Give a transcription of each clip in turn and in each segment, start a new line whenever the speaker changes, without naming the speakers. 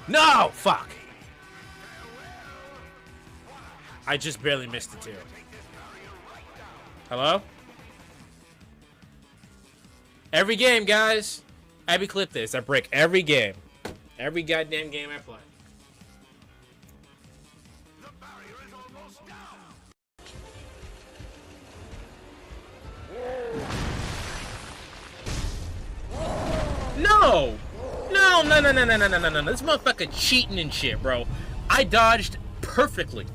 No! Fuck! I just barely missed it too. Hello? Every game, guys. Abby, clip this. I break every game. Every goddamn game I play. No! No. This motherfucker cheating and shit, bro. I dodged perfectly.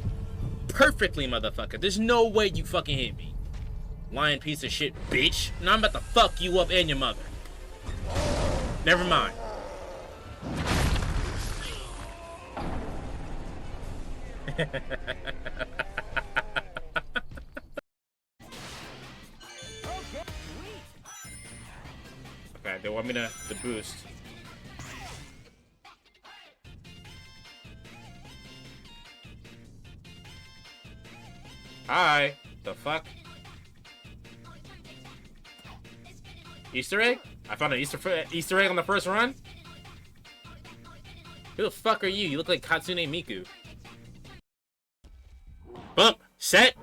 Perfectly, motherfucker. There's no way you fucking hit me. Lying piece of shit, bitch. Now I'm about to fuck you up and your mother. Never mind. Okay, they want me to boost. Hi. The fuck? Easter egg? I found an Easter egg on the first run? Who the fuck are you? You look like Katsune Miku. Bump. Set.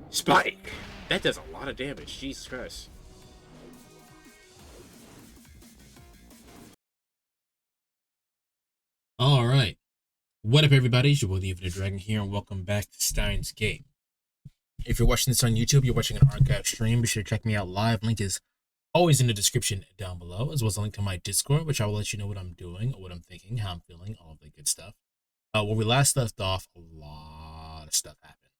Spike. That does a lot of damage. Jesus Christ.
All right. What up, everybody? It's your boy, the Infinite Dragon here, and welcome back to Steins Game. If you're watching this on YouTube, you're watching an archive stream, be sure to check me out live. Link is always in the description down below, as well as a link to my Discord, which I will let you know what I'm doing, what I'm thinking, how I'm feeling, all of the good stuff. When we last left off, a lot of stuff happened.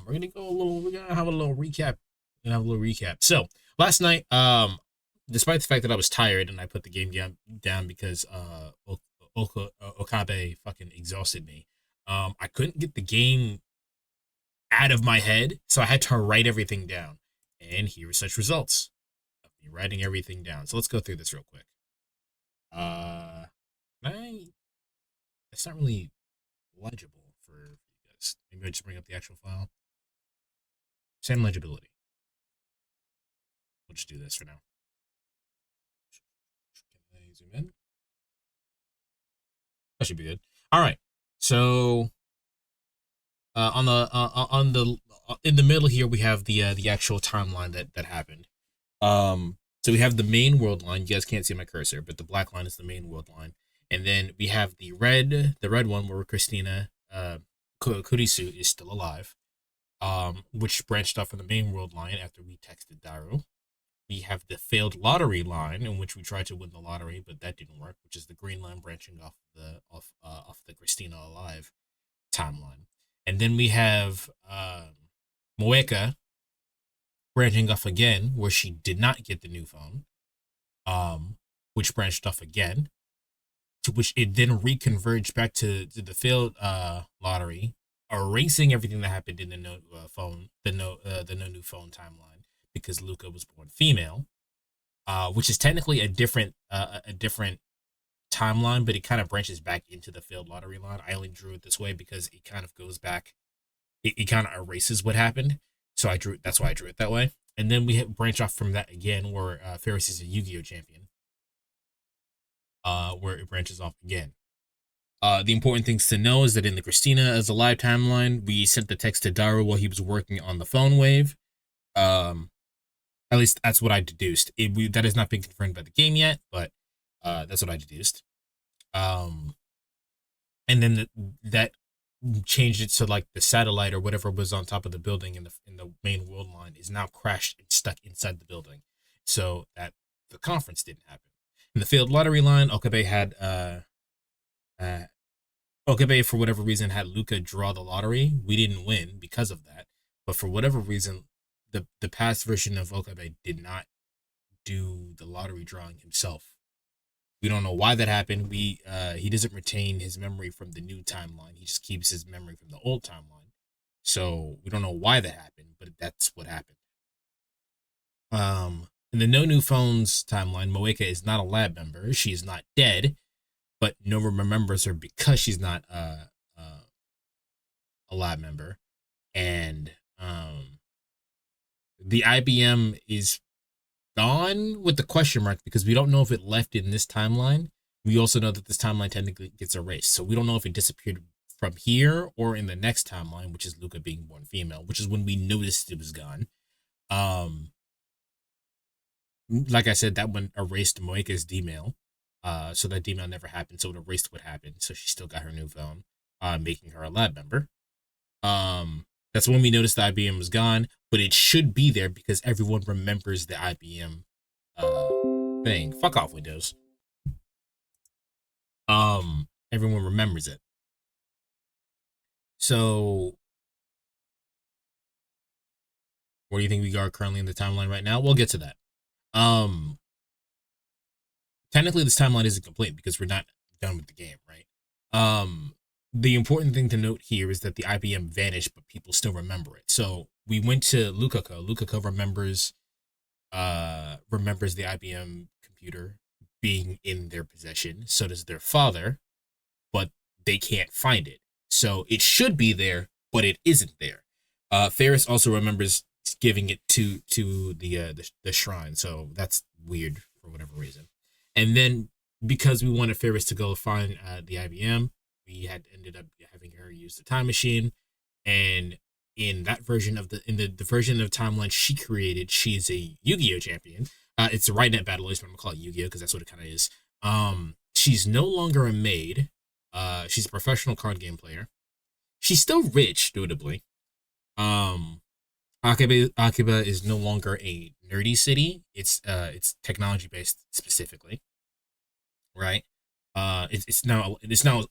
We're gonna have a little recap. So last night, despite the fact that I was tired and I put the game down because Okabe fucking exhausted me, I couldn't get the game out of my head, so I had to write everything down. And here are such results of me writing everything down. So let's go through this real quick. It's not really legible for you guys. Maybe I just bring up the actual file. Same legibility. We'll just do this for now. Can I zoom in? That should be good. All right. So in the middle here we have the actual timeline that happened. So we have the main world line. You guys can't see my cursor, but the black line is the main world line. And then we have the red one where Christina Kurisu is still alive, which branched off from the main world line after we texted Daru. We have the failed lottery line, in which we tried to win the lottery, but that didn't work, which is the green line branching off the Christina alive timeline. And then we have Moeka branching off again, where she did not get the new phone, which branched off again, to which it then reconverged back to the failed lottery, erasing everything that happened in the no new phone timeline, because Luca was born female, which is technically a different timeline, but it kind of branches back into the failed lottery line. I only drew it this way because it kind of goes back, it kind of erases what happened. So that's why I drew it that way. And then we branch off from that again, where Ferris is a Yu-Gi-Oh champion, where it branches off again. The important things to know is that in the Christina as a live timeline, we sent the text to Daru while he was working on the phone wave. At least that's what I deduced. That has not been confirmed by the game yet, but that's what I deduced. And then that changed it so like the satellite or whatever was on top of the building in the main world line is now crashed and stuck inside the building, so that the conference didn't happen. In the failed lottery line, Okabe for whatever reason had Luca draw the lottery. We didn't win because of that, but for whatever reason, the past version of Okabe did not do the lottery drawing himself. We don't know why that happened. He doesn't retain his memory from the new timeline. He just keeps his memory from the old timeline. So we don't know why that happened, but that's what happened. In the No New Phones timeline, Moeka is not a lab member. She is not dead, but Nova remembers her because she's not a lab member. And the IBM is gone with the question mark because we don't know if it left in this timeline. We also know that this timeline technically gets erased. So we don't know if it disappeared from here or in the next timeline, which is Luca being born female, which is when we noticed it was gone. Like I said, that one erased Moika's D-mail. So that D-mail never happened. So it erased what happened. So she still got her new phone, making her a lab member. That's when we noticed the IBM was gone, but it should be there because everyone remembers the IBM thing. Fuck off, Windows. Everyone remembers it. So, where do you think we are currently in the timeline right now? We'll get to that. Technically, this timeline isn't complete because we're not done with the game, right? The important thing to note here is that the IBM vanished, but people still remember it. So we went to Lukako. Lukako remembers the IBM computer being in their possession. So does their father, but they can't find it. So it should be there, but it isn't there. Ferris also remembers giving it to the shrine. So that's weird for whatever reason. And then because we wanted Ferris to go find the IBM, we had ended up having her use the time machine. And in that version of the version of timeline she created, she's a Yu-Gi-Oh champion. It's a right net battle, at least I'm gonna call it Yu-Gi-Oh because that's what it kind of is. She's no longer a maid. She's a professional card game player. She's still rich, notably. Akiba is no longer a nerdy city. It's technology based specifically, right? It's now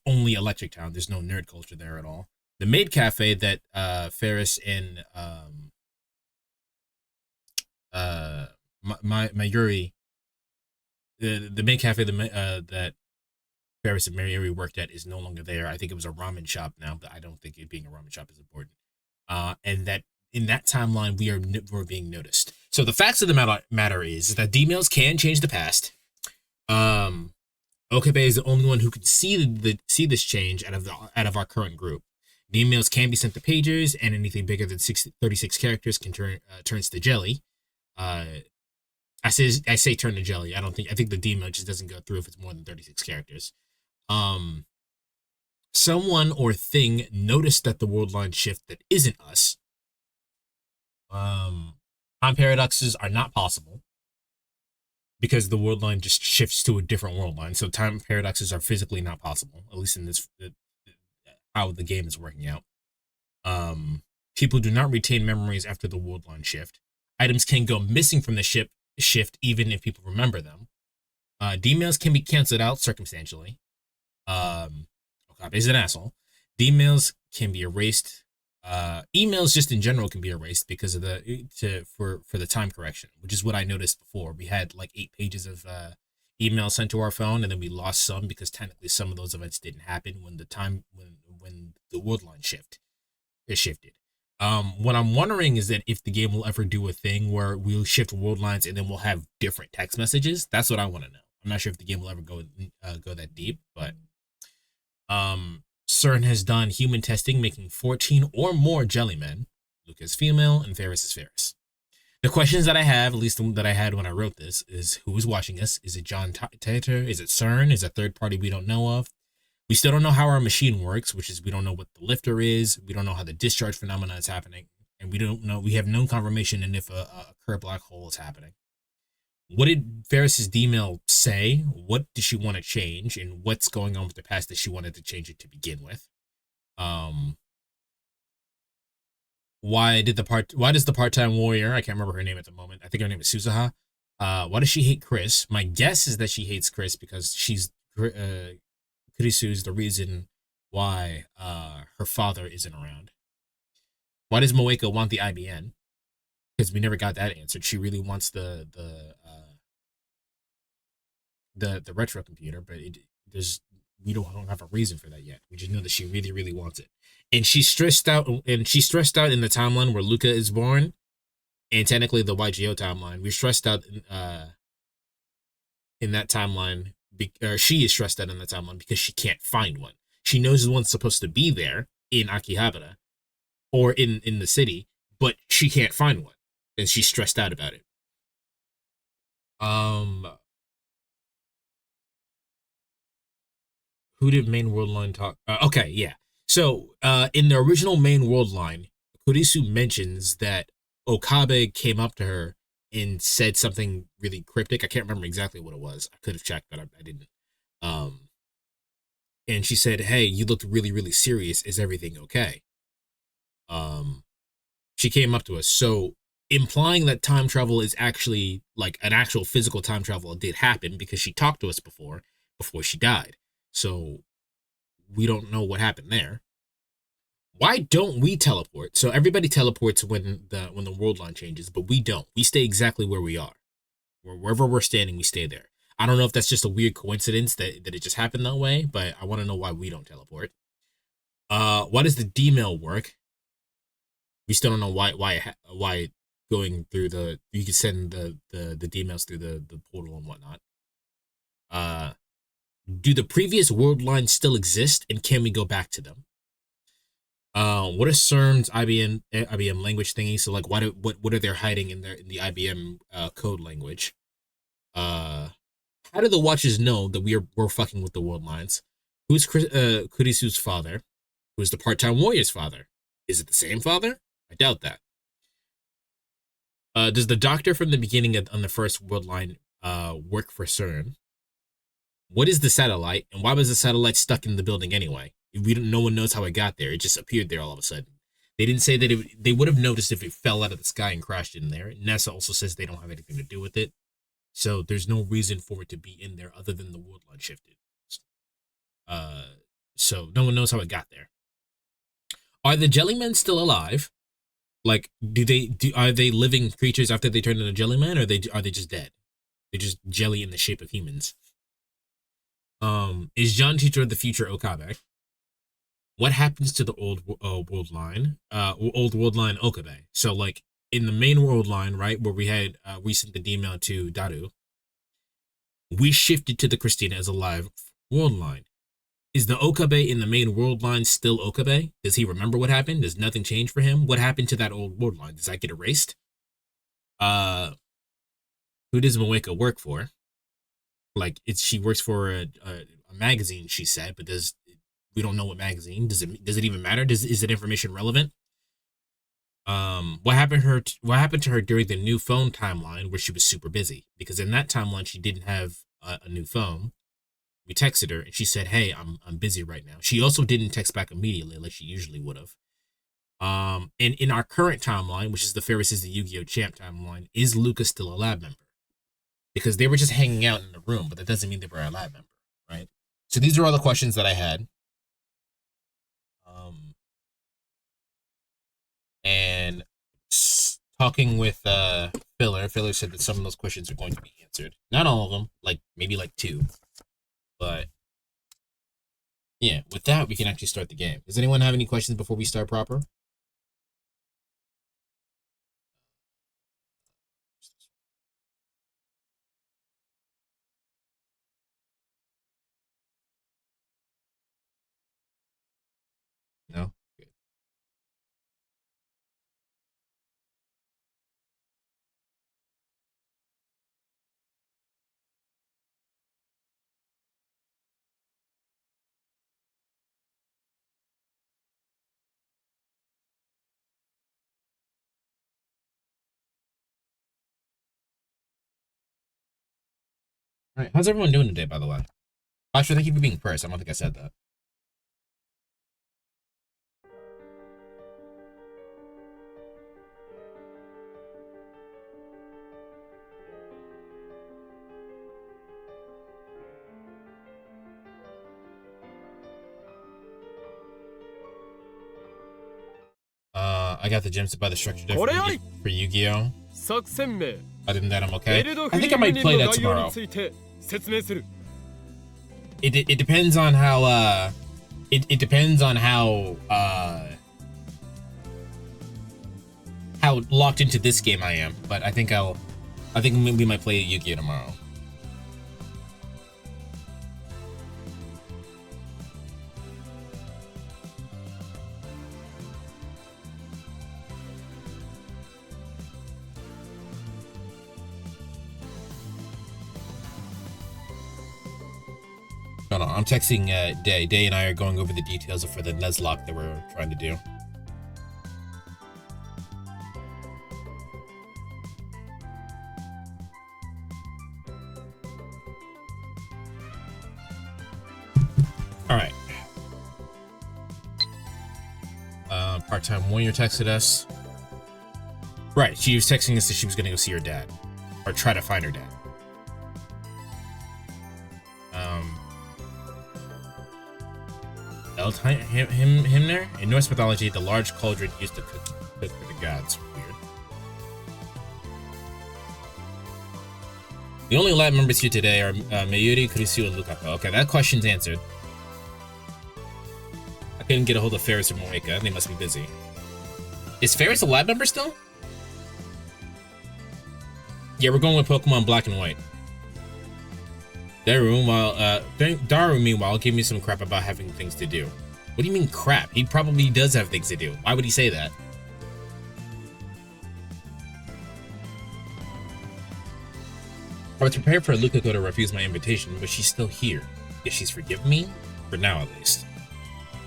only Electric Town. There's no nerd culture there at all. The maid cafe that Ferris and Mayuri, the maid cafe that Ferris and Mayuri worked at is no longer there. I think it was a ramen shop now, but I don't think it being a ramen shop is important. And that in that timeline we're being noticed. So the facts of the matter is that D-mails can change the past. Okabe is the only one who can see this change out of our current group. The emails can be sent to pagers, and anything bigger than 36 characters can turns to jelly. I say turn to jelly. I think the D-mail just doesn't go through if it's more than 36 characters. Someone or thing noticed that the world line shift that isn't us. Time paradoxes are not possible because the world line just shifts to a different world line. So time paradoxes are physically not possible, at least in this how the game is working out. People do not retain memories after the world line shift. Items can go missing from the shift even if people remember them. D-mails can be canceled out circumstantially. Okabe is an asshole. D-mails can be erased. Emails just in general can be erased because of for the time correction, which is what I noticed before. We had like 8 pages of email sent to our phone, and then we lost some because technically some of those events didn't happen when the world line shifted. What I'm wondering is that if the game will ever do a thing where we'll shift world lines and then we'll have different text messages. That's what I want to know. I'm not sure if the game will ever go that deep, but CERN has done human testing, making 14 or more Jellymen. Luca is female and Ferris is Ferris. The questions that I have, at least that I had when I wrote this, is who is watching us? Is it John Tater? Is it CERN? Is it a third party we don't know of? We still don't know how our machine works, which is we don't know what the lifter is. We don't know how the discharge phenomena is happening. And we have no confirmation in if a curved black hole is happening. What did Ferris's D-mail say? What did she want to change? And what's going on with the past that she wanted to change it to begin with? Why does the part-time warrior, I can't remember her name at the moment, I think her name is Suzuha, why does she hate Chris? My guess is that she hates Chris because Kurisu's the reason why her father isn't around. Why does Moeka want the IBN? Because we never got that answered. She really wants the retro computer, but we don't have a reason for that yet. We just know that she really, really wants it. And she's stressed out in the timeline where Luca is born, and technically the YGO timeline. We're stressed out in that timeline, she is stressed out in that timeline because she can't find one. She knows the one's supposed to be there in Akihabara or in the city, but she can't find one, and she's stressed out about it. Um, who did main world line talk? Okay, yeah. So, in the original main world line, Kurisu mentions that Okabe came up to her and said something really cryptic. I can't remember exactly what it was. I could have checked, but I didn't. Um, and she said, "Hey, you looked really, really serious. Is everything okay?" Um, she came up to us, so implying that time travel is actually like an actual physical time travel did happen because she talked to us before she died. So we don't know what happened there. Why don't we teleport? So everybody teleports when the world line changes, but we don't. We stay exactly where we are. Wherever we're standing, we stay there. I don't know if that's just a weird coincidence that it just happened that way, but I want to know why we don't teleport. Why does the D-mail work? We still don't know why going through you can send the D-mails through the portal and whatnot. Do the previous world lines still exist, and can we go back to them? What are CERN's IBM language thingy? So like, what are they hiding in the IBM code language? How do the Watchers know that we're fucking with the world lines? Who's Kurisu's father? Who's the part-time warrior's father? Is it the same father? I doubt that. Does the doctor from the beginning on the first world line work for CERN? What is the satellite, and why was the satellite stuck in the building anyway? No one knows how it got there. It just appeared there all of a sudden. They didn't say that they would have noticed if it fell out of the sky and crashed in there. NASA also says they don't have anything to do with it. So there's no reason for it to be in there other than the world line shifted. So no one knows how it got there. Are the jellymen still alive? Like, are they living creatures after they turn into jellymen, or are they just dead? They're just jelly in the shape of humans. Is John Teacher of the future Okabe? What happens to the old world line? Old world line Okabe. So like in the main world line, right, where we had we sent the email to Daru, we shifted to the Christina as a live world line. Is the Okabe in the main world line still Okabe? Does he remember what happened? Does nothing change for him? What happened to that old world line? Does that get erased? Who does Moeka work for? Like, she works for a magazine, she said, but we don't know what magazine. Does it even matter? Is it information relevant? What happened to her during the new phone timeline where she was super busy? Because in that timeline she didn't have a new phone. We texted her and she said, "Hey, I'm busy right now." She also didn't text back immediately like she usually would have. And in our current timeline, which is the Ferris is the Yu-Gi-Oh! Champ timeline, is Luca still a lab member? Because they were just hanging out in the room, but that doesn't mean they were a lab member, right? So these are all the questions that I had. And talking with Filler said that some of those questions are going to be answered. Not all of them, like maybe like 2. But yeah, with that, we can actually start the game. Does anyone have any questions before we start proper? No? Good. All right, how's everyone doing today, by the way? Actually, thank you for being first. I don't think I said that. I got the gems to buy the structure deck for Yu-Gi-Oh! Other than that, I'm okay. I think I might play that tomorrow. It depends on how it depends on how locked into this game I am. But I think we might play Yu-Gi-Oh! Tomorrow. Hold on, I'm texting Day. Day and I are going over the details for the Nuzlocke that we're trying to do. All right. Part-time warrior texted us. Right, she was texting us that she was gonna go see her dad, or try to find her dad. Him there? In Norse mythology, the large cauldron used to cook for the gods. Weird. The only lab members here today are Mayuri, Kurisu, and Lukako. Okay, that question's answered. I couldn't get a hold of Ferris or Moeka. They must be busy. Is Ferris a lab member still? Yeah, we're going with Pokemon Black and White. Daru, meanwhile, gave me some crap about having things to do. What do you mean crap? He probably does have things to do. Why would he say that? I was prepared for Lukako to refuse my invitation, but she's still here. Guess she's forgiven me? For now, at least.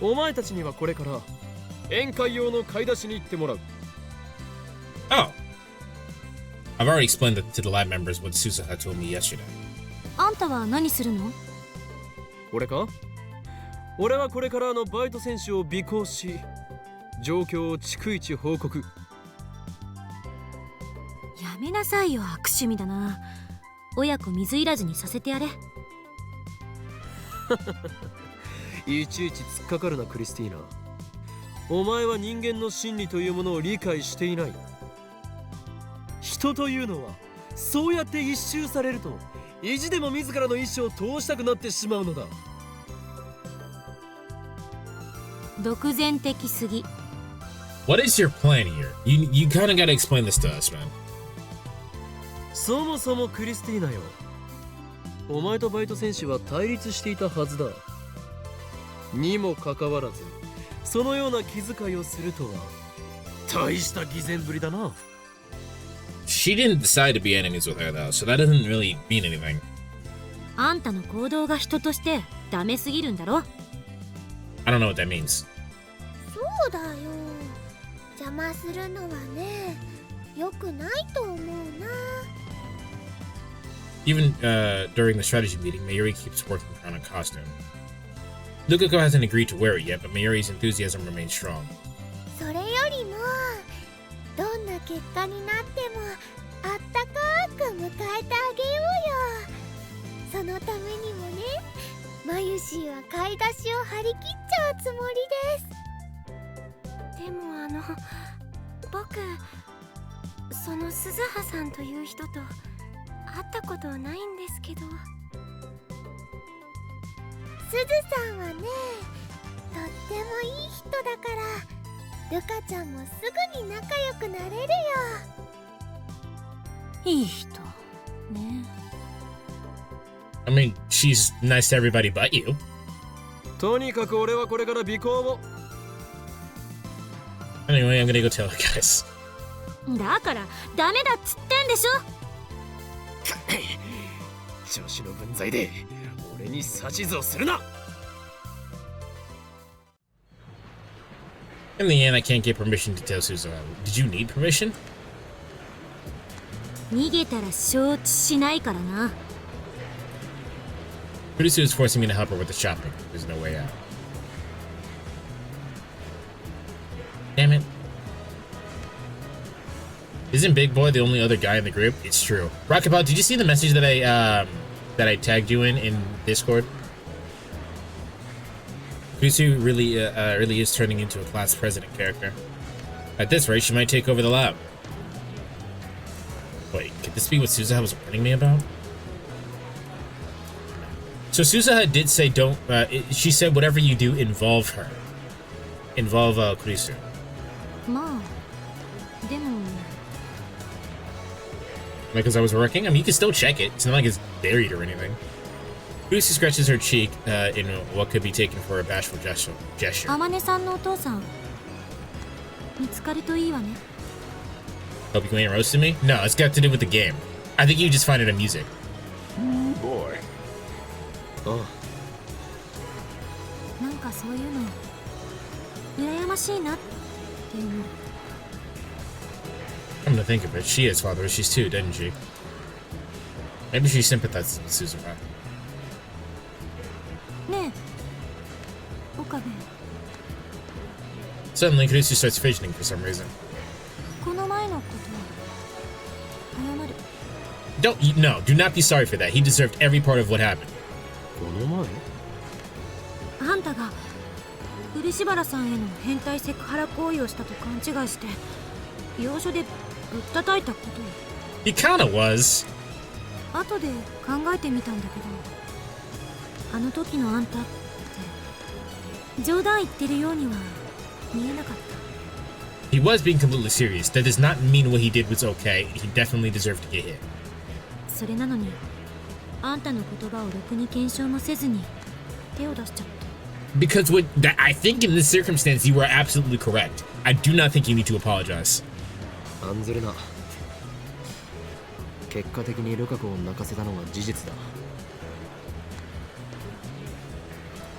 Oh. I've already explained that to the lab members what Susaha told me yesterday.
あんたは何するの？
俺か？俺はこれからバイト選手を尾行し、状況を逐一報告。
やめなさいよ、悪趣味だな。親子水入らずにさせてやれ。
いちいち突っかかるな、クリスティーナ。お前は人間の心理というものを理解していない。人というのはそうやって一周されると意地でも自らの意志を通したくなってしまうのだ。
独善的すぎ。
What is your plan here? You kind of gotta explain this to us, man.
そもそもクリスティーナよ、お前とバイト選手は対立していたはずだ。にもかかわらずそのような気遣いをするとは大した偽善ぶりだな。
She didn't decide to be enemies with her though, so that doesn't really mean anything.
あんたの行動が人としてダメすぎるんだろ。
I don't know what that means.
そうだよ。邪魔するのはね、良くないと思うな。
Even during the strategy meeting, Mayuri keeps working on a costume. Lukako hasn't agreed to wear it yet, but Mayuri's enthusiasm remains strong.
それよりも、どんな結果になってもあったかく迎えてあげようよ。そのためにもね、マユシーは買い出しを張り切っちゃうつもりです。でも僕、その鈴葉さんという人と会ったことはないんですけど。鈴さんはね、とってもいい人だから、ルカちゃんもすぐに仲良くなれるよ。
いい人ね。
I mean, she's nice to everybody but you.
とにかく俺はこれから尾行を。
Anyway, I'm gonna go tell her guys.
だからダメだっつってんでしょ。
調子の分際で俺に指図をするな。
In the end, I can't get permission to tell Susaha. Did you need permission?
逃げたら承知しないからな。
Kurisu is forcing me to help her with the shopping. There's no way out. Damn it. Isn't Big Boy the only other guy in the group? It's true. Rockabot, did you see the message that I tagged you in Discord? Kurisu really is turning into a class president character. At this rate, she might take over the lab. Wait, could this be what Susaha was warning me about? So Susaha did say don't, she said whatever you do, involve her. Involve Kurisu.
まあ、でも。
Because I was working? I mean, you can still check it. It's not like it's buried or anything. Kurisu scratches her cheek in what could be taken for a bashful gesture.
あまねさんのお父さん、見つかるといいわね。
Hope you ain't roasting me? No, it's got to do with the game. I think you just find it amusing.
Boy. ああ、
かそういうの羨ましいなって思う。
Come to think of it, she has father issues too, didn't she? Maybe she sympathizes with Suzuka.
ねえ岡部、
Suddenly, Kurusu starts fidgeting for some reason.
この前のこと謝る。
No, do not be sorry for that. He deserved every part of what happened.
この前
あんたが漆原さんへの変態セクハラ行為をしたと勘違いして要所でぶったたいたことよ。
He kinda was.
後で考えてみたんだけど、あの時のあんたって冗談言ってるようには見えなかった。
He was being completely serious. That does not mean what he did was okay. He definitely deserved to get hit.
それなのにあんたの言葉をろくに検証もせずに手を出しちゃった。
Because I think in this circumstance, you were absolutely correct. I do not think you need to apologize.
案ずるな。結果的にルカ子を泣かせたのが事実だ。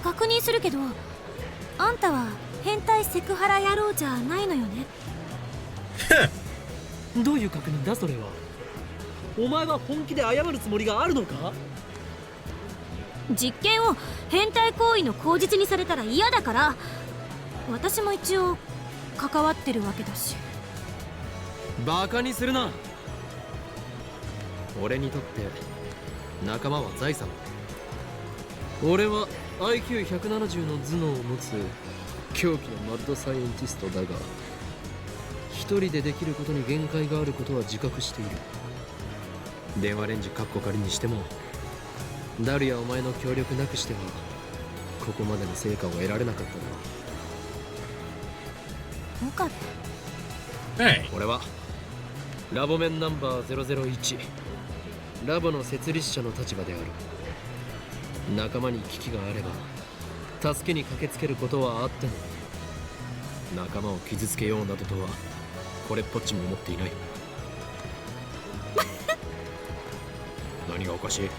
確認するけど、あんたは変態セクハラ野郎じゃないのよね。
どういう確認だそれは。お前は本気で謝るつもりがあるのか。
実験を変態行為の口実にされたら嫌だから、私も一応関わってるわけだし。
バカにするな。俺にとって仲間は財産だ。俺は IQ170 の頭脳を持つ狂気のマッドサイエンティストだが、一人でできることに限界があることは自覚している。電話レンジカッコ仮にしても、ダルやお前の協力なくしてはここまでの成果を得られなかっただろう。
岡部、
Hey.
俺はラボメンナンバー001、ラボの設立者の立場である。仲間に危機があれば助けに駆けつけることはあっても、仲間を傷つけようなどとはこれっぽっちも思っていない。何がおかしい。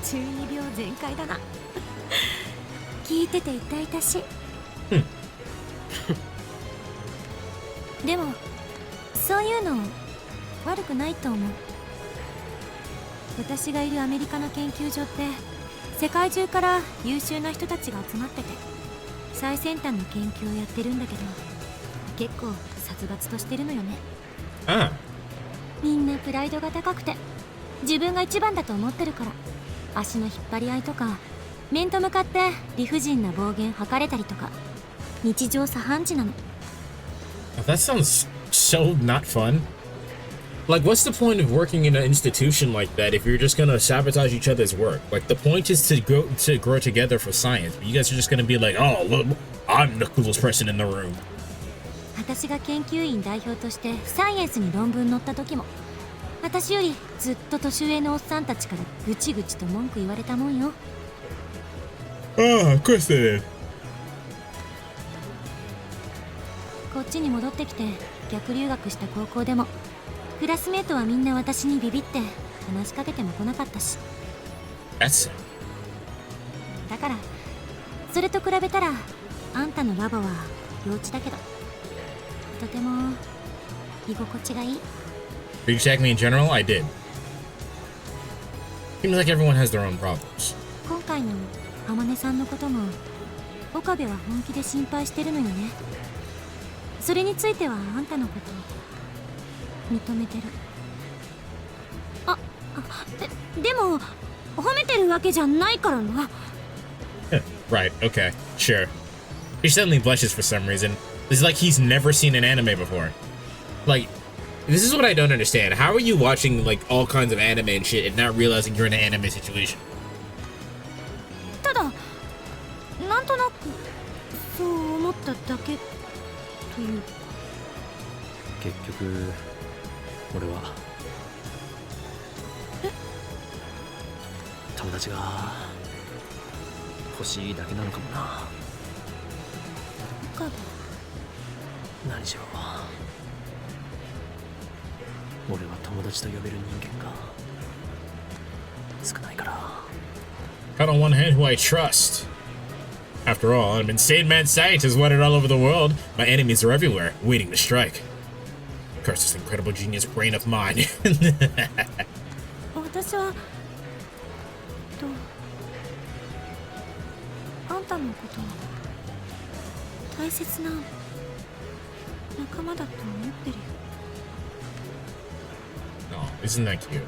中二病全開だな。聞いてて痛々しい。でもそういうの悪くないと思う。私がいるアメリカの研究所って世界中から優秀な人たちが集まってて最先端の研究をやってるんだけど、結構殺伐としてるのよね。
Ah.
みんなプライドが高くて自分が一番だと思ってるから、足の引っ張り合いとか面と向かって理不尽な暴言吐かれたりとか日常茶飯事なの。
That sounds so not fun. Like, what's the point of working in an institution like that if you're just gonna sabotage each other's work? Like, the point is to grow together for science, but you guys are just gonna be like, oh, look, I'm the coolest person in the room.
私が研究員代表としてサイエンスに論文載った時も、私よりずっと年上のおっさんたちからぐちぐちと文句言われたもんよ。
Oh, of course they did.
こっちに戻ってきて逆留学した高校でもクラスメートはみんな私にビビって話しかけても来なかったし。
That's
だからそれと比べたらあんたのラボは幼稚だけどとても居心地がいい。
Did you check me in general? I did. Seems like everyone has their own problems.
今回の天音さんのことも岡部は本気で心配してるのよね。それについてはあんたのこと認めてる。でも褒めてるわけじゃないからな。
Right, okay, sure. He suddenly blushes for some reason. It's like he's never seen an anime before. Like, this is what I don't understand. How are you watching, like, all kinds of anime and shit and not realizing you're in an anime situation?
ただなんとなくそう思っただけというか。
結局俺は友達が欲しいだけなのかもな。
岡部、
何しろ俺は友達と呼べる人間が少ないから。
Cut on one hand who I trust. After all, I'm insane mad scientist wanted all over the world. My enemies are everywhere, waiting to strike. Curse this incredible genius brain of mine.
私はあんたのこと大切な仲間だと思ってるよ。
Oh, isn't that cute?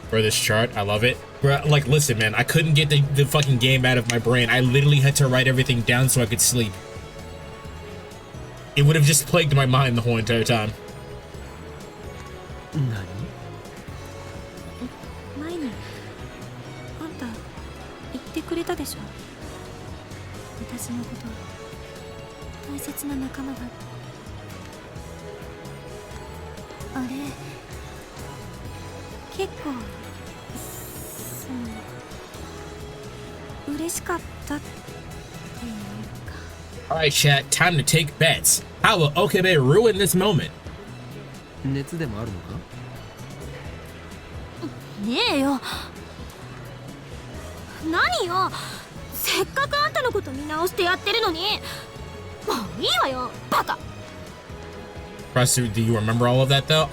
For this chart, I love it. Bro, like, listen, man, I couldn't get the fucking game out of my brain. I literally had to write everything down so I could sleep. It would have just plagued my mind the whole entire time.
前にあんた言ってくれたでしょ。私のこと大切な仲間だって。あれ結構嬉しかったっていうか。
Alright, chat, time to take bets. How will Okabe ruin this moment?
熱でもあるのか？
ねえよ。何よ。せっかくあんたのこと見直してやってるのに。もういいわよ、バカ。
Professor, do you remember all of that though?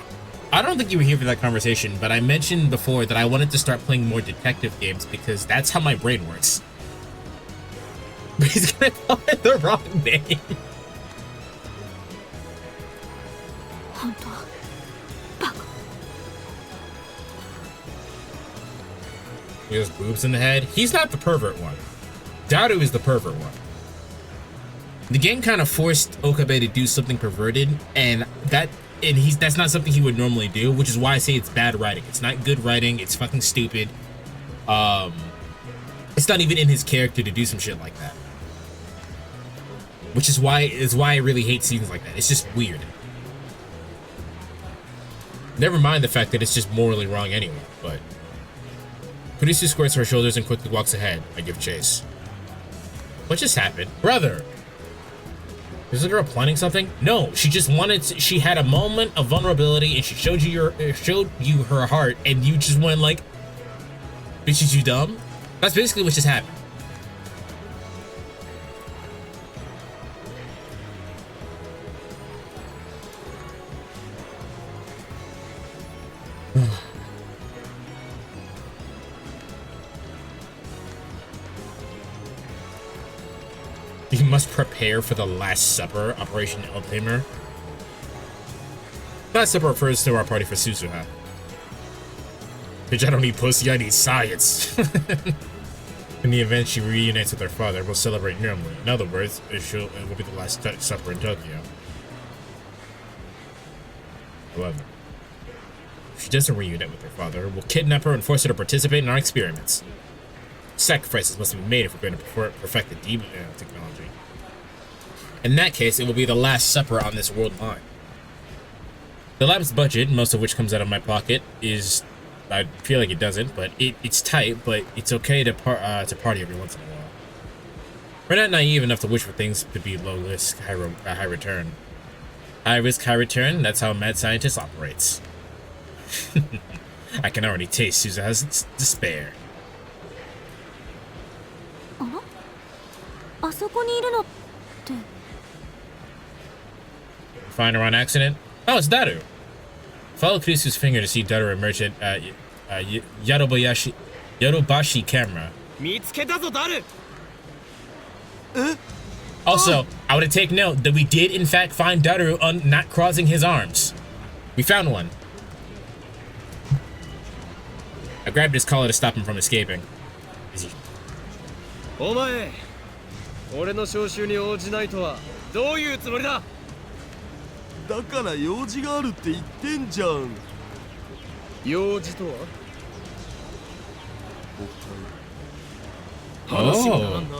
I don't think you were here for that conversation, but I mentioned before that I wanted to start playing more detective games because that's how my brain works. But he's gonna call it the wrong name.
本当バカ。
He has boobs in the head. He's not the pervert one. Daru is the pervert one. The game kind of forced Okabe to do something perverted, and that's not something he would normally do, which is why I say it's bad writing. It's not good writing. It's fucking stupid. It's not even in his character to do some shit like that. Which is why I really hate scenes like that. It's just weird. Never mind the fact that it's just morally wrong anyway, but Kurisu squares her shoulders and quickly walks ahead. I give chase. What just happened? Brother! Is the girl planning something? No, she just she had a moment of vulnerability and she showed you her heart and you just went like, bitch, is you dumb? That's basically what just happened. You must prepare for the Last Supper, Operation Eltamer. Last Supper refers to our party for Suzuha. Bitch, I don't need pussy, I need science. In the event she reunites with her father, we'll celebrate normally. In other words, it will be the last supper in Tokyo. However, if she doesn't reunite with her father, we'll kidnap her and force her to participate in our experiments. Sacrifices must be made if we're going to perfect the demon technology. In that case, it will be the Last Supper on this world line. The lab's budget, most of which comes out of my pocket, is... I feel like it doesn't, but it's tight, but it's okay to party every once in a while. We're not naive enough to wish for things to be low risk, high return. High risk, high return, that's how a mad scientist operates. I can already taste Suzuha's despair.
あそこにいるのって。
Find her on accident? Oh, it's Daru. Follow Kurisu's finger to see Daru emerge at Yadobashi camera. Also, I want to take note that we did in fact find Daru not crossing his arms. We found one. I grabbed his collar to stop him from escaping. Is he?
お前、俺の招集に応じないとはどういうつもりだ？
だから用事があるって言ってんじゃん。
用事とは？
話がなんだ。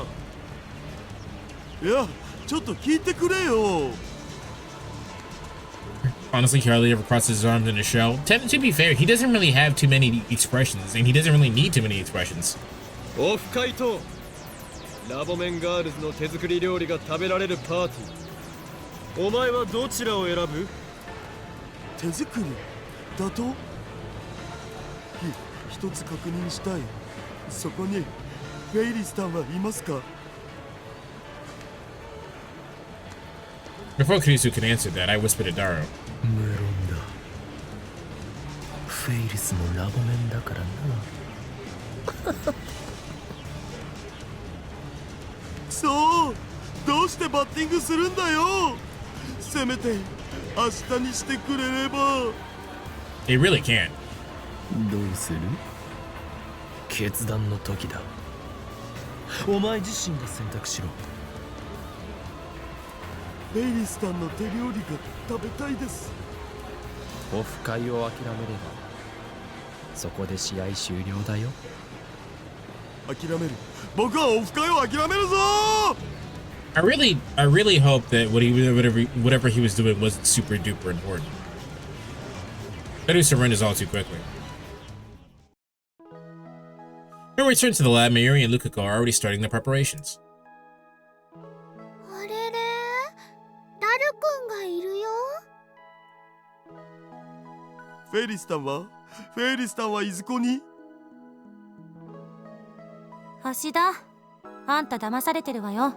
いや、ちょっと聞いてくれよ。
Honestly, he hardly ever crosses his arms in a show. To be fair, he doesn't really have too many expressions, and he doesn't really need too many expressions.
オフ会とラボメンガールズの手作り料理が食べられるパーティー。お前はどちらを選ぶ？
手作りだと？一つ確認したい。そこにフェイリスタンはいますか？
Before Kurisu could answer that, I whispered to Daru.
無論だ。フェイリスもラボメンだからな。
そうどうしてバッティングするんだよせめて明日にしてくれれば
They really can't.
どうする？決断の時だ。お前自身が選択しろ。
ベイリスさんの手料理が食べたいです。
オフ会を諦めればそこで試合終了だよ。
諦める。僕はオフ会を諦めるぞ。
I really hope that whatever he was doing wasn't super duper important. Better surrenders all too quickly. When we return to the lab, Mayuri and Lukako are already starting their preparations.
あれれダルくんがいるよ。
フェイリスタンはいずこに？
橋田、あんた騙されてるわよ。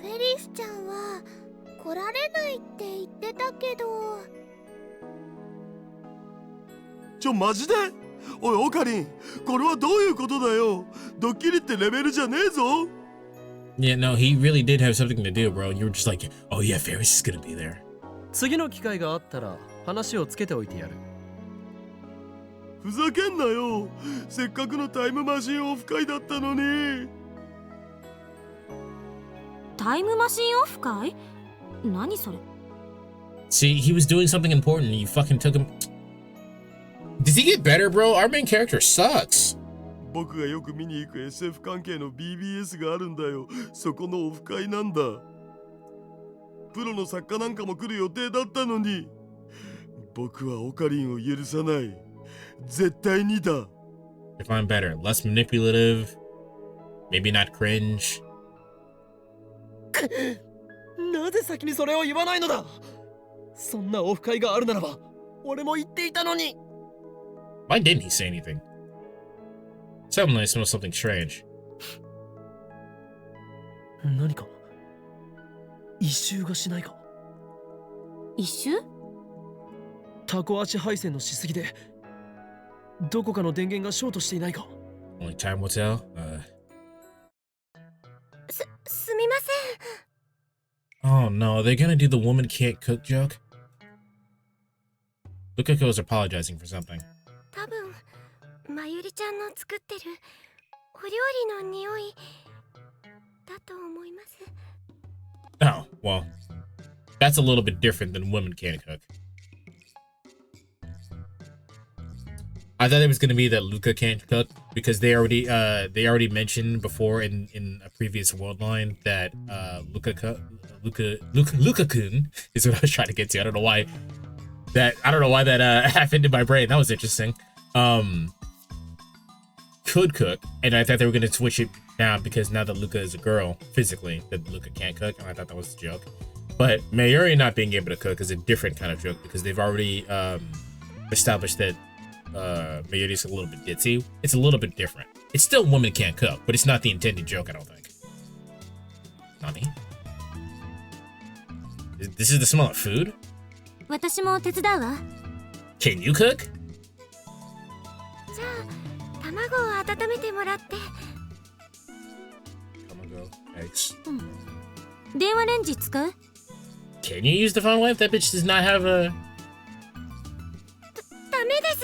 フェリスちゃんは来られないって言ってたけど。
マジで？おいオカリン、これはどういうことだよ。ドッキリってレベルじゃねえぞ。
Yeah, no, he really did have something to do, bro. You were just like, oh yeah, Ferris is gonna be there.
次の機会があったら話をつけておいてやる。
ふざけんなよ。せっかくのタイムマシンオフ会だったのに。
タイムマシンオフ会？何それ？
See, he was doing something important and you fucking took him. Does he get better, bro? Our main character sucks.
僕がよく見に行く SF 関係の BBS があるんだよ。そこのオフ会なんだ。プロの作家なんかも来る予定だったのに。僕はオカリンを許さない。絶対にだ。
If I'm better, less manipulative, maybe not cringe.
なぜ先にそれを言わないのだ。そんなオフ会があるならば俺も言っていたのに。
Why didn't he say anything? Suddenly I smell something strange.
何か異臭がしないか。
一周？
タコ足配線のしすぎでどこかの電源がショートしていないか。
Only time will tell.
すみません。
Oh no, they're gonna do the woman can't cook joke? Lukako is apologizing for something.
多分まゆりちゃんの作ってるお料理の匂いだと思います。
Oh, well, that's a little bit different than women can't cook. I thought it was gonna be that Luca can't cook because they already mentioned before in a previous world line that Luca-kun is what I was trying to get to. I don't know why that happened in my brain. That was interesting. Could cook, and I thought they were gonna switch it now because now that Luca is a girl physically, that Luca can't cook, and I thought that was a joke. But Mayuri not being able to cook is a different kind of joke because they've already established that Mayuri's a little bit ditzy. It's a little bit different. It's still women can't cook, but it's not the intended joke, I don't think. Nani? This is the smell of food?
私も手伝うわ。
Can you cook?
じゃあ卵を温めてもらって。
Tamago, eggs.
電話レンジ使う？
Can you use the phone wife? That bitch does not have a...
ダメです。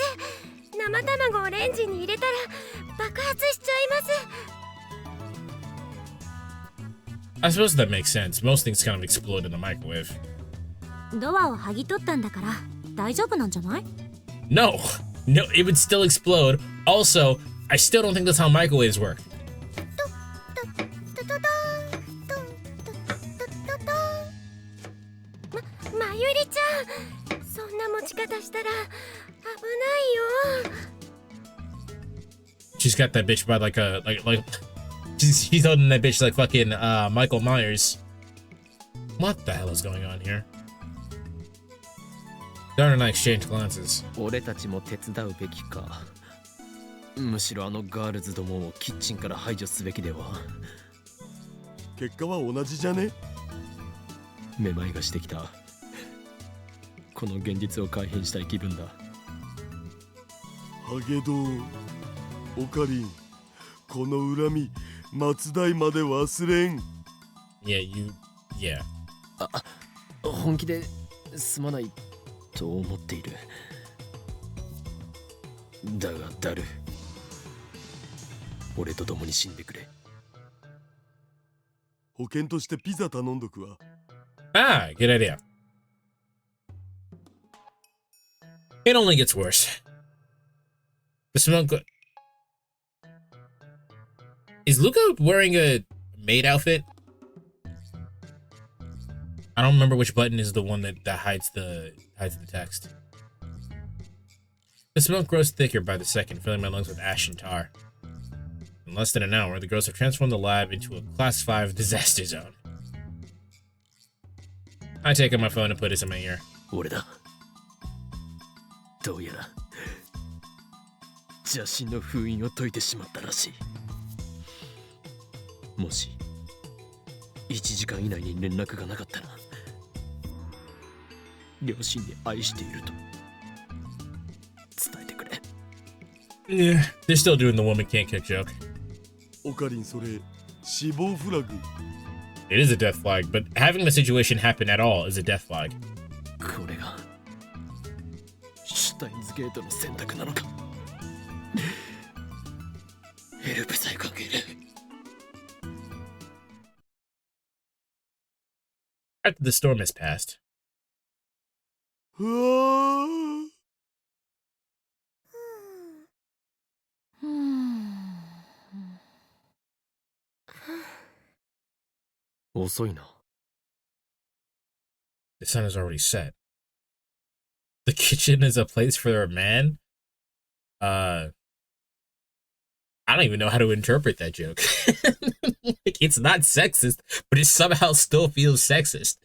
生卵をレンジに入れたら爆発しちゃいます。
I suppose that makes sense. Most things kind of explode in the microwave.
ドアを剥ぎ取ったんだから大丈夫なんじゃない？
No, it would still explode. Also, I still don't think that's how microwaves work.
まゆりちゃん、そんな持ち方したら危ないよ。
She's got that bitch by like she's holding that bitch like fucking Michael Myers. What the hell is going on here? Darn and I exchange glances.
俺たちも手伝うべきか。むしろあのガールズどもをキッチンから排除すべきでは。
結果は同じじゃね？
めまいがしてきた。この現実を改変したい気分だ。
ハゲドオカリン、この恨み末代まで忘れん。
Yeah.
本気ですまないと思っている。だがダル、俺と共に死んでくれ。
保険としてピザ頼んどくわ。
Ah, good idea. It only gets worse. The smoke. Is Luca wearing a maid outfit? I don't remember which button is the one that hides the text. The smoke grows thicker by the second, filling my lungs with ash and tar. In less than an hour, the girls have transformed the lab into a Class 5 disaster zone. I take out my phone and put it in my ear.
俺だ。どうやら邪神の封印を解いてしまったらしい。もし1時間以内に連絡がなかったら、両親に愛していると伝えてくれ。
Yeah, they're still doing the woman can't kick joke.
オカリン、それ死亡フラグ。
It is a death flag, but having the situation happen at all is a death flag.
これがシュタインズゲートの選択なのか。ヘルプさえかける。
After the storm has passed,
うわ
遅いな。
the sun is already set. The kitchen is a place for a man? I don't even know how to interpret that joke. Like, it's not sexist, but it somehow still feels sexist.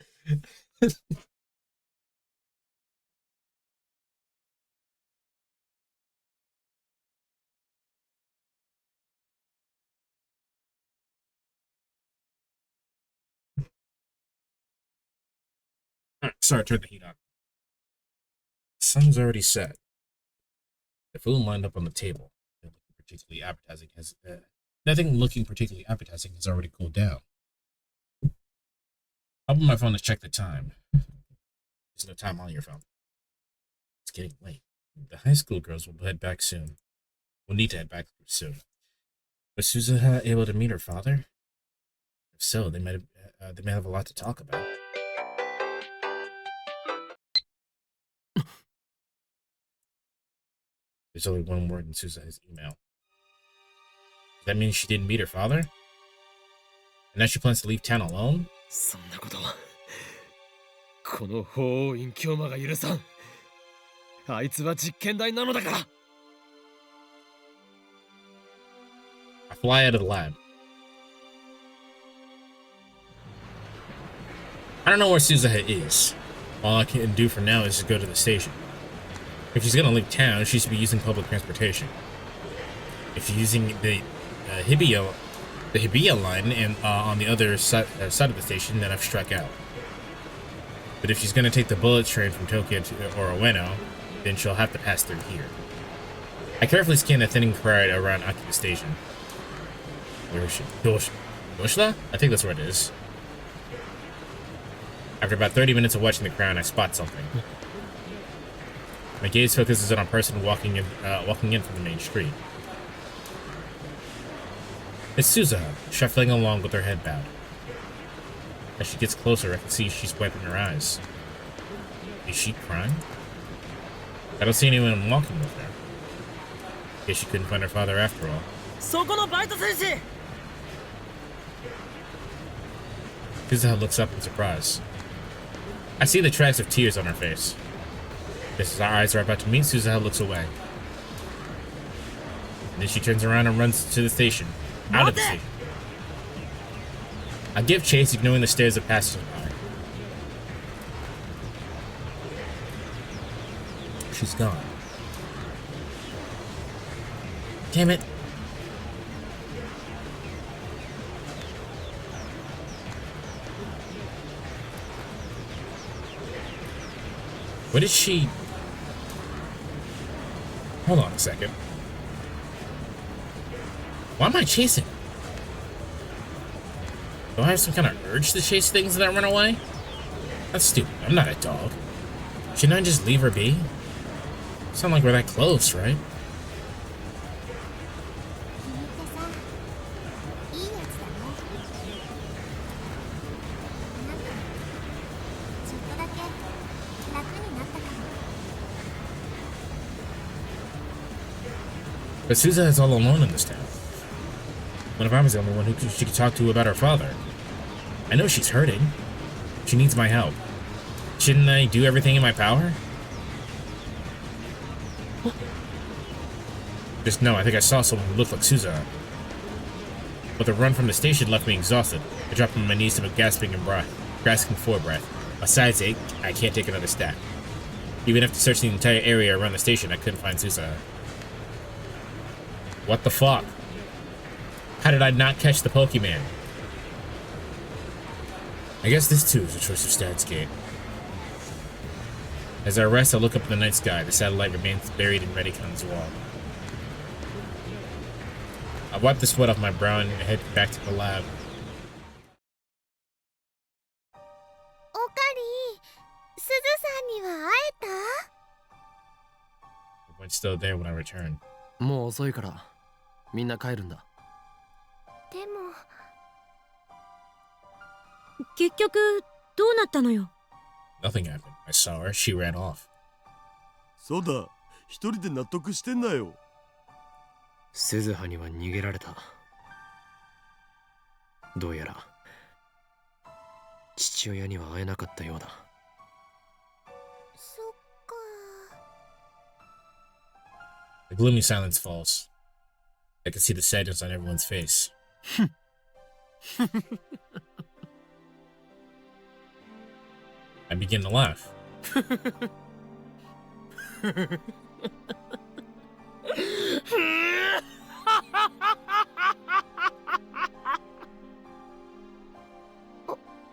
Sorry, turn the heat on. The sun's already set. The food lined up on the table, nothing looking particularly appetizing has already cooled down. I'll put my phone to check the time. There's no time on your phone. It's getting late. The high school girls will head back soon. We'll need to head back soon. Was Suzuha able to meet her father? If so, they may have a lot to talk about. There's only one word in Suzuha's email. Does that mean she didn't meet her father? And now she plans to leave town alone?
そんなことはこの法王院教魔が許さん。あいつは実験台なのだから。
I fly out of the lab. I don't know where Suzuha is. All I can do for now is to go to the station. If she's gonna leave town, she should be using public transportation. If she's using the Hibiya line and on the other side of the station, then I've struck out. But if she's gonna take the bullet train from Tokyo to Ueno, then she'll have to pass through here. I carefully scan the thinning crowd around Akiba Station. Where is she? Doshla? I think that's where it is. After about 30 minutes of watching the crowd, I spot something. My gaze focuses on a person walking in from the main street. It's Suzuha, shuffling along with her head bowed. As she gets closer, I can see she's wiping her eyes. Is she crying? I don't see anyone walking with her. Guess she couldn't find her father after all.
そこのバイト選手。
Suzuha looks up in surprise. I see the tracks of tears on her face. Just as our eyes are about to meet, Suzuha looks away. And then she turns around and runs to the station. Out of the station. I give chase, ignoring the stares of passers by. She's gone. Damn it. What did she... Hold on a second. Why am I chasing? Do I have some kind of urge to chase things that run away? That's stupid. I'm not a dog. Shouldn't I just leave her be? It's not like we're that close, right?
君ってさ、いいやつだね。なんかちょっとだけ楽になったかも。
But Suza is all alone in this town. What if I was the only one who she could talk to about her father? I know she's hurting. She needs my help. Shouldn't I do everything in my power? Just no, I think I saw someone who looked like Suza. But the run from the station left me exhausted. I dropped on my knees to gasping and grasping for breath. My sides ached. I can't take another step. Even after searching the entire area around the station, I couldn't find Suza. What the fuck? How did I not catch the Pokemon? I guess this too is a choice of Steins Gate. As I rest, I look up in the night sky. The satellite remains buried in Redicon's wall. I wipe the sweat off my brow and head back to the lab.
おかり、すずさんには会えた？
Everyone's still there when I return.
もう遅いからみんな帰るんだ。
でも
結局どうなったのよ。
Nothing happened. I saw her. She ran off.
そうだ、一人で納得してんだよ。
鈴葉には逃げられた。どうやら父親には会えなかったようだ。
そっか。
The gloomy silence falls. I can see the sadness on everyone's face. I begin to laugh.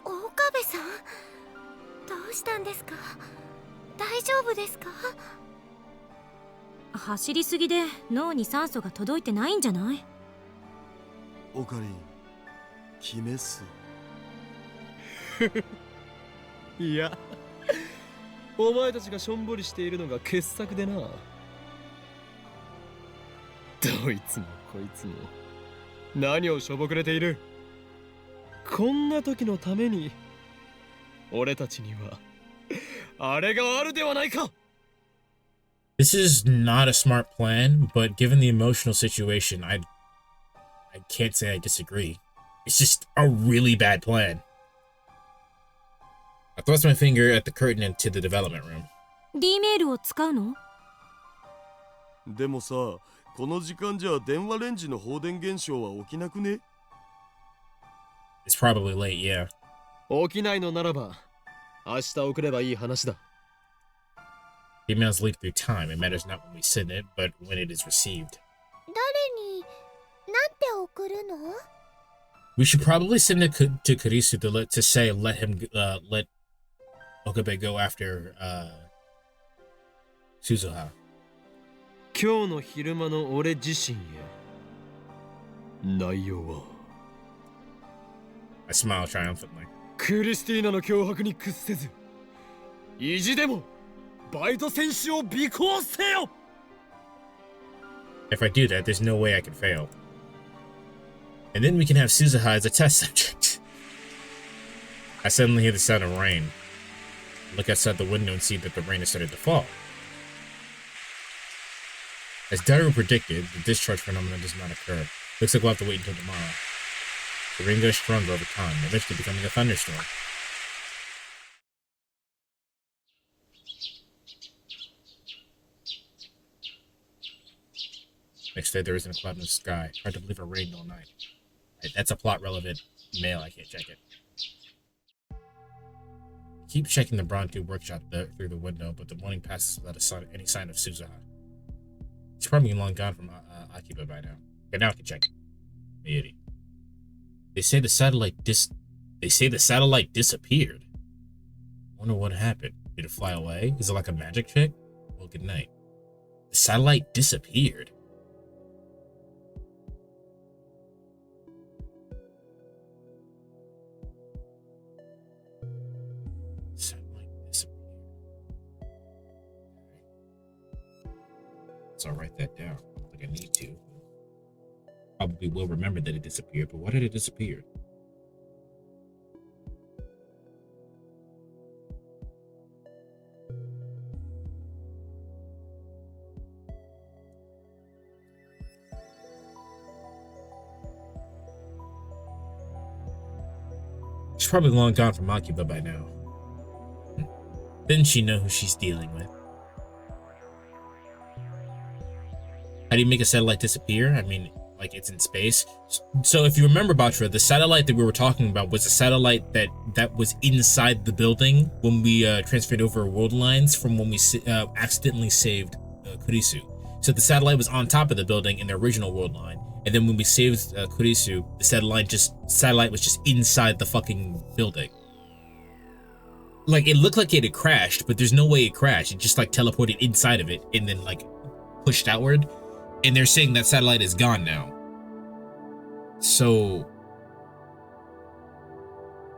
岡部さん、どうしたんですか？大丈夫ですか？
走りすぎで脳に酸素が届いてないんじゃない？
おかりん、決めっす。
いや、お前たちがしょんぼりしているのが傑作でな。どいつもこいつも何をしょぼくれている。こんな時のために俺たちにはあれがあるではないか。
This is not a smart plan, but given the emotional situation, I can't say I disagree. It's just a really bad plan. I thrust my finger at the curtain into the development room.
D メールを使うの？
でもさ、この時間じゃ電話レンジの放電現象は起きなくね？
It's probably late, yeah.
起きないのならば明日送ればいい話だ。
Emails leak through time. It matters not when we send it, but when it is received.
誰になんて送るの？
We should probably send it to Kurisu to say let Okabe go after Suzuha.
今日の昼間の俺自身へ。内容は
I smile triumphantly.
クリスティーナの脅迫に屈せず意地でもバイト選手を尾行せよ。
If I do that, there's no way I can fail. And then we can have Suzuha as a test subject. I suddenly hear the sound of rain. I look outside the window and see that the rain has started to fall. As Daru predicted, the discharge phenomenon does not occur. Looks like we'll have to wait until tomorrow. The rain goes stronger over time, eventually becoming a thunderstorm. Next day, there isn't a cloud in the sky. Hard to believe it rained all night. That's a plot-relevant mail. I can't check it. Keep checking the Bronte workshop through the window, but the morning passes without any sign of Suzuha. He's probably long gone from Akiba by now. Okay, now I can check it. Idiot. They say the satellite disappeared. Wonder what happened. Did it fly away? Is it like a magic trick? Well, good night. The satellite disappeared. Satellite disappeared. So I'll write that down. Like I need to. Probably will remember that it disappeared, but why did it disappear? She's probably long gone from Akiba by now. Didn't she know who she's dealing with? How do you make a satellite disappear? I mean, like it's in space. So if you remember, Batra, the satellite that we were talking about was a satellite that was inside the building when we transferred over world lines from when we accidentally saved Kurisu. So the satellite was on top of the building in the original world line. And then when we saved Kurisu, the satellite was just inside the fucking building. Like, it looked like it had crashed, but there's no way it crashed. It just, like, teleported inside of it and then, like, pushed outward. And they're saying that satellite is gone now. So,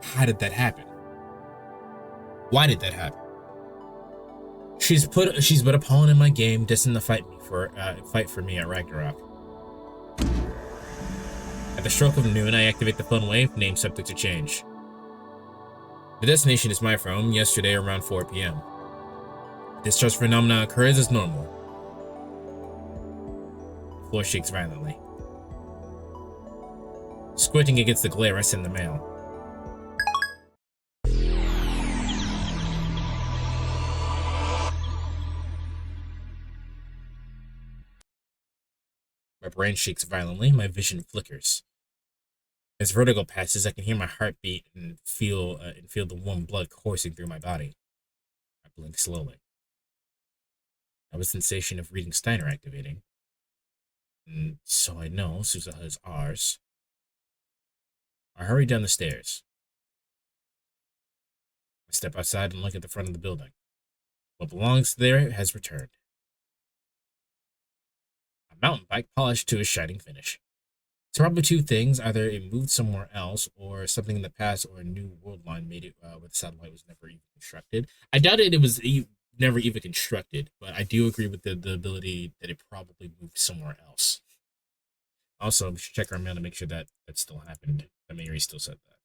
how did that happen? Why did that happen? She's but a pawn in my game, destined to fight for me at Ragnarok. At the stroke of noon, I activate the phone wave, name subject to change. The destination is my phone, yesterday around 4 p.m. Discharge phenomena occurs as normal. The floor shakes violently. Squinting against the glare, I send the mail. My brain shakes violently, my vision flickers. As vertigo passes, I can hear my heartbeat and feel the warm blood coursing through my body. I blink slowly. I have a sensation of reading Steiner activating. And so I know Suzuha is ours. I hurry down the stairs. I step outside and look at the front of the building. What belongs there has returned. A mountain bike polished to a shining finish. It's probably two things. Either it moved somewhere else, or something in the past, or a new world line made it where the satellite was never even constructed. I doubt it was never even constructed, but I do agree with the ability that it probably moved somewhere else. Also, we should check our mail to make sure that that still happened. I mean, he still said that.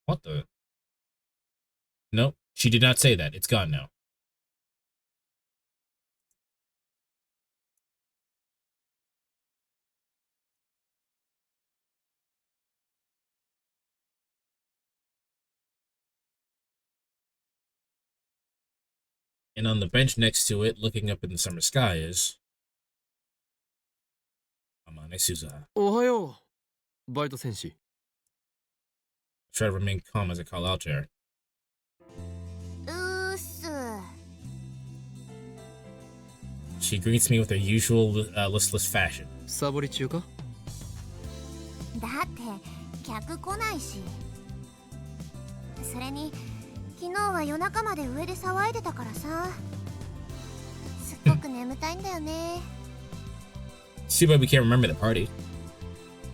What the? Nope, she did not say that. It's gone now. And on the bench next to it, looking up in the summer sky, is Amane Suzuha.
Ohayo, Baito Senshi.
I try to remain calm as I call out to her. She greets me with her usual listless fashion.
サボり中か？
だって客来ないし。それに昨日は夜中まで上で騒いでたからさ。すっごく眠たいんだよね。
See why we can't remember the party.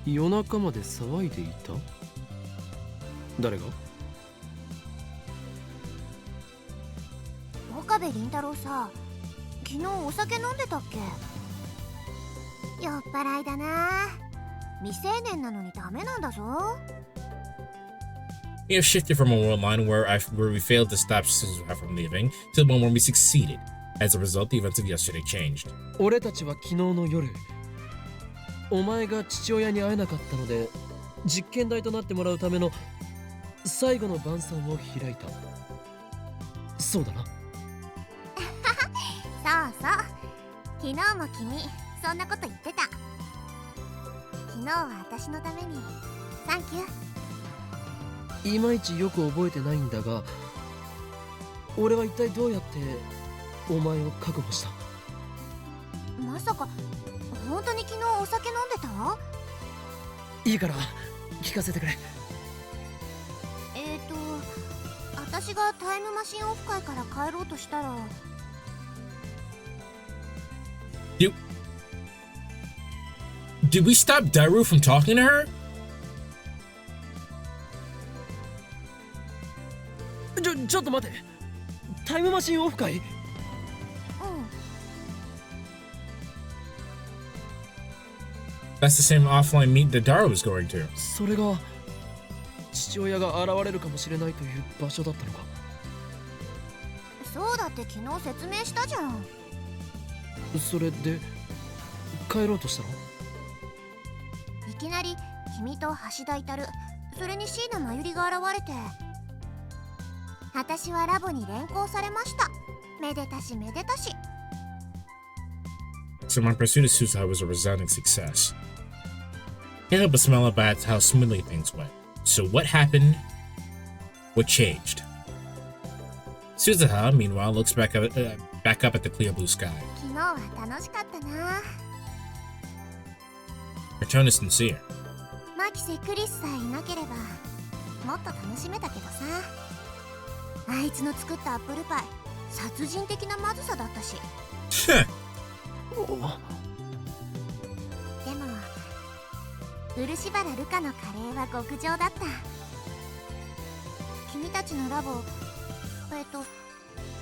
夜中まで騒いでいた？誰が？
岡部倫太郎さ、昨日お酒飲んでたっけ？酔っ払いだな。未成年なのにダメなんだぞ。
We have shifted from a world line where we failed to stop Suzuha from leaving to the one where we succeeded. As a result, the events of yesterday changed.
俺たちは昨日の夜、お前が父親に会えなかったので、実験台となってもらうための最後の晩餐を開いた。そうだな。
そうそう。昨日も君、そんなこと言ってた。昨日は私のために、サンキュー。
いまいちよく覚えてないんだが、俺は一体どうやってお前を確保した？
まさか本当に昨日お酒飲んでた？
いいから聞かせてくれ。
私がタイムマシンオフ会から帰ろうとしたら
Did we stop Daru from talking to her?
ちょっと待って、タイムマシンオフ会。
That's the same offline meet that Daru was going to.
それが父親が現れるかもしれないという場所だったのか。
そうだって昨日説明したじゃん。
それで帰ろうとしたの？
いきなり君と橋田至、それに椎名真由里が現れて、私はラボに連行されました。めでたしめでたし。
So my pursuit of Suzuha was a resounding success. Can't help but smile about how smoothly things went. So what happened? What changed? Suzuha, meanwhile, looks back up at the clear blue sky.
昨日は楽しかったな。
Her tone is sincere.
マキセ・クリスさえいなければもっと楽しめたけどさ。あいつの作ったアップルパイ、殺人的なまずさだったし。でも漆原ルカのカレーは極上だった。君たちのラボ、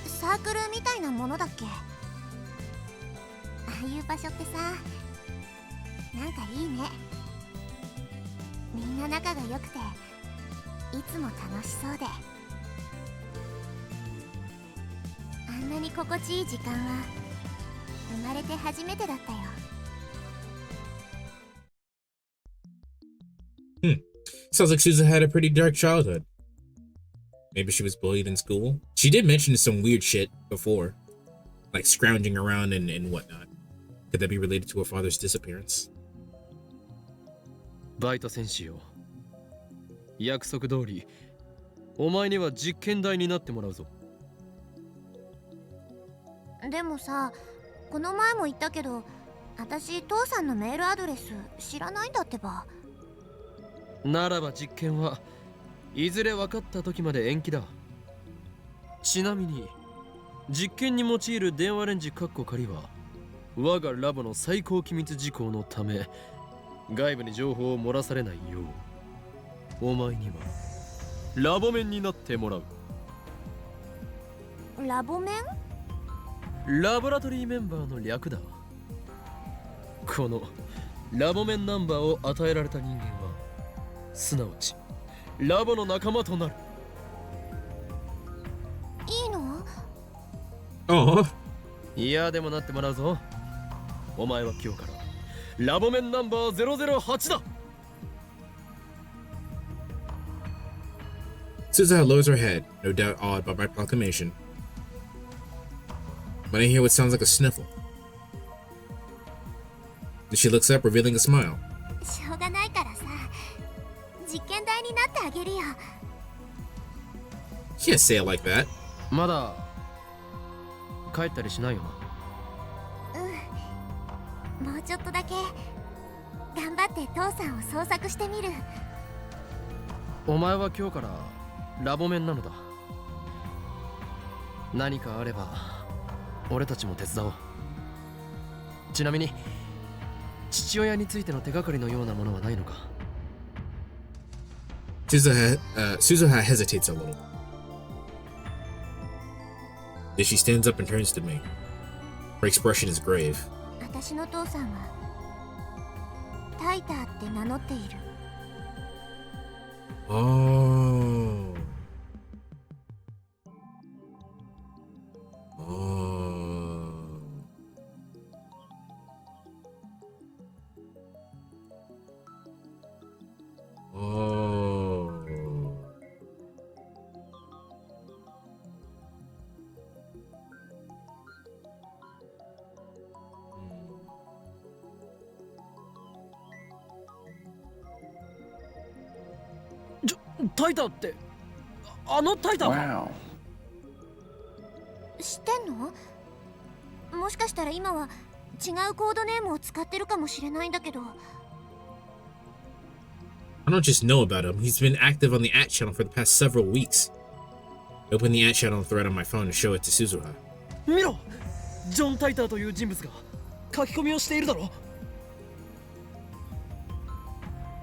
サークルみたいなものだっけ？ああいう場所ってさ、なんかいいね。みんな仲が良くていつも楽しそうで、あんなに心地いい時間は生まれて初めてだったよ。
Sounds like Suzuha had a pretty dark childhood. Maybe she was bullied in school. She did mention some weird shit before, like scrounging around and whatnot. Could that be related to her father's disappearance?
バイト戦士よ、約束通りお前には実験台になってもらうぞ。
でもさ、この前も言ったけど、私父さんのメールアドレス知らないんだってば。
ならば実験はいずれ分かった時まで延期だ。ちなみに実験に用いる電話レンジカッコ仮は我がラボの最高機密事項のため外部に情報を漏らされないようお前にはラボ面になってもらう。
ラボ面？
ラボラトリーメンバーの略だ。このラボ面ナンバーを与えられた人間はすなわちラボの仲間となる。
いいの？Oh.
いやでもなってもらうぞ。お前は今日からラボ面ナンバー008だ。
Suzuha lowers her head, no doubt awed by my proclamation. But I hear what sounds like a sniffle. Then she looks up, revealing a smile.
しょうがないからさ、実験台になってあげるよ。
You can't say it like that.
まだ帰ったりしないよな。
うん、もうちょっとだけ頑張って父さんを捜索してみる。
お前は今日からラボ面なのだ。何かあれば俺たちも手伝おう。ちなみに父親についての手がかりのようなものはないのか。
Suzuha hesitates a little. Then she stands up and turns to me. Her expression is grave.
私の父さんはタイターって名乗っている。
Oh. Oh.
タイターってあのタイターか。
知ってんの？もしかしたら今は違うコードネームを使ってるかもしれないんだけど。
I don't just know about him. He's been active on the at channel for the past several weeks. Open the ad channel thread on my phone and show it to Suzuha.
見ろ、ジョン・タイターという人物が書き込みをしているだろ。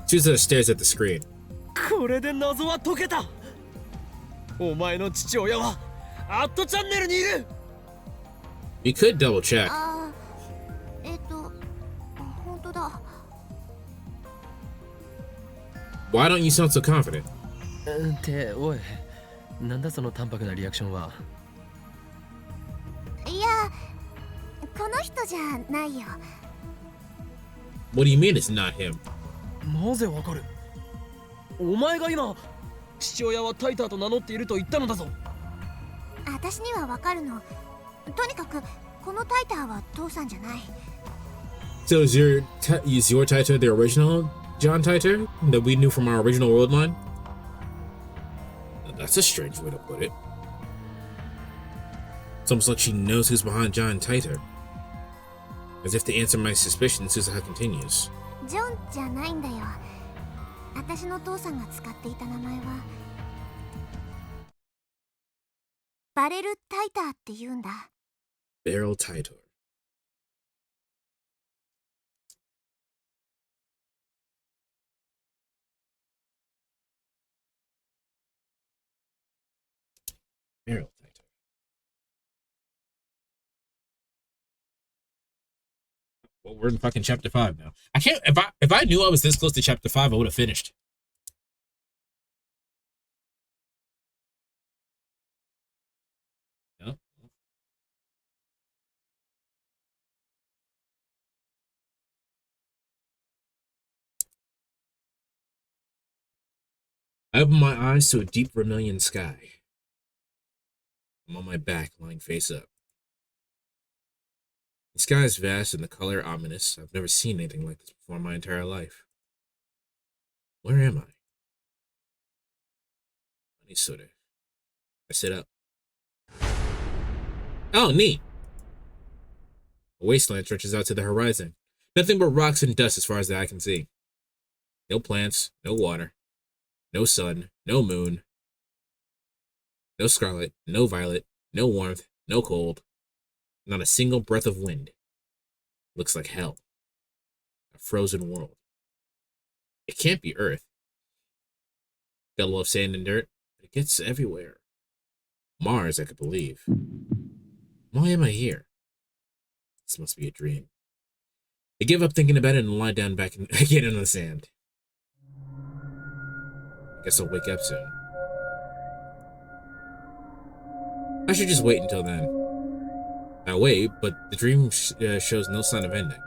Suzuha stares at the screen.
これで謎は解けた。お前の父親はアットチャンネルにいる。
You could double check.
あ本当だ。
Why don't you sound so confident?
っておい、なんだその淡白なリアクションは。
いや、この人じゃないよ。
What do you mean it's not him?
なぜわかる？お前が今、父親はタイターと名乗っていると言ったのだぞ。
私にはわかるの。とにかくこのタイターは父さんじゃない。
So is your Taito the original John Taito that we knew from our original world line? That's a strange way to put it. It's almost like she knows who's behind John Taito. As if to answer my suspicion, Suzuha continues.
ジョンじゃないんだよ。私の父さんが使っていた名前はバレル・タイターって言うんだ。
Barrel Taito. Barrel Taito. Well, we're in fucking chapter 5 now. I can't. If I knew I was this close to chapter 5, I would have finished. Yep. I open my eyes to a deep vermilion sky. I'm on my back, lying face up. The sky is vast and the color ominous. I've never seen anything like this before in my entire life. Where am I? Anisore. I sit up. Oh, neat! A wasteland stretches out to the horizon. Nothing but rocks and dust as far as the eye can see. No plants, no water, no sun, no moon, no scarlet, no violet, no warmth, no cold. Not a single breath of wind. Looks like hell. A frozen world. It can't be Earth. Got a little sand and dirt, but it gets everywhere. Mars, I could believe. Why am I here? This must be a dream. I give up thinking about it and lie down back again in the sand. I guess I'll wake up soon. I should just wait until then. I wait, but the dream shows no sign of ending.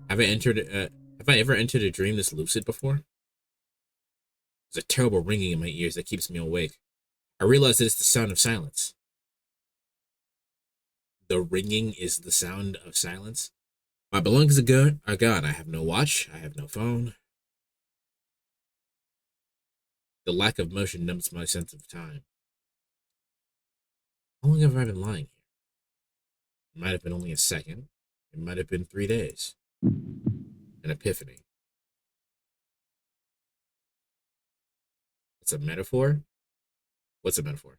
Have I ever entered a dream this lucid before? There's a terrible ringing in my ears that keeps me awake. I realize that it's the sound of silence. The ringing is the sound of silence. My belongings are gone. I have no watch. I have no phone. The lack of motion numbs my sense of time. How long have I been lying here? It might have been only a second. It might have been 3 days. An epiphany. It's a metaphor? What's a metaphor?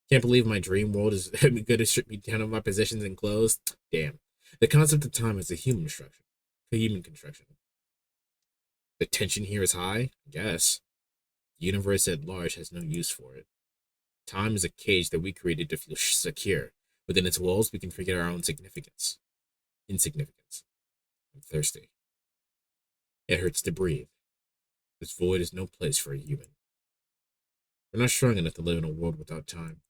Can't believe my dream world is going to strip me down of my positions and clothes. Damn. The concept of time is a human construction. The tension here is high, I guess. The universe at large has no use for it. Time is a cage that we created to feel secure. Within its walls, we can forget our own insignificance. I'm thirsty. It hurts to breathe. This void is no place for a human. We're not strong enough to live in a world without time.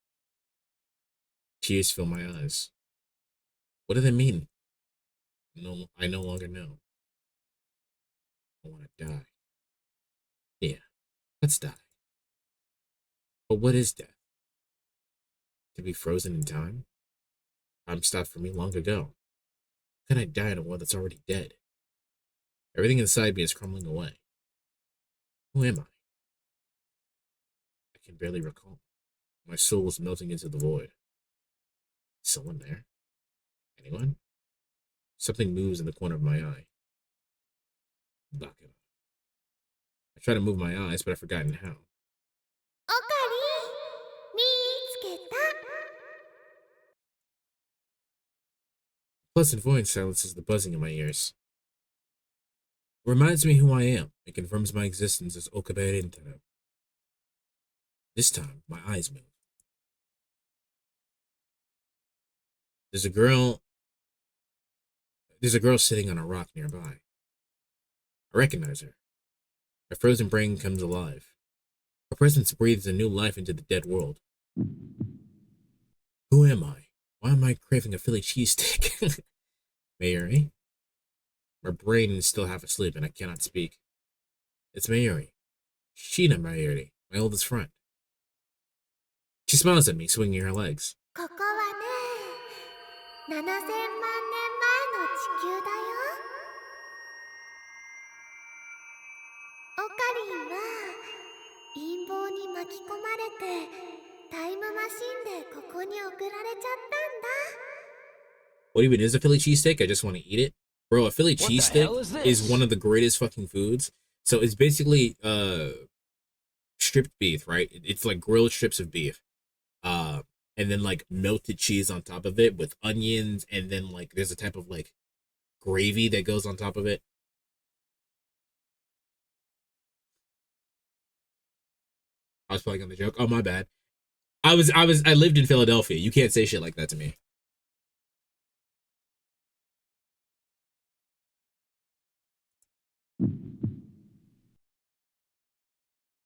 Tears fill my eyes. What do they mean? I no longer know. I want to die. Yeah, let's die. But what is death? To be frozen in time? Time stopped for me long ago. How can I die in a world that's already dead? Everything inside me is crumbling away. Who am I? I can barely recall. My soul is melting into the void. Is someone there? Anyone? Something moves in the corner of my eye. Knock it off. I try to move my eyes, but I've forgotten how.
おか
Pleasant voice silences the buzzing in my ears. It reminds me who I am. It confirms my existence as Okabe Rintaro. This time, my eyes move. There's a girl sitting on a rock nearby. I recognize her. My frozen brain comes alive. Her presence breathes a new life into the dead world. Who am I? Why am I craving a Philly cheesesteak? Mayuri? My brain is still half asleep and I cannot speak. It's Mayuri. Shina Mayuri, my oldest friend. She smiles at me, swinging her legs.
ここはね、7000万年前の地球だよ。オカリンは陰謀に巻き込まれてタイムマシンでここに送られちゃったんだ。
What even is a Philly cheesesteak? I just want to eat it. Bro, a Philly cheesesteak is one of the greatest fucking foods. So it's basically stripped beef, right? It's like grilled strips of beef. And then like melted cheese on top of it with onions, and then like there's a type of like gravy that goes on top of it. I was playing on the joke. Oh, my bad. I lived in Philadelphia. You can't say shit like that to me.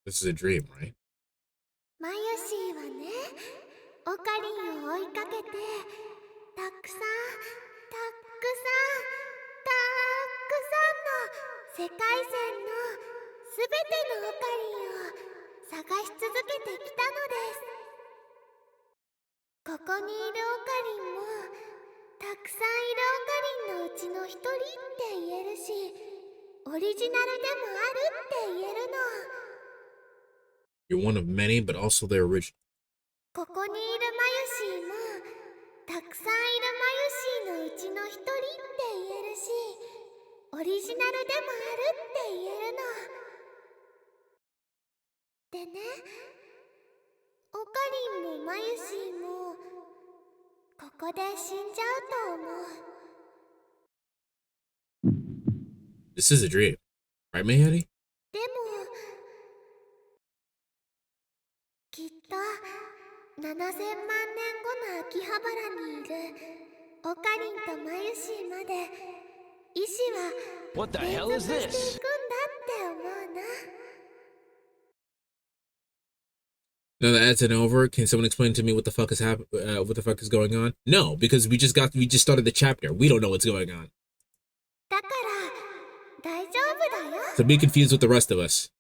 This is a dream, right?
マユシーはね、オカリンを追いかけてたくさんの世界線のすべてのオカリンを探し続けてきたのです。ここにいるオカリンもたくさんいるオカリンのうちの一人って言えるし、オリジナルでもあるって言えるの。
You're one of many, but also the original.
ここにいるマユシーもたくさんいるマユシーのうちの一人って言えるし、オリジナルでもあるって言えるの。でね、オカリンもマユシーもここで死んじゃうと思う。
This is a dream, right, Mayuri?
でもきっと7000万年後の秋葉原にいるオカリンとマユシーまで意志は連続していくんだって思うな。
Now that that's over, can someone explain to me what the fuck is what the fuck is going on? No, because we just started the chapter. We don't know what's going on.
だから大丈夫だよ。
So be confused with the rest of us.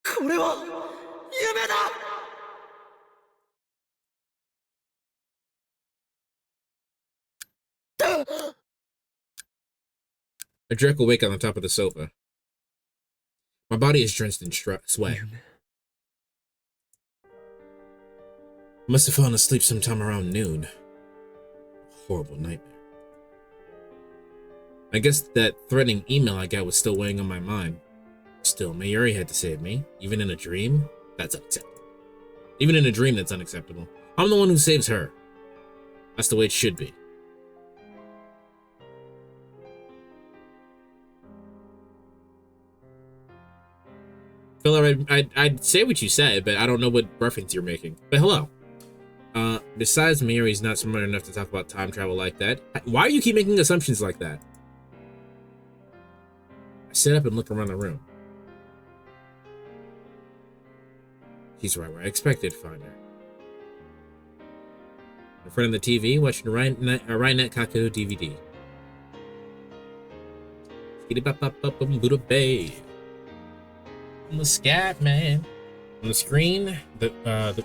これは夢だ。
I jerk awake on the top of the sofa. My body is drenched in sweat. I must have fallen asleep sometime around noon. Horrible nightmare. I guess that threatening email I got was still weighing on my mind. Still, Mayuri had to save me. Even in a dream? That's unacceptable. Even in a dream, that's unacceptable. I'm the one who saves her. That's the way it should be. Filler, I'd say what you said, but I don't know what reference you're making. But hello. Besides Mayuri's not smart enough to talk about time travel like that, why do you keep making assumptions like that? I sit up and look around the room. She's right where I expected to find her. In front of the TV, watching a Rainet Kaku DVD. Buddha Bay. I'm the scat man. On the screen, the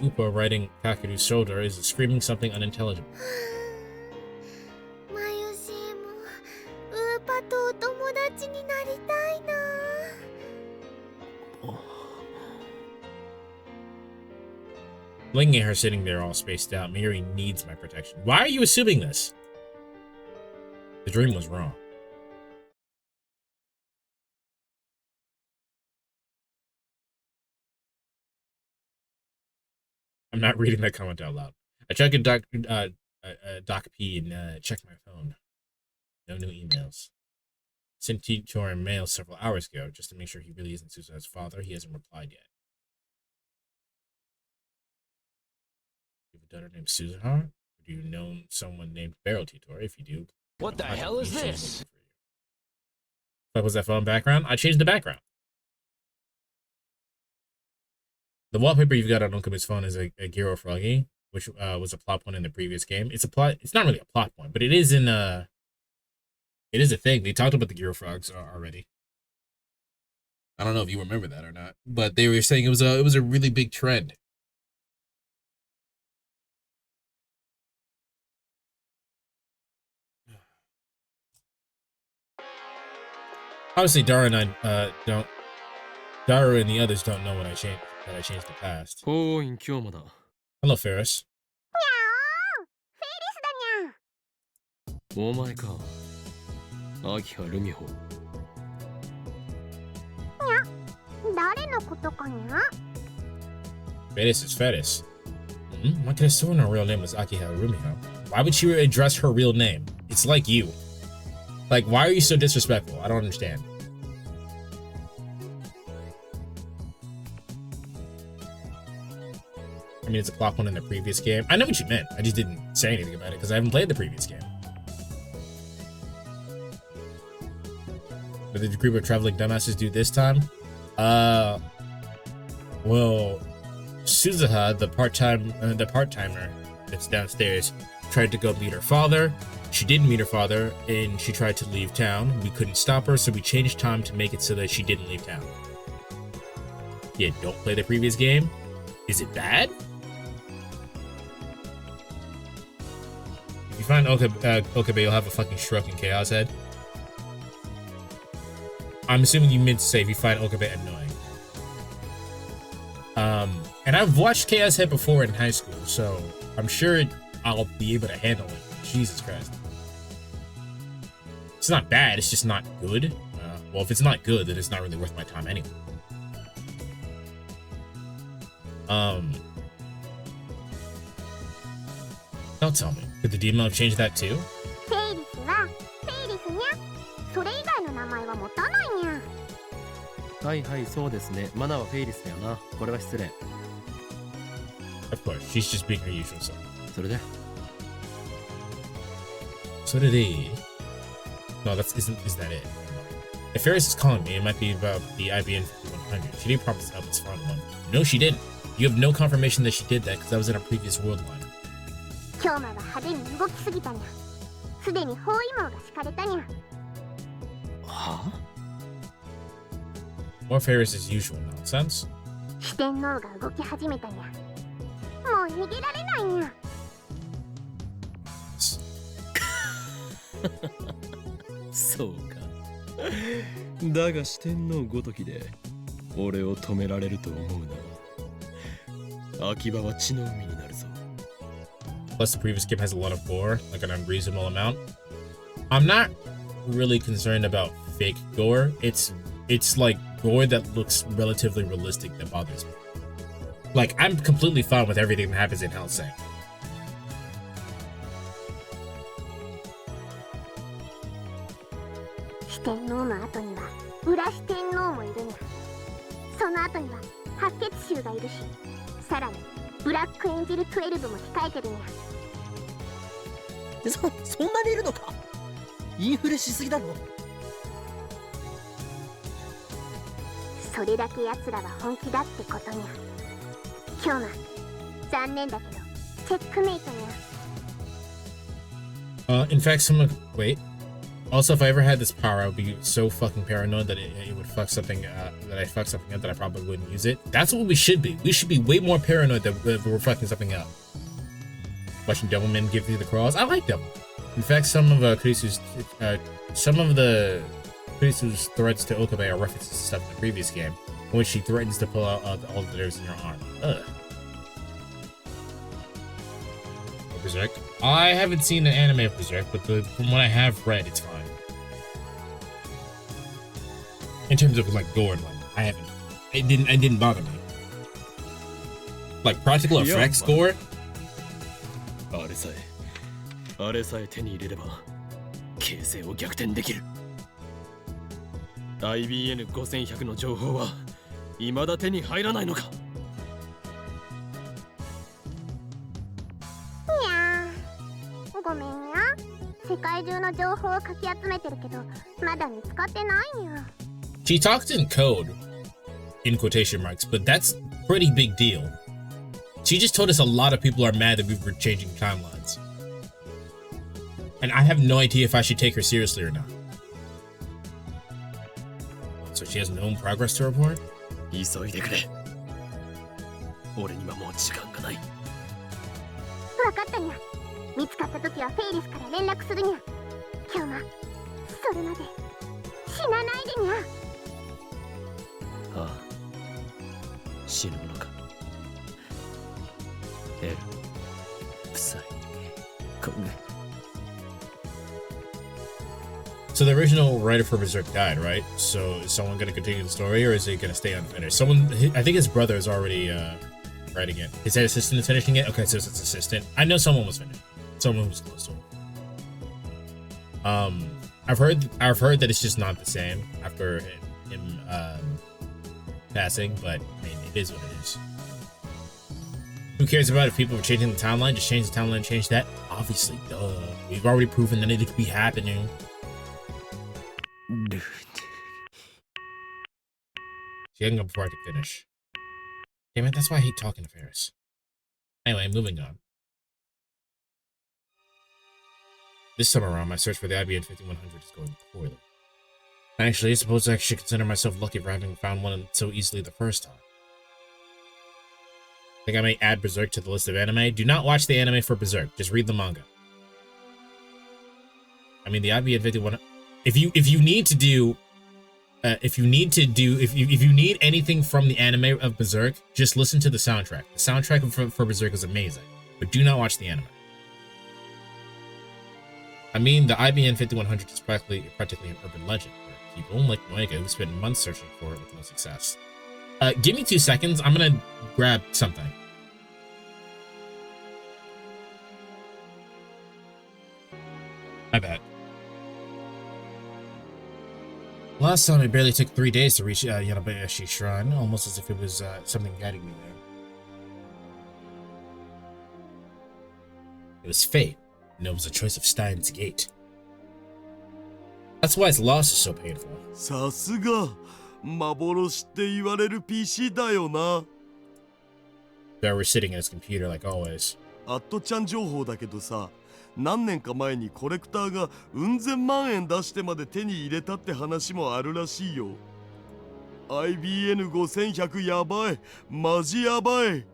Upa riding Kakuru's shoulder is screaming something unintelligible.
マユシーもウーパとお友達になりたいな。
Looking at her sitting there all spaced out, Mayuri needs my protection. Why are you assuming this? The dream was wrong. I'm not reading that comment out loud. I check a doc P and check my phone. No new emails. Sent to our mail several hours ago just to make sure he really isn't Suzuha's father. He hasn't replied yet. You have a daughter named Suzuha? Or do you know someone named Barrel Tutor? If you do,
What the hell is this?
What was that phone background? I changed the background. The wallpaper you've got on Okabe's phone is a Giro Froggy, which was a plot point in the previous game. It's not really a plot point, but it is in it is a thing. They talked about the Giro Frogs already. I don't know if you remember that or not, but they were saying it was a really big trend. Obviously, Daru and I don't. Daru and the others don't know what I changed. That I changed the past.
おーい、今日もだ。
Hello, Ferris.
お前か。秋葉ルミホ。
誰のことかにゃ
Ferris is Ferris. I could have sworn her real name was Akiha Rumiho. Why would she address her real name? It's like you. Like, why are you so disrespectful? I don't understand. I mean, it's a plot point in the previous game. I know what you meant. I just didn't say anything about it because I haven't played the previous game. What did the group of traveling dumbasses do this time? Well, Suzuha, the part-timer that's downstairs, tried to go meet her father. She didn't meet her father, and she tried to leave town. We couldn't stop her, so we changed time to make it so that she didn't leave town. Yeah, don't play the previous game. Is it bad? If you find Okabe, you'll have a fucking stroke in Chaos Head. I'm assuming you meant to say if you find Okabe annoying. And I've watched Chaos Head before in high school, so I'm sure I'll be able to handle it. Jesus Christ. It's not bad, it's just not good. Well, if it's not good, then it's not really worth my time anyway. Don't tell me. Could the demo change that too?
フェイリスはフェイリスにゃそれ以外の名前は持たないにゃ
はいはい、そうですね。マナはフェイリスだよな。これは失礼。
Of course, she's just being her usual self.
それで
So did he? No, isn't that it? If Ferris is calling me, it might be about the IBN 5100. She didn't promise to help us find one. No, she didn't. You have no confirmation that she did that because that was in a previous world line.
今日は派手に動きすぎたにゃすでに包囲網が敷かれたにゃ
は
More Ferris' usual nonsense.
四天王が動き始めたにゃもう逃げられないにゃ
そうか。だが四天王ごときで俺を止められると思うな。秋葉は血の海になるぞ。
Plus, the previous game has a lot of gore, like an unreasonable amount. I'm not really concerned about fake gore. It's like gore that looks relatively realistic that bothers me. Like, I'm completely fine with everything that happens in Hellsing.
四天王の後には裏四天王もいるにゃその後には白血衆がいるしさらにブラックエンジェル12も控えてるにゃ
そんなにいるのか。インフレしすぎだろ。
それだけ奴らは本気だってことにゃ今日は残念だけどチェックメイトにゃ
In fact, wait. Also, if I ever had this power, I would be so fucking paranoid that it would fuck something, that I fuck something up that I probably wouldn't use it. That's what we should be. We should be way more paranoid that we're fucking something up. Watching Devilman give you the crawls. I like Devil. In fact, some of the Kurisu's threats to Okabe are references to stuff in the previous game, in which she threatens to pull out all the nerves in your arm. Ugh. Berserk. I haven't seen an anime of Berserk, but from what I have read, it's fine. In terms of like gore, I haven't. It didn't bother me. Like practical effects gore.
あれさえ手に入れれば形勢を逆転できる。IBN5100 の情報は未だ手に入らないのか。
いやー、ごめんや。世界中の情報をかき集めてるけど、まだ見つかってないんや。
She talked in code, in quotation marks, but that's pretty big deal. She just told us a lot of people are mad that we were changing timelines. And I have no idea if I should take her seriously or not. So she has no progress to report?
急いでくれ。俺にはもう時間がない。
わかったにゃ。見つかった時はフェイリスから連絡するにゃ。今日はそれまで死なないでにゃ。
ああ、死ぬものか。エル、臭い、こんな。
So the original writer for Berserk died, right? So is someone going to continue the story, or is it going to stay unfinished? Someone, I think his brother is already writing it. His head assistant is finishing it? Okay, so it's his assistant. I know someone was finished. Someone was close to him. I've heard that it's just not the same after him passing, but I mean, it is what it is. Who cares about if people are changing the timeline? Just change the timeline, change that. Obviously, duh. We've already proven that it could be happening. She hung up before I could finish. Damn it, that's why I hate talking to Ferris. Anyway, moving on. This time around, my search for the IBN 5100 is going poorly. Actually, I suppose I should consider myself lucky for having found one so easily the first time. Think I may add Berserk to the list of anime? Do not watch the anime for Berserk. Just read the manga. I mean, the IBN 5100... If you need anything from the anime of Berserk, just listen to the soundtrack. The soundtrack for Berserk is amazing, but do not watch the anime. I mean, the IBN 5100 is practically an urban legend where people like Noega who spent months searching for it with no success. Give me 2 seconds. I'm gonna grab something. My bad. Last time, it barely took 3 days to reach Yanabayashi Shrine, almost as if it was something guiding me there. It was fate, and it was a choice of Steins Gate. That's why its loss is so painful.
さすが幻って言われる PC だよな。
There we're sitting at his computer like always.
アットちゃん情報だけどさ、何年か前にコレクターがうん千万円出してまで手に入れたって話もあるらしいよ。IBN5100 やばい、マジやばい。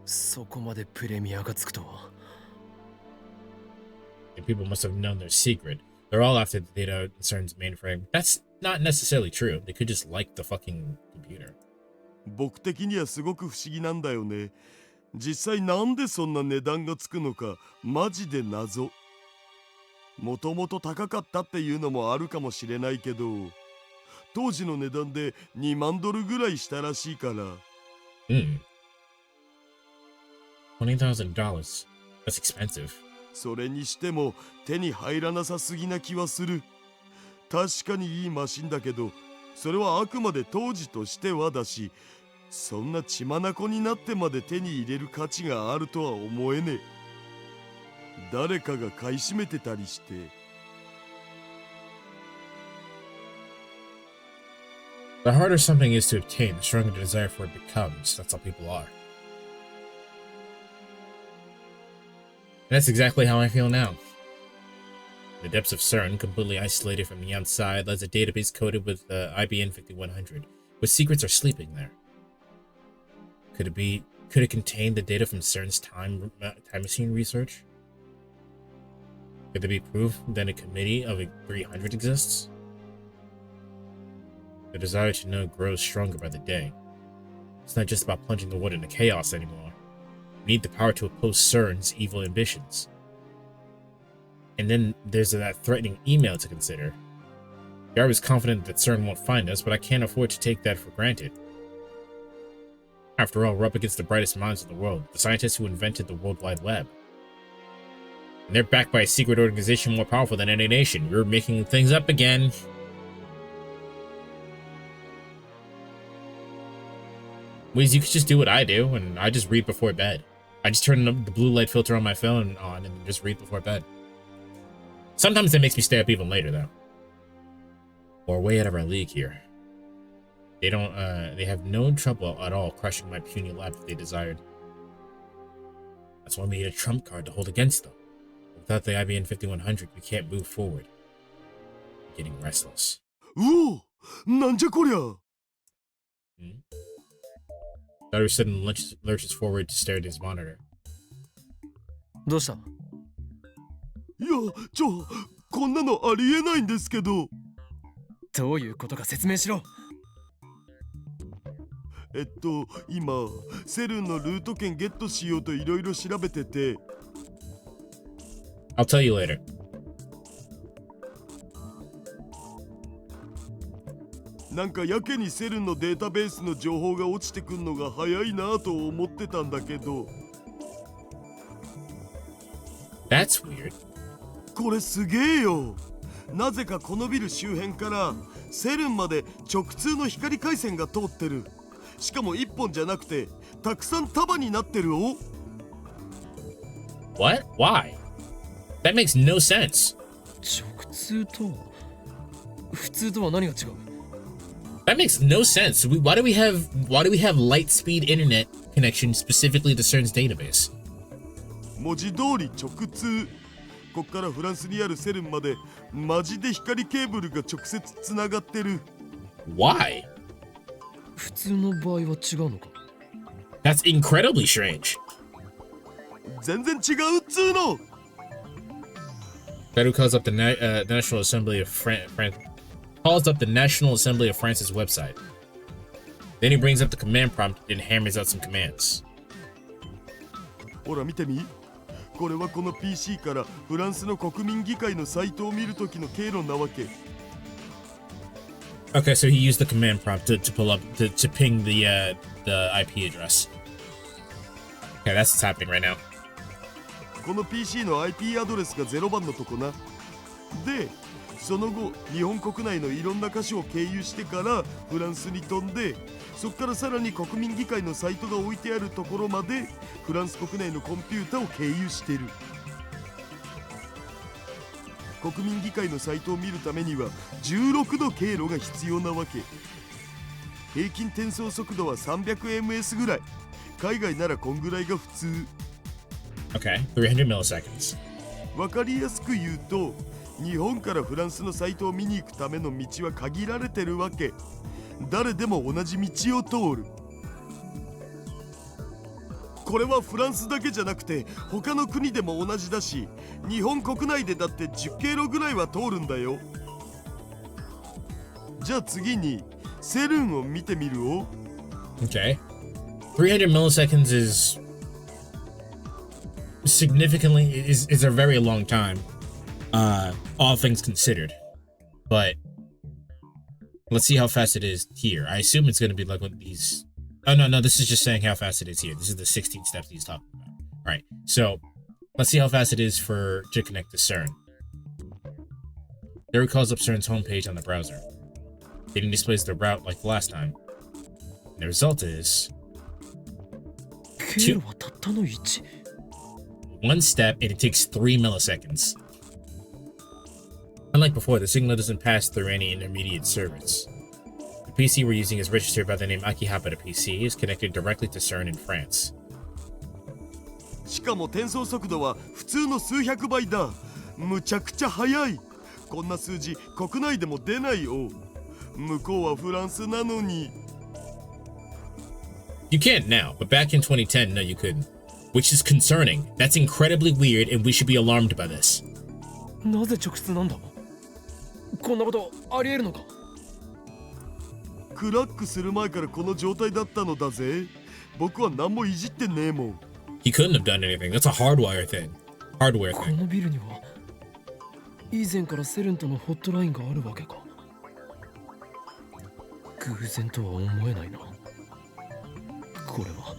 そこまでプレミアがつくとは。
And people must have known their secret. They're all after the data in CERN's mainframe. That's not necessarily true. They could just like the fucking computer.
僕的にはすごく不思議なんだよね。実際なんでそんな値段がつくのかマジで謎。もともと高かったっていうのもあるかもしれないけど、当時の値段で2万ドルぐらいしたらしいから。
$20,000. That's expensive.
それにしても手に入らなさすぎな気はする。確かにいいマシンだけど、それはあくまで当時としてはだし、そんな血眼になってまで手に入れる価値があるとは思えねえ。誰かが買い占めてたりして。
The harder something is to obtain, the stronger the desire for it becomes. That's how people are. And that's exactly how I feel now. The depths of CERN, completely isolated from the outside, lies a database coded with IBN 5100, where secrets are sleeping there. Could it contain the data from CERN's time machine research? Could there be proof that a committee of 300 exists? The desire to know grows stronger by the day. It's not just about plunging the world into chaos anymore. We need the power to oppose CERN's evil ambitions. And then there's that threatening email to consider. Yar was confident that CERN won't find us, but I can't afford to take that for granted. After all, we're up against the brightest minds in the world, the scientists who invented the World Wide Web. And they're backed by a secret organization more powerful than any nation. We're making things up again. Ways you could just do what I do, and I just read before bed. I just turn the blue light filter on my phone on and just read before bed. Sometimes that makes me stay up even later, though. We're way out of our league here. They have no trouble at all crushing my puny lab if they desired. That's why we need a trump card to hold against them. Without the IBN 5100, we can't move forward. I'm getting restless.
Whoa! なんじゃこりゃ!
Daughter suddenly lurches forward to stare at his monitor.
どうした?
いや、こんなのありえないんですけど。
どういうことか説明しろ。
今、セルンのルート券ゲットしようといろいろ調べてて。
I'll tell you later.
なんかやけにセルンのデータベースの情報が落ちてくんのが早いなと思ってたんだけど。
That's weird.
これすげえよ。なぜかこのビル周辺からセルンまで直通の光回線が通ってる。しかも一本じゃなくてたくさん束になってるお。
What? Why? That makes no sense.
直通とは普通とは何が違う?
That makes no sense. Why do we have light speed internet connection specifically to CERN's database?
文字通り直通。こっからフランスにあるセルンまでマジで光ケーブルが直接つながってる。
Why?
普通の場合は違うのか?
That's incredibly strange.
全然違うっつうの。
Beru calls up the National Assembly of France. Calls up the National Assembly of France's website. Then he brings up the command prompt and hammers out some commands.
ほら見てみ。これはこの PC からフランスの国民議会のサイトを見るときの経路なわけ。
Okay, so he used the command prompt to pull up to ping the IP address. Okay, that's what's happening right now.
この PC の IP アドレスが0番のとこな。で、その後日本国内のいろんな箇所を経由してからフランスに飛んで、そこからさらに国民議会のサイトが置いてあるところまでフランス国内のコンピュータを経由してる。国民議会のサイトを見るためには16の経路が必要なわけ。平均転送速度は 300ms ぐらい。海外ならこんぐらいが普通。
Okay, 300 milliseconds.
わかりやすく言うと、日本からフランスのサイトを見に行くための道は限られてるわけ。誰でも同じ道を通る。これはフランスだけじゃなくて他の国でも同じだし、日本国内でだって10経路ぐらいは通るんだよ。じゃあ次にセルンを見てみるお。
Okay. 300 milliseconds is significantly is a very long time. All things considered. But let's see how fast it is here. I assume it's going to be like one of these. Oh, no, this is just saying how fast it is here. This is the 16 steps he's talking about. All right, so let's see how fast it is to connect to CERN. There he calls up CERN's homepage on the browser. Then he displays the route like last time. And the result is... One step, and it takes 3 milliseconds. Unlike before, the signal doesn't pass through any intermediate servers. The PC we're using is registered by the name Akihabara PC, is connected directly to CERN in France.
しかも転送速度は普通の数百倍だ。むちゃくちゃ速い。こんな数字国内でも出ないよ。向こうはフランスなのに。
You can't now, but back in 2010, no, you couldn't. Which is concerning. That's incredibly weird, and we should be alarmed by this.
なぜ直通なんだ? こんなことありえるのか?
クラックする前からこの状態だったのだぜ。僕は何もいじってねえもん。
He couldn't have done anything. That's a hardware thing.
このビルには以前からセルンとのホットラインがあるわけか。偶然とは思えないな。これは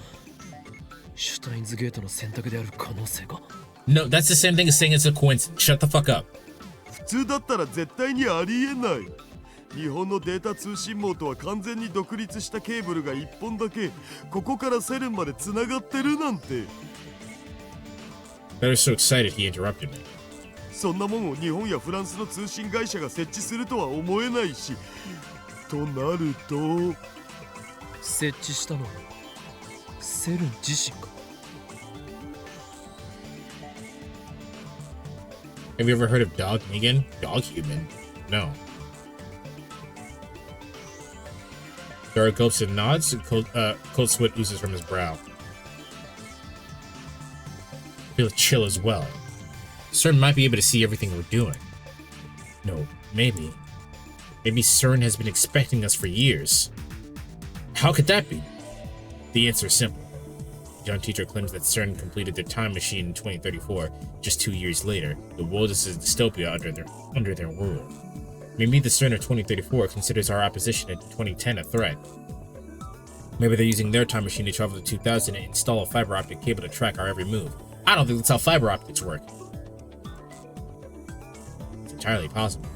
シュタインズゲートの選択である可能性が。
No, that's the same thing as saying it's a coincidence. Shut the fuck up.
普通だったら絶対にありえない。日本のデータ通信網とは完全に独立したケーブルが1本だけここからセルンまでつながってるなんて。
I was so excited he interrupted me.
そんなもんを日本やフランスの通信会社が設置するとは思えないし。となると
設置したのはセルン自身か。
Have you ever heard of Dog Negan? Dog Human? No. Dara gulps and nods, and cold sweat oozes from his brow. I feel a chill as well. CERN might be able to see everything we're doing. No, maybe. Maybe CERN has been expecting us for years. How could that be? The answer is simple. The young teacher claims that CERN completed their time machine in 2034, just 2 years later. The world is a dystopia under their rule. Maybe the CERN of 2034 considers our opposition in 2010 a threat. Maybe they're using their time machine to travel to 2000 and install a fiber optic cable to track our every move. I don't think that's how fiber optics work. It's entirely possible.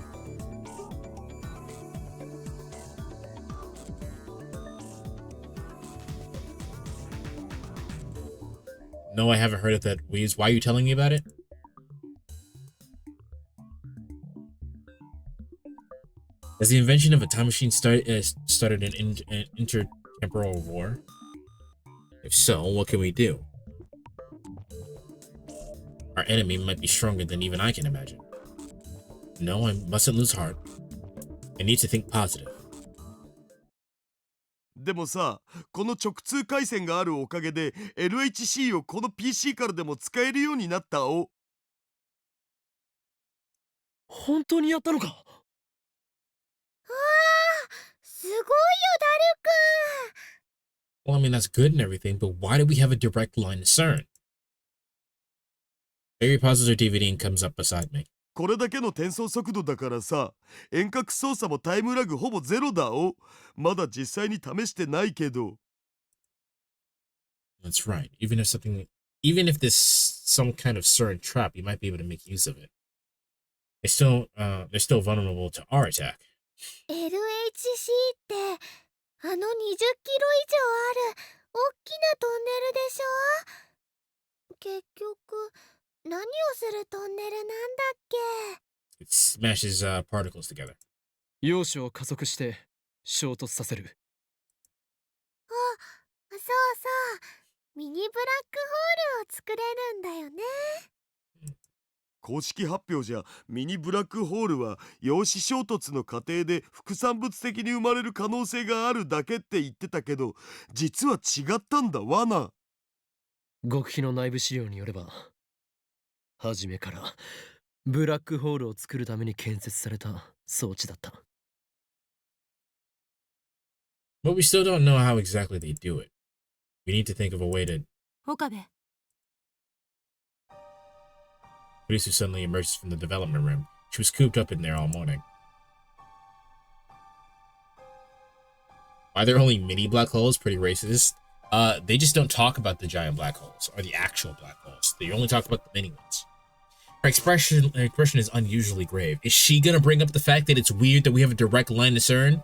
No, I haven't heard of that. Why are you telling me about it? Has the invention of a time machine started an intertemporal war? If so, what can we do? Our enemy might be stronger than even I can imagine. No, I mustn't lose heart. I need to think positive.
でもさ、この直通回線があるおかげで LHC をこの PC からでも使えるようになったお。
本当にやったのか。
すごいよ、ダルくん。
Well, I mean, that's good and everything, but why do we have a direct line to CERN? Barry pauses her DVD and comes up beside me.
これだけの転送速度だからさ、遠隔操作もタイムラグほぼゼロだお。まだ実際に試してないけど。
That's right. Even if this some kind of CERN trap, you might be able to make use of it. They're still vulnerable to our attack.
LHC ってあの20キロ以上ある大きなトンネルでしょ。結局何をするトンネルなんだっけ。
It smashes particles together.
要素を加速して衝突させる。
あ、そうそう、ミニブラックホールを作れるんだよね。
公式発表じゃミニブラックホールは陽子衝突の過程で副産物的に生まれる可能性があるだけって言ってたけど、実は違ったんだわな。
極秘の内部資料によれば、初めからブラックホールを作るために建設された装置だった。
But we still don't know how exactly they do it. We need to think of a way to...
岡部、
Producer suddenly emerges from the development room. She was cooped up in there all morning. Why are there only mini black holes? Pretty racist. They just don't talk about the giant black holes, or the actual black holes. They only talk about the mini ones. Her expression is unusually grave. Is she gonna bring up the fact that it's weird that we have a direct line to CERN?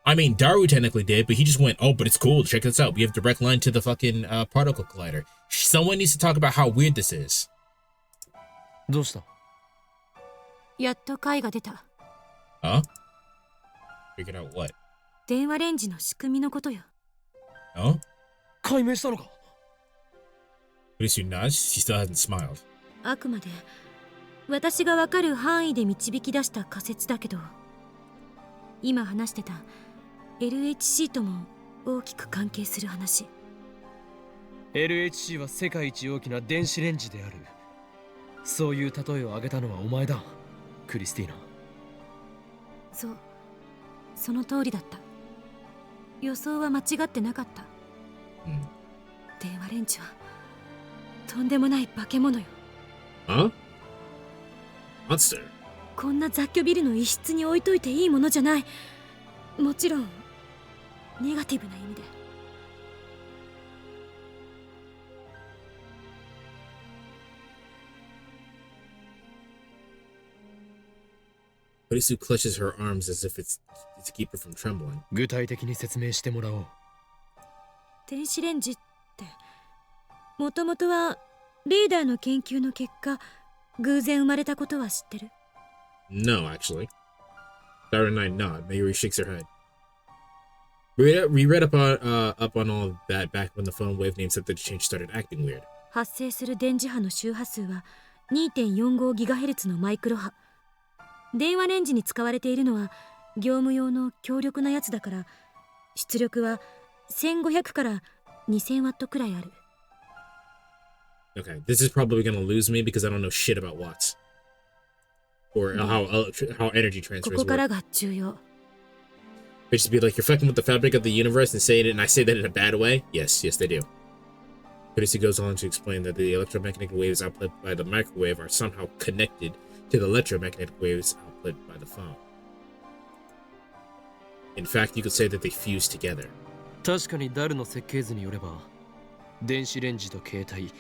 I mean, Daru technically did, but he just went, oh, but it's cool, check this out. We have direct line to the fucking particle collider. Someone needs to talk about how weird this is.
どうした？
やっと解が出た。
Huh? Figured out what?
電話レンジの仕組みのことよ。
Huh?
解明したのか？
Producer nods. She still hasn't smiled.
あくまで私がわかる範囲で導き出した仮説だけど、今話してた LHC とも大きく関係する話。
LHC は世界一大きな電子レンジである。そういう例えを挙げたのはお前だ、クリスティーナ。
そう、その通りだった。予想は間違ってなかった。電話レンジはとんでもない化け物よ。
Huh? Monster?
こんな雑居ビルの一室に置いといていいものじゃない。もちろんネガティブな意味で。
Kurisu clutches her arms as if it's to keep her from trembling.
具体的に説明してもらおう。
電子レンジってもともとはリーダーの研究の結果偶然生まれたことは知ってる？
No, actually. Siren Knight nod. Mayuri shakes her head. We read up on all of that back when the phone wave name set the change started acting weird.
発生する電磁波の周波数は 2.45GHz のマイクロ波。電話レンジに使われているのは業務用の強力なやつだから出力は1500から2000ワットくらいある。
Okay, this is probably gonna lose me because I don't know shit about watts. Or how energy
こ
transfers
こから
work.
が重要。
Which is be like, you're fucking with the fabric of the universe and saying it, and I say that in a bad way? Yes, they do. Kurisu goes on to explain that the electromagnetic waves output by the microwave are somehow connected to the electromagnetic waves output by the phone. In fact, you could say that they fuse together.
確かにダルの設計図によれば、電子レンジと携帯、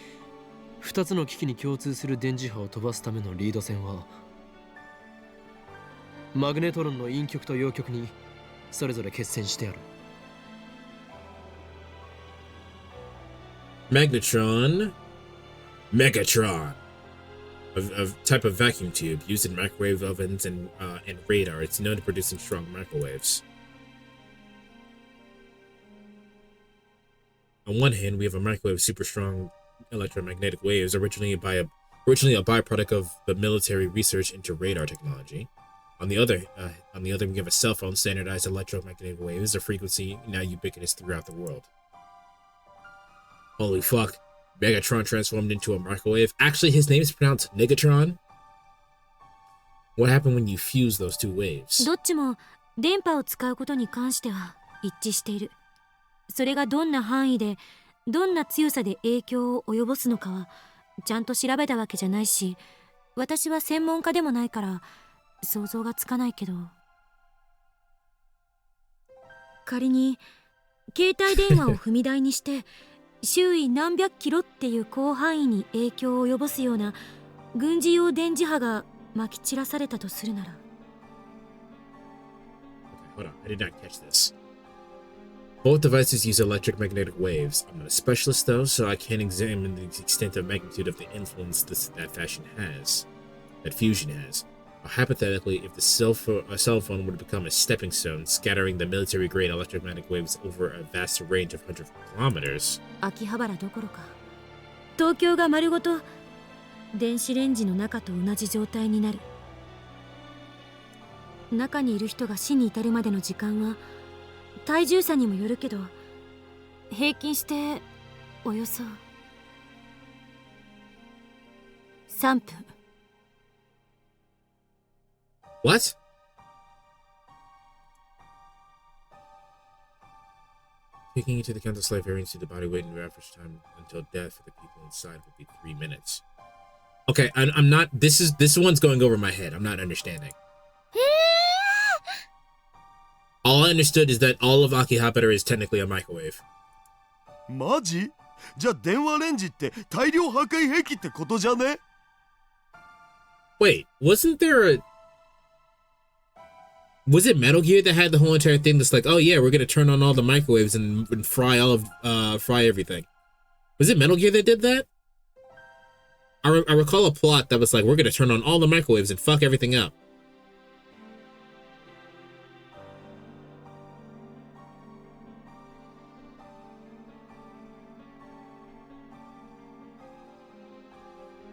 2つの機器に共通する電磁波を飛ばすためのリード線は、マグネトロンの陰極と陽極にそれぞれ結線してある。
Megatron, a type of vacuum tube used in microwave ovens and radar. It's known to producing strong microwaves. On one hand, we have a microwave with super strong electromagnetic waves, originally a byproduct of the military research into radar technology. On the other, we have a cell phone standardized electromagnetic waves, a frequency now ubiquitous throughout the world. Holy fuck. Megatron transformed into a microwave. Actually, his name is pronounced Negatron. What happened when you fuse those two waves?
どっちも電波を使うことに関しては一致している。それがどんな範囲でどんな強さで影響を及ぼすのかはちゃんと調べたわけじゃないし、私は専門家でもないから想像がつかないけど、仮に携帯電話を踏み台にして周囲何百キロっていう広範囲に影響を及ぼすような軍事用電磁波がまき散らされたとするなら。
Okay, hold on. I did not catch this. Both devices use electromagnetic waves. I'm not a specialist though, so I can't examine the extent of magnitude of the influence that fusion has. Hypothetically, if a cell phone were to become a stepping stone, scattering the military-grade electromagnetic waves over a vast range of hundreds of kilometers.
秋葉原どころか東京が丸ごと電子レンジの中と同じ状態になる。中にいる人が死に至るまでの時間は体重差にもよるけど平均しておよそ3分。
What? Taking into account the slight variance to the body weight and average time until death for the people inside would be 3 minutes. Okay, I'm not. This one's going over my head. I'm not understanding. All I understood is that all of Akihabara is technically a microwave.
マジ？じゃあ電話レンジって大量破壊兵器ってことじゃね？
Wait, wasn't there a... Was it Metal Gear that had the whole entire thing that's like, oh yeah, we're gonna turn on all the microwaves and fry everything? Was it Metal Gear that did that? I recall a plot that was like, we're gonna turn on all the microwaves and fuck everything up.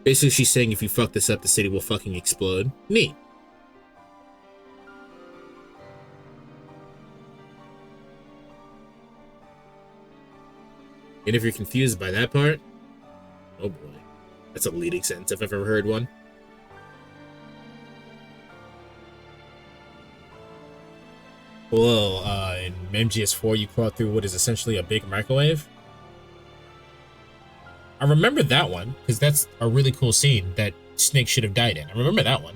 Basically, she's saying if you fuck this up, the city will fucking explode. Neat. And if you're confused by that part, oh boy, that's a leading sentence if I've ever heard one. Well, in MGS4, you crawl through what is essentially a big microwave. I remember that one, because that's a really cool scene that Snake should have died in. I remember that one.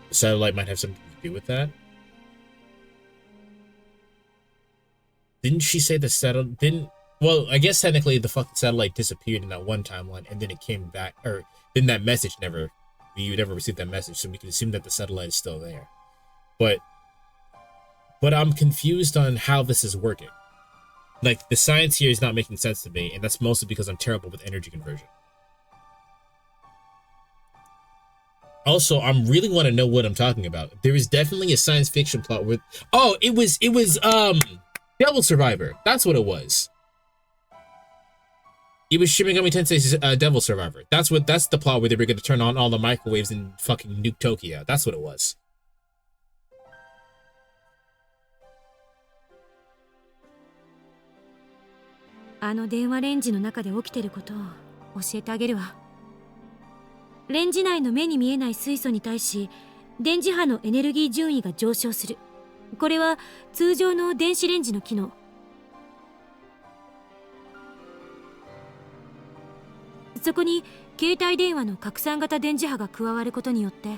The satellite might have something to do with that. Didn't she say the satellite didn't... Well, I guess technically the fucking satellite disappeared in that one timeline, and then it came back, or then that message never you never received that message, so we can assume that the satellite is still there. But I'm confused on how this is working. Like, the science here is not making sense to me, and that's mostly because I'm terrible with energy conversion. Also, I really want to know what I'm talking about. There is definitely a science fiction plot with... Oh, it was Devil Survivor. That's what it was. It was Shin Megami Tensei's Devil Survivor. That's the plot where they were going to turn on all the microwaves and fucking nuke Tokyo. That's what it was.
あの電話レンジの中で起きてることを教えてあげるわ。レンジ内の目に見えない水素に対し電磁波のエネルギー順位が上昇する。これは通常の電子レンジの機能。そこに携帯電話の拡散型電磁波が加わることによって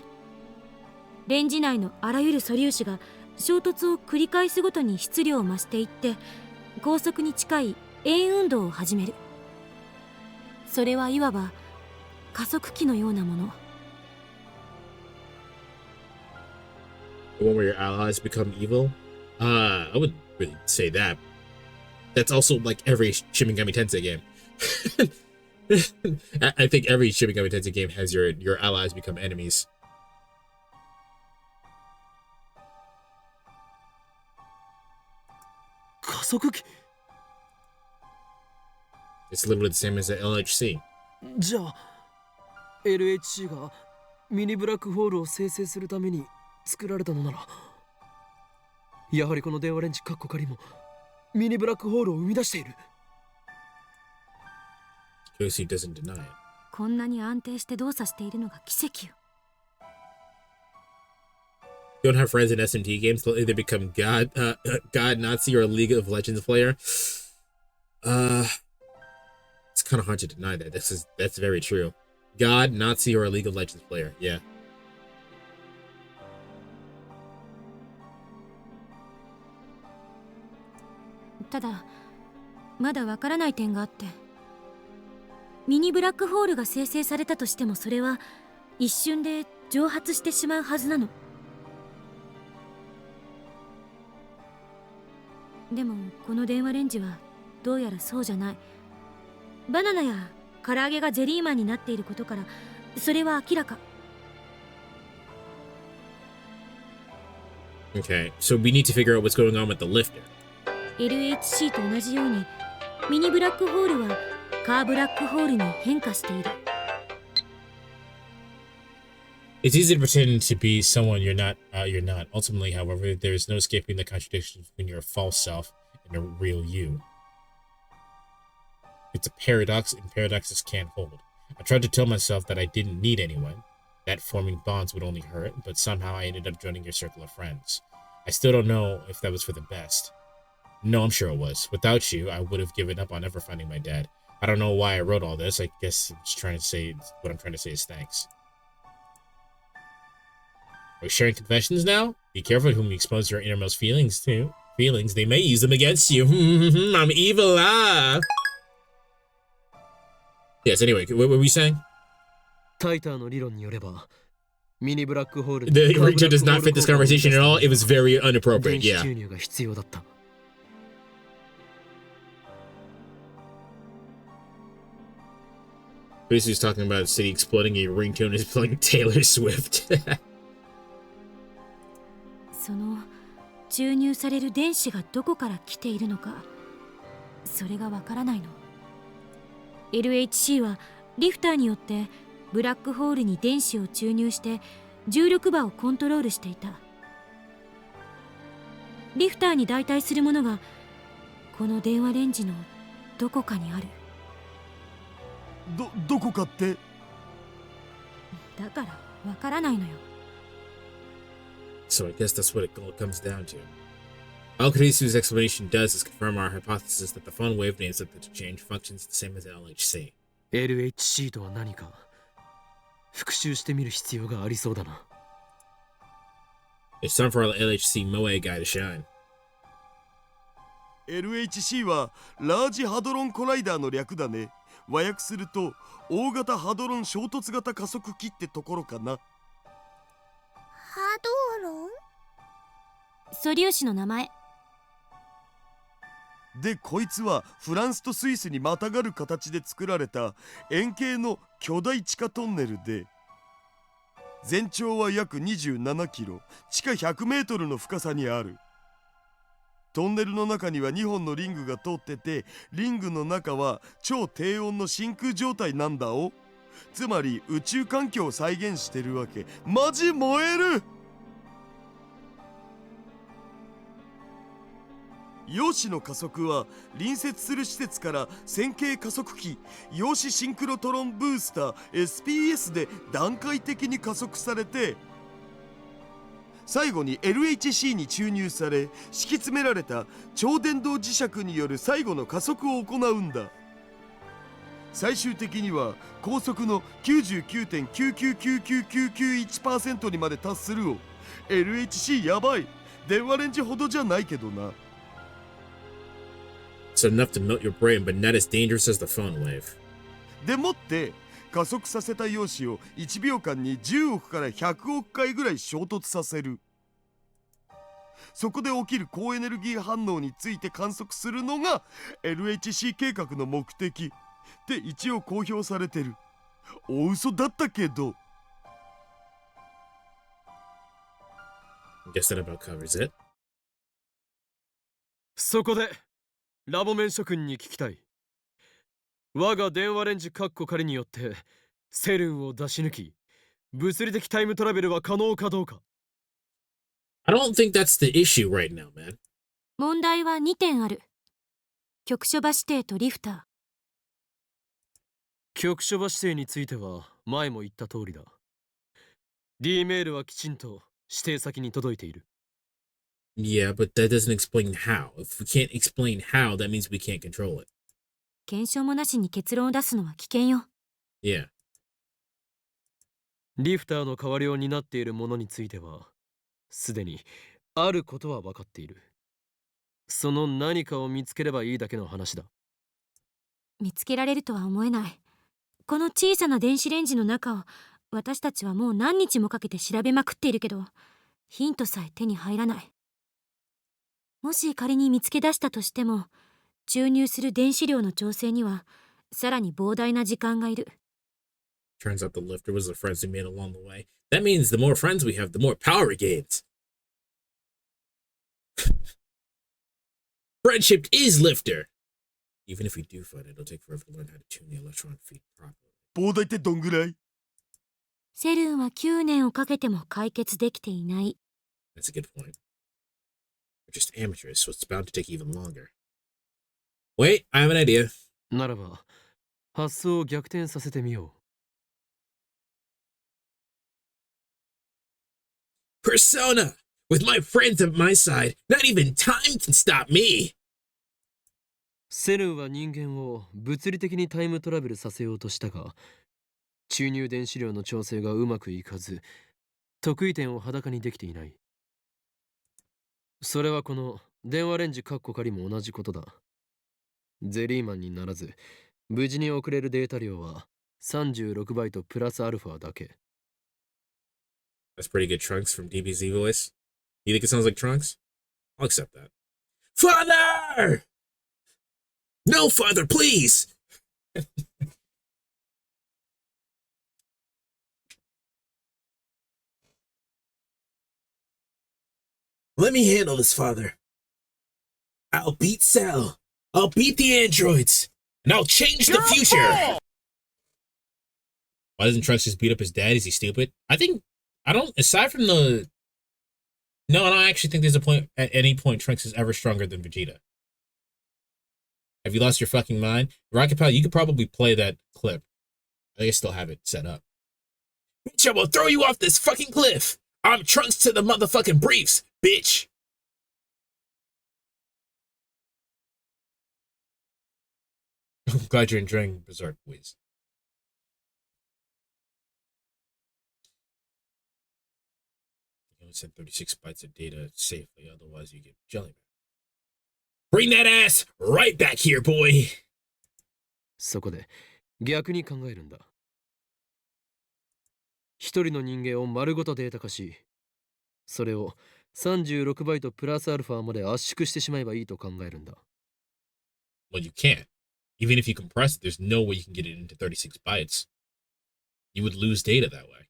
レンジ内のあらゆる素粒子が衝突を繰り返すごとに質量を増していって高速に近い円運動を始める。それはいわば加速器のようなもの。
The one where your allies become evil? I wouldn't really say that. That's also like every Shin Megami Tensei game. I think every Shin Megami Tensei game has your allies become enemies. It's literally the same as the LHC.
じゃあ LHC がミニブラックホールを生成するために作られたのならやはりこの電話レンジカッコ仮もミニブラックホールを生み出している。
Casey doesn't deny it.
こんなに安定して動作しているのが奇跡よ。
You don't have friends in SMT games, they'll either become God, Nazi, or a League of Legends player. It's kind of hard to deny that. That's very true. God, Nazi, or a League of Legends player. Yeah.
ただまだわからない点があって、ミニブラックホールが生成されたとしてもそれは一瞬で蒸発してしまうはずなの。でもこの電話レンジはどうやらそうじゃない。バナナや唐揚げがゼリーマンになっていることからそれは明らか。
Okay, so we need to figure out what's going on with the lifter.
LHC と同じようにミニブラックホールはカーブラックホールに変化している。
It's easy to pretend to be someone you're not. You're not. Ultimately, however, there is no escaping the contradiction between your false self and a real you. It's a paradox, and paradoxes can't hold. I tried to tell myself that I didn't need anyone, that forming bonds would only hurt, but somehow I ended up joining your circle of friends. I still don't know if that was for the best. No, I'm sure it was. Without you, I would have given up on ever finding my dad. I don't know why I wrote all this. I guess I'm just trying to say what I'm trying to say is thanks. Are we sharing confessions now? Be careful whom you expose your innermost feelings to. Feelings, they may use them against you. I'm evil, ah! Yes, anyway, what were we saying?
タイターの理論によればミニブラックホール
The Richard does not fit this conversation at all. It was very inappropriate,
電子
yeah.
注入が必要だった。
Basically, he's talking about a city exploding, a ringtone is playing Taylor Swift.
その注入される電子がどこから来ているのか、それがわからないの。LHC はリフターによってブラックホールに電子を注入して重力場をコントロールしていた。リフターに代替するものがこの電話レンジのどこかにある。
どこかって？
だからわからないのよ。
So I guess that's what it all comes down to. All Kurisu's explanation does is confirm our hypothesis that the fun wave names of the change functions the same as LHC.
LHC とは何か復習してみる必要がありそうだな。
It's time for our LHC Moe guy to shine.
LHC はラージハドロンコライダーの略だね。和訳すると大型ハドロン衝突型加速器ってところかな。
ハドロン？
素粒子の名前。
でこいつはフランスとスイスにまたがる形で作られた円形の巨大地下トンネルで、全長は約27キロ、地下100メートルの深さにある。トンネルの中には2本のリングが通ってて、リングの中は超低温の真空状態なんだお。つまり宇宙環境を再現してるわけ。マジ燃える。陽子の加速は隣接する施設から線形加速器陽子シンクロトロンブースター SPS で段階的に加速されて、最後に LHC に注入され敷き詰められた超電導磁石による最後の加速を行うんだ。最終的には高速の 99.999991% にまで達するを。 LHC やばい。電話レンジほどじゃないけどな。
It's enough to melt your brain, but not as dangerous as the phone wave.
でもって加速させた陽子を1秒間に10億から100億回ぐらい衝突させる。そこで起きる高エネルギー反応について観測するのが LHC 計画の目的って一応公表されてる。大嘘だったけど。
Guess that about covers it.
そこでラボ面諸君に聞きたい。我が電話レンジカッコ仮によってセルンを出し抜き、物理的タイムトラベルは可能かどうか。
I don't think that's the issue right now, man.
問題は2点ある。局所場指定とリフター。
局所場指定については前も言った通りだ。 D メールはきちんと指定先に届いている。
Yeah, but that doesn't explain how. If we can't explain how, that means we can't control it.
検証もなしに結論を出すのは危険よ。
Yeah.
リフターの代わりを担っているものについてはすでにあることは分かっている。その何かを見つければいいだけの話だ。
見つけられるとは思えない。この小さな電子レンジの中を私たちはもう何日もかけて調べまくっているけど、ヒントさえ手に入らない。もし仮に見つけ出したとしても、注入する電子量の調整にはさらに膨大な時間がいる。
Turns out the lifter was the friends we made along the way. That means the more friends we have, the more power it gains. Friendship is lifter. Even if we do fight it, it'll take forever to learn how to tune the electron feed properly.
膨大ってどんぐらい？
セルンは9年をかけても解決できていない。
That's a good point. We're just amateurs, so it's bound to take even longer. Wait, I have an idea.
ならば発想を逆転させてみよう。
Persona! With my friends at my side, not even time can stop me!
セルンは人間を物理的にタイムトラベルさせようとしたが、注入電子量の調整がうまくいかず、得意点を裸にできていない。それはこの電話レンジカッコ仮も同じことだ。ゼリーマンにならず、無事に送れるデータ量は36バイトプラスアルファだけ。
That's pretty good Trunks from DBZ voice. You think it sounds like Trunks? I'll accept that. Father! No, father, please! Let me handle this, father. I'll beat Cell. I'll beat the androids. And I'll change the future! Why doesn't Trunks just beat up his dad? Is he stupid? Aside from the... No, I don't actually think there's a point, at any point, Trunks is ever stronger than Vegeta. Have you lost your fucking mind? Rocket Pal, you could probably play that clip. I think I still have it set up. Bitch, I will throw you off this fucking cliff! I'm Trunks to the motherfucking briefs, bitch! I'm glad you're enjoying Berserk, Wiz. You only send 36 bytes of data safely, otherwise you get jelly. Bring that ass right back here, boy!
そこで逆に考えるんだ。一人の人間を丸ごとデータ化し、それを36バイトプラスアルファまで圧縮してしまえばいいと考えるんだ。
Well, you can't. Even if you compress it, there's no way you can get it into 36 bytes. You would lose data that way.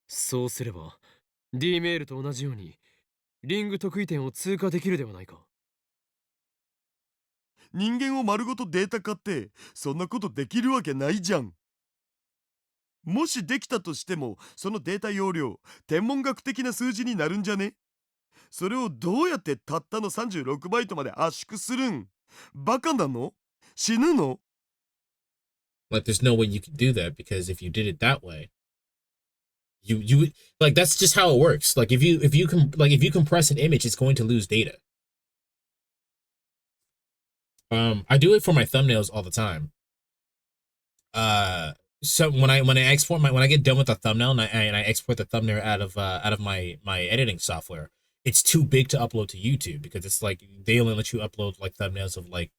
そうすれば D メールと同じようにリング得意点を通過できるではないか。
人間を丸ごとデータ化ってそんなことできるわけないじゃん。もしできたとしてもそのデータ容量天文学的な数字になるんじゃね。それをどうやってたったの36バイトまで圧縮するん。バカなの？死ぬの？
Like, there's no way you could do that, because if you did it that way, you would, like, that's just how it works. Like, if you compress an image, it's going to lose data. I do it for my thumbnails all the time. So when I export when I get done with the thumbnail and I export the thumbnail out of my editing software, it's too big to upload to YouTube, because it's like they only let you upload like thumbnails of like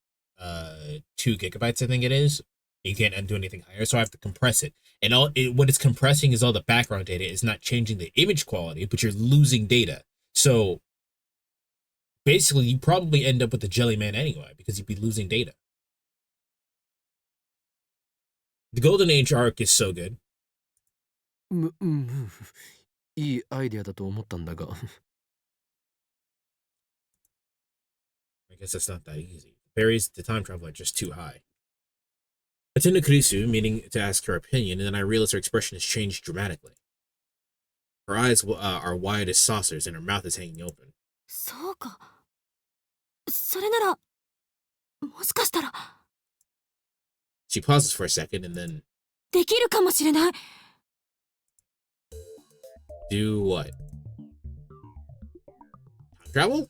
2 gigabytes, I think it is. You can't do anything higher, so I have to compress it. And what it's compressing is all the background data. It's not changing the image quality, but you're losing data. So basically, you probably end up with the Jelly Man anyway, because you'd be losing data. The Golden Age arc is so good.
いいアイデアだと思ったんだが。
I guess that's not that easy. The barriers to time travel are just too high. I turned to Kurisu, meaning to ask her opinion, and then I realized her expression has changed dramatically. Her eyes are wide as saucers, and her mouth is hanging open.
そうか。それなら、もしかしたら。
She pauses for a second, and then...
できるかもしれない。
Do what? Time travel?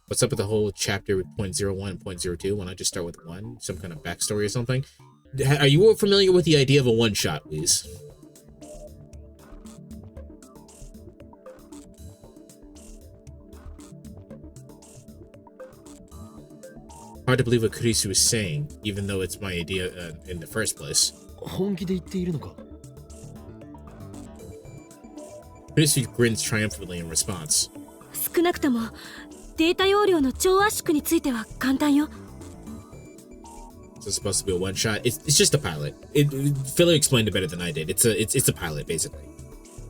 What's up with the whole chapter with 0.01 and 0.02? Why not just start with 1? Some kind of backstory or something? Are you familiar with the idea of a one-shot, please? Hard to believe what Kurisu is saying, even though it's my idea in the first place.
本気で言っているのか。
Kurisu grins triumphantly in response.
少なくともデータ容量の超圧縮については簡単よ。
So it's supposed to be a one shot. It's just a pilot. Philly explained it better than I did. It's a pilot basically.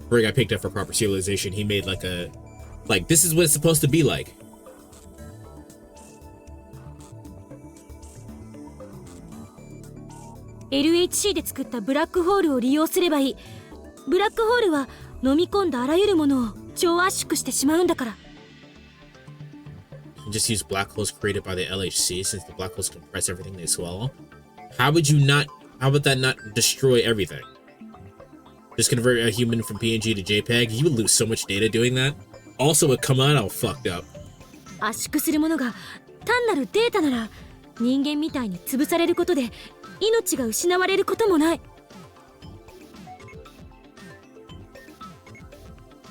Where he got picked up for proper serialization, he made like this is what it's supposed to be like.
LHC で作ったブラックホールを利用すればいい。ブラックホールは飲み込んだあらゆるものを超圧縮してしまうんだから。
You just use black holes created by the LHC, since the black holes compress everything they swallow. How would that not destroy everything? Just convert a human from PNG to JPEG? You would lose so much data doing that. Also, it would come out all fucked up.
圧縮するものが単なるデータなら人間みたいに潰されることで命が失われることもない。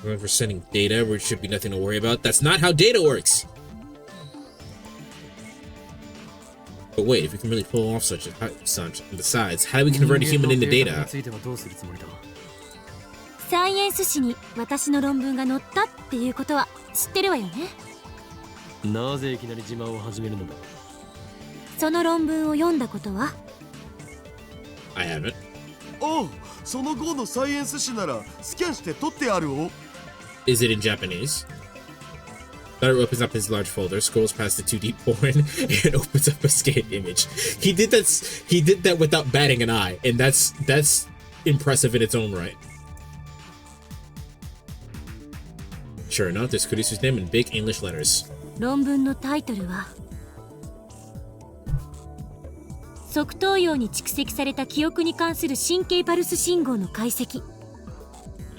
Remember sending data where it should be nothing to worry about? That's not how data works! But wait, if we can really pull off such besides, how do we convert a human into data?
サイエンス誌に私の論文が載ったっていうことは知ってるわよね。
なぜいきなり自慢を始めるのだ。
その論文を読んだことは？
I haven't.
おう、その号のサイエンス誌ならスキャンして撮ってあるお。
Is it in Japanese? Butter opens up his large folder, scrolls past the 2D porn, and opens up a scanned image. He did that without batting an eye, and that's impressive in its own right. Sure enough, there's Kurisu's name in big English letters.
論文のタイトルは側頭葉に蓄積された記憶に関する神経パルス信号の解析。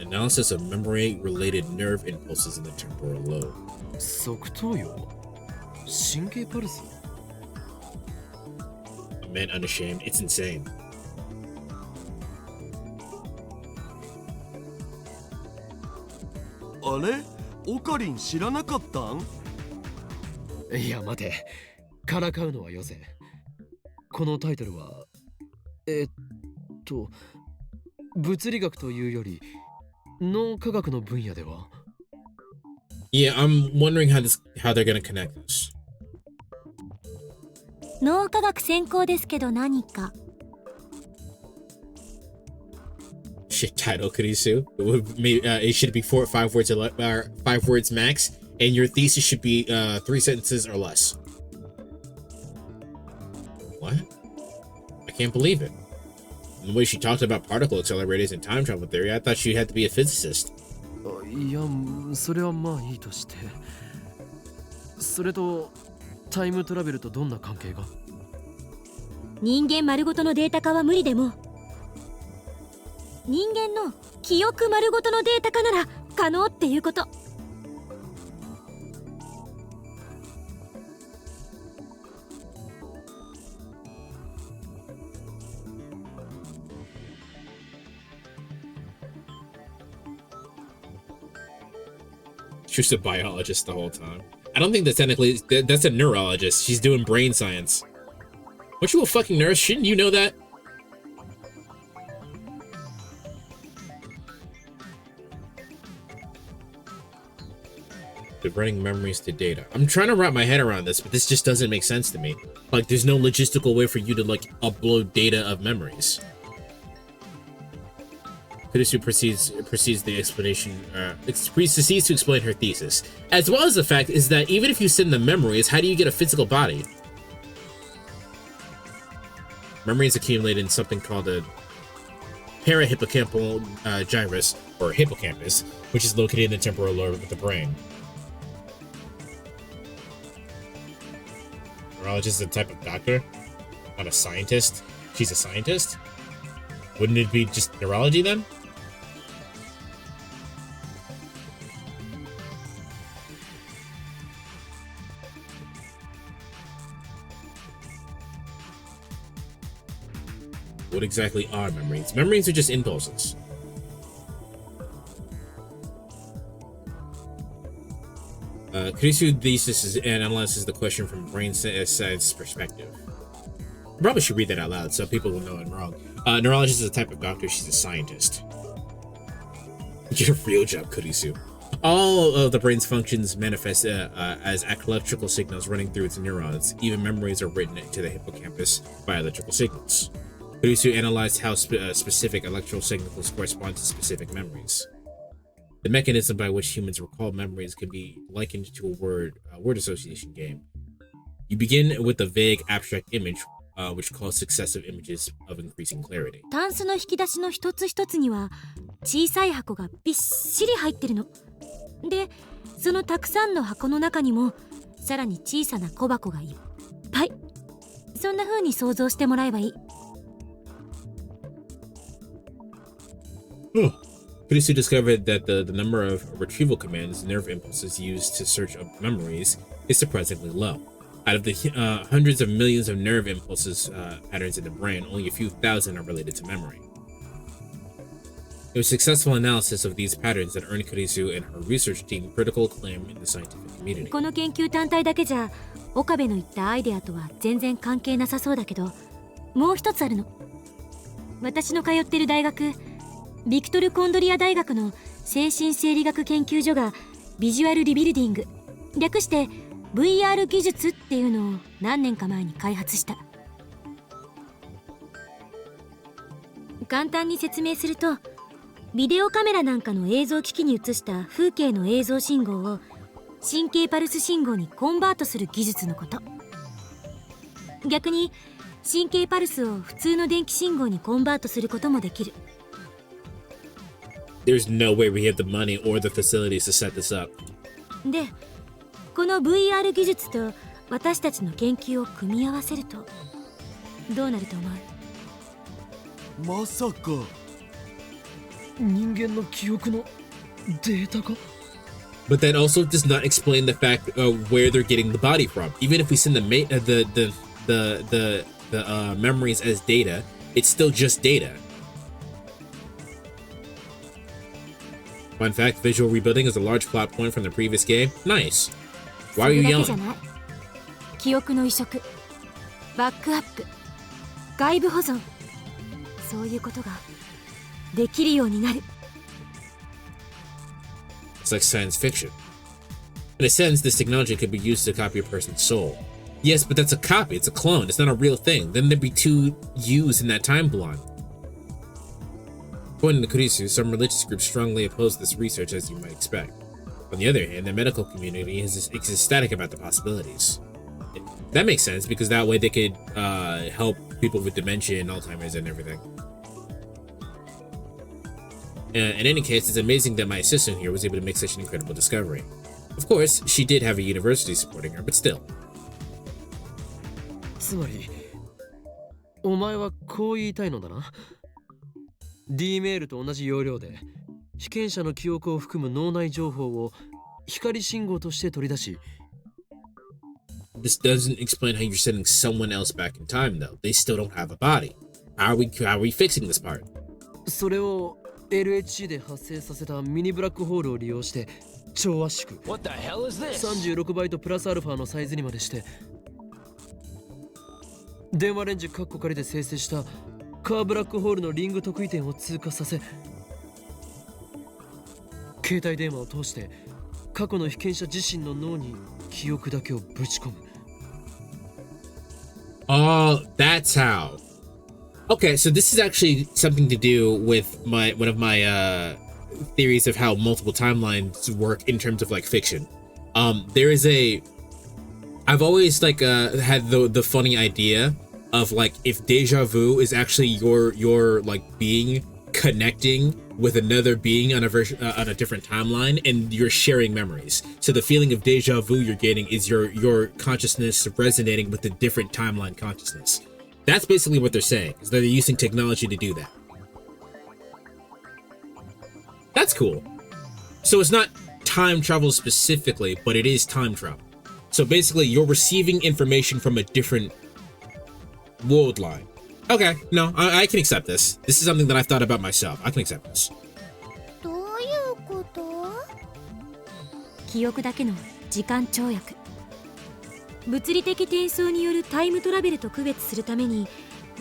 An analysis of memory-related nerve impulses in the temporal lobe.
側頭葉？神経パルス？
A man unashamed. It's insane.
あれ？オカリン知らなかったん？
いや待て、からかうのはよせ。このタイトルは物理学というより脳科学の分野では。
Yeah, I'm wondering how they're gonna connect this.
脳科学専攻ですけど何か。
Shit title, Kurisu. It should be 4 or 5 words or 5 words max, and your thesis should be 3 sentences or less. What? I can't believe it. The way she talked about particle accelerators and time travel theory, I thought she had to be a physicist.
いや、それはまあいいとして。それとタイムトラベルとどんな関係が？
人間丸ごとのデータ化は無理でも、人間の記憶丸ごとのデータ化なら可能っていうこと。
She was a biologist the whole time. I don't think that's technically... That's a neurologist. She's doing brain science. Aren't you a fucking nurse? Shouldn't you know that? Converting memories to data. I'm trying to wrap my head around this, but this just doesn't make sense to me. Like, there's no logistical way for you to, like, upload data of memories. Kurisu proceeds the explanation, proceeds to explain her thesis, as well as the fact is that even if you send the memories, how do you get a physical body? Memories accumulate in something called a parahippocampal gyrus, or hippocampus, which is located in the temporal lobe of the brain. Neurologist is a type of doctor, not a scientist. She's a scientist? Wouldn't it be just neurology then? What exactly are memories? Memories are just impulses. Kurisu thesis analyzes the question from brain science perspective. I probably should read that out loud so people will know I'm wrong. Neurologist is a type of doctor. She's a scientist. Get a real job, Kurisu. All of the brain's functions manifest as electrical signals running through its neurons. Even memories are written into the hippocampus by electrical signals. Kurisu analyzed how specific electrical signals correspond to specific memories. The mechanism by which humans recall memories can be likened to a word association game. You begin with a vague abstract image, which calls successive images of increasing clarity.
タンスの引き出しの一つ一つには小さい箱がびっしり入ってるの。で、そのたくさんの箱の中にもさらに小さな小箱がいっぱい。そんな風に想像してもらえばいい。
Kurisu discovered that the number of retrieval commands, nerve impulses used to search up memories, is surprisingly low. Out of the hundreds of millions of nerve impulses patterns in the brain, only a few thousand are related to memory. It was successful analysis of these patterns that earned Kurisu and her research team critical acclaim in the scientific community.
この研究単体だけじゃ岡部の言ったアイデアとは全然関係なさそうだけど、もう一つあるの。私の通ってる大学、ビクトル・コンドリア大学の精神生理学研究所がビジュアルリビルディング、略して VR 技術っていうのを何年か前に開発した。簡単に説明すると、ビデオカメラなんかの映像機器に映した風景の映像信号を神経パルス信号にコンバートする技術のこと。逆に神経パルスを普通の電気信号にコンバートすることもできる。
There's no way we have the money or the facilities to set this up.
で、この VR 技術と私たちの研究を組み合わせるとどうなると思う？
まさか
人間の記憶のデータか？
But that also does not explain the fact of where they're getting the body from. Even if we send the memories as data, it's still just data. Fun fact, visual rebuilding is a large plot point from the previous game. Nice. Why are you yelling?
記憶の移植、バックアップ、外部保存、そういうことができるようになる。
It's like science fiction. In a sense, this technology could be used to copy a person's soul. Yes, but that's a copy, it's a clone, it's not a real thing. Then there'd be two yous in that time block. According to Kurisu, some religious groups strongly oppose this research, as you might expect. On the other hand, the medical community is ecstatic about the possibilities. That makes sense, because that way they could help people with dementia and Alzheimer's and everything. In any case, it's amazing that my assistant here was able to make such an incredible discovery. Of course, she did have a university supporting her, but still.
つまりお前はこう言いたいのだな。 D メールと同じ容量で被験者の記憶を含む脳内情報を光信号として取り出し。
This doesn't explain how you're sending someone else back in time, though. They still don't have a body. How are we fixing this part?
それを LHC で発生させたミニブラックホールを利用して超圧縮。 36バイトプラスアルファのサイズにまでして、電話レンジカッコ仮で生成したカーブラックホールのリング特異点を通過させ、携帯電話を通して過去の被験者自身の脳に記憶だけをぶち込む。
Oh, that's how. Okay, so this is actually something to do with one of my theories of how multiple timelines work in terms of like fiction. There is I've always like had the funny idea of like if deja vu is actually your like being connecting with another being on a different timeline, and you're sharing memories. So the feeling of deja vu you're getting is your consciousness resonating with a different timeline consciousness. That's basically what they're saying, is that they're using technology to do that. That's cool. So it's not time travel specifically, but it is time travel. So basically you're receiving information from a different world line. Okay, no, I can accept this. This is something that I've thought about myself. I can accept this.
どういうこと？
記憶だけの時間跳躍、物理的転送によるタイムトラベルと区別するために、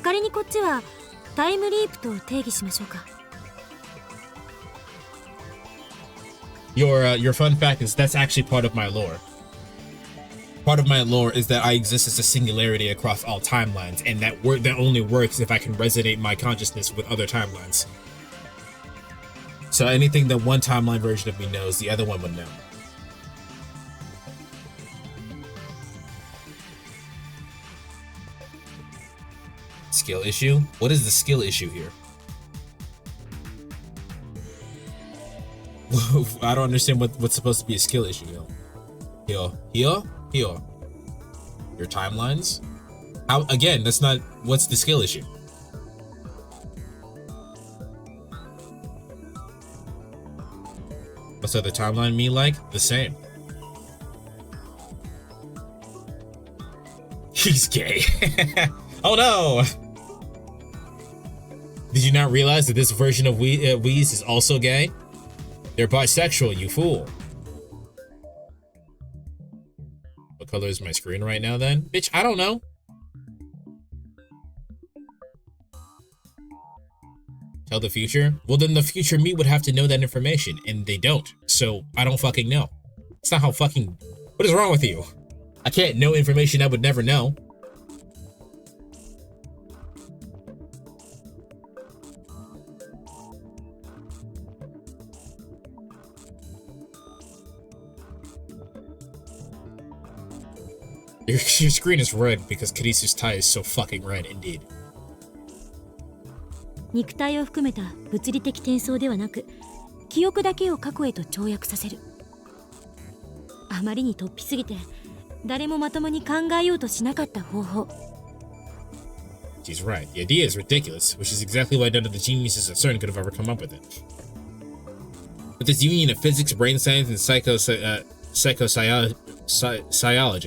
仮にこっちはタイムリープと定義しましょうか。
Your fun fact is that's actually part of my lore. Part of my lore is that I exist as a singularity across all timelines, and that only works if I can resonate my consciousness with other timelines. So anything that one timeline version of me knows, the other one would know. Skill issue? What is the skill issue here? I don't understand what's supposed to be a skill issue. Here. Your timelines? How, again, that's not, what's the skill issue? What's the other timeline me like? The same. He's gay. Oh no! Did you not realize that this version of Wheeze is also gay? They're bisexual, you fool. What color is my screen right now then? Bitch, I don't know. Tell the future? Well, then the future me would have to know that information, and they don't. So I don't fucking know. It's not how fucking... What is wrong with you? I can't know information I would never know. Your screen is red because Kirisu's tie is so fucking red indeed.
肉体を含めた物理的転送ではなく、記憶だけを過去へと跳躍させる。あまりに突飛すぎて、誰もまともに考えようとしなかった方法。
She's right. The idea is ridiculous, which is exactly why none of the geniuses at CERN could have ever come up with it. But this union of physics, brain science, and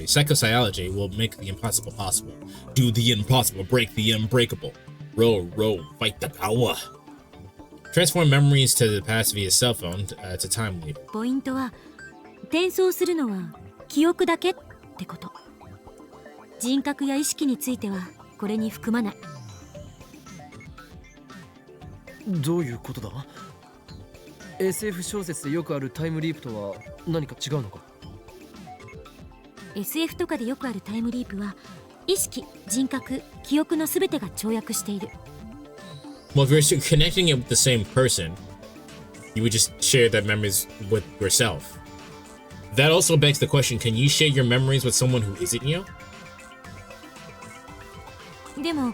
psychosciology will make the impossible possible. Do the impossible, break the unbreakable. Row, fight the power. Transform memories to the past via cell phone to time leap.
ポイントは、転送するのは記憶だけってこと。人格や意識についてはこれに含まない。
どういうことだ？ SF 小説でよくあるタイムリープとは何か違うのか？
SF とかでよくあるタイムリープは意識、人格、記憶の全てが跳躍している。
Well, if you're connecting it with the same person, you would just share that memories with yourself. That also begs the question, can you share your memories with someone who isn't you?
でも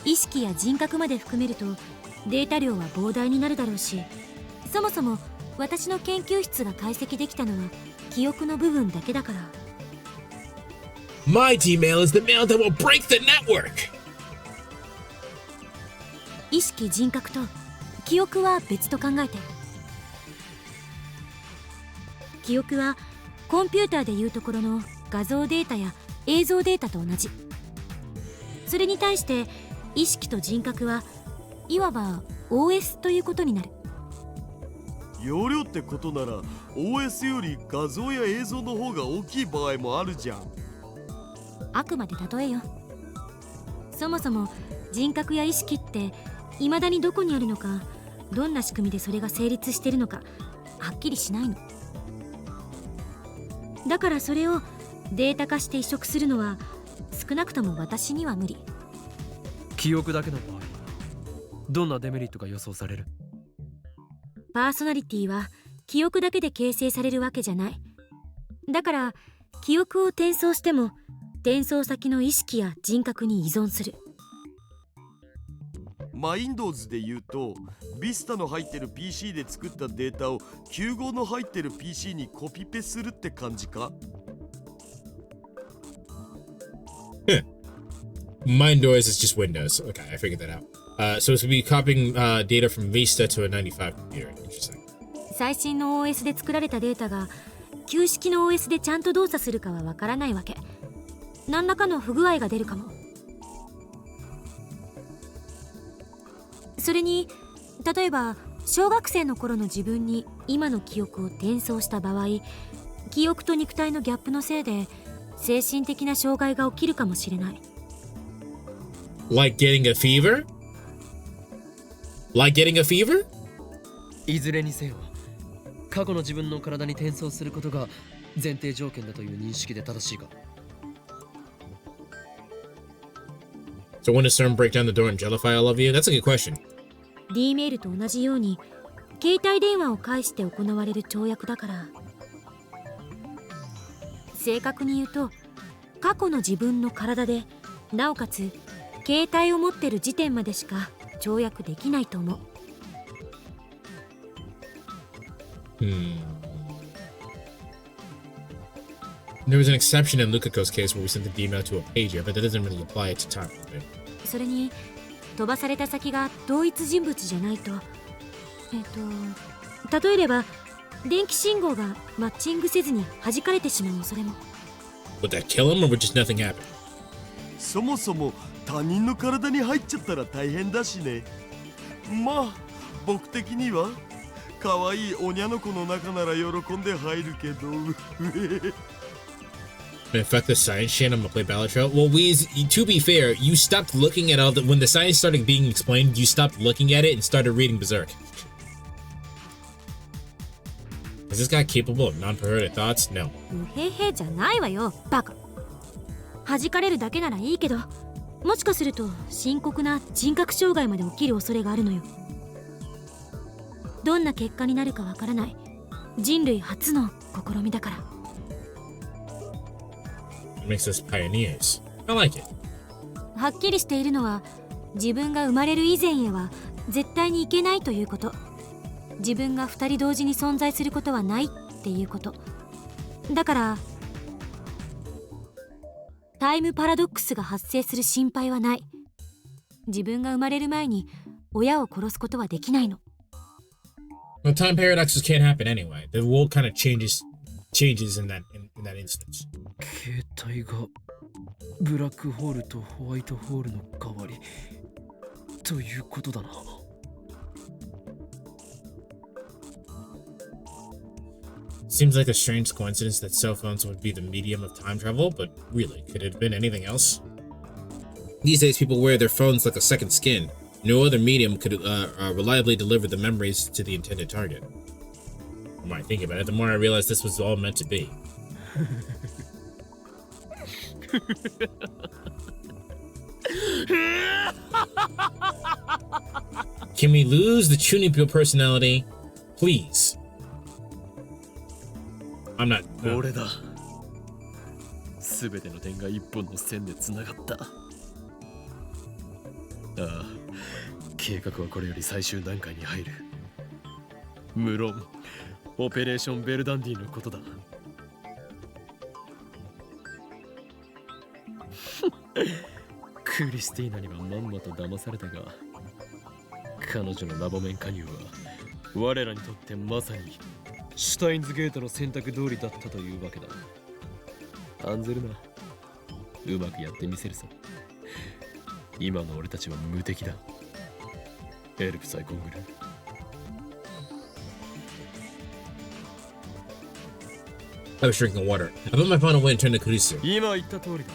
意識や人格まで含めるとデータ量は膨大になるだろうし、そもそも私の研究室が解析できたのは記憶の部分だけだから。
My Gmail is the mail that will break the network!
意識、人格と記憶は別と考えて。記憶はコンピューターでいうところの画像データや映像データと同じ。それに対して意識と人格はいわば OS ということになる。
容量ってことなら OS より画像や映像の方が大きい場合もあるじゃん。
あくまで例えよ。そもそも人格や意識って未だにどこにあるのか、どんな仕組みでそれが成立しているのかはっきりしないの。だからそれをデータ化して移植するのは少なくとも私には無理。
記憶だけの場合、どんなデメリットが予想される？
パーソナリティは記憶だけで形成されるわけじゃない。だから記憶を転送しても転送先の意識や人格に依存する。
Windows で言うと Vista の入ってる PC で作ったデータを95の入ってる PC にコピペするって感じか？
Windows is just Windows. Okay, I figured that out. So it's to be copying data from Vista to a 95 computer. Interesting.
最新の OS で作られたデータが旧式の OS でちゃんと動作するかはわからないわけ。何らかの不具合が出るかも。それに例えば小学生の頃の自分に今の記憶を転送した場合、記憶と肉体のギャップのせいで精神的な障害が起きるかもしれない。
Like getting a fever? Like getting a fever?
いずれにせよ、過去の自分の体に転送することが前提条件だという認識で正しいか？
So when does CERN break down the door and jellify all of you? That's a good question.
D メールと同じように携帯電話を介して行われる跳躍だから。正確に言うと過去の自分の体でなおかつ携帯を持ってる時点までしか跳躍できないと思う。
There was an exception in Lukako's case where we sent the email to a pager, but that doesn't really apply to time.
それに飛ばされた先が同一人物じゃないと、例えれば電気信号がマッチングせずに弾かれてしまう恐れも。
Would that kill him or would just nothing happen?
そもそも他人の体に入っちゃったら大変だしね。まあ僕的には可愛いおにゃの子の中なら喜んで入るけど。
Affect the science channel to play Betrayals? Well, to be fair, you stopped looking at all the when the science started being explained. You stopped looking at it and started reading Berserk. Is this guy capable of non-perverted thoughts? No.
うへへじゃないわよ、バカ。弾かれるだけならいいけど、もしかすると深刻な人格障害まで起きる恐れがあるのよ。どんな結果になるかわからない人類初の試みだから。
It makes us pioneers. I like it.
はっきりしているのは自分が生まれる以前へは絶対にいけないということ。自分が2人同時に存在することはないっていうことだから、タイムパラドックスが発生する心配はない。自分が生まれる前に親を殺すことはできないの。
Well, time paradoxes can't happen anyway. The world kind of changes in that instance.
携帯がブラックホールとホワイトホールの代わりということだな。
Seems like a strange coincidence that cell phones would be the medium of time travel, but really, could it have been anything else? These days, people wear their phones like a second skin. No other medium could reliably deliver the memories to the intended target. The more I think about it, the more I realize this was all meant to be. Can we lose the Chunibyo personality, please? I'm not.
俺だ。すべての点が一本の線でつながった。ああ、計画はこれより最終段階に入る。無論、オペレーションベルダンディのことだ。クリスティーナにはまんまと騙されたが、彼女のラボ面加入は我らにとってまさにシュタインズゲートの選択通りだったというわけだ。案ずるな。うまくやってみせるさ。今の俺たちは無敵だ。エルプサイコングル。
I was drinking water. I put my phone away and turned to Kurisu.
今言った通りだ。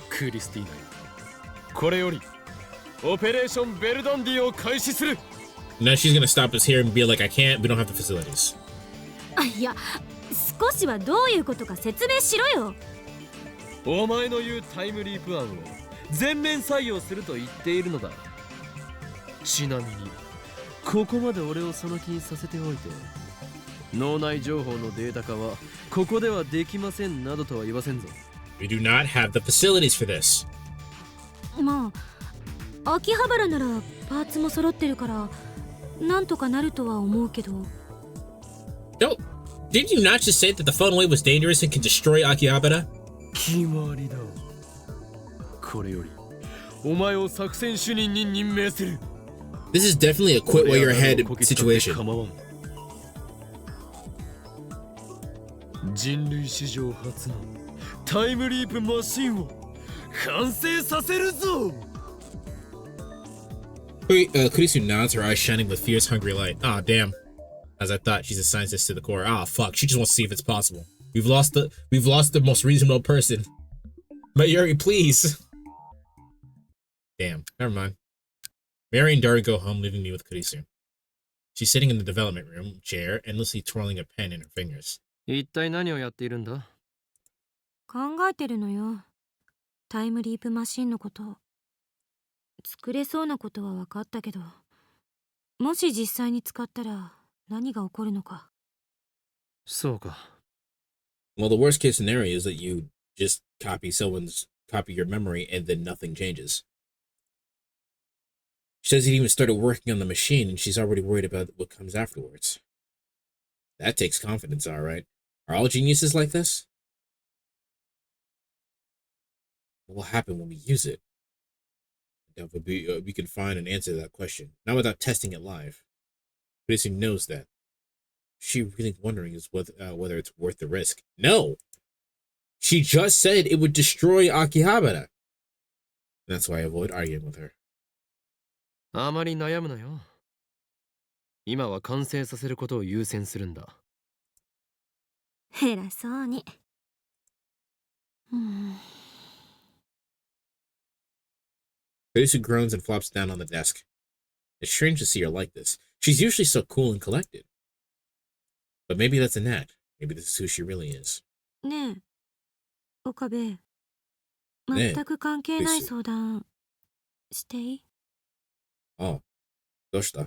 クリスティーナよ。これよりオペレーションベルダンディを開始する。
Now she's gonna stop us here and be like, I can't, we don't have the facilities.
いや、少しはどういうことか説明しろよ。
お前の言うタイムリープ案を全面採用すると言っているのだ。ちなみにここまで俺をその気にさせておいて、脳内情報のデータ化はここではできませんなどとは言わせんぞ。
We do not have the facilities for this.
まあ、秋葉原ならパーツも揃ってるからなんとかなるとは思うけど。
Did you not just say that the phone away was dangerous and can destroy Akihabara?
決まりだ。これよりお前を作戦主任に任命する。
This is definitely a quit while you're ahead situation.
人類史上初のタイムリープマシンを完成させるぞ。
Kurisu nods, her eyes shining with fierce, hungry light. Ah, damn. As I thought, she's a scientist to the core. Ah, fuck. She just wants to see if it's possible. We've lost the most reasonable person. Mayuri, please. Damn. Never mind. Mary and Dari go home, leaving me with Kurisu. She's sitting in the development room chair, endlessly twirling a pen in her fingers.
一体何をやっているんだ？
考えてるのよ。タイムリープマシンのこと。作れそうなことは分かったけど、もし実際に使ったら何が起こるのか。
そうか。
Well, the worst case scenario is that you just copy your memory and then nothing changes. She hasn't even started working on the machine and she's already worried about what comes afterwards. That takes confidence, alright. Are all geniuses like this? What will happen when we use it? We can find an answer to that question. Not without testing it live. Kurisu knows that. She really wondering is whether it's worth the risk. No! She just said it would destroy Akihabara. That's why I avoid arguing with her.
あまり悩むなよ。今は完成させることを優先するんだ。
偉そうに。
Kurisu groans and flops down on the desk. It's strange to see her like this. She's usually so cool and collected. But maybe that's an act. Maybe this is who she really is.
ねえ、岡部。全く関係ない相談していい？
ああ、どうした？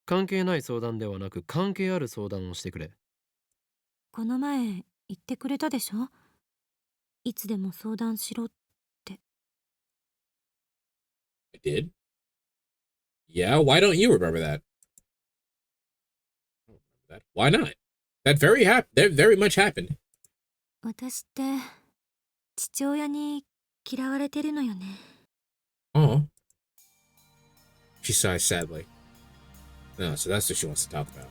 関係ない相談ではなく関係ある相談をしてくれ。
この前言ってくれたでしょ？いつでも相談しろって。
I did? Yeah, why don't you remember that? Why not? That very much happened.
私って父親に嫌われてるのよね。
Oh. She sighs sadly. No, so that's what she wants to talk about.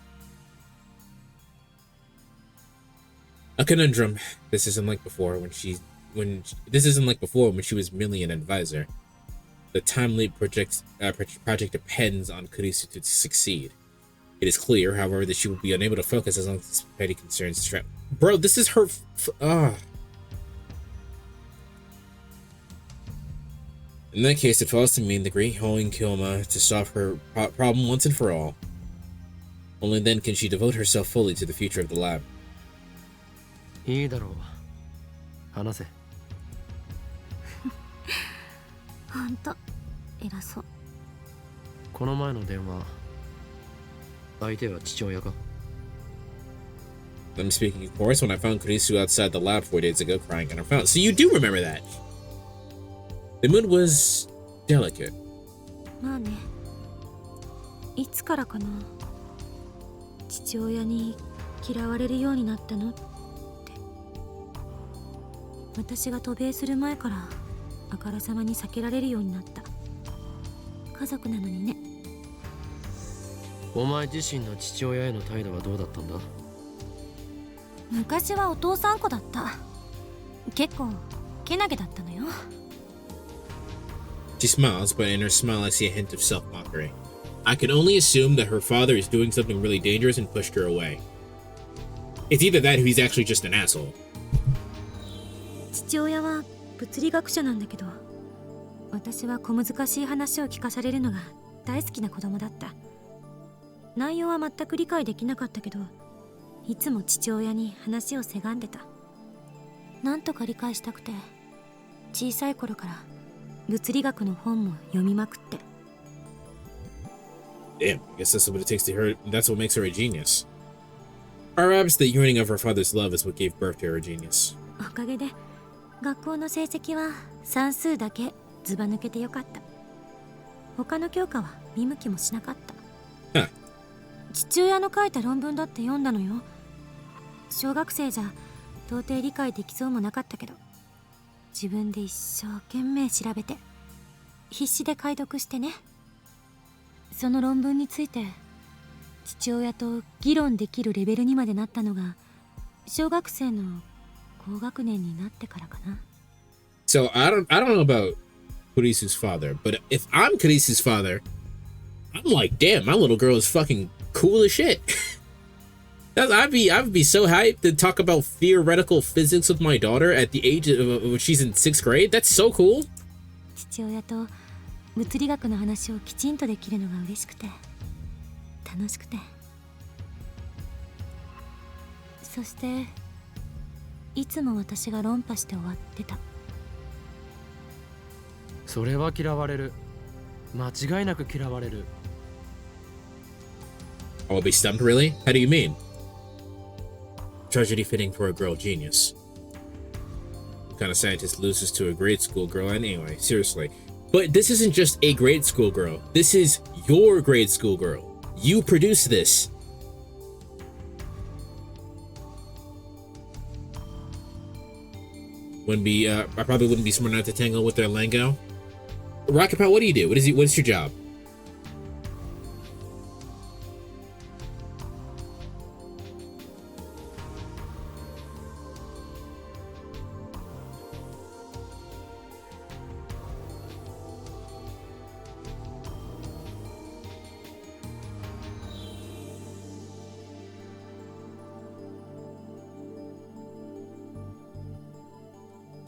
A conundrum. This isn't like before when she was merely an advisor. The time leap project depends on Kurisu to succeed. It is clear, however, that she will be unable to focus as long as petty concerns distract. Bro, this is her. In that case, it falls to me, the great Hoing Kilma, to solve her problem once and for all. Only then can she devote herself fully to the future of the lab.
いいだろう。話せ。
ほんと偉そう。
この前の電話、相手は父親か？
I'm speaking, of course, when I found Kurisu outside the lab 4 days ago crying on her phone. So you do remember that. The mood was delicate.
まあね。いつからかな。父親に嫌われるようになったのって。私が渡米する前からあからさまに避けられるようになった。家族なのにね。
お前自身の父親への態度はどうだったんだ？
昔はお父さん子だった。結構けなげだったのよ。
She smiles, but in her smile I see a hint of self-mockery. I can only assume that her father is doing something really dangerous and pushed her away. It's either that or he's actually just an asshole.
父親は物理学者なんだけど、私は小難しい話を聞かされるのが大好きな子供だった。内容は全く理解できなかったけど、いつも父親に話をせがんでた。なんとか理解したくて、小さい頃から物理学の本も読みまくって。
Damn, I guess that's what it takes to her. That's what makes her a genius. Perhaps the yearning of her father's love is what gave birth to her genius.
おかげで学校の成績は算数だけずば抜けてよかった。他の教科は見向きもしなかった。
Huh.
父親の書いた論文だって読んだのよ。小学生じゃ到底理解できそうもなかったけど、自分で一生懸命調べて必死で解読してね。その論文について父親と議論できるレベルにまでなったのが小学生の高学年になってからかな。
So I don't know about Kurisu's father, but if I'm Kurisu's father, I'm like, damn, my little girl is fucking cool as shit. I'd be so hyped to talk about theoretical physics with my daughter at the age of she's in 6th grade. That's so cool.
父親と物理学の話をきちんとできるのが嬉しくて楽しくて、そしていつも私が論破して終わってた。
それは嫌われる。間違いなく嫌われる。
I'll be stumped, really? How do you mean? Tragedy fitting for a girl genius. What kind of scientist loses to a grade school girl? And anyway, seriously. But this isn't just a grade school girl. This is your grade school girl. You produced this. I probably wouldn't be smart enough to tangle with their lingo. Rocket Pal, what do? What is your job?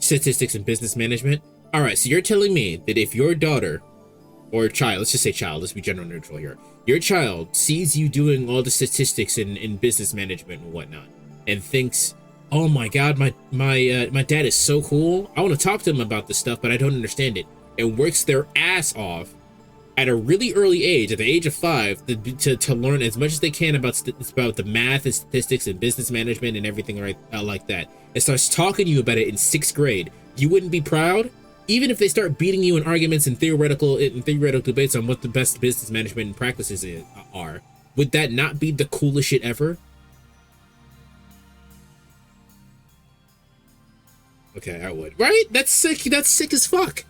Statistics and business management. All right, so you're telling me that if your daughter or child, let's just say child, let's be gender neutral here, your child sees you doing all the statistics in business management and whatnot and thinks, oh my god, my dad is so cool, I want to talk to him about this stuff, but I don't understand it, and works their ass off at a really early age, at the age of 5, to learn as much as they can about the math and statistics and business management and everything like that, and starts talking to you about it in 6th grade, you wouldn't be proud? Even if they start beating you in arguments and theoretical debates on what the best business management practices are, would that not be the coolest shit ever? Okay, I would. Right? That's sick. That's sick as fuck.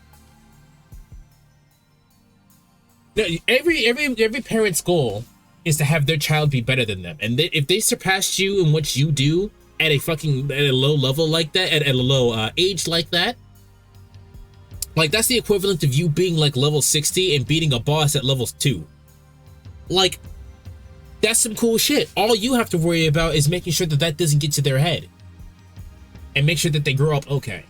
No, every parent's goal is to have their child be better than them, and if they surpass you in what you do at a low level like that, at a low age like that, like that's the equivalent of you being like level 60 and beating a boss at level 2. Like, That's some cool shit. All you have to worry about is making sure that that doesn't get to their head, and make sure that they grow up okay.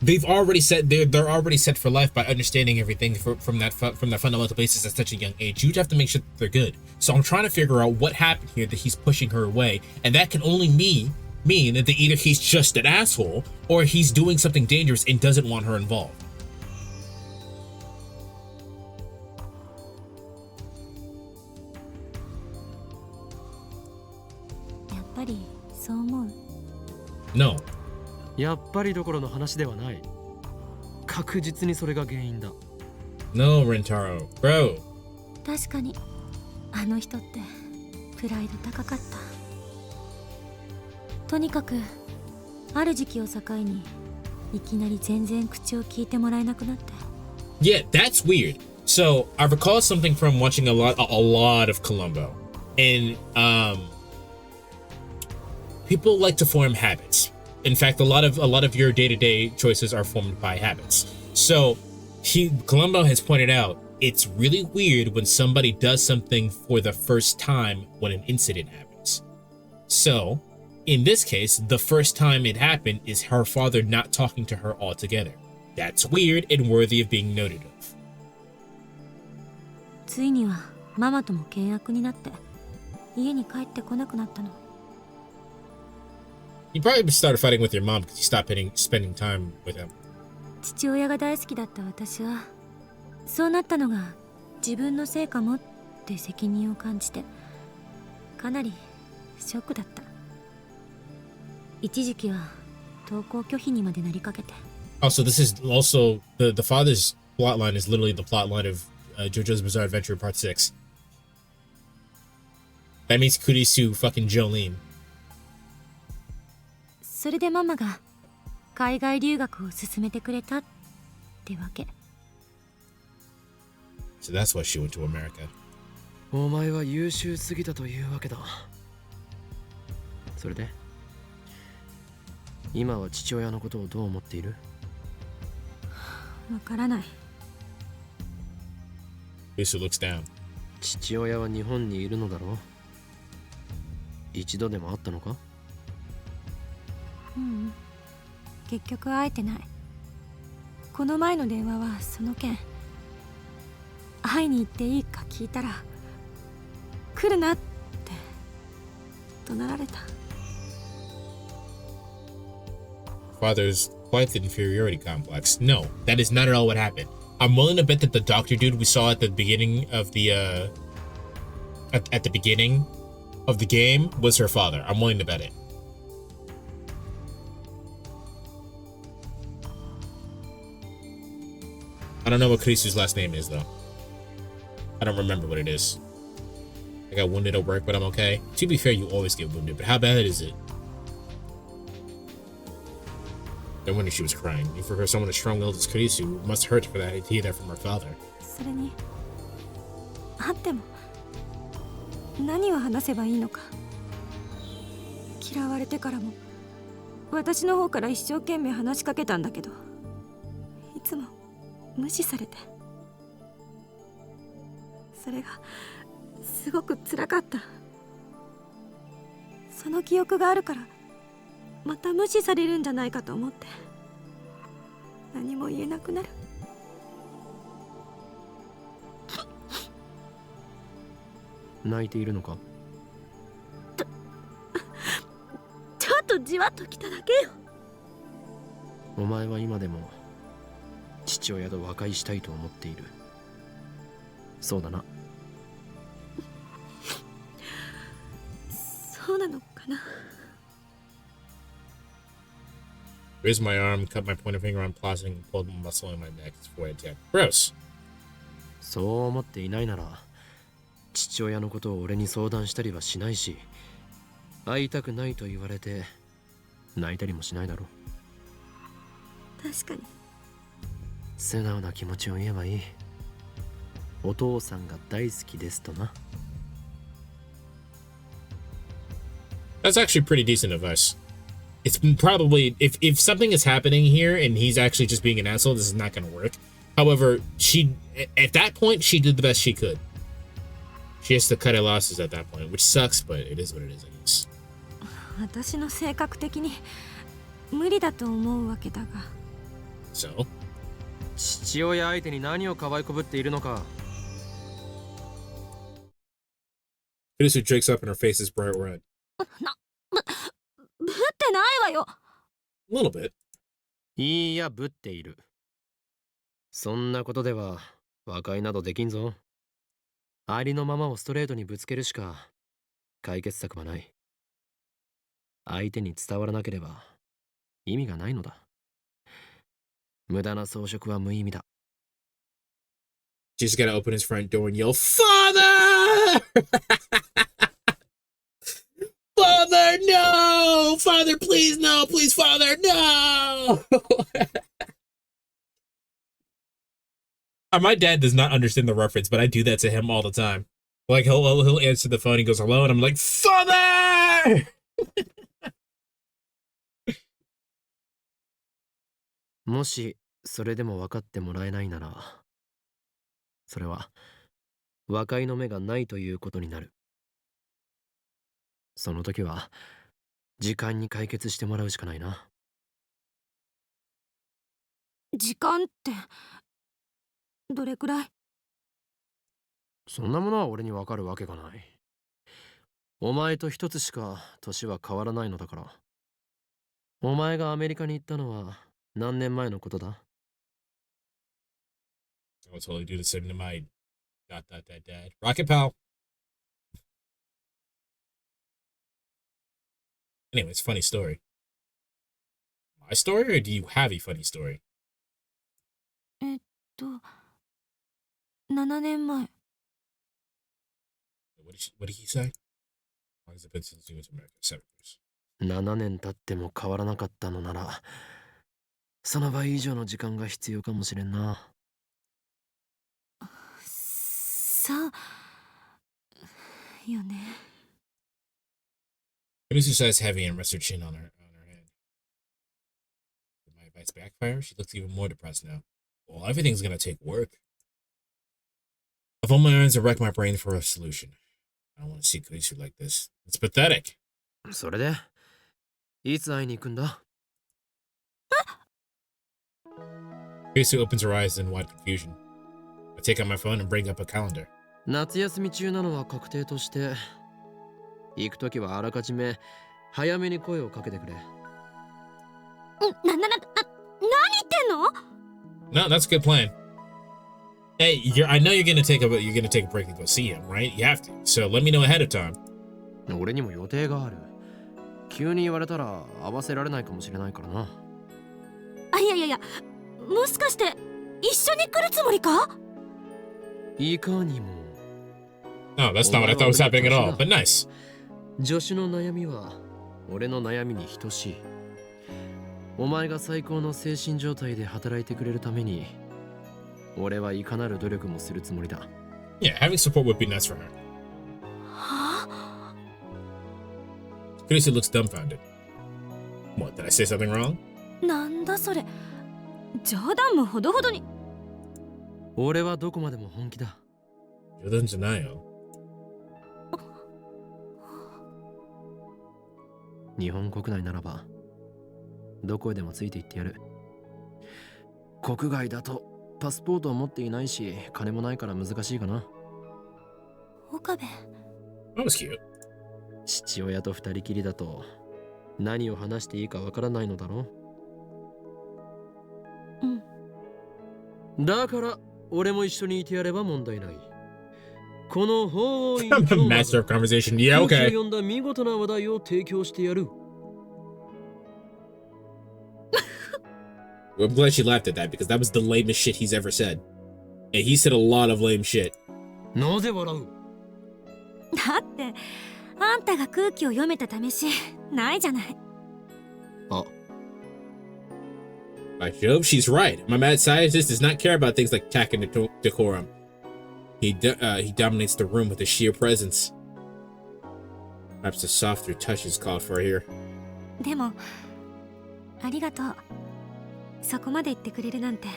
They've already set they're already set for life by understanding everything from that fundamental basis at such a young age. You have to make sure that they're good. So I'm trying to figure out what happened here that he's pushing her away, and that can only mean that either he's just an asshole or he's doing something dangerous and doesn't want her involved. No.
やっぱりどころの話ではない。確実にそれが原因だ。
No, Rentaro, bro.
確かにあの人ってプライド高かった。とにかくある時期を境にいきなり全然口を聞いてもらえなくなって。
Yeah, that's weird. So I recall something from watching a lot of Columbo, and people like to form habits. In fact, a lot of your day-to-day choices are formed by habits. So Columbo has pointed out it's really weird when somebody does something for the first time when an incident happens. So in this case, the first time it happened is her father not talking to her altogether. That's weird and worthy of being noted of.
ついにはママとも険悪になって家に帰ってこなくなったの。
You probably started fighting with your mom because you stopped spending time with him.
父親が大好きだった私はそうなったのが自分のせいかもって責任を感じてかなりショックだった。一時期は登校拒否にまでなりかけて。
Also, this is also the father's plotline is literally the plotline of JoJo's Bizarre Adventure Part 6. That means Kurisu fucking Jolene.
それでママが海外留学を勧めてくれたってわけ。
So that's why she went to America.
お前は優秀すぎたというわけだ。それで今は父親のことをどう思っている？
わからない。
Lisa looks down.
父親は日本にいるのだろう？一度でも会ったのか？
結局会えてない。この前の電話はその件。会いに行っていいか聞いたら来るなって怒鳴られた。
Father's quite the inferiority complex. No, that is not at all what happened. I'm willing to bet that the doctor dude we saw at the beginning of the at the beginning of the game was her father. I'm willing to bet it. I don't know what Kurisu's last name is though. I don't remember what it is. I got wounded at work, but I'm okay. To be fair, you always get wounded, but how bad is it? No wonder she was crying. For her, someone as strong-willed as Kurisu must hurt for that to hear that from her father.
それに会っても何を話せばいいのか。嫌われてからも私の方から一生懸命話しかけたんだけど、いつも無視されて、それがすごく辛かった。その記憶があるからまた無視されるんじゃないかと思って何も言えなくなる。
泣いているのか？
ちょっとじわっときただけよ。
お前は今でも父親と和解したいと思っている。そうだな。
そうなのかな。
Raised my arm, cut my pointer finger on plastic, and pulled the muscle in my neck. It's forehead tap. Gross.
そう思っていないなら父親のことを俺に相談したりはしないし、会いたくないと言われて泣いたりもしないだろう。
確かに。
素直な気持ちを言えばいい。お父さんが大好きですとな。
That's actually pretty decent advice. It's probably if something is happening here and he's actually just being an asshole, this is not going to work. However, at that point she did the best she could. She has to cut her losses at that point, which sucks, but it is what it is, I guess.
私の性格的に無理だと思うわけだが。
So?
父親相手に何を可愛こぶっているのか。
Producer drinks up and her face is bright red.
ぶってないわよ。
A little bit.
いいや、ぶっている。そんなことでは和解などできんぞ。ありのままをストレートにぶつけるしか解決策はない。相手に伝わらなければ意味がないのだ。無駄な装飾は無意味だ。
She's gotta open his front door and yell, Father! Father, no! Father, please, no! Please, Father, no! My dad does not understand the reference, but I do that to him all the time. Like, he'll answer the phone, he goes, hello, and I'm like, Father!
もしそれでも分かってもらえないなら、それは和解の目がないということになる。その時は時間に解決してもらうしかないな。
時間ってどれくらい？
そんなものは俺に分かるわけがない。お前と一つしか年は変わらないのだから。お前がアメリカに行ったのは何年前のことだ？
I'll totally do the same to my dad. Rocket pal. Anyways, funny story. My story, or do you have a funny story?
7年前。
What did he say? How long has it been since you went to America? 7 years.
7年経っても変わらなかったのなら、その倍以上の時間が必要かもしれんな。
そうよね。
Producer sighs heavy and rests her chin on her hand. Did my advice backfire? She looks even more depressed now. Well, everything's gonna take work. I've all my irons to wreck my brain for a solution. I don't want to see Kurisu like this. It's pathetic.
それでいつ会いに行くんだ？
Kurisu opens her eyes in wide confusion. I take out my phone and bring up a calendar.
夏休み中なのは確定として、行くときはあらかじめ早めに声をかけてくれ。
何言ってんの？
No, that's a good plan. Hey, I know you're gonna take a break and go see him, right? You have to. So let me know ahead of time.
俺にも予定がある。急に言われたら合わせられないかもしれないからな。
あ、いや、もしかして一緒に来るつもりか？
いかにも。
No, that's not what I thought was happening at all, but nice.
助手の悩みは俺の悩みに等しい。お前が最高の精神状態で働いてくれるために、俺はいかなる努力もするつもりだ。
Yeah, having support would be nice for her.
はあ
Kurisu looks dumbfounded. What, did I say something wrong?
なんだそれ。冗談もほどほどに。
俺はどこまでも本気だ。
冗談じゃないよ。
日本国内ならばどこへでもついて行ってやる。国外だとパスポートを持っていないし金もないから難しいかな。
岡部。
That was cute.
父親と二人きりだと何を話していいかわからないのだろう。
うん。
だから俺も一緒にいてやれば問題ない。この法を
Master of conversation. Yeah, okay.
呼んだ見事な話題を提供してやる。
I'm glad she laughed at that because that was the lamest shit he's ever said. And he said a lot of lame shit.
なぜ笑う？
だってあんたが空気を読めた試しないじゃない。
あ。
By Jove, she's right. My mad scientist does not care about things like tact and decorum. He dominates the room with his sheer presence. Perhaps a softer touch is called for here.
でもありがとう。そこまで言ってくれるなんて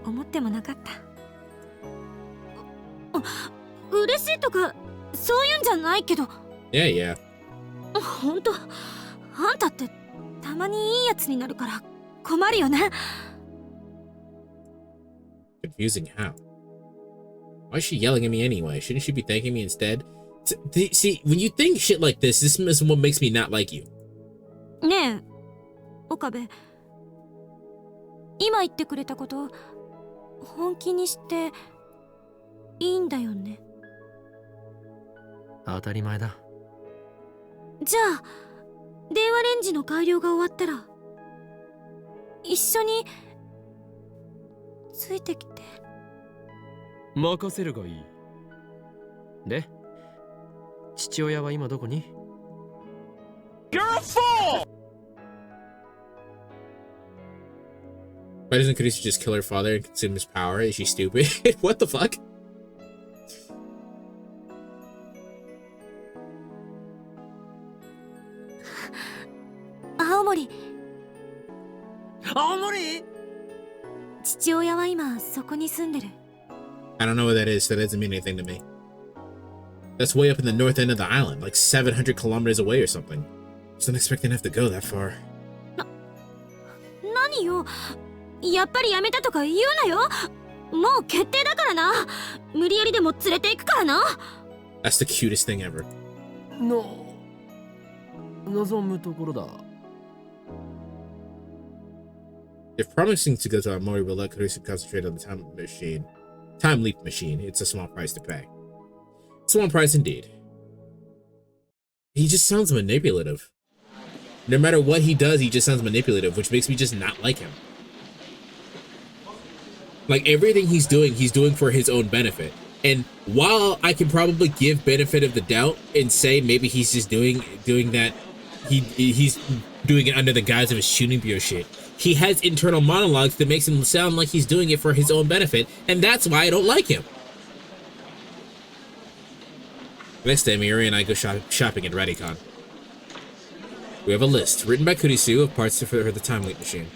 思ってもなかった。嬉しいとかそういうんじゃないけど。
Yeah.
ほんとあんたってたまにいいやつになるから困るよね。
Confusing how? Why is she yelling at me anyway? Shouldn't she be thanking me instead? See, when you think shit like this is what makes me not like you.
ねえ岡部、今言ってくれたこと本気にしていいんだよね。
当たり前だ。
じゃあ電話レンジの改良が終わったら一緒についてきて。
任せるがいい。で、父親は今どこに？
You're a fool!
Why doesn't Kurisu just kill her father and consume his power? Is she stupid? What the fuck?
青森、
青森？
父親は今そこに住んでる。
I don't know what that is, so that doesn't mean anything to me. That's way up in the north end of the island, like 700 kilometers away or something. Just don't expect to have to go that far.
何よ、やっぱりやめたとか言うなよ。もう決定だからな。無理やりでも連れて行くからな。
That's the cutest thing ever.
望むところだ。
If promising to go to Amori will let Kurisu concentrate on the time leap machine, it's a small price to pay. Small price indeed. He just sounds manipulative. No matter what he does, he just sounds manipulative, which makes me just not like him. Like, everything he's doing for his own benefit. And while I can probably give benefit of the doubt and say maybe he's just doing that, he's doing it under the guise of his shooting bureau shit, he has internal monologues that makes him sound like he's doing it for his own benefit, and that's why I don't like him. Next day, Miuri and I go shopping at Redicon. We have a list, written by Kurisu, of parts for the time leap machine.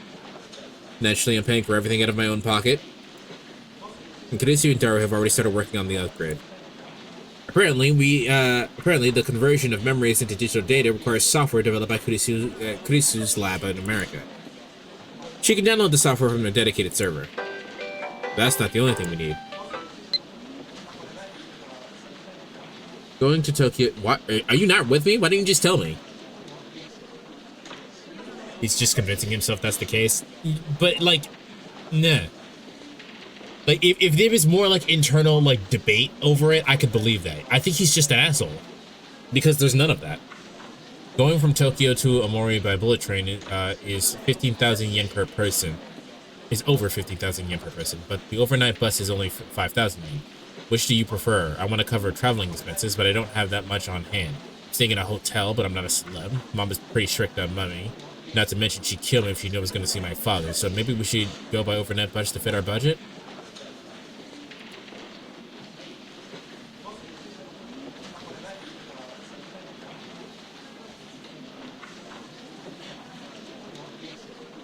Naturally, I'm paying for everything out of my own pocket. And Kurisu and Daru have already started working on the upgrade. Apparently, the conversion of memories into digital data requires software developed by Kurisu's lab in America. She can download the software from a dedicated server. But that's not the only thing we need. Going to Tokyo... What? Are you not with me? Why didn't you just tell me? He's just convincing himself that's the case. But, like, nah. Like, if there was more, like, internal, like, debate over it, I could believe that. I think he's just an asshole. Because there's none of that. Going from Tokyo to Amori by bullet train is 15,000 yen per person. Is over 15,000 yen per person. But the overnight bus is only 5,000 yen. Which do you prefer? I want to cover traveling expenses, but I don't have that much on hand. I'm staying in a hotel, but I'm not a celeb. Mom is pretty strict on money. Not to mention she'd kill me if she knew I was going to see my father. So maybe we should go by overnight bus to fit our budget?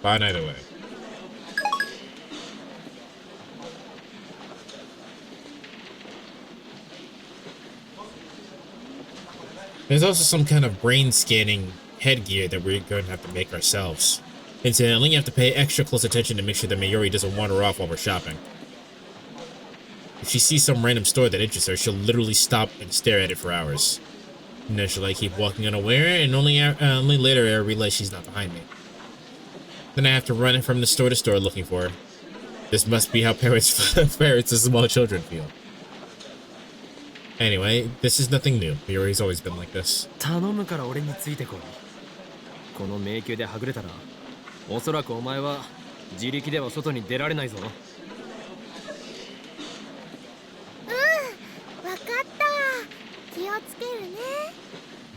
Fine either way. There's also some kind of brain scanning headgear that we're going to have to make ourselves. Incidentally, you have to pay extra close attention to make sure that Mayuri doesn't wander off while we're shopping. If she sees some random store that interests her, she'll literally stop and stare at it for hours. And then she'll like keep walking unaware, and only later I realize she's not behind me. Then I have to run from the store to store looking for her. This must be how parents of small children feel. Anyway, this is nothing new. Mayuri's always been like this.
頼むから俺についてこい。この迷宮ではぐれたら、おそらくお前は自力では外に出られないぞ。
わかった。気をつけるね。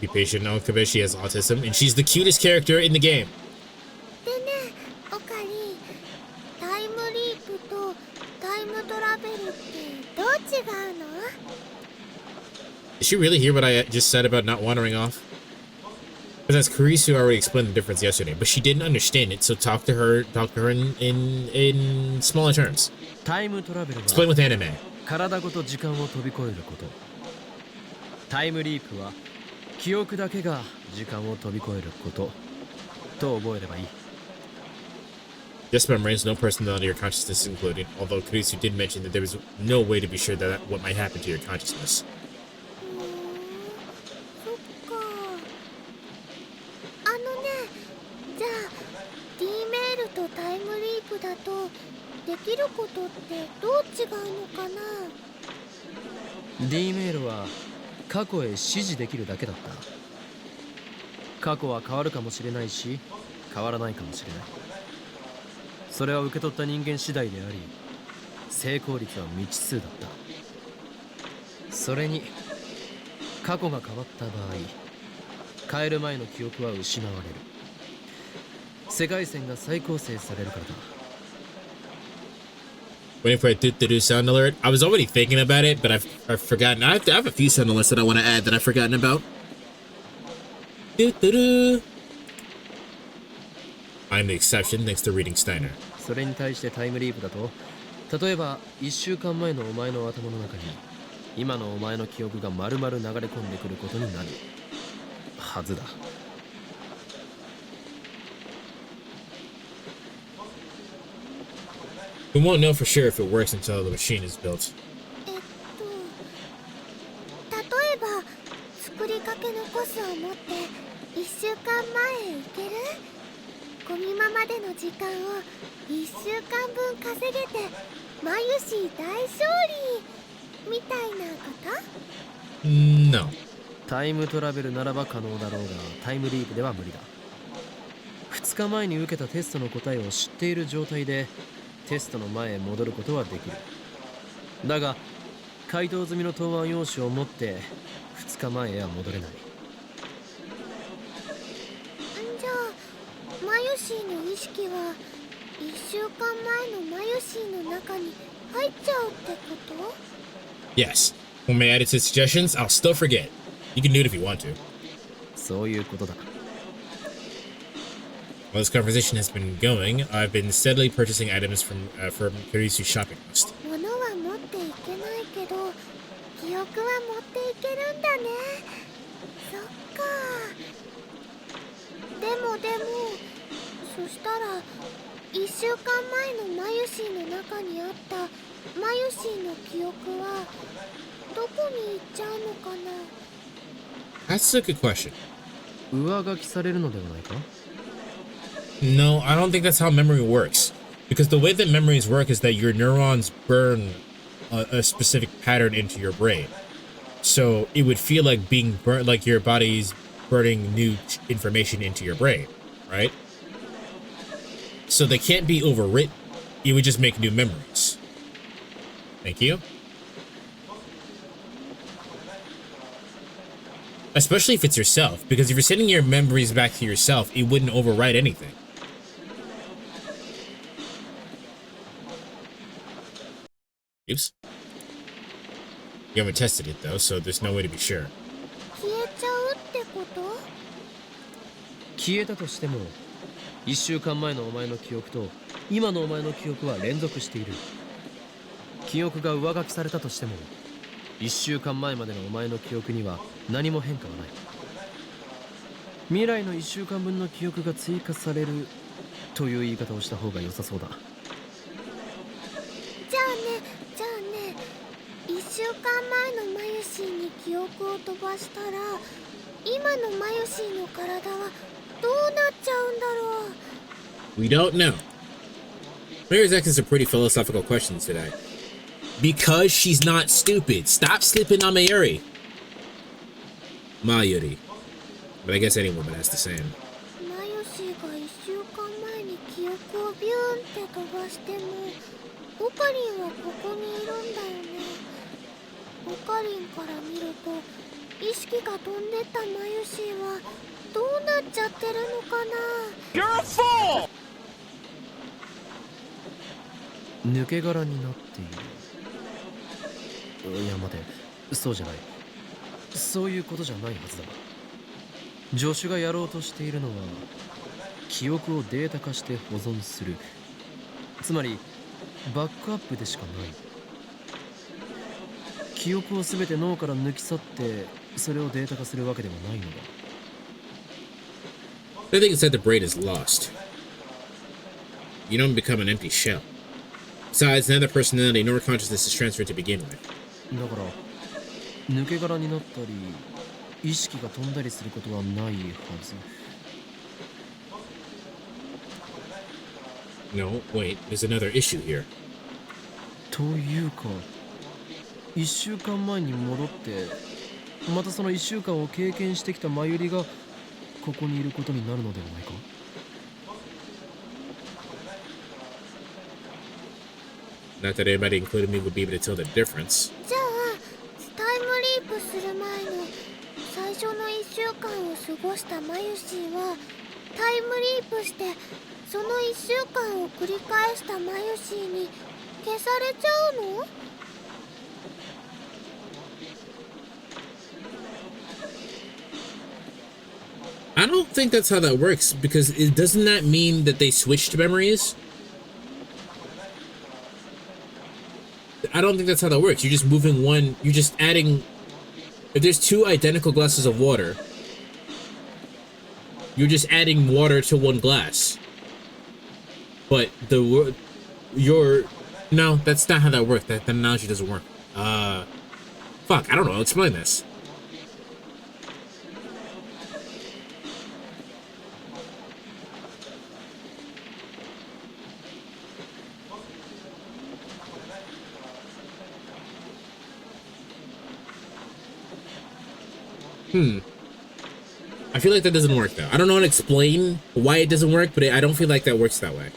Be patient, Okabe. She has autism, and she's the cutest character in the game.
でね、オカリ、タイムリープとタイムトラベルってどう違うの？
Did she really hear what I just said about not wandering off? Because as Kurisu already explained the difference yesterday, but she didn't understand it, so talk to her in smaller terms.
タイムトラベルは
Explain with anime.
体ごと時間を飛び越えること。タイムリープは記憶だけが時間を飛び越えることと覚えればいい。
Just memories, no personality or consciousness included, although Kurisu did mention that there was no way to be sure that what might happen to your consciousness.
そっか。あのね、じゃあ D メールとタイムリープだとできることってどう違うのかな。
D メールは過去へ指示できるだけだった。過去は変わるかもしれないし変わらないかもしれない。それは受け取った人間次第であり、成功率は未知数だった。それに過去が変わった場合、変える前の記憶は失われる。世界線が再構成されるからだ。
Waiting for a doo-doo sound alert. I was already thinking about it, but I've forgotten. I have a few sound alerts that I want to add that I've forgotten about. Doo-doo-doo. I'm the exception thanks to reading Steiner.
それに対してタイムリープだと、例えば1週間前のお前の頭の中に今のお前の記憶が丸々流れ込んでくることになるはずだ。
We won't know for sure if it works until the machine is built.
例えば作りかけのコスを持って1週間前へ行ける？ゴミマまでの時間を1週間分稼げてマユシー大勝利みたいなこと？
No.
タイムトラベルならば可能だろうが、タイムリープでは無理だ。2日前に受けたテストの答えを知っている状態でテストの前へ戻ることはできる。だが回答済みの答案用紙を持って2日前へは戻れない。
じゃあマユシーの意識は1週間前のマユシーの中に入っちゃうってこと？
Yes. When I added to suggestions, I'll still forget. You can do it if you want to.
そういうことだ。
While this conversation has been going, I've been steadily purchasing items from Kurisu's shopping list.
物は持っていけないけど記憶は持っていけるんだね。そっか。でもそしたら1週間前のマユシーの中にあったマユシーの記憶はどこに行っちゃうのかな。
That's a good question.
上書きされるのではないか？
No, I don't think that's how memory works. Because the way that memories work is that your neurons burn a specific pattern into your brain. So it would feel like being burnt, like your body's burning new information into your brain, right? So they can't be overwritten. It would just make new memories. Thank you. Especially if it's yourself, because if you're sending your memories back to yourself, it wouldn't overwrite anything. Oops. You haven't tested it though, so there's no way to be sure.
消えちゃうってこと？
消えたとしても1週間前のお前の記憶と今のお前の記憶は連続している。記憶が上書きされたとしても1週間前までのお前の記憶には何も変化はない。未来の1週間分の記憶が追加されるという言い方をした方が良さそうだ。
じゃあね1週間前のマユシーに記憶を飛ばしたら今のマユシーの体はどうなっちゃうんだろう。
We don't know. Mary's asking some pretty philosophical questions today. Because she's not stupid. Stop sleeping on Mayuri. Mayuri. But I guess any woman has the same.
マユシーが1週間前に記憶をビューンって飛ばしてもオカリンはここにいるんだよね。オカリンから見ると意識が飛んでったマユシーはどうなっちゃってるのかな。
You're a fool!
抜け殻になっている。いや待て、そうじゃない。そういうことじゃないはずだ。助手がやろうとしているのは記憶をデータ化して保存する、つまりバックアップでしかない。記憶を全て脳から抜き去ってそれをデータ化するわけではないのだ。
I think it's that the braid is lost. You don't become an empty shell. Besides, neither personality nor consciousness is transferred to begin with.
だから抜け殻になったり意識が飛んだりすることはないはず。
No, wait, there's another issue here.
というか1週間前に戻ってまたその1週間を経験してきたマユリがここにいることになるのではないか。
Not that anybody, including me, would be able to tell the difference.
じゃあタイムリープする前の最初の1週間を過ごしたマユシーはタイムリープしてその1週間を繰り返したマユシーに消されちゃうの？
I don't think that's how that works, because doesn't that mean that they switched memories? I don't think that's how that works. You're just moving one, you're just adding, if there's two identical glasses of water, you're just adding water to one glass. But no, that's not how that works. That analogy doesn't work. Fuck, I don't know, explain this. I feel like that doesn't work though. I don't know how to explain why it doesn't work, but I don't feel like that works that way.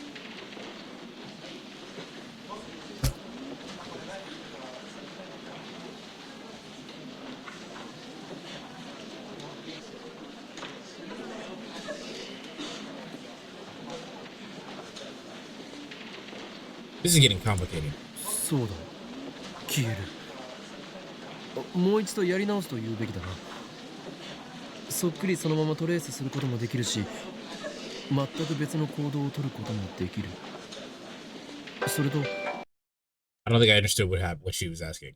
This is getting complicated.
そうだ消える。もう一度やり直すと言うべきだな。そっくりそのままトレースすることもできるし全く別の行動を取ることもできる。それと
I don't think I understood what she was asking.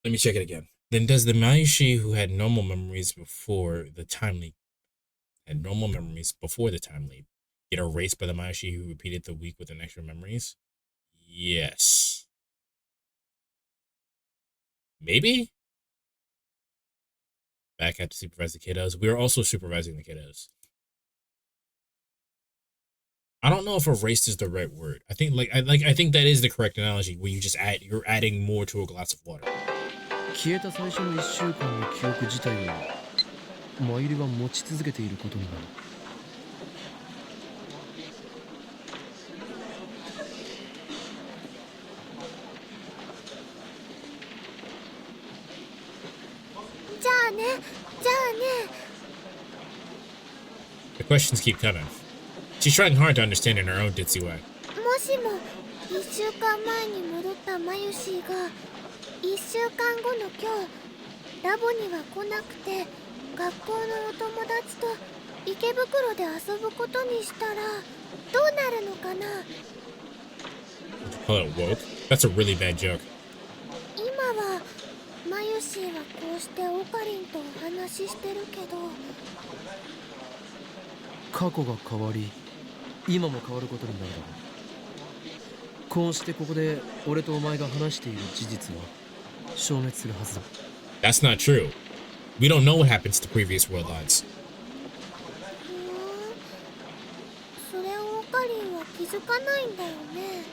Let me check it again. Then does the Mayushi who had normal memories before the time leap get erased by the Mayushi who repeated the week with an extra memories? Yes. Maybe? Back had to supervise the kiddos. We are also supervising the kiddos. I don't know if erased is the right word. I think I think that is the correct analogy where you're adding more to a glass of water.
消えた最初の1週間の記憶自体をマユリは持ち続けていることになる。
じゃあね。
The questions keep coming. She's trying hard to understand in her own ditzy way.
もしも1週間前に戻ったマユシーが1週間後の今日ラボには来なくて学校のお友達と池袋で遊ぶことにしたらどうなるのかな。
Call it woke? That's a really bad joke.
今はマユシーはこうしてオカリンとお話ししてるけど
過去が変わり今も変わることになるだろう。こうしてここで俺とお前が話している事実は消滅するはずだ。
That's not true. We don't know what happens to previous world odds.
それをオカリンは気づかないんだよね。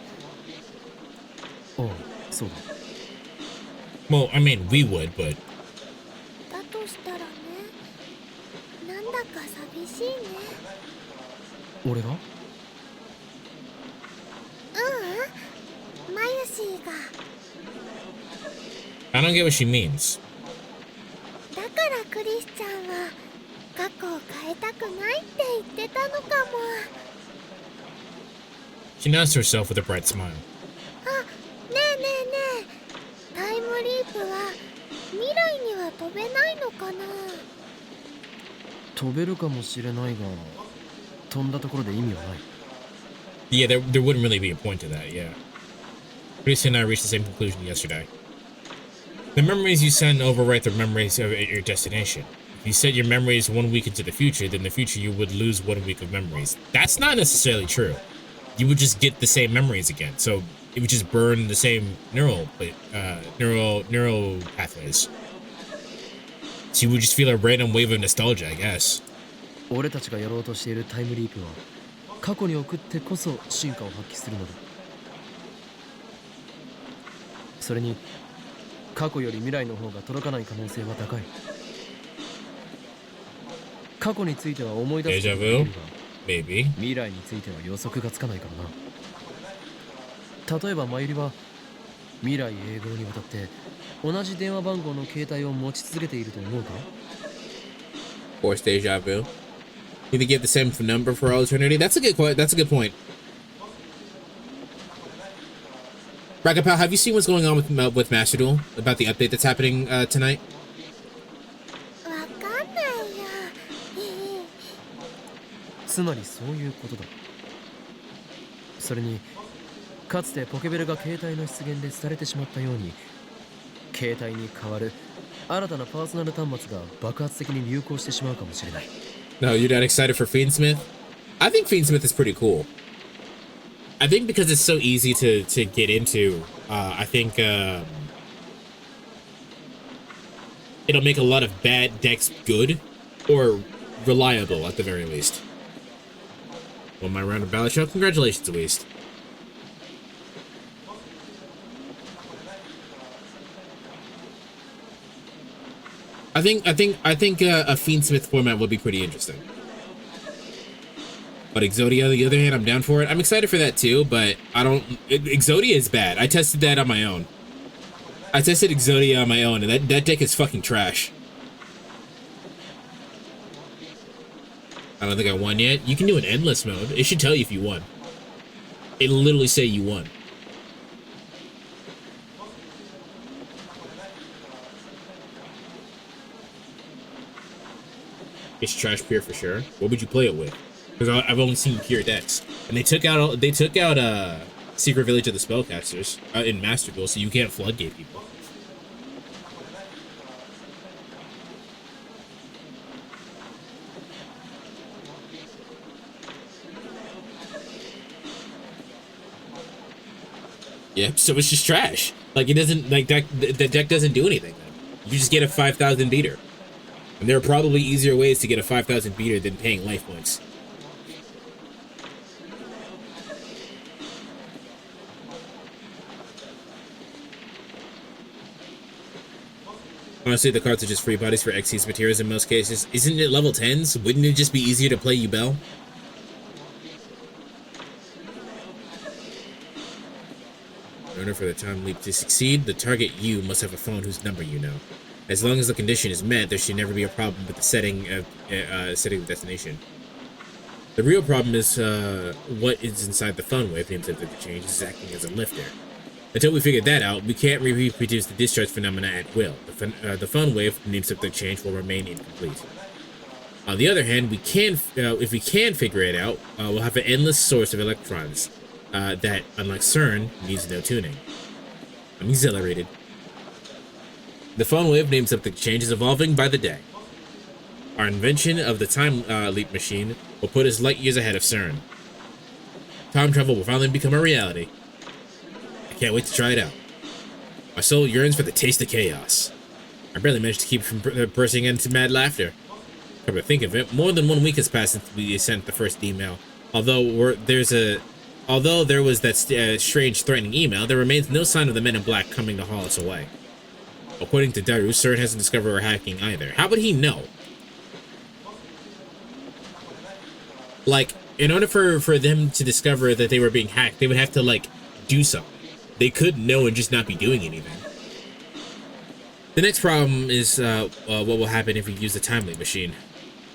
ああ、そうだ。
Well, I mean, we would, but...
だとしたらね、なんだか寂しいね。
俺が？
マユシーが。
I don't get what she means.
だからクリスチャンは過去を変えたくないって言ってたのかも。
She nods to herself with a bright smile.
あ、ねえねえねえ。タイムリープは未来には飛べないのかな。
飛べるかもしれないが、飛んだところで意味はない。
Yeah, there wouldn't really be a point to that, yeah. Chris and I reached the same conclusion yesterday. The memories you send overwrite the memories of your destination. If you set your memories 1 week into the future, then in the future you would lose 1 week of memories. That's not necessarily true. You would just get the same memories again. So it would just burn the same neural pathways. So you would just feel a random wave of nostalgia, I guess.
俺たちがやろうとしているタイムリープは過去に送ってこそ進化を発揮するのだ。それに過去より未来の方が届かない可能性は高い。過去については思い出すことができるが、
Maybe.
未来については予測がつかないからな。例えばマユリは未来永劫にわたって同じ電話番号の携帯を持ち続けていると思うか？
Forced deja vu. You think you have the same number for all eternity? That's a good point. That's a good point. Rakapal, have you seen what's going on with Master Duel? About the update that's happening tonight?
わかんないよ。
つまりそういうことだ。それにかつてポケベルが携帯の出現で廃れてしまったように、携帯に代わる新たなパーソナル端末が爆発的に流行してしまうかもしれない。
No, you're not excited for Fiendsmith? I think Fiendsmith is pretty cool. I think because it's so easy to get into, I think it'll make a lot of bad decks good or reliable at the very least. Well, my round of ballot show. Congratulations, at least. I think a Fiendsmith format would be pretty interesting. But Exodia, on the other hand, I'm down for it. I'm excited for that too, but I don't... Exodia is bad. I tested that on my own. I tested Exodia on my own, and that deck is fucking trash. I don't think I won yet. You can do an endless mode. It should tell you if you won. It'll literally say you won. It's trash pure for sure. What would you play it with? Because I've only seen pure decks, and they took out Secret Village of the Spellcasters in Master Duel, so you can't floodgate people. Yeah, so it's just trash. Like, it doesn't, like, the deck doesn't do anything. You just get a 5,000 beater. And there are probably easier ways to get a 5,000 beater than paying life points. Honestly, the cards are just free bodies for Xyz materials in most cases. Isn't it level 10s? Wouldn't it just be easier to play Yubel? In order for the time leap to succeed, the target you must have a phone whose number you know. As long as the condition is met, there should never be a problem with the setting of the destination. The real problem is what is inside the phone wave named subject to change is acting as a lifter. Until we figure that out, we can't reproduce the discharge phenomena at will. The phone wave named subject change will remain incomplete. On the other hand, we can, if we can figure it out, we'll have an endless source of electrons that, unlike CERN, needs no tuning. I'm exhilarated. The phone wave named subject change is evolving by the day. Our invention of the time leap machine will put us light years ahead of CERN. Time travel will finally become a reality. I can't wait to try it out. My soul yearns for the taste of chaos. I barely managed to keep from bursting into mad laughter. Come to think of it, more than 1 week has passed since we sent the first email. Although there was that strange threatening email, there remains no sign of the men in black coming to haul us away. According to Daru, CERN hasn't discovered our hacking either. How would he know? Like, in order for them to discover that they were being hacked, they would have to, like, do something. They could know and just not be doing anything. The next problem is what will happen if we use the time leap machine.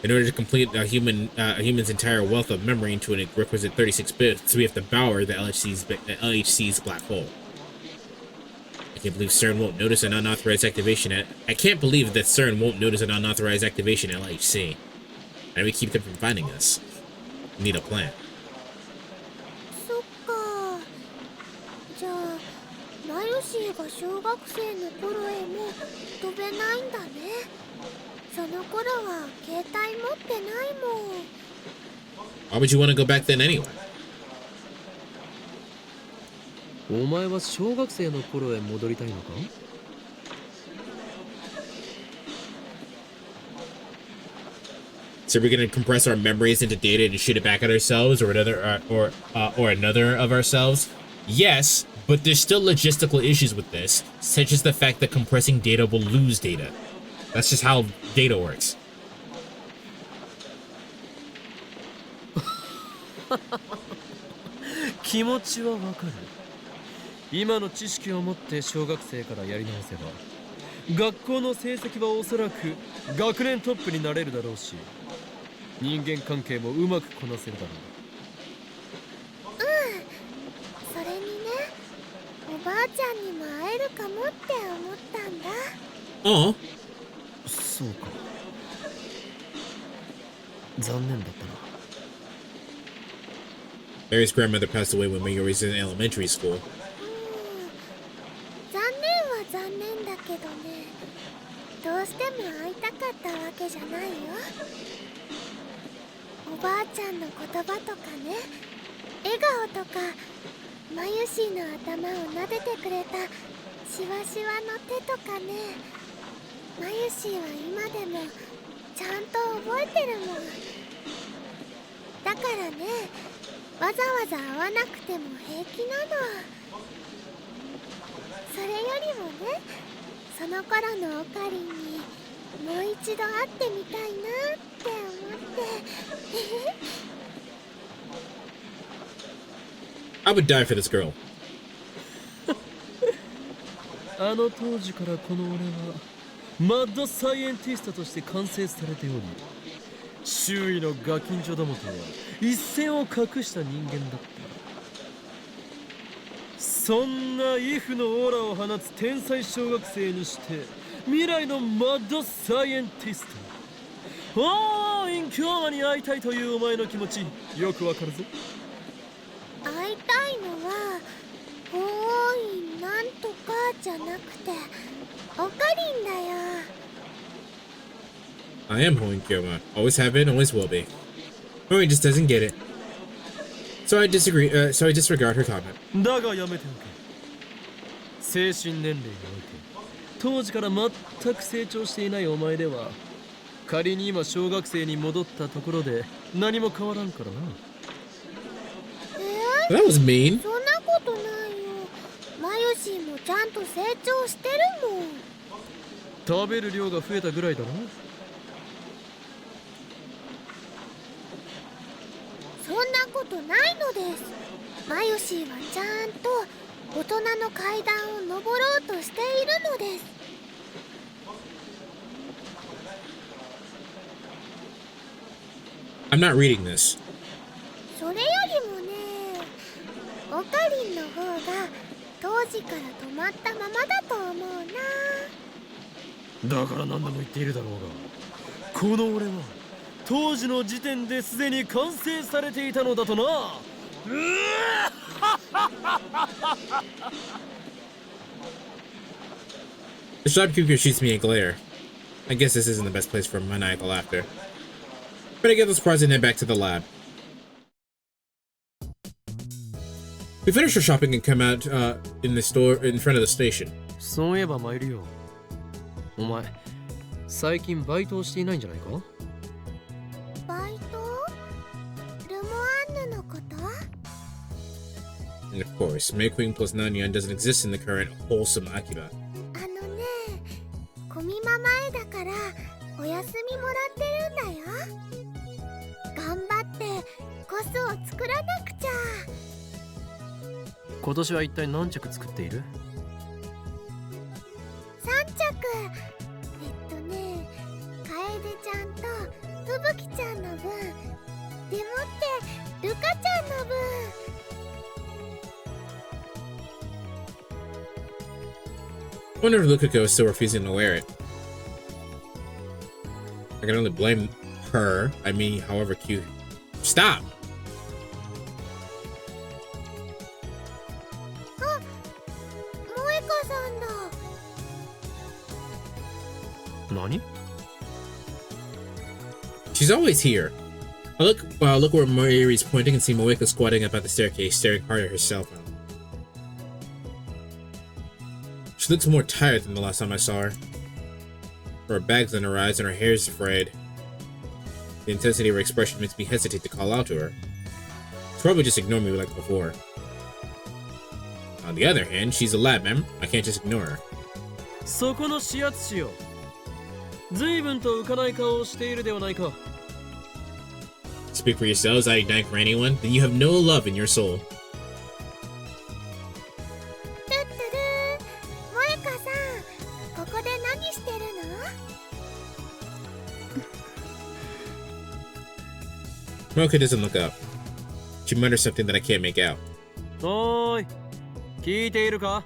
In order to complete a human's entire wealth of memory into a requisite 36 bits, we have to bower the LHC's black hole. I can't believe CERN won't notice an unauthorized activation I can't believe that CERN won't notice an unauthorized activation at LHC. And we keep them from finding us. We need a plan.
そっか。じゃあマヨユシーが小学生の頃へも飛べないんだね。その頃は携帯持ってないもん。
Why would you want to go back then anyway?
お前は小学生の頃へ戻りたいのか？
So we're gonna compress our memories into data and shoot it back at ourselves, or another, or another of ourselves? Yes, but there's still logistical issues with this, such as the fact that compressing data will lose data. That's just how data works.
気持ちはわかる。今の知識を持って小学生からやり直せば、学校の成績はおそらく学年トップになれるだろうし、人間関係もうまくこなせるだろう。
それにね、おばあちゃんにも会えるかもって思ったんだ。
Oh.
そうか。残念だったな。
Mary's grandmother passed away when Mary was in elementary school.
残念は残念だけどね、どうしても会いたかったわけじゃないよ。おばあちゃんの言葉とかね、笑顔とか、マユシーの頭を撫でてくれたシワシワの手とかね、マユシーは今でもちゃんと覚えてるもん。だからね、わざわざ会わなくても平気なの。それよりもね、その頃のオカリンにもう一度会ってみたいなって思って。
I would die for this girl.
あの当時からこの俺はマッドサイエンティストとして完成されており、周囲のガキンチョどもとは一線を画した人間だった。そんなイフのオーラを放つ天才小学生にして未来のマッドサイエンティスト、おーい、今日に会いたいというお前の気持ちよくわかるぞ。
会いたいのはおーいなんとかじゃなくてオカリンだよ。
I am Hoenkyoma. Always have been, always will be. Mary just doesn't get it. So I disagree. So I disregard her comment.
だがやめておけ。精神年齢において当時から全く成長していないお前では、仮に今小学生に戻ったところで何も変わらんからな。
That was mean.
そんなことないよ。マユシーもちゃんと成長してるもん。
食べる量が増えたぐらいだろ。
そんなことないのです。マユシーはちゃんと大人の階段を登ろうとしているのです。
I'm not reading this.
それよりもね、オカリンの方が当時から止まったままだと思うな。
だから何度も言っているだろうが、この俺は当時の時点ですでに完成されていたのだとな。
The shopkeeper shoots me a glare. I guess this isn't the best place for maniacal laughter. But I get those prize and head back to the lab. We finish our shopping and come out in the store in front of the station.
そういえば参るよ。お前、最近バイトをしていないんじゃないか？
バイト？ルモアンヌのこと？
And of course, Mayqueen plus Nanyan doesn't exist in the current wholesome Akiba.
あのね、コミマ前だからお休みもらってるんだよ。頑張ってコスを作らなくちゃ。
今年は一体何着作っている
？3着。ね、楓ちゃんと吹雪ちゃんの分でもってルカちゃんの分。
I wonder if Lukako is still refusing to wear it. I can only blame her. I mean, however cute. Stop!
萌えさんだ。
何？
She's always here. I look where Mayuri's pointing and see Moeka squatting up at the staircase, staring hard at her cell phone. She looks more tired than the last time I saw her. Her bag's on her eyes and her hair's frayed. The intensity of her expression makes me hesitate to call out to her. She'll probably just ignore me like before. On the other hand, she's a lab member. I can't just ignore her.
そこの視圧師よ。随分と浮かない顔をしているではないか。
Speak for yourselves, I ignite for anyone, then you have no love in your soul.
トゥットゥルー、萌香さん、ここで何してるの？
Moeka doesn't look up. She mutters something that I can't make out.
おーい、聞いているか？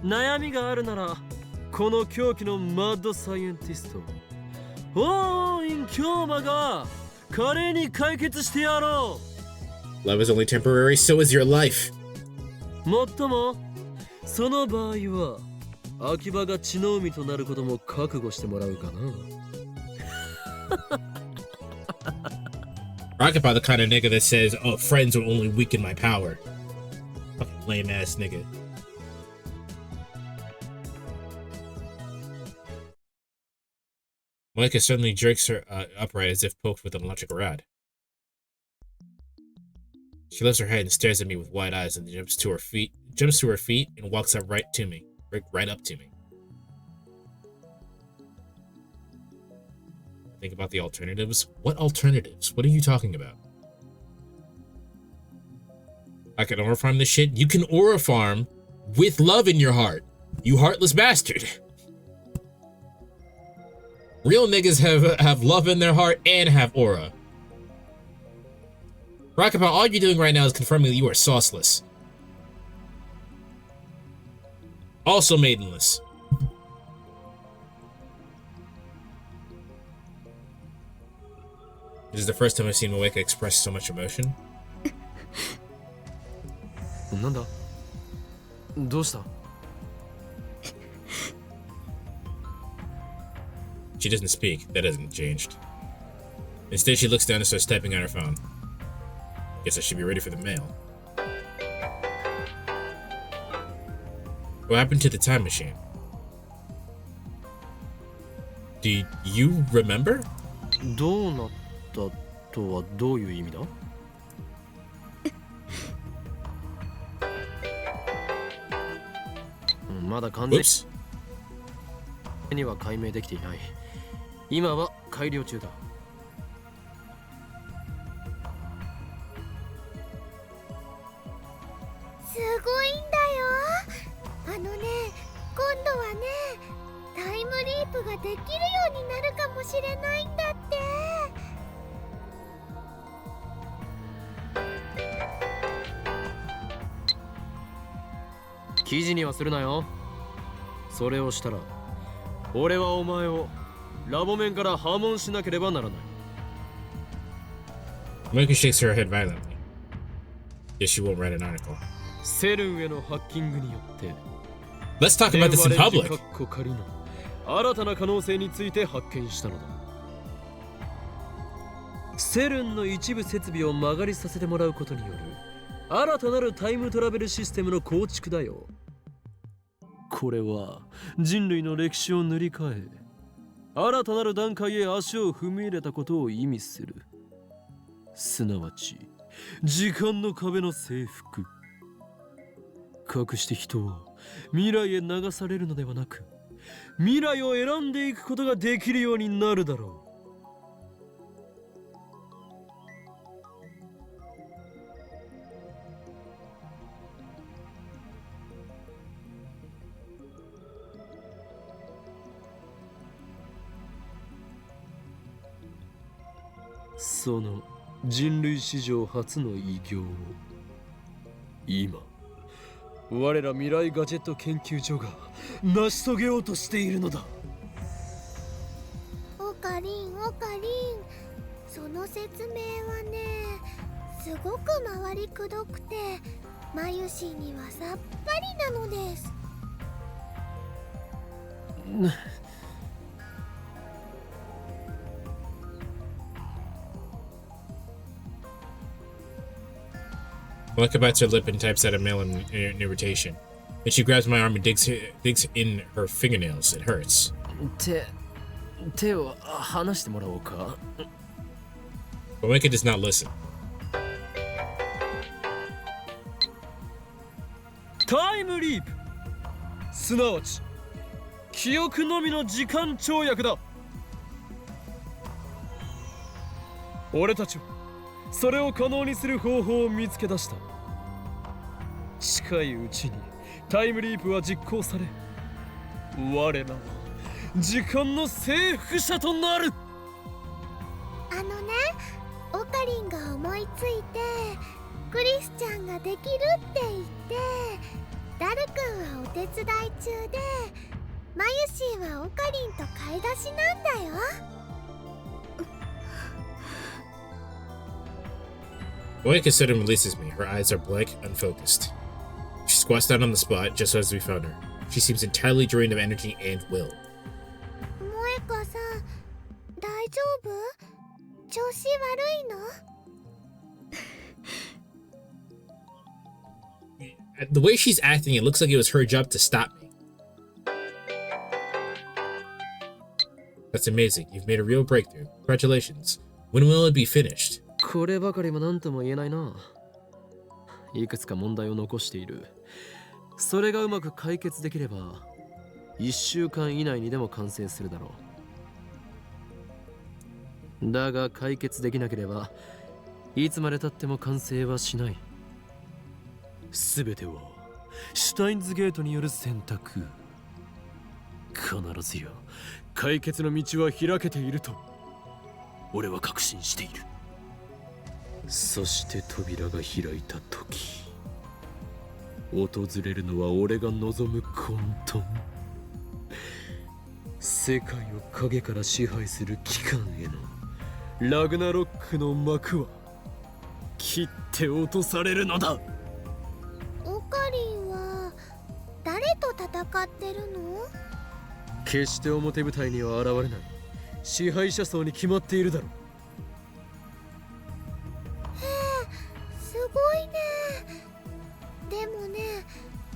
悩みがあるなら、この狂気のマッドサイエンティスト、オーイン京馬が華麗に解決してやろ
う。Love is only temporary, so is your life.
もっとも、その場合は、秋葉が血の海となることも覚悟してもらうかな。
Rocketbot the kind of nigga that says, oh, friends will only weaken my power. Fucking lame ass nigga. Moeka suddenly jerks her upright as if poked with an electric rod. She lifts her head and stares at me with wide eyes and jumps to her feet and walks up right up to me. Think about the alternatives? What alternatives? What are you talking about? I can aura farm this shit? You can aura farm with love in your heart, you heartless bastard. Real niggas have love in their heart and have aura. Rocketbot, all you're doing right now is confirming that you are sauceless. Also maidenless. This is the first time I've seen Moeka express so much emotion.
なんだ？どうした？
She doesn't speak. That hasn't changed. Instead, she looks down and starts typing on her phone. Guess I should be ready for the mail. What happened to the time machine? Do you remember?
どうなったとはどういう意味だ？まだ完全には解明できていない。今は改良中だ。
すごいんだよ。あのね、今度はね、タイムリープができるようになるかもしれないんだって。
記事にはするなよ。それをしたら、俺はお前をラボ面から破門しなければならない。
Moeka shakes her head violently. Yes, she won't write an article.
セルンへのハッキングによって、
Let's talk about this in public.
仮の新たな可能性について発見したのだ。セルンの一部設備を曲がりさせてもらうことによる新たなるタイムトラベルシステムの構築だよ。これは人類の歴史を塗り替え、新たなる段階へ足を踏み入れたことを意味する。すなわち時間の壁の征服。かくして人は未来へ流されるのではなく、未来を選んでいくことができるようになるだろう。その人類史上初の偉業を今我ら未来ガジェット研究所が成し遂げようとしているのだ。
オカリン、その説明はね、すごく回りくどくて、マユシーにはさっぱりなのです。
Malika bites her lip and types out a mail in irritation. Then she grabs my arm and digs in her fingernails. It hurts.
手を離してもらおうか。
Malika does not listen.
タイムリープ、すなわち記憶のみの時間跳躍だ。俺たちはそれを可能にする方法を見つけ出した。近いうちにタイムリープは実行され、我らは時間の征服者となる。
あのね、オカリンが思いついてクリスちゃんができるって言って、ダル君はお手伝い中で、マユシーはオカリンと買い出しなんだよ。
Malika suddenly releases me. Her eyes are blank, unfocused. She squats down on the spot just as we found her. She seems entirely drained of energy and will.
萌香さん、大丈夫？調子悪いの
？The way she's acting, it looks like it was her job to stop me. That's amazing. You've made a real breakthrough. Congratulations. When will it be finished?
こればかりも何とも言えないな。いくつか問題を残している。それがうまく解決できれば1週間以内にでも完成するだろう。だが解決できなければいつまでたっても完成はしない。すべてはシュタインズゲートによる選択。必ずや解決の道は開けていると俺は確信している。そして扉が開いた時、訪れるのは俺が望む混沌。世界を影から支配する機関へのラグナロックの幕は切って落とされるのだ。
オカリンは誰と戦ってるの？
決して表舞台には現れない支配者層に決まっているだろう。
すごいね。でもね、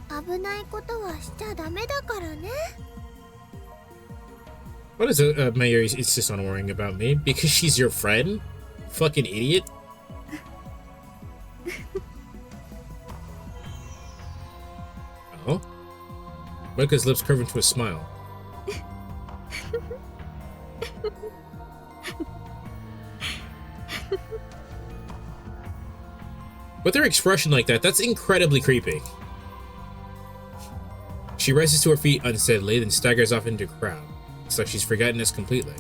危ないことはしちゃダメだからね。
What is Mayor insist on worrying about me? Because she's your friend? Fucking idiot. Oh? Micah's lips curve into a smile. With her expression like that, that's incredibly creepy. She rises to her feet unsteadily, then staggers off into the crowd. It's like she's forgotten us completely.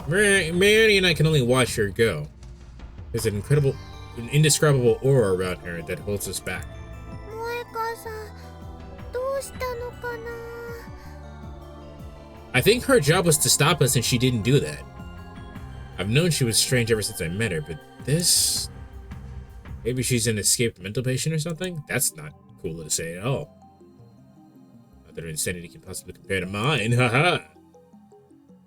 Mary and I can only watch her go. There's an indescribable aura around her that holds us back.
萌香さん、どうしたのかな?
I think her job was to stop us, and she didn't do that. I've known she was strange ever since I met her, but this... Maybe she's an escaped mental patient or something? That's not cool to say at all. Not that her insanity can possibly compare to mine, haha.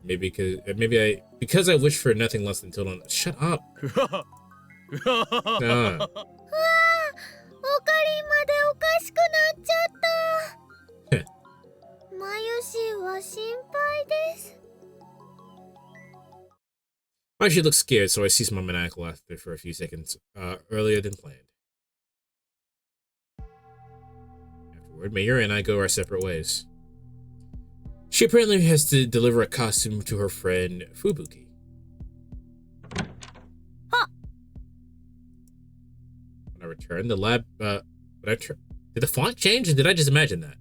Because I wish for nothing less than total... Shut up.
オカリンまでおかしくなっちゃった。マユシーは心配です。
Why she looks scared, so I cease my maniacal laughter for a few seconds, earlier than planned. Afterward, Mayuri and I go our separate ways. She apparently has to deliver a costume to her friend Fubuki.
Huh.
When I return, the lab, did the font change, or did I just imagine that?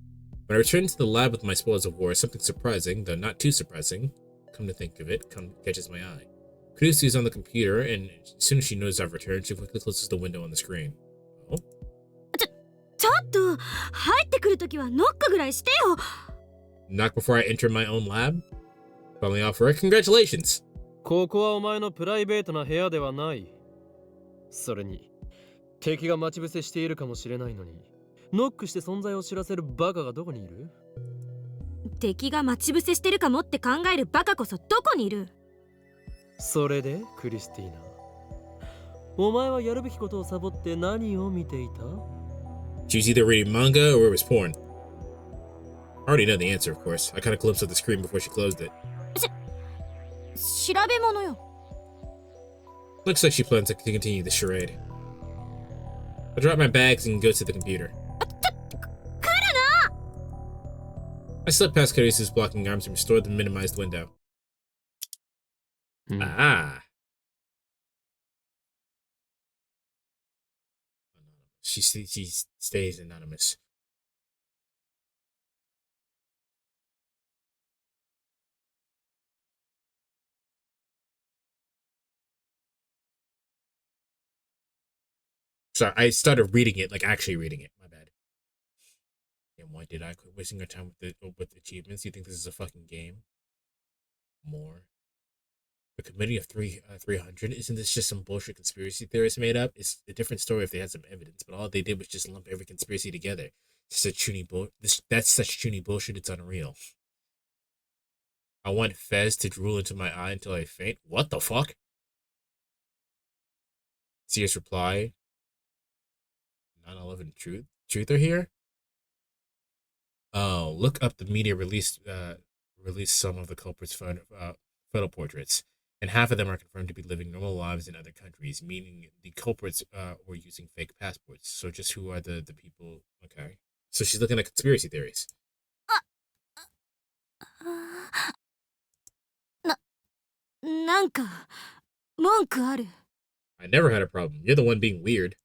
When I return to the lab with my spoils of war, something surprising, though not too surprising, come to think of it, catches my eye. Kudusu is on the computer, and as soon as she knows I've returned, she quickly closes the window on the screen. Oh?
ちょっと入ってくるときはノックぐらいしてよ。
Knock before I enter my own lab? Finally off work? Congratulations!
ここはお前のプライベートな部屋ではない。それに敵が待ち伏せしているかもしれないのに、ノックして存在を知らせるバカがどこにいる？
敵が待ち伏せしてるかもって考えるバカこそどこにいる？
それでクリスティーナ、お前はやるべきことをサボって何を見ていた？
She was either reading manga or it was porn. I already know the answer, of course. I caught a glimpse of the screen before she closed it.
調べ物よ。
Looks like she plans to continue the charade. I'll drop my bags and go to the computer. I slipped past Carice's blocking arms and restored the minimized window. Ah. She stays anonymous. Sorry, I started reading it, like actually reading it. My bad. And why did I quit wasting our time with achievements? You think this is a fucking game? More. A committee of 300? Isn't this just some bullshit conspiracy theorists made up? It's a different story if they had some evidence, but all they did was just lump every conspiracy together. That's such chuny bullshit, it's unreal. I want Fez to drool into my eye until I faint? What the fuck? Sears reply. 9/11 truther here? Oh, look up the media released some of the culprits' photo portraits, and half of them are confirmed to be living normal lives in other countries, meaning the culprits were using fake passports. So just who are the people? Okay. So she's looking at conspiracy theories.
なんか文句ある？
I never had a problem. You're the one being weird.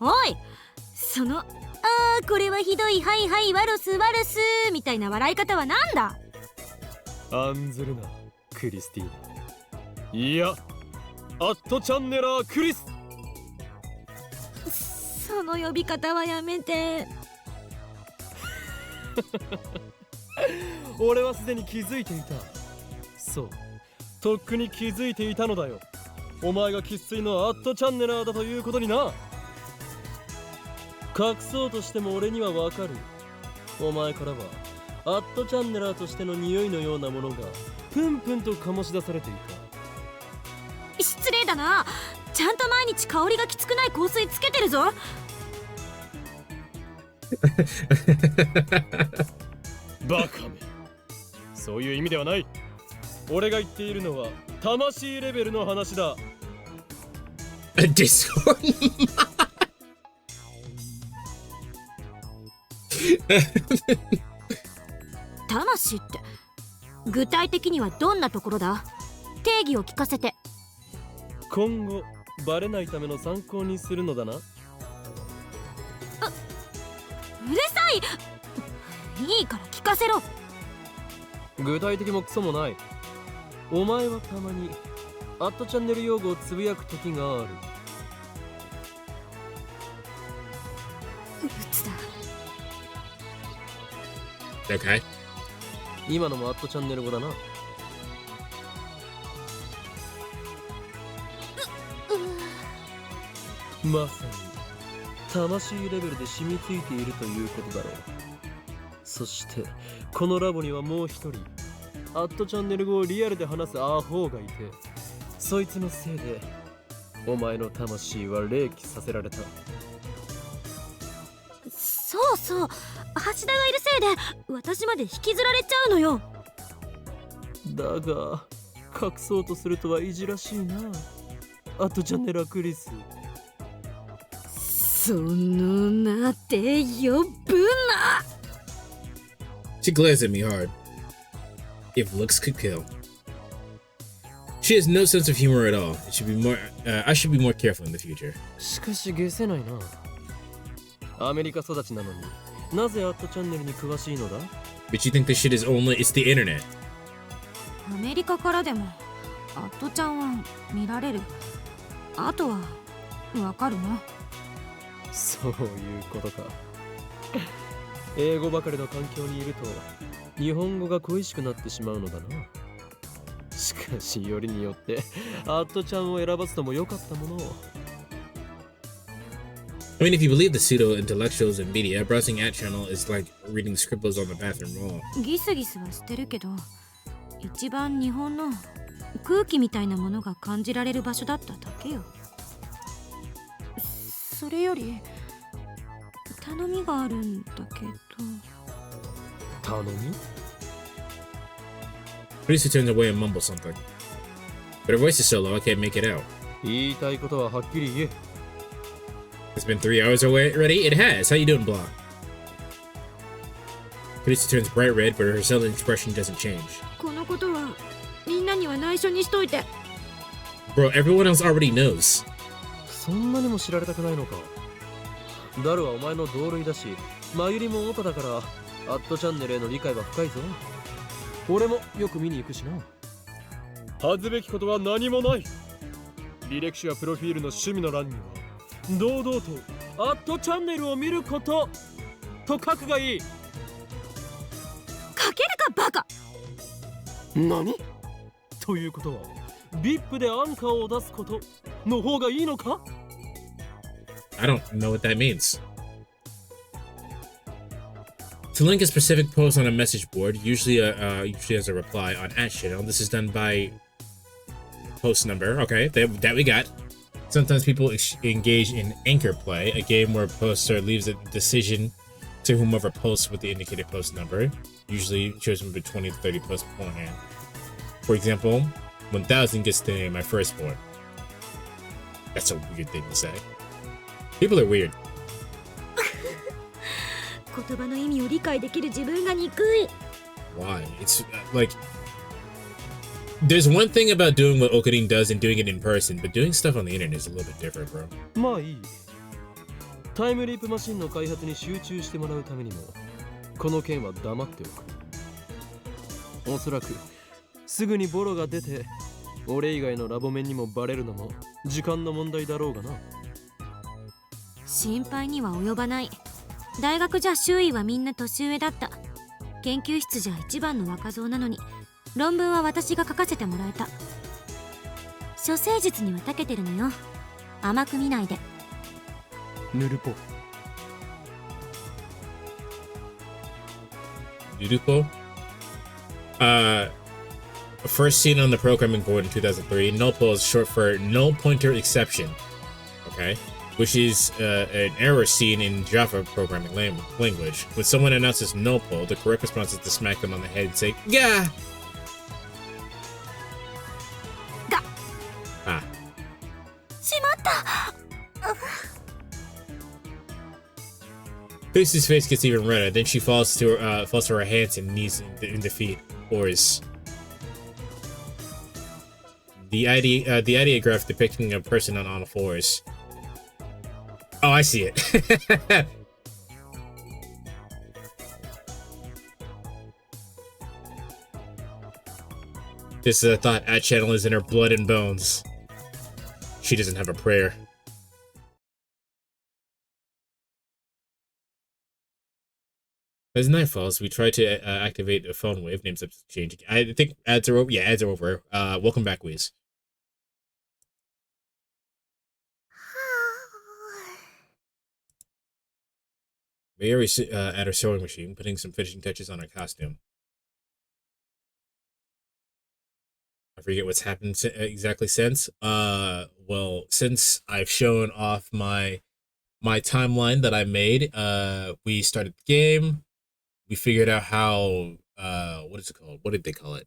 おい、そのこれはひどい、はいはいワルスワルスみたいな笑い方はなんだ？
案ずるなクリスティーナ。いや、アットチャンネラークリス。
その呼び方はやめて。
俺はすでに気づいていた。そう、とっくに気づいていたのだよ。お前が生粋のアットチャンネラーだということにな。隠そうとしても俺にはわかる。お前からはアットチャンネラーとしての匂いのようなものがプンプンと醸し出されていた。
失礼だな。ちゃんと毎日香りがきつくない香水つけてるぞ。
バカめ、そういう意味ではない。俺が言っているのは魂レベルの話だ。
Discord.
魂って具体的にはどんなところだ？定義を聞かせて。
今後バレないための参考にするのだな。
うるさい。いいから聞かせろ。
具体的もクソもない。お前はたまにアットチャンネル用語をつぶやく時がある。
うつだ。
Okay.
今のもアットチャンネル語だな。まさに魂レベルで染みついているということだろう。そしてこのラボにはもう一人アットチャンネル語をリアルで話すアホがいて、そいつのせいでお前の魂は冷気させられた。
そうそう、橋田がいるせいで私まで引きずられちゃうのよ。
だが隠そうとするとはいじらしいな、アットチャンネルクリス。
そのなって呼ぶな。
She glares at me hard. If looks could kill. She has no sense of humor at all. It should be more. I should be more careful in the future.
しかしゲせないな。アメリカ育ちなのになぜアットチャンネルに詳しいのだ？
But you think this shit is only it's the internet.
アメリカからでもアットちゃんは見られる。あとはわかるな。
そういうことか。英語ばかりの環境にいると日本語が恋しくなってしまうのだな。しかしよりによってアットちゃんを選ばずともよかったものを。
I mean, if you believe the pseudo-intellectuals in media, browsing at channel is like reading scribbles on the bathroom wall.
ギスギスはしてるけど、一番日本の空気みたいなものが感じられる場所だっただけよ。それより頼みがあるんだけど。
頼み？
Producer turns away and mumbles something. But her voice is so low I can't make it out.
言いたいことははっきり言え。
It's been 3 hours away already? It has. How you doing, Block? Producer turns bright red, but her sullen expression doesn't change.
このことはみんなには内緒にしといて。
Bro, everyone else already knows.
そんなにも知られたくないのか。ダルはお前の同類だし、マユリもオタだから、アットチャンネルへの理解は深いぞ。俺もよく見に行くしな。恥ずべきことは何もない。履歴書やプロフィールの趣味の欄には、堂々とアットチャンネルを見ることと書くがいい。
書けるかバカ。
何？ということは VIP でアンカーを出すことの方がいいのか？
I don't know what that means. To link a specific post on a message board, usually as a reply on @channel. This is done by post number. Okay, that we got. Sometimes people engage in anchor play, a game where a poster leaves a decision to whomever posts with the indicated post number, usually chosen from 20 to 30 posts beforehand. For example, 1000 gets the name of my firstborn. That's a weird thing to say. People are weird.
言葉の意味を理解できる自分が憎い。
Why? It's like there's one thing about doing what Okarin does and doing it in person, but doing stuff on the internet is a little bit different, bro.
まあいい。タイムリープマシンの開発に集中してもらうためにも、この件は黙っておく。おそらくすぐにボロが出て、俺以外のラボ面にもバレるのも時間の問題だろうがな。
心配には及ばない。大学じゃ周囲はみんな年上だった。研究室じゃ一番の若造なのに、論文は私が書かせてもらえた。処世術には長けてるのよ。甘く見ないで。
ヌルポ。
Nudupo? First seen on the programming board in 2003, Nullpo is short for null pointer exception. Okay? Which is an error seen in Java programming language. When someone announces nullpo, the correct response is to smack them on the head and say, "Gah!"
Gah!
Ah.
しまった。
Lucy's face gets even redder. Then she falls to her hands and knees in defeat. Ors. The ideograph depicting a person on all fours. Oh, I see it. This thought @channel is in her blood and bones. She doesn't have a prayer. As night falls, we try to activate a phone wave. Names up changing. I think ads are over. Yeah, ads are over. Welcome back, Wiz. Mary at her sewing machine, putting some finishing touches on her costume. I forget what's happened exactly since. Well, since I've shown off my timeline that I made, we started the game. We figured out how what is it called? What did they call it?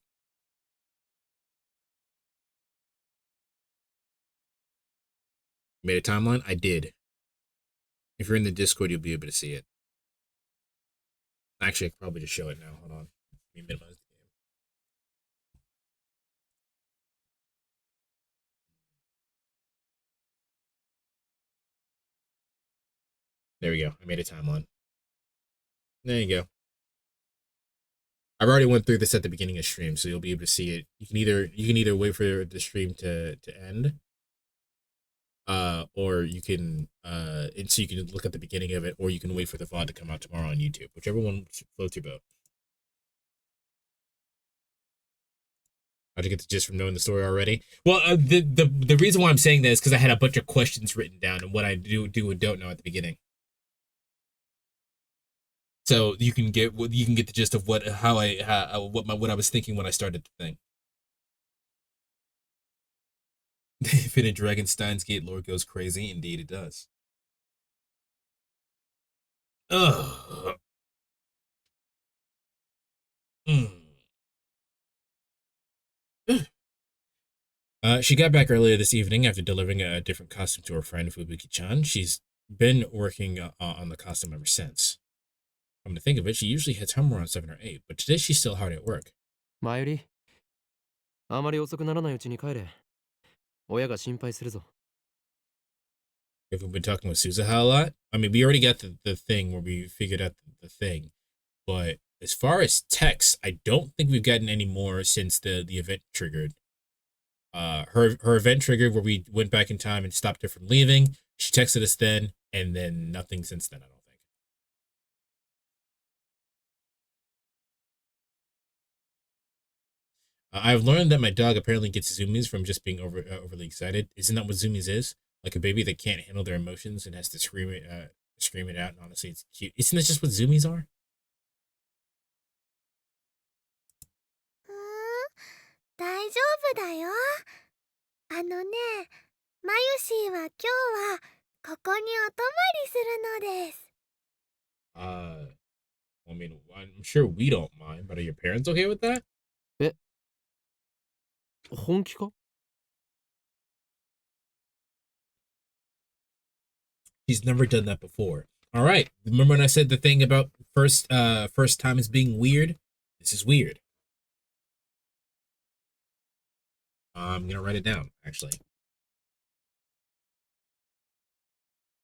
Made a timeline? I did. If you're in the Discord, you'll be able to see it. Actually, I could probably just show it now. Hold on. Let me minimize the game. There we go. I made a timeline. There you go. I've already went through this at the beginning of stream, so you'll be able to see it. You can either wait for the stream to end, or you can and so you can look at the beginning of it, or you can wait for the VOD to come out tomorrow on YouTube, whichever one floats your boat. How'd you get the gist from knowing the story already? Well, the reason why I'm saying that is because I had a bunch of questions written down and what I do and don't know at the beginning. So you can get the gist of what I was thinking when I started the thing. If in a Dragon Steins Gate lore goes crazy, indeed it does. Ugh. She got back earlier this evening after delivering a different costume to her friend Fubuki-chan. She's been working on the costume ever since. Come to think of it, she usually hits home around 7 or 8, but today she's still hard at work.
前よりあまり遅くならないうちに帰れ。親が心配するぞ。
If we've been talking with Suzuha a lot, I mean, we already got the thing where we figured out the thing, but as far as texts, I don't think we've gotten any more since the event triggered. Her event triggered where we went back in time and stopped her from leaving. She texted us then, and then nothing since then, I don't think. I've learned that my dog apparently gets zoomies from just being overly excited. Isn't that what zoomies is? Like a baby that can't handle their emotions and has to scream it out, and honestly, it's cute. Isn't that just what zoomies are?
大丈夫だよ。あのね、マユシーは今日はここにお泊まりするのです。
I mean, I'm sure we don't mind, but are your parents okay with that?
え、本気か?
He's never done that before. All right. Remember when I said the thing about first time is being weird? This is weird. I'm gonna write it down, actually.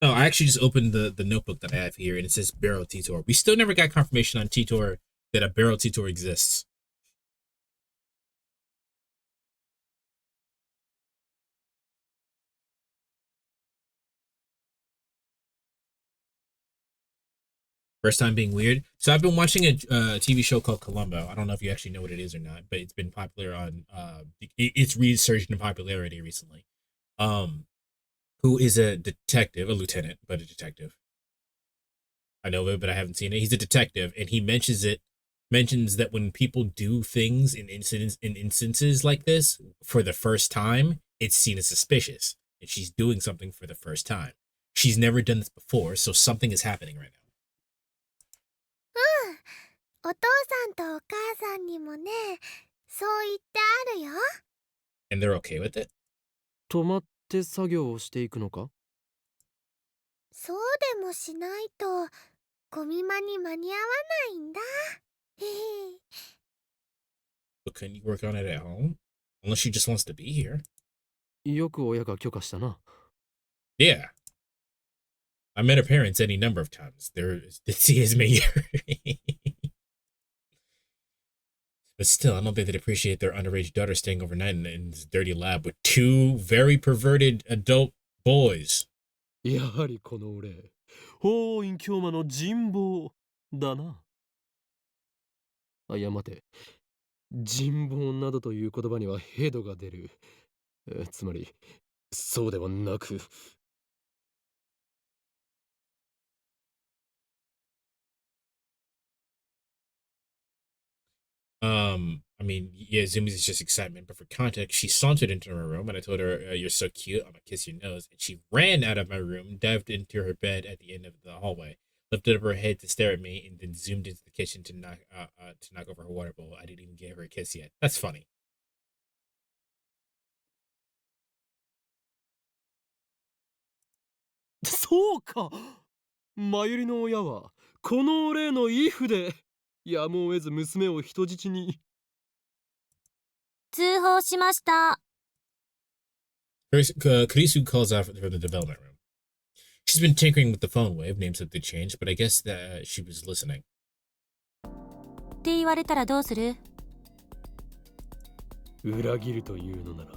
Oh, I actually just opened the notebook that I have here, and it says Barrel Titor. We still never got confirmation on Titor that a Barrel Titor exists. First time being weird. So I've been watching a TV show called Columbo. I don't know if you actually know what it is or not, but it's been popular on it's resurged in popularity recently. Who is a detective, a lieutenant, but a detective. I know it, but I haven't seen it. He's a detective, and he mentions that when people do things in instances like this for the first time, it's seen as suspicious. And she's doing something for the first time. She's never done this before, so something is happening right now.
お父さんとお母さんにもね、そう言ってあるよ。
And they're okay with it?
止まって作業をしていくのか?
そうでもしないと、ゴミ間に間に合わないんだ。
But couldn't you work on it at home? Unless she just wants to be here.
よく親が許可したな。
Yeah. I met her parents any number of times. She has me. But still, I don't think they'd appreciate their underage daughter staying overnight in this dirty lab with two very perverted adult boys.
やはりこの俺、法院教魔の人望だな。あ、いや待て。人望などという言葉にはヘドが出る。つまり、そうではなく。
I mean, yeah, Zoomies is just excitement, but for context, she sauntered into her room and I told her, you're so cute, I'm gonna kiss your nose. And she ran out of my room, dived into her bed at the end of the hallway, lifted up her head to stare at me, and then zoomed into the kitchen to knock over her water bowl. I didn't even give her a kiss yet. That's funny.
そうか。マユリの親はこの例のイフでやむを得ず娘を人質に。
通報しました。
Kurisu calls out for the development room. She's been tinkering with the phone wave, names have changed, but I guess that she was listening.
って言われたらどうする？
裏切るというのなら、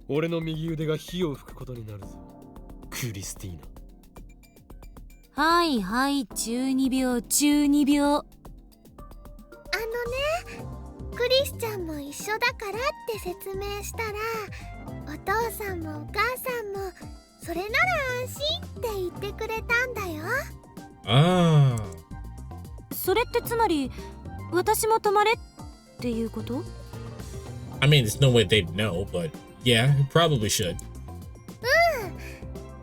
俺の右腕が火を吹くことになるぞ。クリスティーナ。
はいはい、12秒12秒。
クリスちゃんも一緒だだからって説明したら、お父さんもお母さんもそれなら安心って言ってくれたんだよ。
ああ。
それってつまり私も泊まれっていうこと？
I mean, there's no way they'd know, but yeah, you probably should.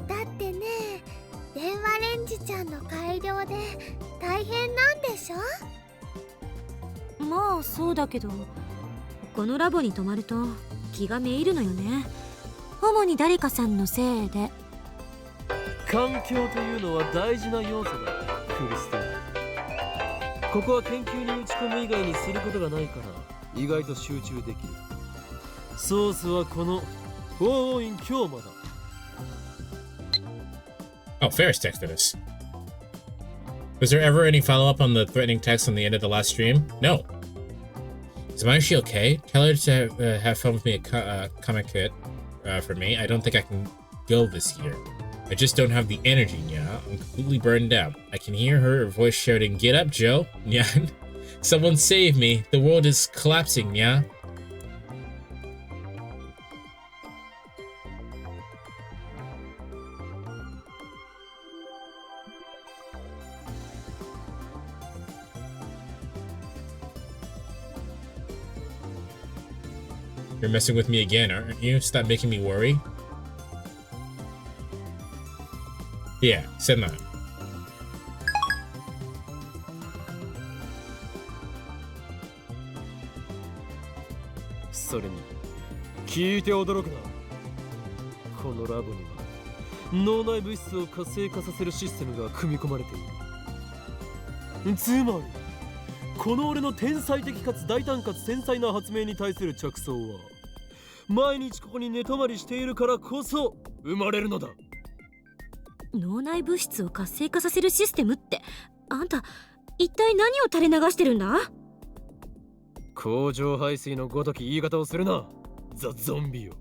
だってね、電話レンジちゃんの改良で大変なんでしょ？
まあそうだけど、このラボに泊まると気がめいるのよね。主に誰かさんのせいで。
環境というのは大事な要素だ、クリスティー。ここは研究に打ち込む以外にすることがないから意外と集中できる。ソースはこのオーイン京馬だ。
Oh, Ferris texted us. Was there ever any follow-up on the threatening text on the end of the last stream? No. Is Mayushi okay? Tell her to have fun with me at Comic Kit for me. I don't think I can go this year. I just don't have the energy, yeah. I'm completely burned out. I can hear her voice shouting, "Get up, Joe!" Yeah. Someone save me. The world is collapsing, yeah. You're messing with me again, aren't you? Stop making me worry. Yeah, said that.
それに聞いて驚くな。このラボには脳内物質を活性化させるシステムが組み込まれている。つまりこの俺の天才的かつ大胆かつ繊細な発明に対する着想は毎日ここに寝泊まりしているからこそ生まれるのだ。
脳内物質を活性化させるシステムって、あんた一体何を垂れ流してるんだ？
工場排水のごとき言い方をするな、ザ・ゾンビよ。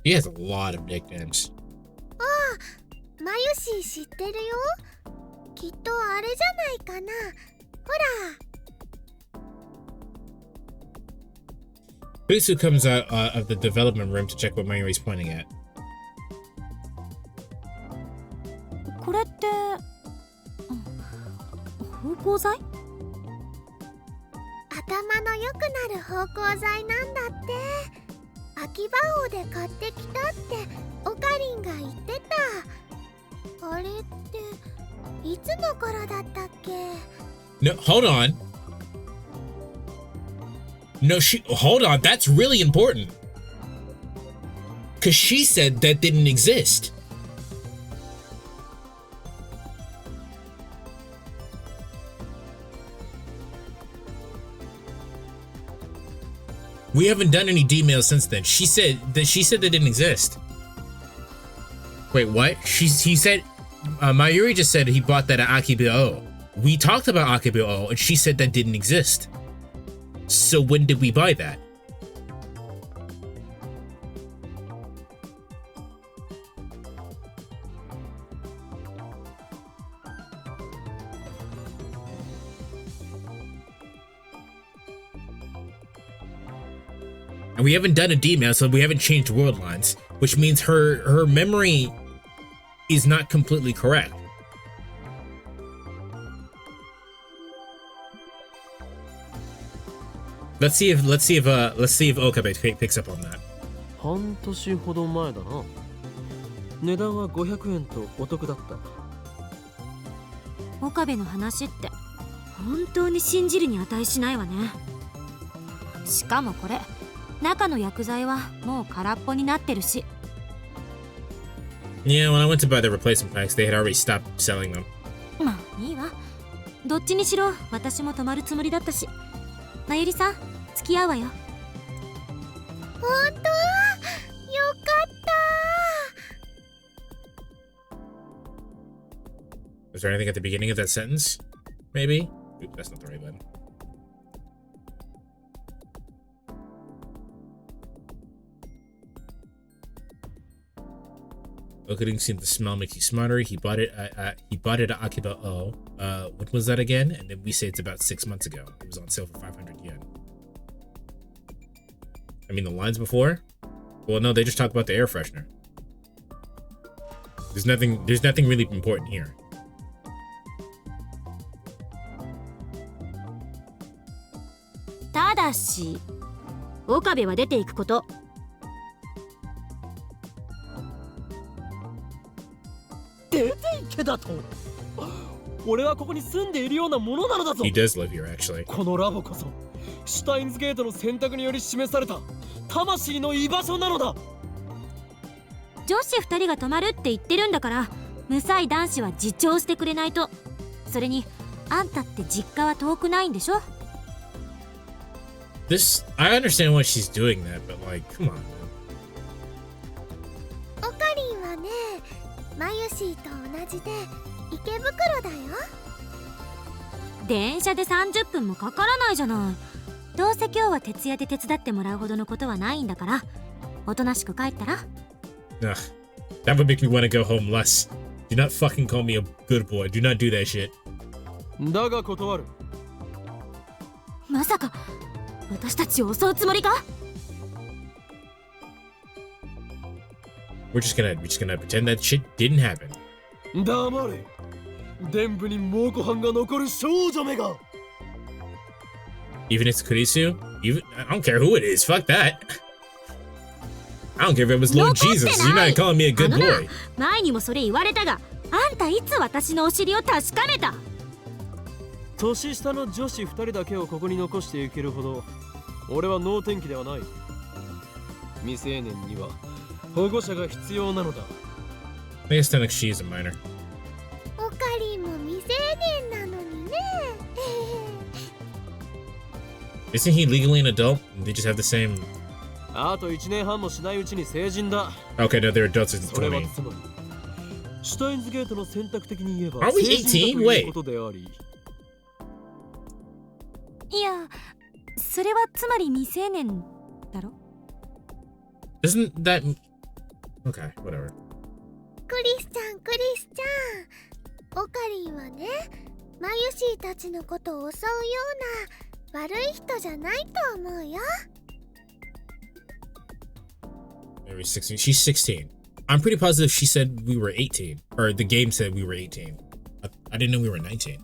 He has a lot of nicknames.
ああ、マユシー知ってるよ。きっとあれじゃないかな。ほら。
Bitsu comes out of the development room to check what Mayuri's pointing at.
これって芳香剤？
頭の良くなる芳香剤なんだって。秋葉王で買ってきたってオカリンが言ってた。あれっていつの頃だったっけ？
No, hold on. No, hold on. That's really important. Because she said that didn't exist. We haven't done any D-mails since then. She said that didn't exist. Wait, what? He said Mayuri just said he bought that at Akiba-O. We talked about Akiba-O and she said that didn't exist. So when did we buy that? And we haven't done a D-mail, so we haven't changed world lines, which means her memory is not completely correct. Let's see if Okabe picks up on that.
半年ほど前だな。値段は500円とお得だった。
岡部の話って本当に信じるに値しないわね。しかもこれ中の薬剤はもう空っぽになってるし。
Yeah, when I went to buy the replacement packs, they had already stopped selling them.
まあいいわ。どっちにしろ私も泊まるつもりだったし。まゆりさん、付き合うわよ。
本当？よかった。
Was there anything at the beginning of that sentence? Maybe? Oop, that's not the right button. Opening seemed to smell makes you smarter. He bought it at Akiba-O. What was that again? And then we say it's about 6 months ago. It was on sale for 500 yen. I mean, the lines before? Well, no, they just talk about the air freshener. There's nothing really important here.
ただし岡部は出ていくこと。
出ていけだと。俺はここに住んでいるようなものなのだぞ。
He does live here, actually.
このラボこそシュタインズゲートの選択により示された魂の居場所なのだ。
女子2人が泊まるって言ってるんだから、無才男子は自重してくれないと。それにあんたって実家は遠くないんでしょ。
This, I understand why she's doing that, but like, come on.
オカリンはね、マユシーと同じで池袋だよ。
電車で30分もかからないじゃない。どうせ今日は徹夜で手伝ってもらうほどのことはないんだから、おとなしく帰ったら。
Ugh, that would make me want to go home less. Do not fucking call me a good boy. Do not do that shit.
だが断る。
まさか私たちを襲うつもりか。
We're just gonna pretend that shit didn't happen.
黙れ。伝部に猛虎犯が残る少女めが。
Even if it's Kurisu? Even I don't care who it is. Fuck that. I don't care if it was Lord Jesus. You're not calling me a good boy.
前にもそれ言われたが、あんたいつ私のお尻を確かめた。
年下の女子2人だけをここに残していけるほど俺は能天気ではない。未成年には保護者が必要なのだ。
I guess technically she is a minor.
オカリンも未成年なのにね。
Isn't he legally an adult? They just have the same.
あと1年半もしないうちに成人だ。
Okay, no, they're adults in
それは
20.
つまりシュタインズゲートの選択的に言えば
Are we
成人だということであり。
いや、それはつまり未成年だろ。
Isn't that okay? Whatever.
クリスちゃん、クリスちゃん。オカリンはね、マユシーたちのことを襲うような悪い人じゃないと思うよ。
Maybe 16. She's 16. I'm pretty positive she said we were 18, or the game said we were 18. I didn't know we were 19.
だ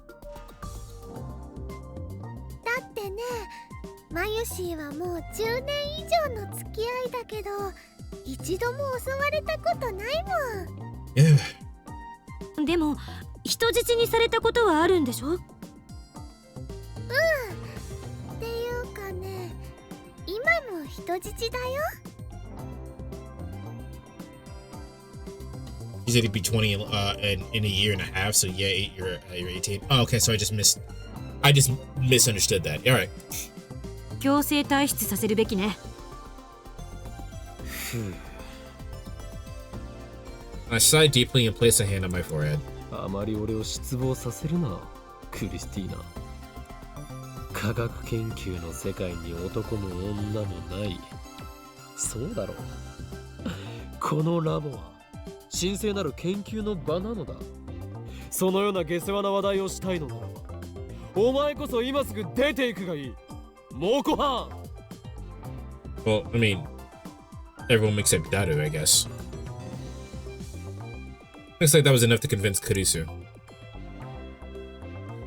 ってね、マユシーはもう10年以上の付き合いだけど、一度も襲われたことないもん。
Yeah.
でも人質にされたことはあるんでしょ。
っていうかね、今も人質だよ。
She said he'd be 20 in a year and a half. So yeah, you're 18. Oh, okay. So I just misunderstood that. All right.
強制退出させるべきね。
I sighed deeply and placed a hand on my forehead.
あまり俺を失望させるな、クリスティーナ。科学研究の世界に男も女もない。そうだろう。このラボは神聖なる研究の場なのだ。そのような下世話な話題をしたいのならば、お前こそ今すぐ出ていくがいい。猛虎犯。
Well, I mean, everyone except Daru, I guess. Looks like that was enough to convince Kurisu.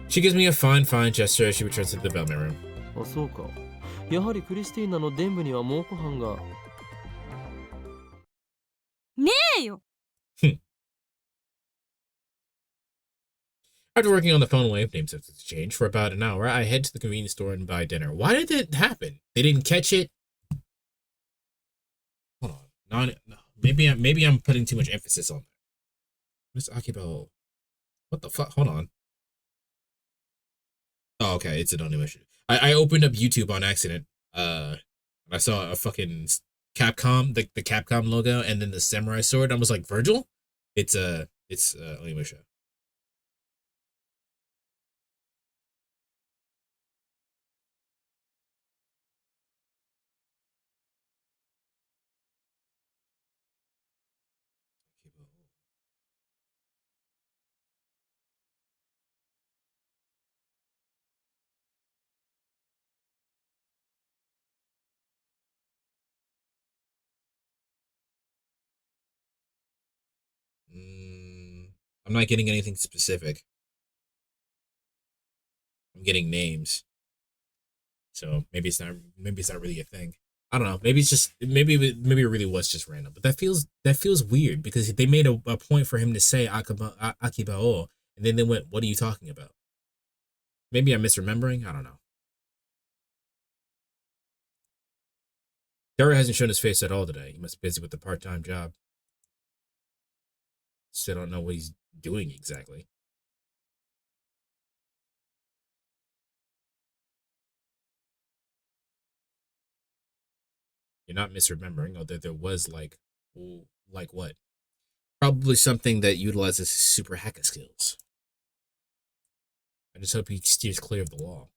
She gives me a fine gesture as she returns to the development room.
あ、そうか。やはりクリスティーナの伝部には猛虎犯が。
ねえよ。
After working on the phone wave name substance exchange for about an hour, I head to the convenience store and buy dinner. Why did it happen? They didn't catch it? Hold on. Maybe I'm putting too much emphasis on that. Miss Akibo. What the fuck? Hold on. Oh, okay. It's an animation. I opened up YouTube on accident. I saw a fucking Capcom, the Capcom logo, and then the samurai sword. I was like, Virgil? It's Onimusha. I'm not getting anything specific. I'm getting names. So maybe it's not really a thing. I don't know. Maybe it's just maybe it really was just random. But that feels weird because they made a point for him to say Akibao, and then they went, "What are you talking about?" Maybe I'm misremembering. I don't know. Dara hasn't shown his face at all today. He must be busy with the part-time job. Still don't know what he's doing exactly. You're not misremembering, although there was like what? Probably something that utilizes his super hacker skills. I just hope he steers clear of the law.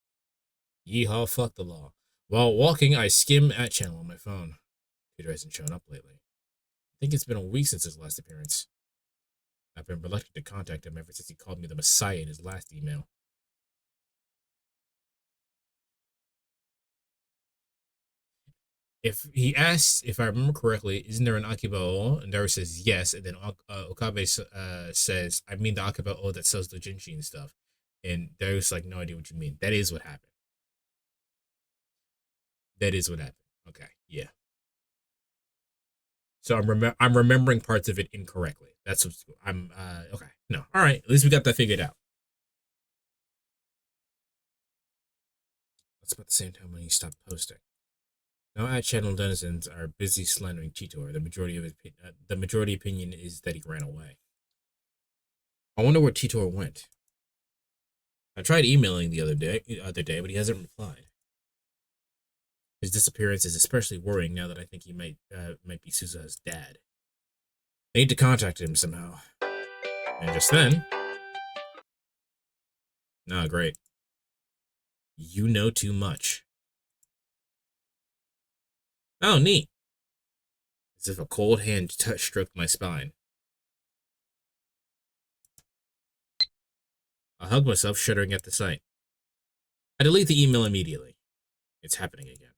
Yeehaw, fuck the law. While walking, I skim at channel on my phone. Peter hasn't shown up lately. I think it's been a week since his last appearance. I've been reluctant to contact him ever since he called me the Messiah in his last email. If he asks, if I remember correctly, isn't there an Akibao? And Dara says yes, and then Okabe says, I mean the Akibao that sells the Jinchi and stuff. And Dara's like, no idea what you mean. That is what happened. That is what happened. Okay, yeah. So I'm remembering parts of it incorrectly. That's what's I'm okay. No, all right. At least we got that figured out. That's about the same time when you stopped posting. Now, ad channel denizens are busy slandering Cheetor. The majority opinion is that he ran away. I wonder where Cheetor went. I tried emailing the other day, but he hasn't replied. His disappearance is especially worrying now that I think he might be Suzuha's dad. I need to contact him somehow. And just then... Nah, great. You know too much. Oh, neat. As if a cold hand stroked my spine. I hug myself, shuddering at the sight. I delete the email immediately. It's happening again.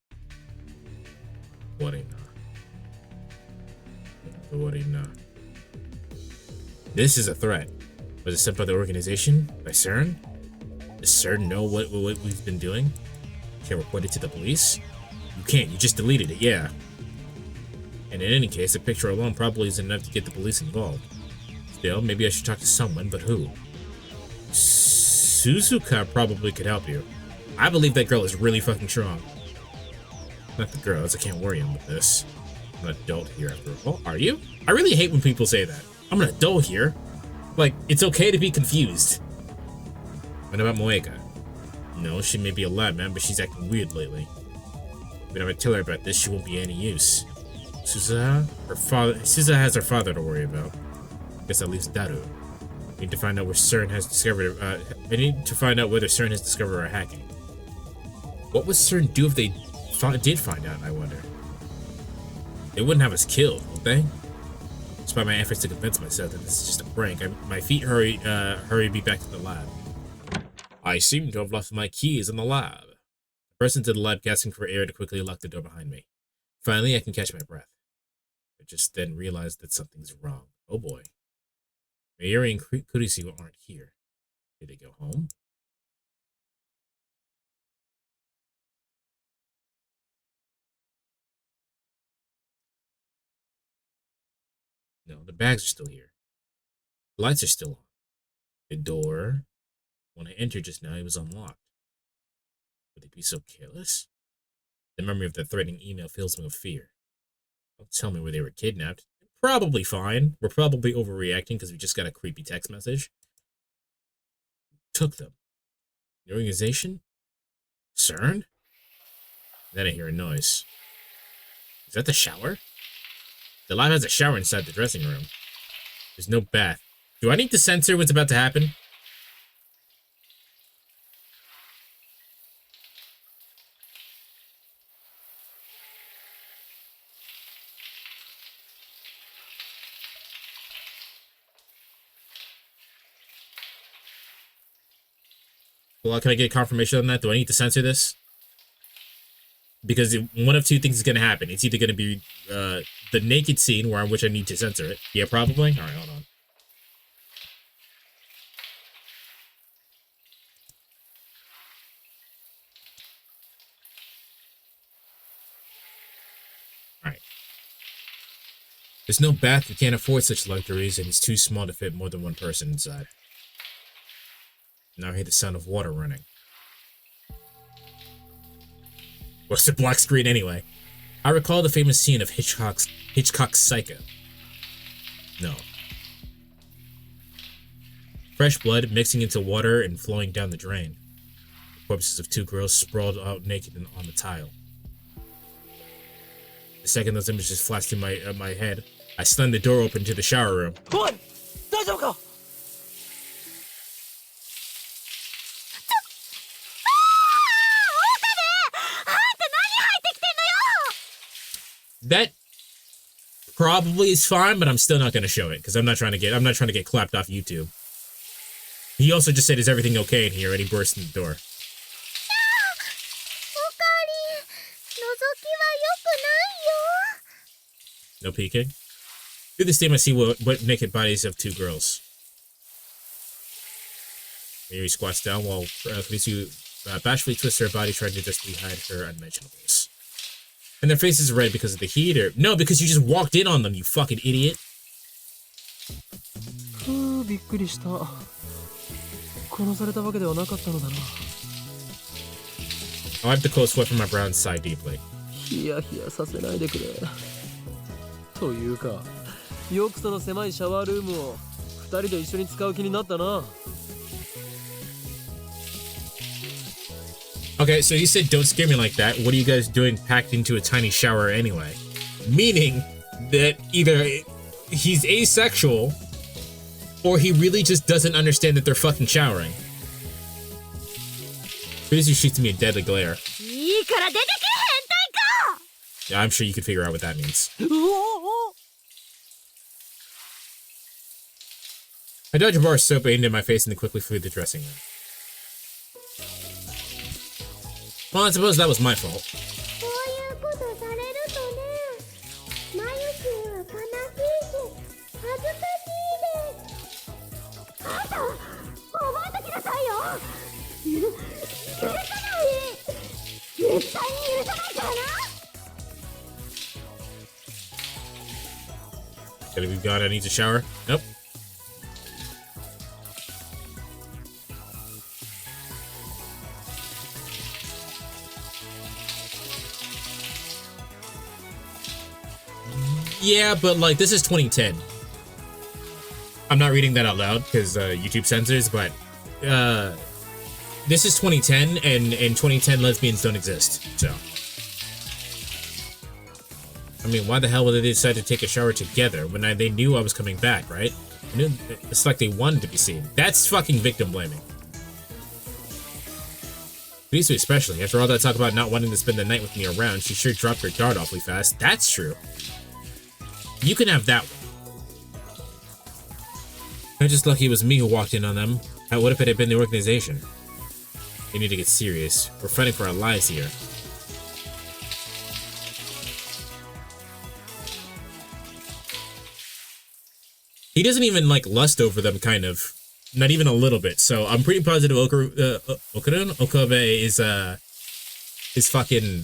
This is a threat. Was it sent by the organization? By CERN? Does CERN know what we've been doing? Can't report it to the police? You can't, you just deleted it, yeah. And in any case, a picture alone probably isn't enough to get the police involved. Still, maybe I should talk to someone, but who? Suzuka probably could help you. I believe that girl is really fucking strong. Not the girls, I can't worry him with this. I'm an adult here after all. Are you? I really hate when people say that. I'm an adult here. Like, it's okay to be confused. What about Moeka? No, she may be a lab man, but she's acting weird lately. But if I tell her about this, she won't be any use. Suzuha has her father to worry about. Guess that leaves Daru. I need to find out where CERN has discovered. I need to find out whether CERN has discovered our hacking. What would CERN do if they did find out? I wonder. They wouldn't have us killed, would they? Despite my efforts to convince myself that this is just a prank, my feet hurry me back to the lab. I seem to have left my keys in the lab. I burst into the lab, gasping for air to quickly lock the door behind me. Finally, I can catch my breath. I just then realized that something's wrong. Oh boy. Mayuri and Kurisuga aren't here. Did they go home? No, the bags are still here. The lights are still on. The door, when I entered just now, it was unlocked. Would they be so careless? The memory of that threatening email fills me with fear. Don't tell me where they were kidnapped. Probably fine. We're probably overreacting because we just got a creepy text message. Took them. The organization? CERN? Then I hear a noise. Is that the shower? The lab has a shower inside the dressing room. There's no bath. Do I need to censor what's about to happen? Well, can I get confirmation on that? Do I need to censor this? Because one of two things is going to happen. It's either going to be the naked scene, which I need to censor it. Yeah, probably. All right, hold on. There's no bath, we can't afford such luxuries, and it's too small to fit more than one person inside. Now I hear the sound of water running. What's the black screen anyway? I recall the famous scene of Hitchcock's Psycho. No. Fresh blood mixing into water and flowing down the drain. The corpses of two girls sprawled out naked on the tile. The second those images flashed through my head, I slammed the door open to the shower room.
Boy! 大丈夫か?
That probably is fine, but I'm still not gonna show it because I'm not trying to get clapped off YouTube. He also just said, "Is everything okay in here?" and he burst in the door. No peeking. Through the steam, I see what naked bodies of two girls. Mary squats down while Felicia bashfully twists her body, trying to just hide her unmentionables. And their faces are red because of the heat, or no, because you just walked in on them, you fucking idiot.
びっくりした。殺されたわけではなかったのだな。
I wiped the cold sweat from my brow and sighed deeply.
ヒヤヒヤさせないでくれ。というか、よくその狭いシャワールームを二人で一緒に使う気になったな。
Okay, so you said don't scare me like that. What are you guys doing packed into a tiny shower anyway? Meaning that either he's asexual or he really just doesn't understand that they're fucking showering. Felicia shoots me a deadly glare. Yeah, I'm sure you can figure out what that means. I dodged a bar of soap aimed at my face and then quickly flew to the dressing room. Well, I suppose that was my fault. Okay, we've got, I need to shower. Nope. Yeah, but like this is 2010. I'm not reading that out loud because YouTube censors, but this is 2010, and in 2010 lesbians don't exist. So, I mean, why the hell would they decide to take a shower together when they knew I was coming back, right? It's like they wanted to be seen. That's fucking victim blaming. Lisa especially. After all that talk about not wanting to spend the night with me around, she sure dropped her dart awfully fast. That's true. You can have that one. I'm just lucky it was me who walked in on them. What if it had been the organization? They need to get serious. We're fighting for our lives here. He doesn't even like lust over them, kind of. Not even a little bit. So I'm pretty positive Okabe is fucking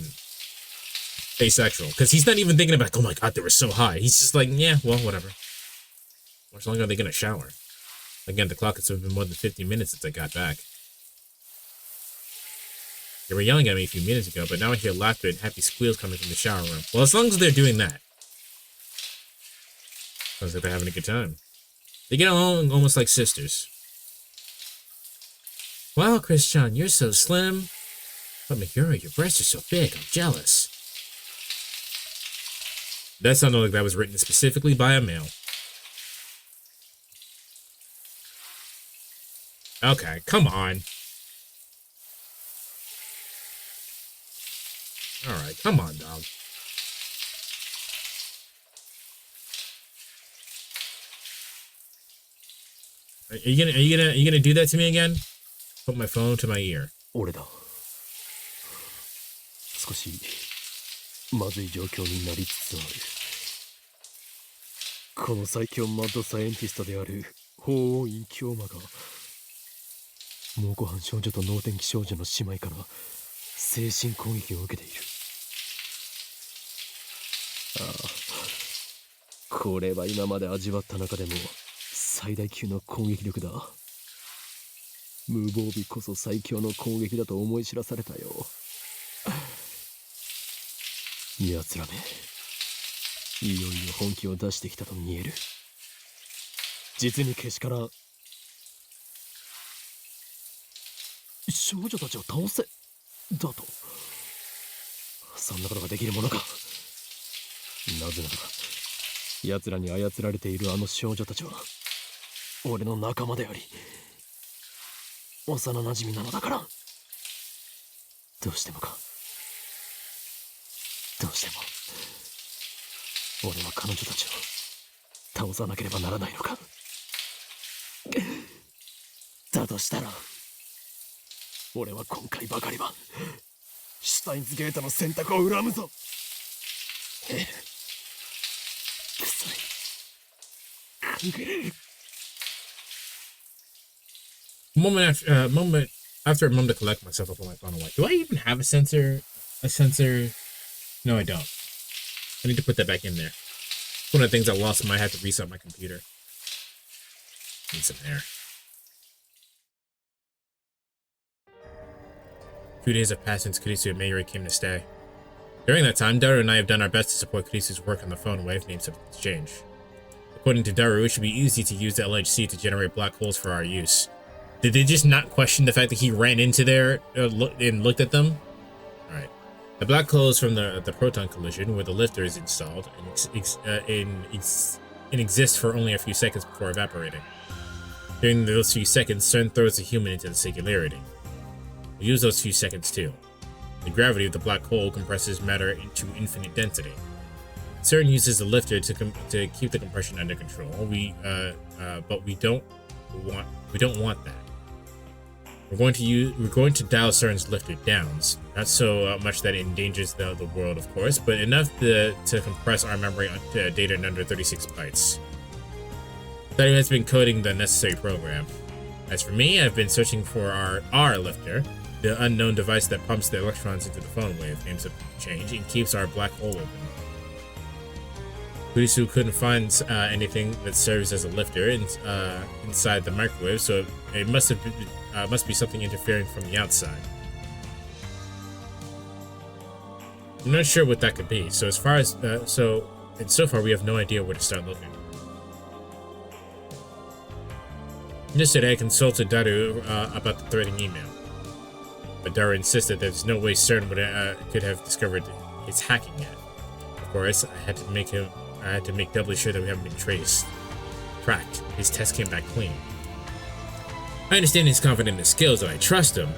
asexual, because he's not even thinking about, oh my god, they were so high. He's just like, yeah, well, whatever. How much longer are they gonna shower? Again, the clock has been more than 50 minutes since I got back. They were yelling at me a few minutes ago, but now I hear laughter and happy squeals coming from the shower room. Well, as long as they're doing that. Sounds like they're having a good time. They get along almost like sisters. Wow, Christian, you're so slim. But Mahura, your breasts are so big, I'm jealous. That sounded like that was written specifically by a male. Okay, come on. Alright, come on, dog. Are you gonna do that to me again? Put my phone to my ear.
俺だ。少しまずい状況になりつつある。この最強マッドサイエンティストである法王院京馬が蒙古藩少女と能天気少女の姉妹から精神攻撃を受けている。ああ、これは今まで味わった中でも最大級の攻撃力だ。無防備こそ最強の攻撃だと思い知らされたよ。奴らめ、いよいよ本気を出してきたと見える。実にけしからん。少女たちを倒せだと、そんなことができるものか。なぜなら奴らに操られているあの少女たちは俺の仲間であり幼なじみなのだから。どうしてもか、どうしても俺は彼女たちを倒さなければならないのか。だとしたら俺は今回ばかりはシュタインズゲートの選択を恨むぞ。くさい。
Moment after a moment to collect myself, I put my phone away. Do I even have a sensor? No, I don't. I need to put that back in there. It's one of the things I lost. I might have to reset my computer. Need some air. 2 days have passed since Kurisu and Mayuri came to stay. During that time, Daru and I have done our best to support Kurisu's work on the phone wave names of exchange. According to Daru, it should be easy to use the LHC to generate black holes for our use. Did they just not question the fact that he ran into there and looked at them? Alright. The black holes from the proton collision where the lifter is installed and exist for only a few seconds before evaporating. During those few seconds, CERN throws the human into the singularity. We use those few seconds too. The gravity of the black hole compresses matter into infinite density. CERN uses the lifter to keep the compression under control. But we don't want that. We're going to dial CERN's lifter downs. Not so much that it endangers the world, of course, but enough to compress our memory data in under 36 bytes. That has been coding the necessary program. As for me, I've been searching for our lifter, the unknown device that pumps the electrons into the phone wave, names of change, and keeps our black hole open. Kurisu couldn't find anything that serves as a lifter inside the microwave, so it must be something interfering from the outside. I'm not sure what that could be. So so far we have no idea where to start looking. Yesterday I consulted Daru about the threading email, but Daru insisted that there's no way CERN could have discovered its hacking yet. Of course, I had to make doubly sure that we haven't been tracked. His test came back clean. I understand he's confident in his skills and I trust him.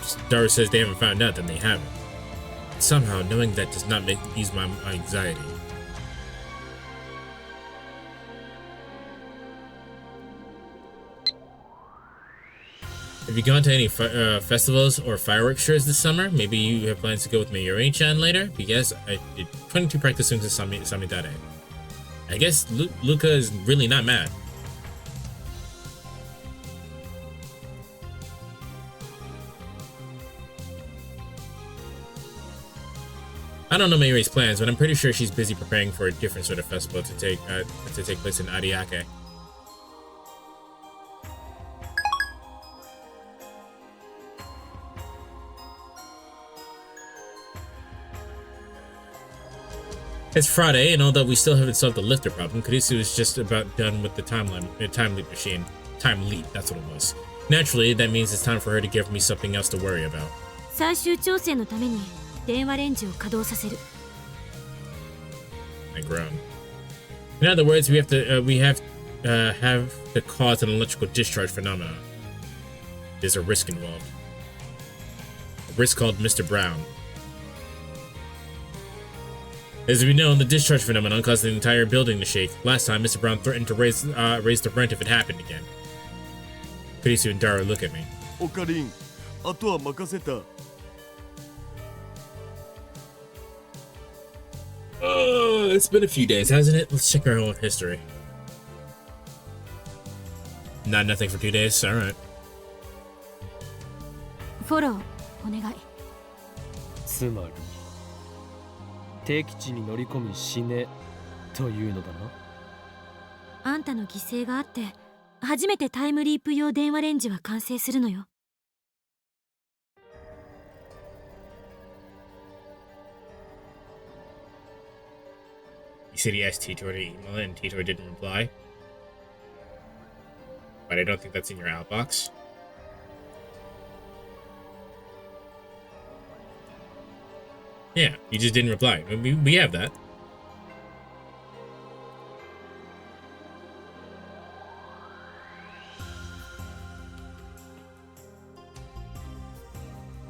If Daru says they haven't found out, then they haven't. Somehow, knowing that does not ease my anxiety. Have you gone to any festivals or fireworks shows this summer? Maybe you have plans to go with Mayuri-chan later? Because I did 22 practice swings to Samidare. I guess Luca is really not mad. I don't know Mayuri's plans, but I'm pretty sure she's busy preparing for a different sort of festival to take place in Ariake. It's Friday, and although we still haven't solved the lifter problem, Kurisu is just about done with the time leap machine. Time leap, that's what it was. Naturally, that means it's time for her to give me something else to worry about.
最終調整のために電話レンジを稼働させる。
I groan. In other words, we have to cause an electrical discharge phenomenon. There's a risk involved. A risk called Mr. Brown. As we know, the discharge phenomenon caused the entire building to shake. Last time, Mr. Brown threatened to raise the rent if it happened again. Kurisu and Daru look at me.
Okarin, あとは任せた。
It's been a few days, hasn't it? Let's check our own history. Nothing for 2 days? Alright.
フォローお願い。
つまり敵地に乗り込み死ねというのだな。
あんたの犠牲があって初めてタイムリープ用電話レンジは完成するのよ。
You said he asked Titor to email and Titor didn't reply. But I don't think that's in your outbox. Yeah, you just didn't reply. We have that.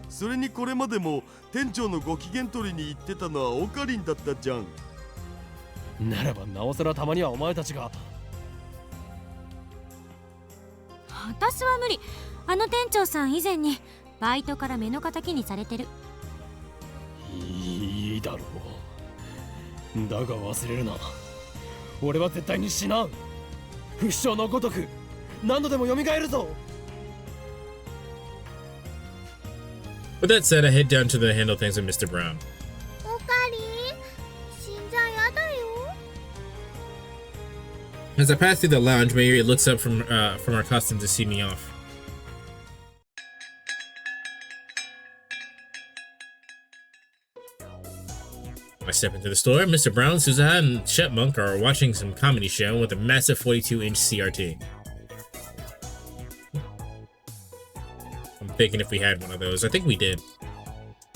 それにこれまでも店長のご機嫌取りに行ってたのはオカリンだったじゃん。
ならばなおさらたまにはお前たちが。
私は無理。あの店長さん以前にバイトから目の敵にされてる。
いいだろう。だが忘れるな。俺は絶対に死なん。不死鳥のごとく何度でも蘇るぞ。
With that said, I head down to the handle things with Mr. Brown.
オカリン、死んじゃやだよ。
As I pass through the lounge, Mayuri looks up from our costume to see me off. I step into the store. Mr. Brown, Suzuha, and Chipmunk are watching some comedy show with a massive 42-inch CRT. I'm thinking if we had one of those. I think we did.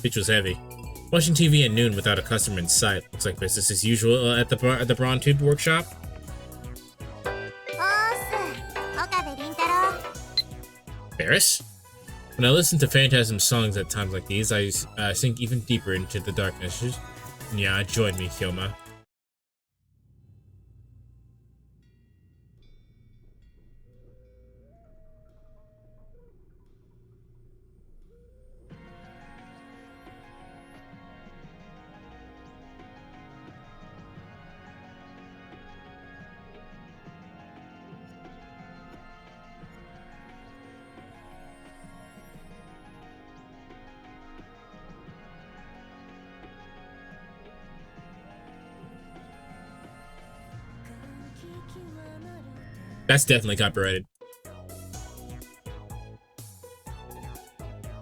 Bitch was heavy. Watching TV at noon without a customer in sight. Looks like business as usual at the Braun Tube workshop.
おーす、岡部倫太郎。
Ferris? When I listen to Phantasm songs at times like these, I sink even deeper into the darkness. Yeah, join me, Hyoma. That's definitely copyrighted.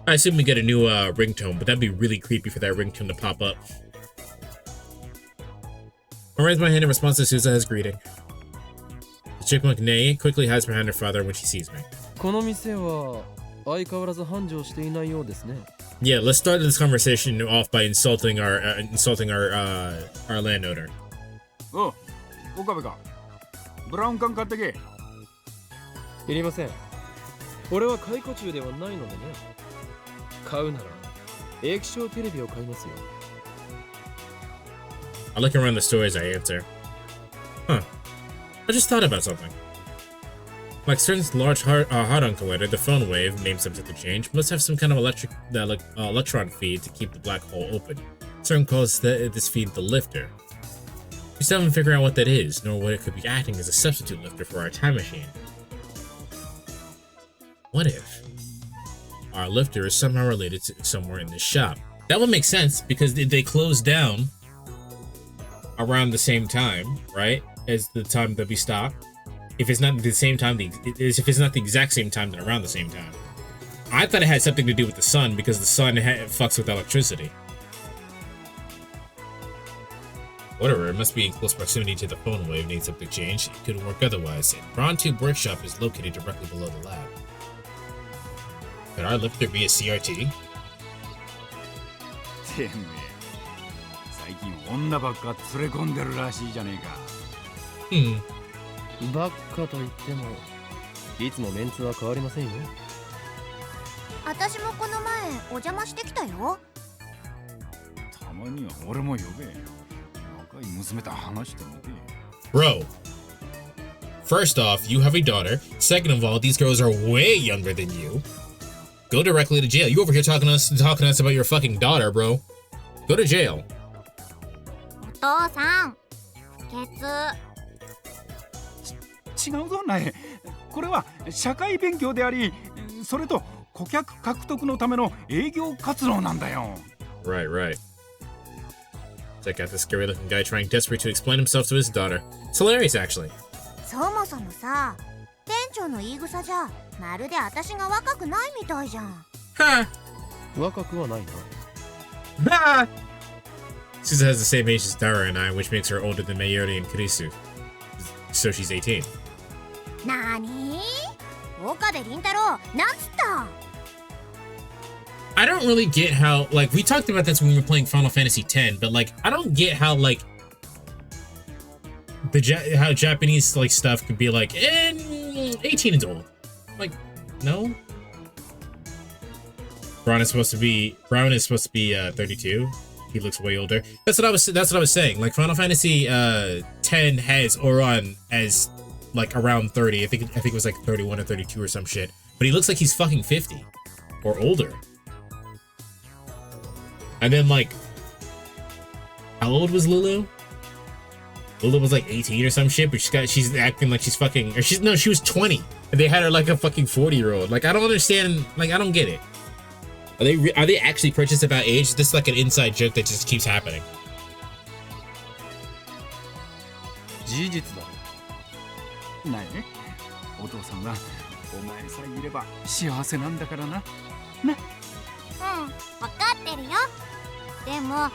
I assume we get a new ringtone, but that'd be really creepy for that ringtone to pop up. I raise my hand in response to Suzuha's greeting. The chipmunk neigh quickly hides behind her father when she sees me.
この店は相変わらず繁盛していないようですね。
Yeah, let's start this conversation off by insulting our landowner.
Oh, 岡部か。ブラウン管買ってけ。
いりません。俺は解雇中ではないのでね。買うなら液晶テレビを買いますよ。
I look around the store as I answer. Huh. I just thought about something. Like Stern's large hard-on collider, the phone wave, name subject to change, must have some kind of electron feed to keep the black hole open. Stern calls this feed the lifter. We still haven't figured out what that is, nor what it could be acting as a substitute lifter for our time machine. What if our lifter is somehow related to somewhere in this shop? That would make sense because they closed down around the same time, right, as the time that we stop. If it's not the same time, if it's not the exact same time, then around the same time. I thought it had something to do with the sun because the sun fucks with electricity. Whatever, it must be in close proximity to the phone wave, needs something changed. It couldn't work otherwise. Braun Tube Workshop is located directly below the lab. Could our lifter be a CRT?
てめえ、最近女ばっか連れ込んでるらしいじゃねえか。
ばっかと言ってもいつもメンツは変わりませんよ。
私もこの前お邪魔してきたよ。
たまには俺も呼べ。若い娘と話してみて。
Bro, first off, you have a daughter. Second of all, these girls are way younger than you. Go directly to jail. You over here talking to us about your fucking daughter, bro. Go to jail.
お父さん、不潔。
違うぞなえ。これは社会勉強であり、それと顧客獲得のための営業活動なんだよ。
Right, right. Check out this scary-looking guy trying desperately to explain himself to his daughter. It's hilarious, actually.
そもそもさ、店長の言い草じゃまるで私が若くないみたいじゃん。
Huh.
若くはないな。
Ha.
Susan has the same age as Dara and I, which makes her older than Mayuri and Kurisu. So she's 18.
なーにー？岡部倫太郎、なんつった？
I don't really get how, like, we talked about this when we were playing Final Fantasy X, but, like, I don't get how, like, how Japanese, like, stuff could be like, 18 is old. Like, no? Brown is supposed to be 32. He looks way older. That's what I was saying. Like, Final Fantasy 10 has Oran as, like, around 30. I think it was like 31 or 32 or some shit. But he looks like he's fucking 50 or older. And then, like, how old was Lulu? Lulu was like 18 or some shit, but she's acting like she's fucking, or she was 20, and they had her like a fucking 40-year-old. Like, I don't understand. Like, I don't get it. Are they actually prejudiced about age? This is like an inside joke that just keeps happening.
事実だ。
ないね。お父さんはお前さえいれば幸せなんだからな。ね。
うん、わかってるよ。でも、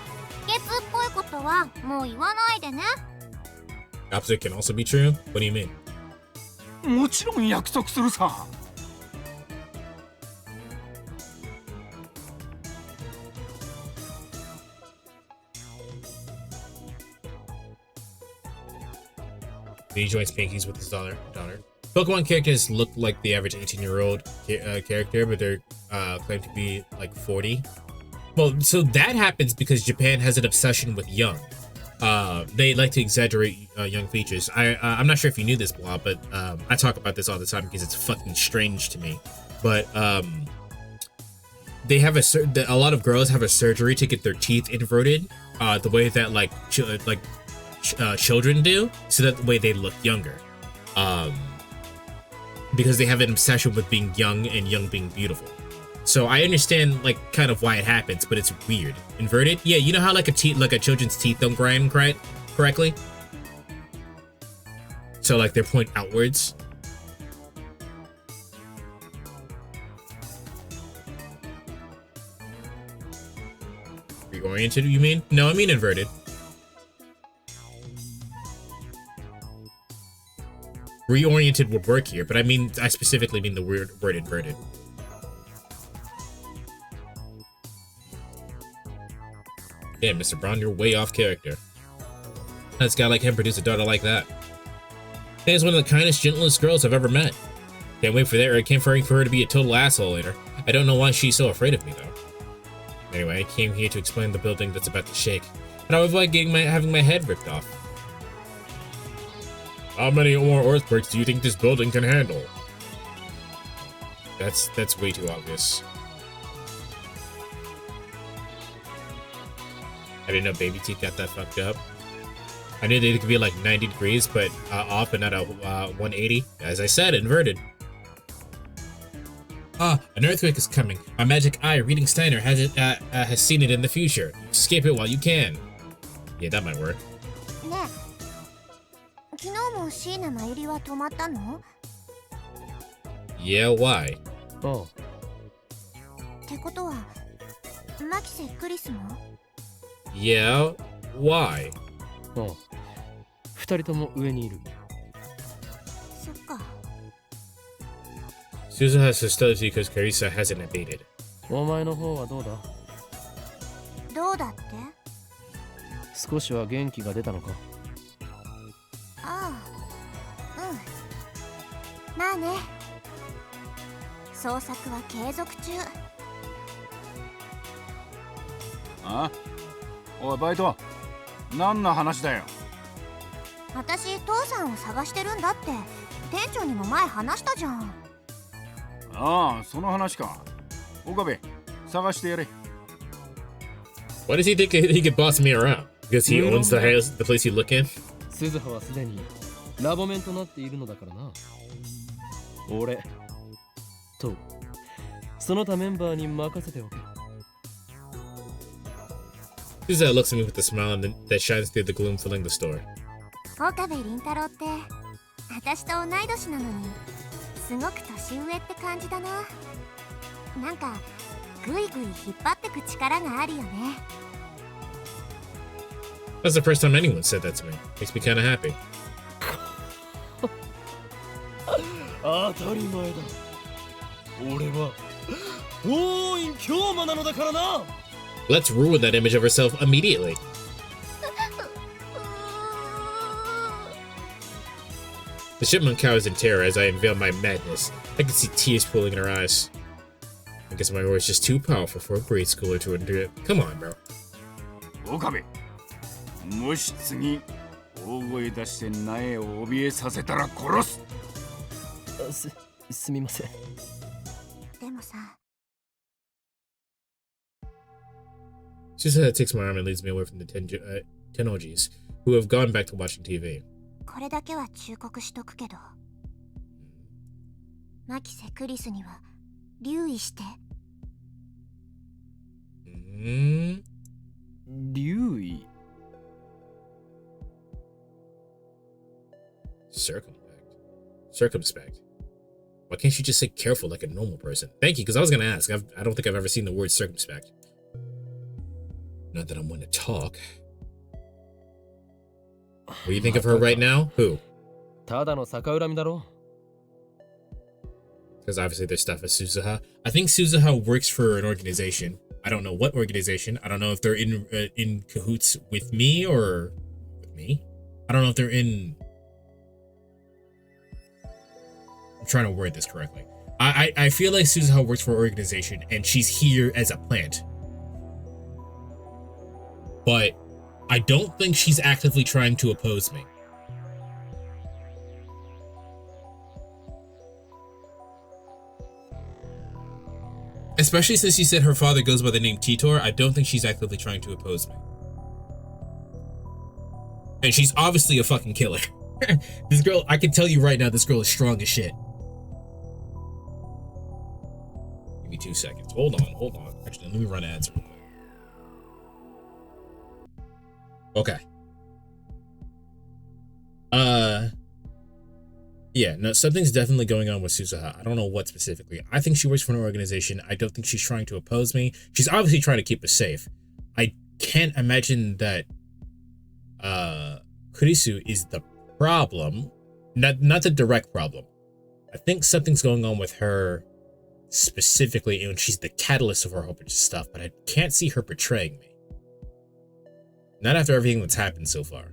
秘訣っぽいことはもう言わないでね。
Opposite can also be true? What do you mean?
もちろん約束するさ。
He joins Pinkies with his daughter. Pokemon characters look like the average 18-year-old character, but they're claimed to be like 40. Well, so that happens because Japan has an obsession with young. They like to exaggerate young features. I'm not sure if you knew this, Blah, but I talk about this all the time because it's fucking strange to me. But they have a lot of girls have a surgery to get their teeth inverted, the way that like children do, so that the way they look younger. Because they have an obsession with being young and young being beautiful. So I understand like kind of why it happens, but it's weird. Inverted? Yeah, you know how like a children's teeth don't grind correctly? So like they point outwards. Reoriented, you mean? No, I mean inverted. Reoriented would work here, but I specifically mean the word inverted. Damn, Mr. Braun, you're way off character. How's a guy like him produce a daughter like that? Dan's one of the kindest, gentlest girls I've ever met. Can't wait for her to be a total asshole later. I don't know why she's so afraid of me, though. Anyway, I came here to explain the building that's about to shake, and I would avoid having my head ripped off. How many more earthquakes do you think this building can handle? That's way too obvious. I didn't know baby teeth got that fucked up. I knew they could be like 90 degrees, but off and not a 180. As I said, inverted. An earthquake is coming. My magic eye, reading Steiner, has seen it in the future. Escape it while you can. Yeah, that might work.
ねえ、昨日も椎名真由里は泊まったの？
Yeah, why?
ああ。
ってことは、マキセ・クリスも？
Yeah, why?
ああ。二人とも上にいる。
そっか。
Susan has hostility because Carissa hasn't abated.
お前の方はどうだ？
どうだって？
少しは元気が出たのか？
ああ、うん。まあね。捜索は継続中。
あ？おいバイト、何の話だよ。
私父さんを探してるんだって店長にも前話したじゃん。
ああ、その話か。岡部、探してやれ。
Why does he think he could boss me around? Because he owns the place you look in?
鈴葉はすでにラボメンとなっているのだからな。俺とその他メンバーに任せておけ。
Susan looks at me with a smile that shines through the gloom filling the store.
岡部倫太郎って私と同い年なのにすごく年上って感じだな。なんかグイグイ引っ張ってく力があるよね。
That's the first time anyone said that to me. Makes me kind of happy.
当たり前だ。俺は王院京馬なのだからな。
Let's ruin that image of herself immediately. The chipmunk cowers in terror as I unveil my madness. I can see tears pooling in her eyes. I guess my words just too powerful for a grade schooler to endure. Come on, bro.
岡部、もし次大声出して苗を怯えさせたら殺す。
すみません。
でもさ、
Susa takes my arm and leads me away from the Tenojis, who have gone back to watching TV.
これだけは忠告しとくけど、マキセクリスには留意して。
留意。
Circumspect. Why can't you just say careful like a normal person? Thank you, because I was going to ask. I don't think I've ever seen the word circumspect. Not that I'm one to talk. What do you think of her right now? Who?
ただの逆恨みだろ。
Because obviously there's stuff at Suzuha. I think Suzuha works for an organization. I don't know what organization. I don't know if they're in cahoots with me or with me. I don't know if they're in... I'm trying to word this correctly. I feel like Suzuha works for an organization and she's here as a plant. But I don't think she's actively trying to oppose me. Especially since she said her father goes by the name Titor, I don't think she's actively trying to oppose me. And she's obviously a fucking killer. This girl, I can tell you right now, this girl is strong as shit. Give me 2 seconds. Hold on. Actually, let me run ads real quick. Okay. Yeah, no, something's definitely going on with Suzuha. I don't know what specifically. I think she works for an organization. I don't think she's trying to oppose me. She's obviously trying to keep us safe. I can't imagine that Kurisu is the problem. Not the direct problem. I think something's going on with her specifically, and she's the catalyst of her whole bunch of stuff, but I can't see her betraying me. Not after everything that's happened so far.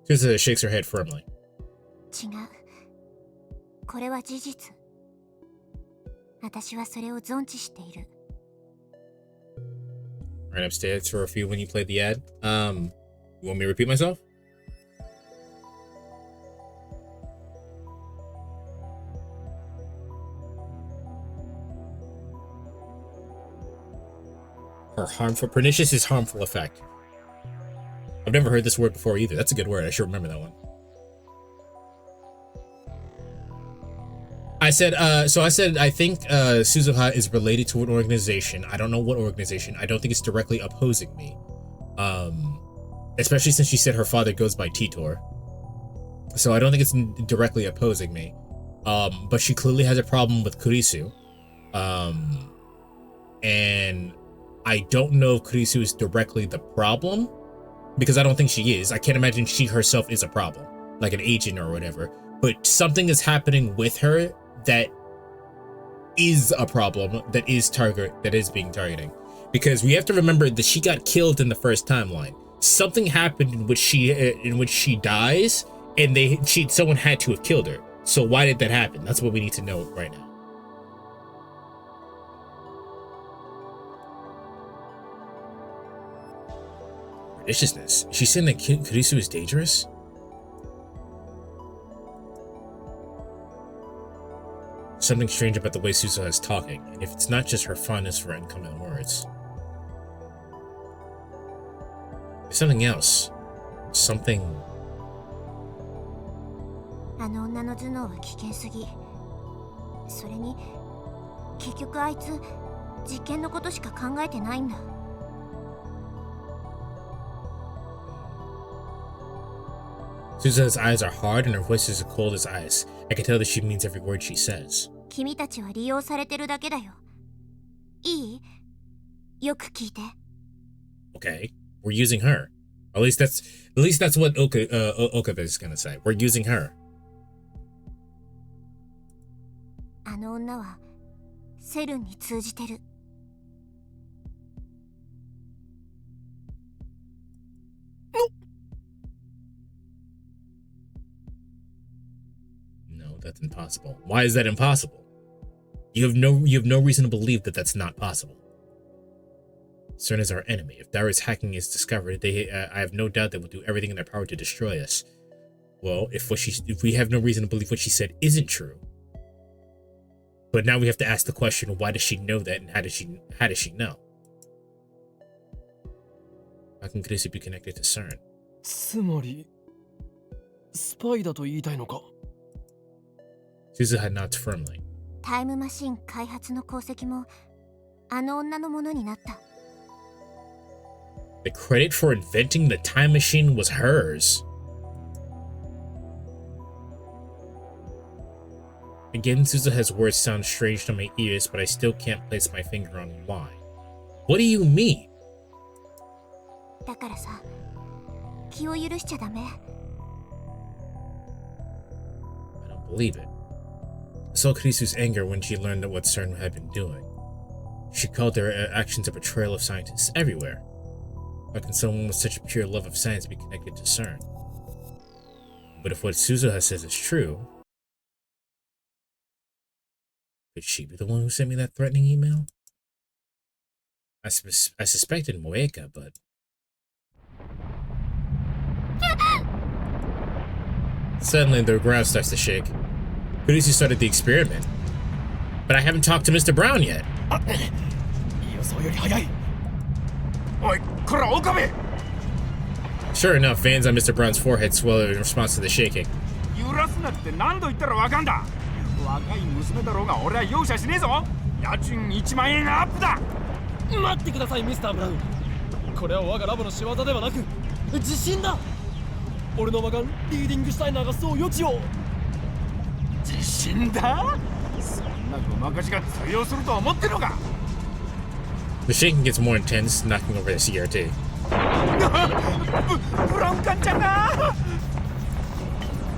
Suzuha shakes her head firmly.
違う。これは事実。私はそれを存知している。
Right upstairs for a few when you played the ad. You want me to repeat myself? Her pernicious is harmful effect. I've never heard this word before either. That's a good word. I should remember that one. I said I think Suzuha is related to an organization. I don't know what organization. I don't think it's directly opposing me. Especially since she said her father goes by Titor. So I don't think it's directly opposing me. But she clearly has a problem with Kurisu. And I don't know if Kurisu is directly the problem, because I don't think she is. I can't imagine she herself is a problem, like an agent or whatever. But something is happening with her that is a problem, that is being targeting. Because we have to remember that she got killed in the first timeline. Something happened in which she dies, and someone had to have killed her. So why did that happen? That's what we need to know right now. Viciousness. She's saying that Kurisu is dangerous? Something strange about the way Suzuha is talking, and if it's not just her fondness for incoming words. There's something else. Something...
あの女の頭脳は危険すぎ。それに、結局あいつ、実験のことしか考えてないんだ。
Suzuha's eyes are hard and her voice is as cold as ice. I can tell that she means every word she says.
君たちは利用されてるだけだよ。いい？よく聞いて。
Okay, we're using her. At least that's what Okabe is gonna say. We're using her.
あの女はセルンに通じてる。
No, that's impossible. Why is that impossible? You have no reason to believe that that's not possible. CERN is our enemy. If Dairo's hacking is discovered, I have no doubt they will do everything in their power to destroy us. Well, if we have no reason to believe what she said isn't true, but now we have to ask the question: why does she know that, and how does she know? How can Chris be connected to CERN?
つまりスパイだと言いたいのか。
Suzuha nods firmly.
タイムマシン開発の功績もあの女のものになった。
The credit for inventing the time machine was hers. Again, Suzuha's words sound strange to my ears, but I still can't place my finger on why. What do you mean?
だからさ、気を許しちゃダメ。
I don't believe it. I saw Kurisu's anger when she learned what CERN had been doing. She called their actions a betrayal of scientists everywhere. How can someone with such a pure love of science be connected to CERN? But if what Suzuha says is true, could she be the one who sent me that threatening email? I suspected Moeka, but... Suddenly, the ground starts to shake. Kurisu started the experiment. But I haven't talked to Mr. Brown yet. Sure enough, veins on Mr. Brown's forehead swell in response to the shaking. The shaking gets more intense, knocking over the CRT.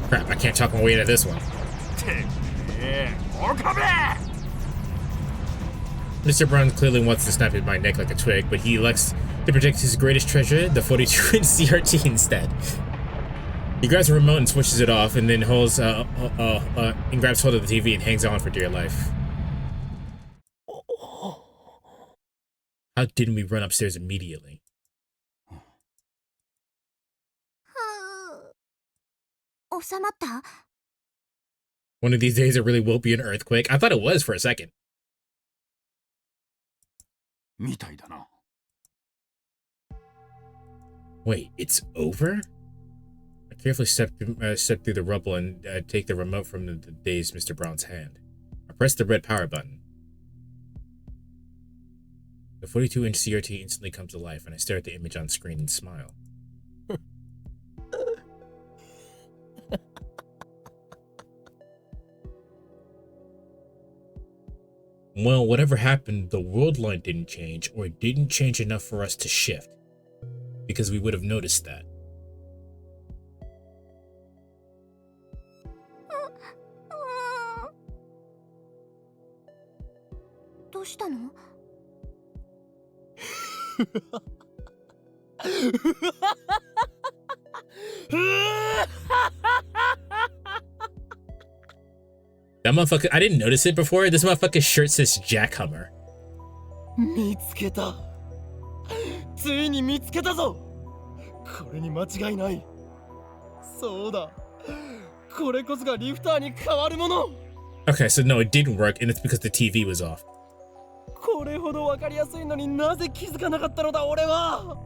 Crap, I can't talk my way out of this one. Mr. Brown clearly wants to snap at my neck like a twig, but he elects to protect his greatest treasure, the 42-inch CRT instead. He grabs a remote and switches it off, and then holds and grabs hold of the TV and hangs on for dear life. How didn't we run upstairs immediately? One of these days it really will be an earthquake. I thought it was for a second. Wait, it's over? I carefully step through the rubble and take the remote from the dazed Mr. Brown's hand. I press the red power button. The 42-inch CRT instantly comes to life, and I stare at the image on screen and smile. Well, whatever happened, the world line didn't change, or it didn't change enough for us to shift, because we would have noticed that. That motherfucker, I didn't notice it before. This motherfucker's shirt says Jack Hummer.
見つけた。ついに見つけたぞ。これに間違いない。そうだ。これこそがリフターに変わるもの。
Okay, so no, it didn't work, and it's because the TV was off.
これほどわかりやすいのになぜ気づかなかったのだ俺は。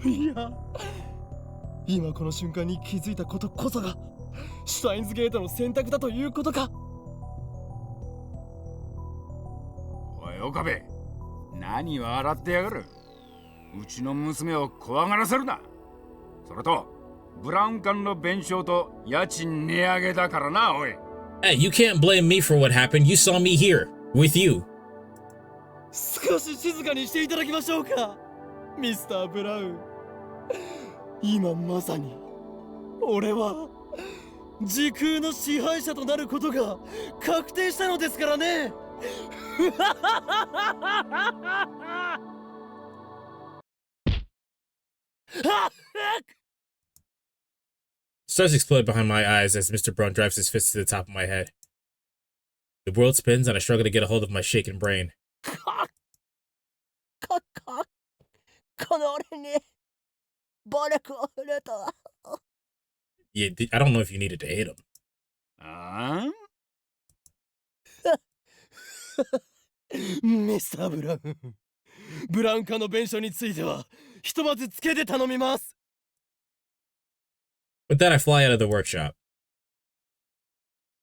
いや、今この瞬間に気づいたことこそがシュタインズゲートの選択だということか。
おい岡部、何笑ってやがる。うちの娘を怖がらせるな。それとブラウン管の弁償と家賃値上げだからな、おい。
Hey, you can't blame me for what happened. You saw me here with you.
少し静かにしていただきましょうか、ミスター・ブラウン。今まさに俺は時空の支配者となることが確定したのですからね。
Stars explode behind my eyes as Mr. Brown drives his fist to the top of my head. The world spins and I struggle to get a hold of my shaken brain.
この俺に暴力を振るうとは。
Yeah, I don't know if you needed to hit him.
ああ、
ミスター・ブラウン、ブラウン化の弁償についてはひとまずつけて頼みます。
With that, I fly out of the workshop.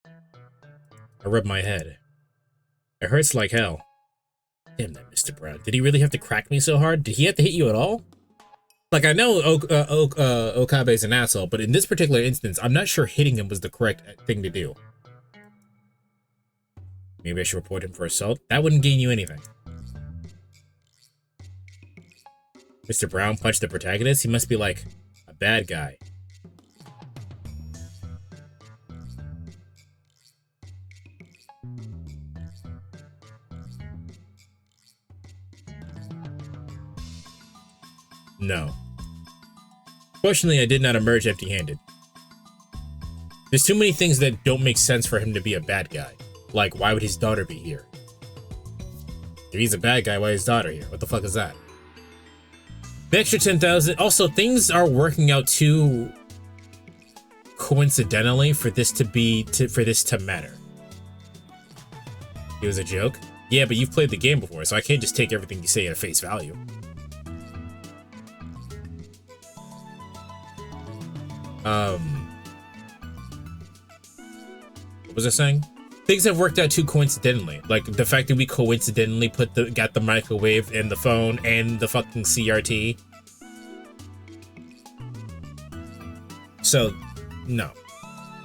I rub my head. It hurts like hell. Damn that Mr. Brown. Did he really have to crack me so hard? Did he have to hit you at all? Like, I know Okabe's an asshole, but in this particular instance, I'm not sure hitting him was the correct thing to do. Maybe I should report him for assault? That wouldn't gain you anything. Mr. Brown punched the protagonist? He must be, like, a bad guy. No. Fortunately, I did not emerge empty-handed. There's too many things that don't make sense for him to be a bad guy. Like, why would his daughter be here? If he's a bad guy, why is his daughter here? What the fuck is that? The extra 10,000... Also, things are working out too coincidentally for this to matter. It was a joke? Yeah, but you've played the game before, so I can't just take everything you say at face value. What was I saying? Things have worked out too coincidentally. Like the fact that we coincidentally got the microwave and the phone and the fucking CRT. So, no.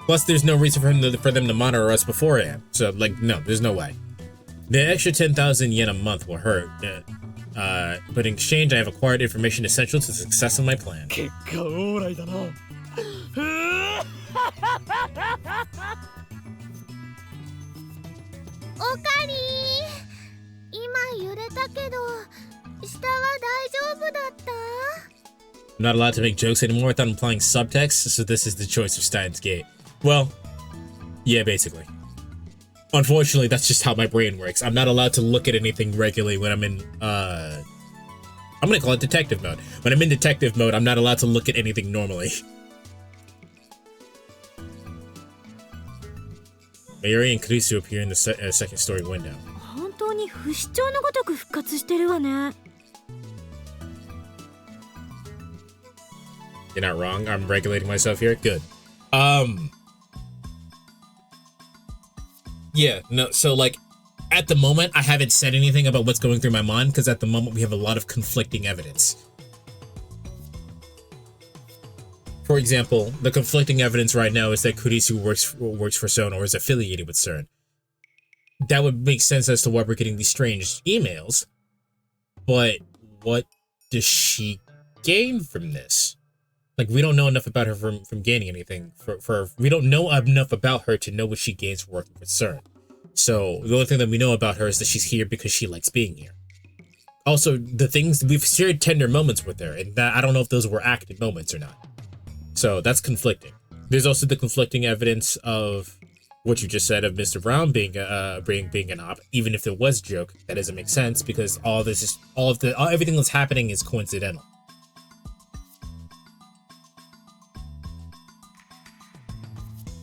Plus, there's no reason for them to monitor us beforehand. So, like, no, there's no way. The extra 10,000 yen a month will hurt. But in exchange, I have acquired information essential to the success of my plan.
結果オーライだな。
おかり今揺れたけど下は大丈夫だった？
I'm not allowed to make jokes anymore without implying subtext, so this is the choice of Steins Gate. Well, yeah, basically. Unfortunately, that's just how my brain works. I'm not allowed to look at anything regularly when I'm in, I'm gonna call it detective mode. When I'm in detective mode, I'm not allowed to look at anything normally. Mayuri and Kurisu appear in the second story window.
本当に不死鳥のごとく復活してるわね。
You're not wrong. I'm regulating myself here. Good. Yeah, no, so like at the moment I haven't said anything about what's going through my mind because at the moment we have a lot of conflicting evidence. For example, the conflicting evidence right now is that Kurisu works for CERN or is affiliated with CERN. That would make sense as to why we're getting these strange emails. But what does she gain from this? Like, we don't know enough about her from gaining anything. We don't know enough about her to know what she gains from working with CERN. So the only thing that we know about her is that she's here because she likes being here. Also, the things we've shared tender moments with her, and that I don't know if those were active moments or not. So that's conflicting. There's also the conflicting evidence of what you just said of Mr. Brown being an op. Even if it was a joke, that doesn't make sense because everything that's happening is coincidental.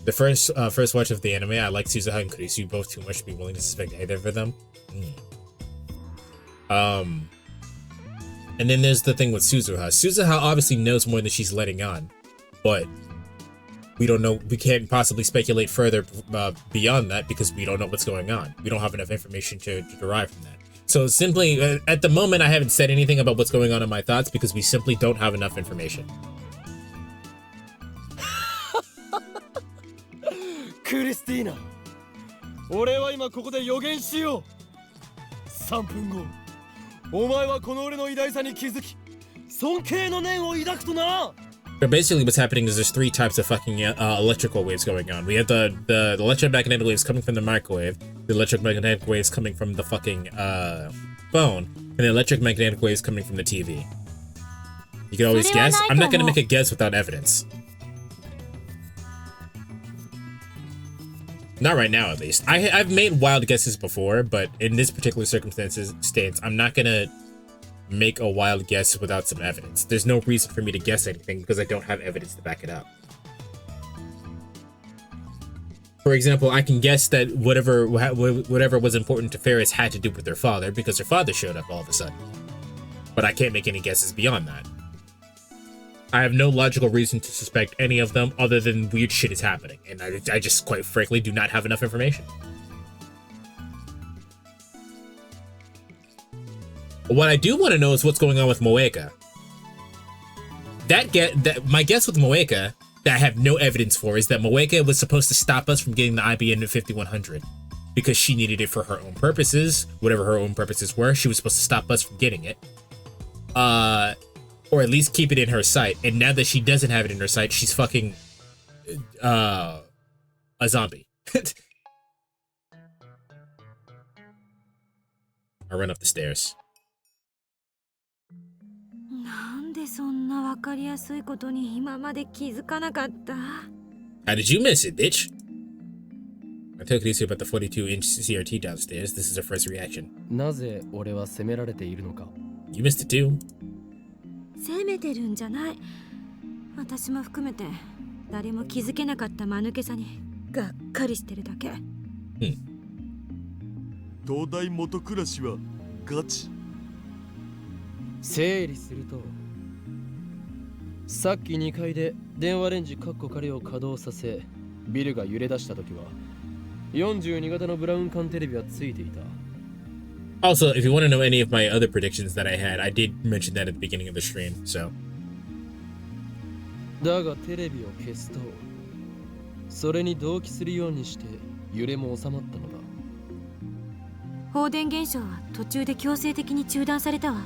The first watch of the anime, I like Suzuha and Kurisu both too much to be willing to suspect either of them. And then there's the thing with Suzuha. Suzuha obviously knows more than she's letting on, but we don't know. We can't possibly speculate further beyond that because we don't know what's going on. We don't have enough information to derive from that. So simply, at the moment, I haven't said anything about what's going on in my thoughts because we simply don't have enough information.
クリスティーナ、俺は今ここで予言しよう。3分後、お前はこの俺の偉大さに気づき、尊敬の念を抱くとな。
So basically what's happening is there's three types of fucking electrical waves going on. We have the electromagnetic waves coming from the microwave, the electromagnetic waves coming from the fucking phone, and the electromagnetic waves coming from the TV. You can always guess. I'm not gonna make a guess without evidence. Not right now, at least. I've made wild guesses before, but in this particular circumstance, I'm not gonna make a wild guess without some evidence. There's no reason for me to guess anything because I don't have evidence to back it up. For example, I can guess that whatever was important to Ferris had to do with their father because their father showed up all of a sudden. But I can't make any guesses beyond that. I have no logical reason to suspect any of them other than weird shit is happening, and I just quite frankly do not have enough information. What I do want to know is what's going on with Moeka. My guess with Moeka that I have no evidence for is that Moeka was supposed to stop us from getting the IBM 5100 because she needed it for her own purposes, whatever her own purposes were. She was supposed to stop us from getting it, or at least keep it in her sight. And now that she doesn't have it in her sight, she's fucking a zombie. I run up the stairs.
なんでそんなわかりやすいことに今まで気づかなかった？
How did you miss it, bitch? I took it easy about the 42-inch CRT downstairs. This is her first reaction.
なぜ俺は責められているのか。
You missed it too.
責めてるんじゃない。私も含めて誰も気づけなかった間抜けさにがっかりしてるだけ。
東大元暮らしはガチ。
整理すると、さっき2階で電話レンジカッコ仮を稼働させ、ビルが揺れ出した時は42型のブラウン管テレビはついていた。
Also, if you want to know any of my other predictions that I had, I did mention that at the beginning of the stream, so.
だがテレビを消すと、それに同期するようにして揺れも収まったのだ。
放電現象は途中で強制的に中断されたわ。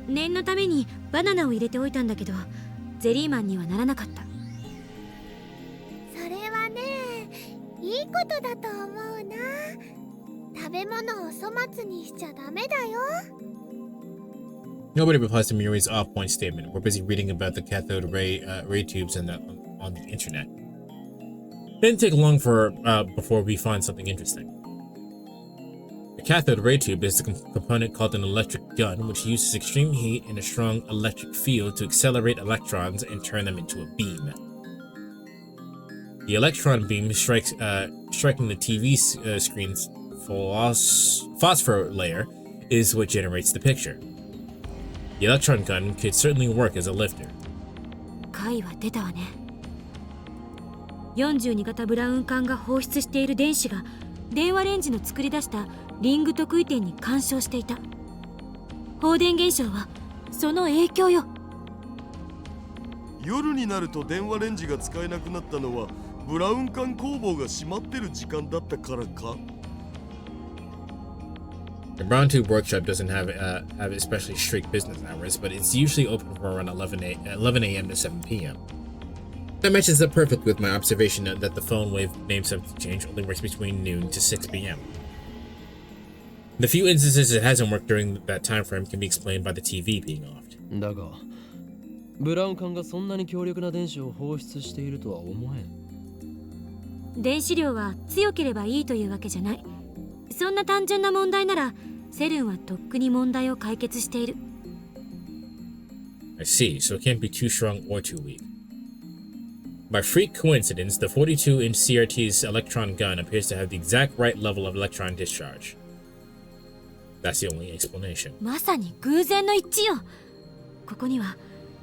念のためにバナナを入れておいたんだけど、ゼリーマンにはならなかった。
それはね、いいことだと思うな。食べ物を粗末にしちゃダメだよ。
Nobody replies to Muri's off-point statement. We're busy reading about the cathode ray tubes on the internet. It didn't take long before we find something interesting. The cathode ray tube is a component called an electric gun, which uses extreme heat and a strong electric field to accelerate electrons and turn them into a beam. The electron beam striking the TV screen's phosphor layer is what generates the picture. The electron gun could certainly work as a lifter.
解は出たわね。42型ブラウン管が放出している電子が電話レンジの作り出したリング特異点に干渉していた。放電現象はその影響よ。
夜になると電話レンジが使えなくなったのはブラウン管工房が閉まってる時間だったからか。
The Brown Tube Workshop doesn't have especially strict business hours, but it's usually open from around 11 a.m. to 7 p.m. That matches up perfect with my observation that the phone wave name subject change only works between noon to 6 p.m. The few instances it hasn't worked during that time frame can be explained by the TV being offed.
だが、ブラウン管がそんなに強力な電子を放出しているとは思えん。
電子量は強ければいいというわけじゃない。そんな単純な問題ならセルンはとっくに問題を解決している。
I see, so it can't be too strong or too weak. By freak coincidence, the 42-inch CRT's electron gun appears to have the exact right level of electron discharge. That's the only explanation.
まさに偶然の一致よ。ここには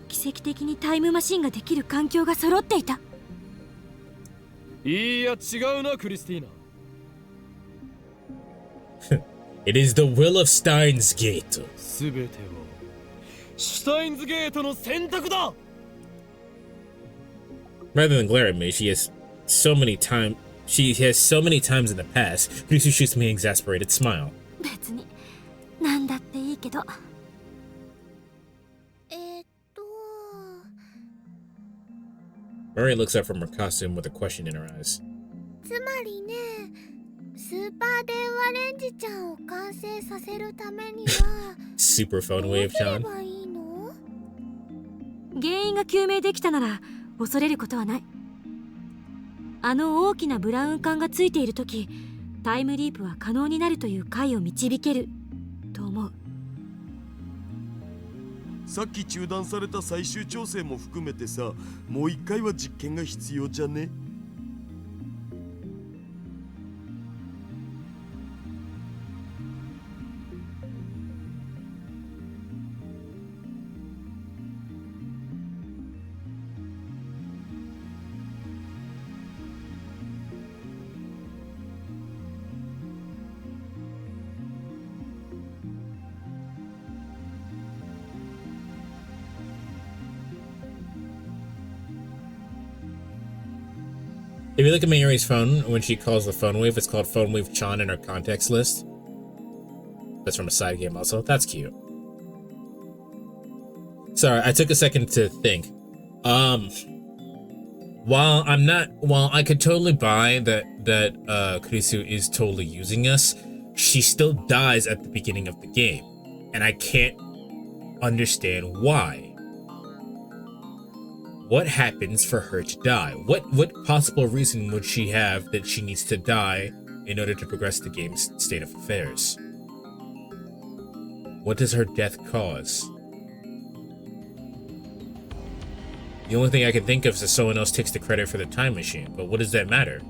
奇跡的にタイムマシンができる環境が揃っていた。
いや違うな、クリスティーナ。
It is the will of Steins Gate.
すべてはシュタインズゲートの選択だ。
Rather than glare at me, she so many times. She has so many times in the past. Kurisu shoots me an exasperated smile.
別になんだっていいけど。
Maria looks up from her costume with a question in her eyes.
つまりね、スーパー電話レンジちゃんを完成させるためには
Super phone
どう
wave
すれ
John.
ばいいの？
原因が究明できたなら恐れることはない。あの大きなブラウン管がついているとき、タイムリープは可能になるという解を導けると思う。
さっき中断された最終調整も含めてさ、もう一回は実験が必要じゃね？If
you look at Mayuri's phone, when she calls the phone wave, it's called Phone Wave Chan in her contacts list. That's from a side game also. That's cute. Sorry, I took a second to think. While I could totally buy that Kurisu is totally using us, she still dies at the beginning of the game. And I can't understand why. What happens for her to die? What possible reason would she have that she needs to die in order to progress the game's state of affairs? What does her death cause? The only thing I can think of is that someone else takes the credit for the time machine, but what does that matter?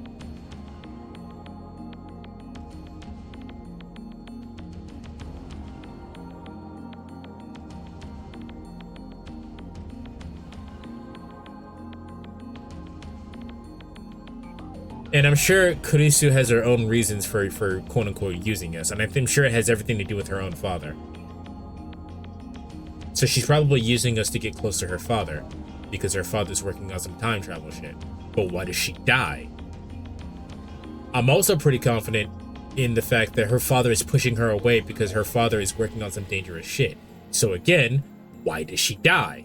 And I'm sure Kurisu has her own reasons for quote-unquote using us, and I'm sure it has everything to do with her own father. So she's probably using us to get close to her father, because her father's working on some time travel shit. But why does she die? I'm also pretty confident in the fact that her father is pushing her away because her father is working on some dangerous shit. So again, why does she die?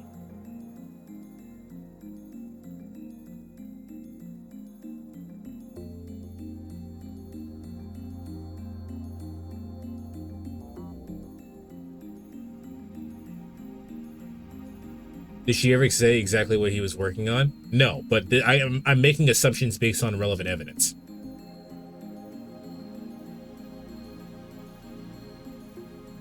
Did she ever say exactly what he was working on? No, but I'm making assumptions based on relevant evidence.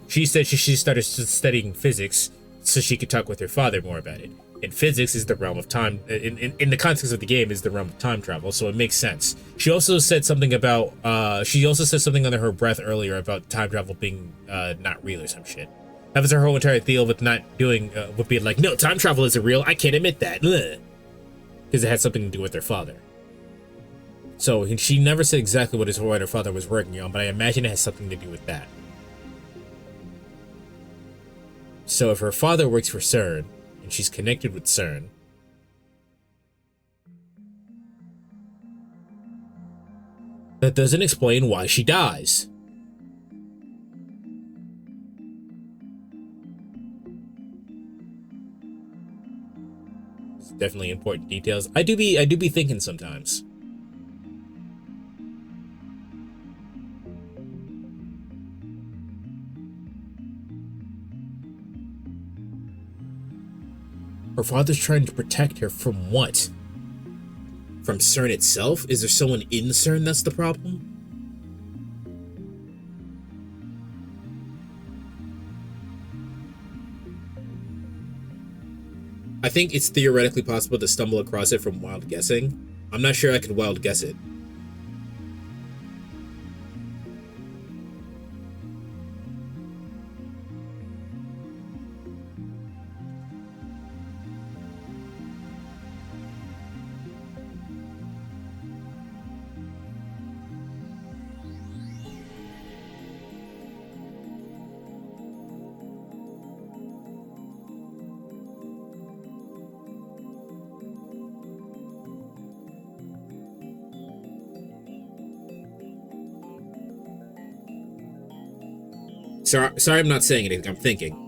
She said she started studying physics so she could talk with her father more about it. And physics is the realm of time, in the context of the game, is the realm of time travel, so it makes sense. She also said something about, under her breath earlier about time travel being not real or some shit. That was her whole entire deal with not doing, with being like, no, time travel isn't real, I can't admit that. Because it had something to do with her father. So she never said exactly what her father was working on, but I imagine it has something to do with that. So if her father works for CERN, and she's connected with CERN, that doesn't explain why she dies. It's definitely important details. I do be thinking sometimes. Her father's trying to protect her from what? From CERN itself? Is there someone in CERN that's the problem? I think it's theoretically possible to stumble across it from wild guessing. I'm not sure I could wild guess it. Sorry, I'm not saying anything. I'm thinking.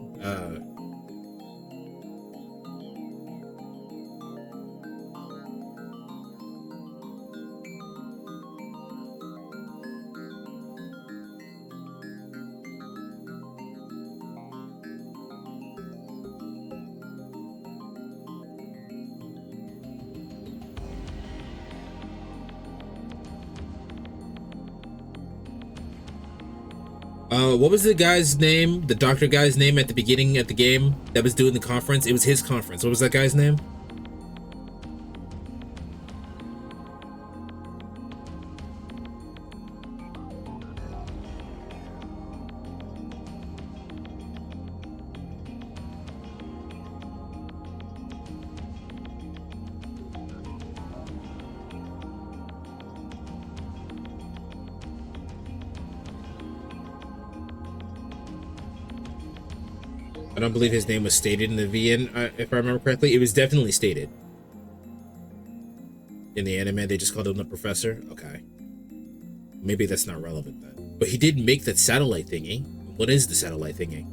What was the guy's name? The doctor guy's name at the beginning of the game that was doing the conference? It was his conference. What was that guy's name? I don't believe his name was stated in the VN, if I remember correctly. It was definitely stated. In the anime, they just called him the professor? Okay. Maybe that's not relevant then. But he did make that satellite thingy. What is the satellite thingy?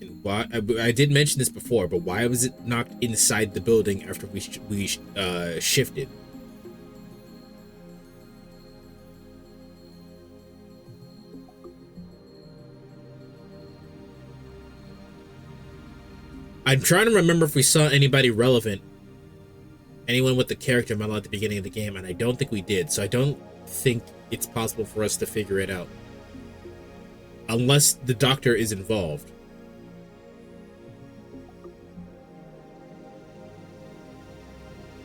And why? I did mention this before, but why was it knocked inside the building after we shifted? I'm trying to remember if we saw anybody relevant, anyone with the character model at the beginning of the game, and I don't think we did, so I don't think it's possible for us to figure it out. Unless the doctor is involved.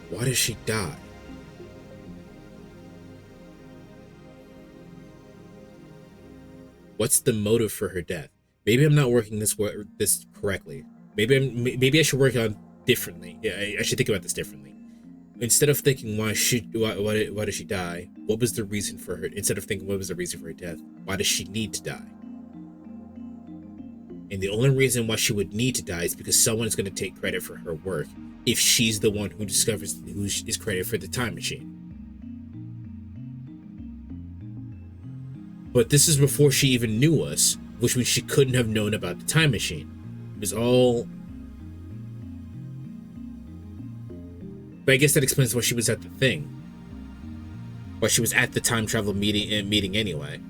Why does she die? What's the motive for her death? Maybe I'm not working this correctly. Maybe I should work on differently. Yeah, I should think about this differently. Instead of thinking why did she die? What was the reason for her? Instead of thinking what was the reason for her death? Why does she need to die? And the only reason why she would need to die is because someone is going to take credit for her work if she's the one who discovers who is credited for the time machine. But this is before she even knew us, which means she couldn't have known about the time machine. It was all... But I guess that explains why she was at the thing. Why she was at the time travel meeting anyway.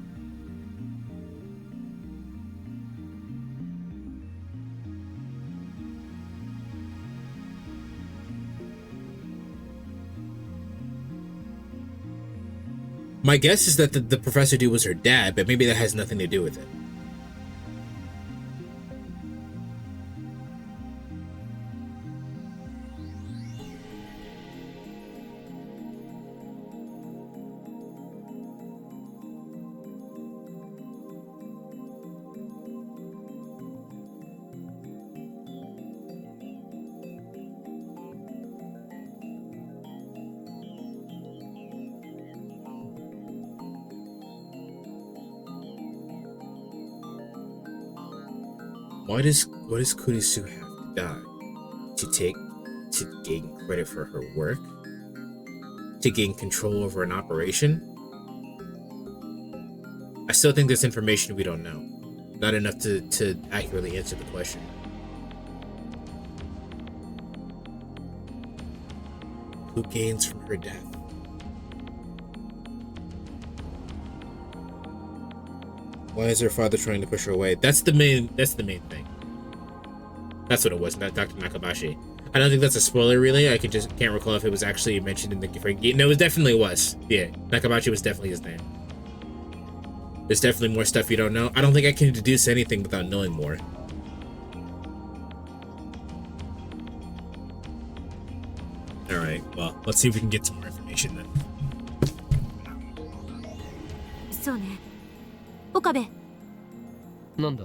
My guess is that the professor dude was her dad, but maybe that has nothing to do with it. Why does Kurisu have to die? To gain credit for her work? To gain control over an operation? I still think there's information we don't know. Not enough to accurately answer the question. Who gains from her death? Why is her father trying to push her away? That's the main thing. That's what it was, not Dr. Nakabashi. I don't think that's a spoiler, really. I can't recall if it was actually mentioned in the different game. No, it definitely was. Yeah, Nakabashi was definitely his name. There's definitely more stuff you don't know. I don't think I can deduce anything without knowing more. Alright, well, let's see if we can get some more information then.
そうね。岡部、
なんだ。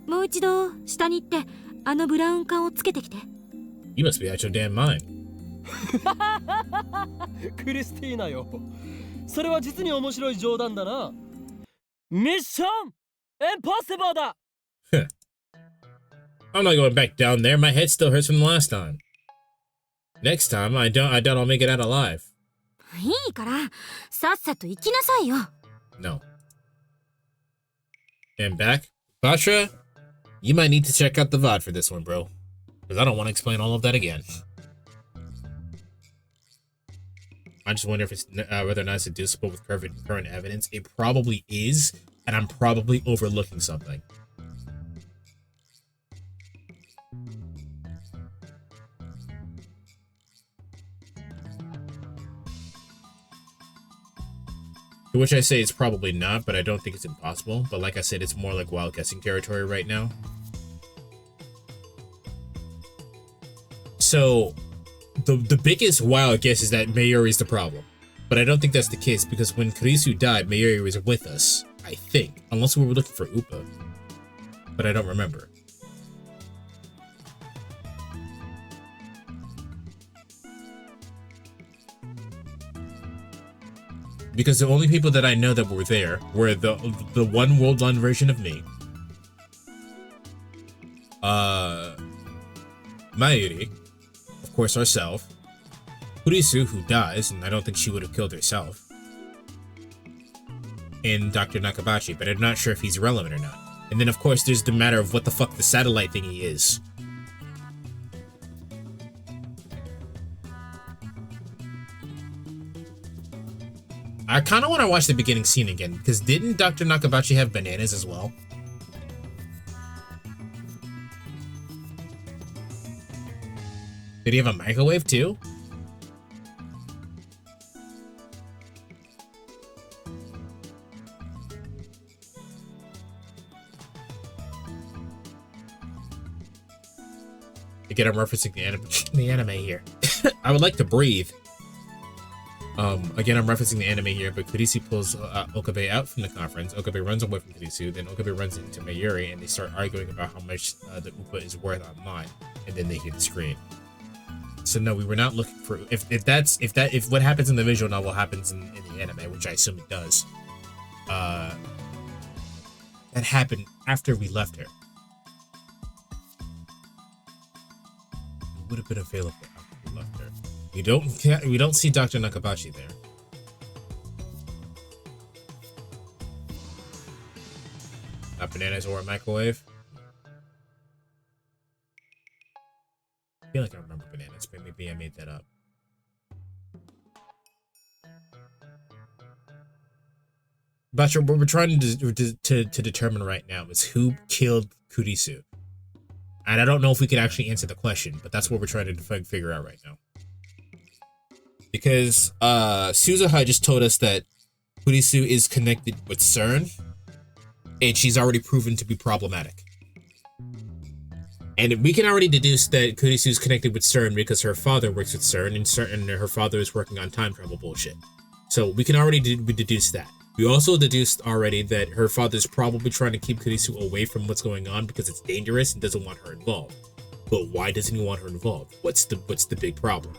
もう一度下に行ってあのブラウン管をつけてきて。
You must be out your damn mind.
クリスティーナよ。それは実に面白い冗談だな。ミッションインポッシブルだ。
I'm not going back down there. My head still hurts from the last time. Next time, I doubt I'll make it out alive.
いいからさっさと行きなさいよ。
No. And back, Batra, you might need to check out the VOD for this one, bro, because I don't want to explain all of that again. I just wonder if it's whether or not it's deducible with current evidence. It probably is, and I'm probably overlooking something. To which I say it's probably not, but I don't think it's impossible. But like I said, it's more like wild guessing territory right now. So the biggest wild guess is that Mayuri is the problem. But I don't think that's the case, because when Kurisu died, Mayuri was with us, I think. Unless we were looking for Upa. But I don't remember. Because the only people that I know that were there were the one world-long version of me, Mayuri, of course ourselves, Kurisu, who dies, and I don't think she would have killed herself, and Dr. Nakabachi, but I'm not sure if he's relevant or not. And then of course there's the matter of what the fuck the satellite thingy is. I kind of want to watch the beginning scene again, because didn't Dr. Nakabachi have bananas as well? Did he have a microwave too? Again, I'm referencing the anime here. I would like to breathe. Again, I'm referencing the anime here, but Kurisu pulls Okabe out from the conference. Okabe runs away from Kurisu, then Okabe runs into Mayuri, and they start arguing about how much the Upa is worth online, and then they hit the screen. So no, we were not looking for if what happens in the visual novel happens in the anime, which I assume it does. That happened after we left her. It would have been available after we left her. We don't see Dr. Nakabachi there. Not bananas or a microwave. I feel like I remember bananas, but maybe I made that up. But what we're trying to determine right now is who killed Kurisu. And I don't know if we could actually answer the question, but that's what we're trying to figure out right now. Because Suzuha just told us that Kurisu is connected with CERN, and she's already proven to be problematic. And we can already deduce that Kurisu is connected with CERN because her father works with CERN, and her father is working on time travel bullshit. So we can already deduce that. We also deduced already that her father's probably trying to keep Kurisu away from what's going on because it's dangerous and doesn't want her involved. But why doesn't he want her involved? What's the big problem?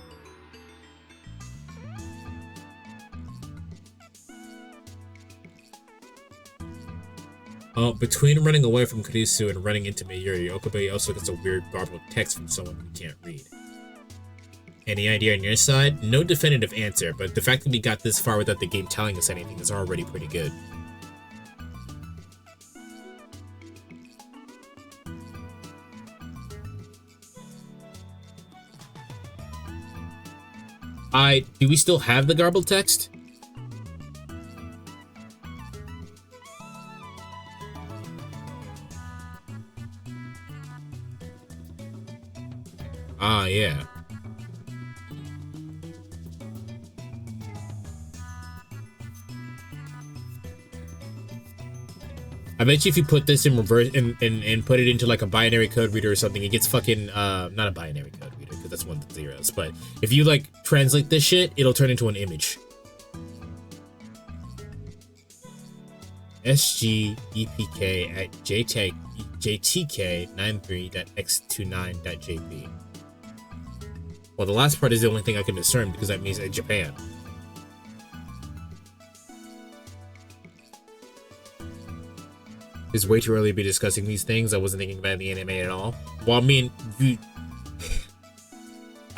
Between running away from Kurisu and running into Mayuri, Okabe also gets a weird garbled text from someone we can't read. Any idea on your side? No definitive answer, but the fact that we got this far without the game telling us anything is already pretty good. Do we still have the garbled text? Ah, yeah. I bet you if you put this in reverse and put it into like a binary code reader or something, it gets fucking, not a binary code reader, because that's 1 to 0s, but if you like translate this shit, it'll turn into an image. SGEPK at JTK93.x29.jp. Well, the last part is the only thing I can discern because that means Japan. It's way too early to be discussing these things. I wasn't thinking about the anime at all. Well, I mean,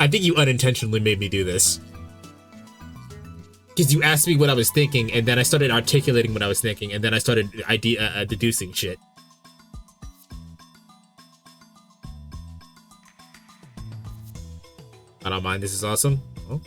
I think you unintentionally made me do this. Because you asked me what I was thinking, and then I started articulating what I was thinking, and then I started deducing shit. I don't mind, this is awesome. Oh.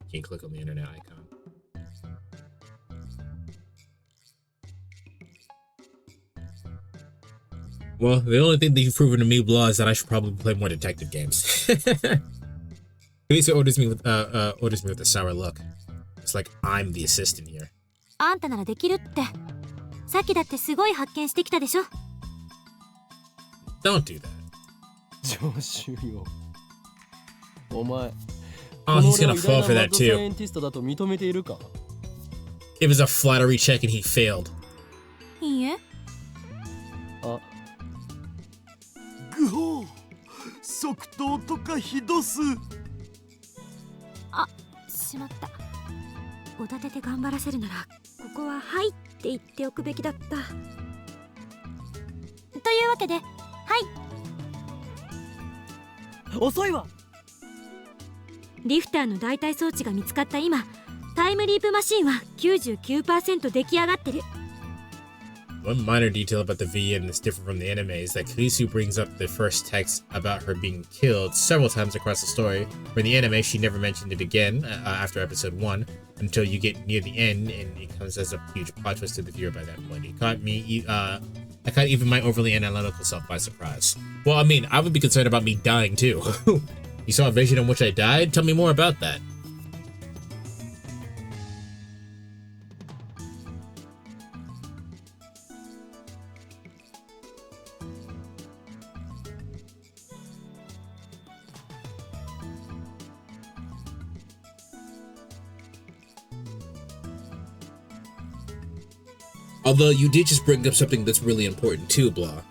Can't click on the internet icon. Well, the only thing that you've proven to me, Blah, is that I should probably play more detective games. Lisa orders me with a sour look. It's like I'm the assistant here.
あんたならできるって。さっきだってすごい発見してきたでしょ。
Don't do that.
常習よ。お前。
Oh, he's gonna fall for that too.
サイエンティストだと認めているか?
It was a flattery check and he failed.
いいえ。
あ。
グホー。即答とかひどす。
あ、しまった。おだてて頑張らせるなら、ここははいって言っておくべきだった。というわけで、はい。
遅いわ。
リフターの代替装置が見つかった今、タイムリープマシンは 99% 出来上がってる。
One minor detail about the VN that's different from the anime is that Kurisu brings up the first text about her being killed several times across the story, where in the anime she never mentioned it again after episode 1 until you get near the end and it comes as a huge plot twist to the viewer by that point. It caught me, I caught even my overly analytical self by surprise. Well, I mean, I would be concerned about me dying too. You saw a vision in which I died? Tell me more about that. Although you did just bring up something that's really important too, Blah.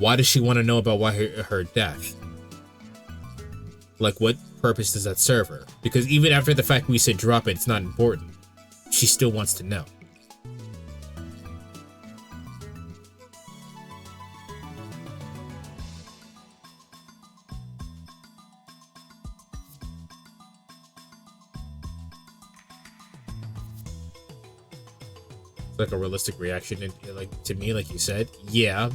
Why does she want to know about her death? Like, what purpose does that serve her? Because even after the fact we said drop it, it's not important. She still wants to know. Like a realistic reaction, and like to me, like you said, yeah.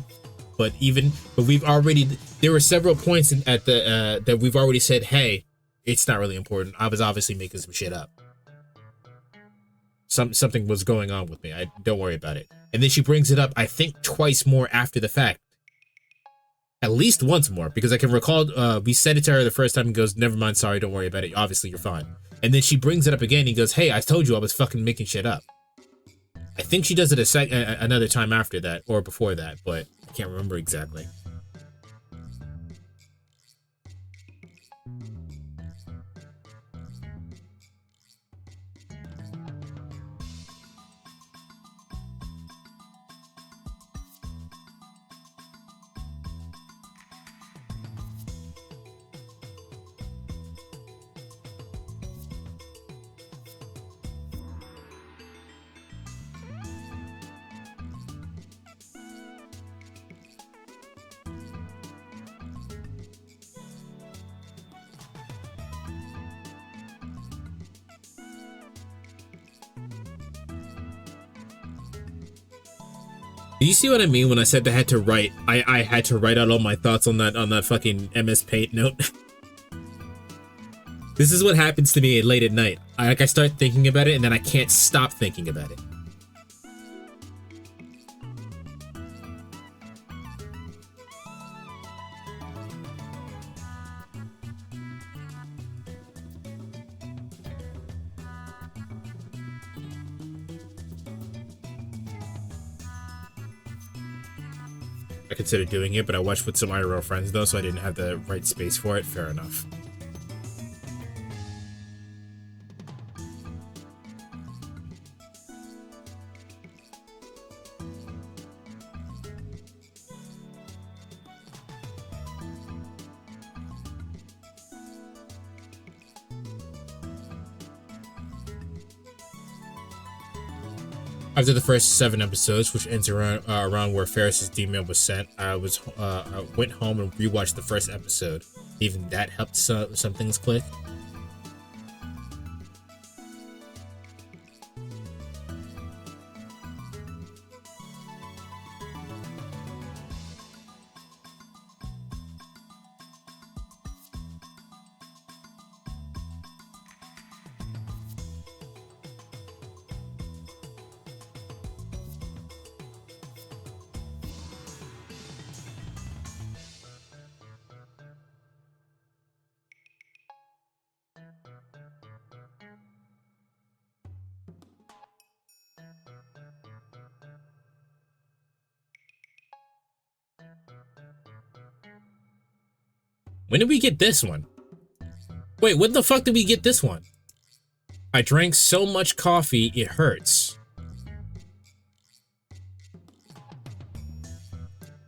But we've already, there were several points at the that we've already said, hey, it's not really important. I was obviously making some shit up. Something was going on with me. Don't worry about it. And then she brings it up, I think, twice more after the fact. At least once more, because I can recall we said it to her the first time and goes, never mind, sorry, don't worry about it. Obviously, you're fine. And then she brings it up again. And he goes, hey, I told you I was fucking making shit up. I think she does it another time after that, or before that, but I can't remember exactly. Do you see what I mean when I said I had to write? I had to write out all my thoughts on that fucking MS Paint note. This is what happens to me late at night. I start thinking about it and then I can't stop thinking about it. I considered doing it, but I watched with some IRL friends though, so I didn't have the right space for it. Fair enough. After the first 7 episodes, which ends around where Ferris's D-mail was sent, I went home and rewatched the first episode. Even that helped some things click. When did we get this one? Wait, when the fuck did we get this one? I drank so much coffee, it hurts.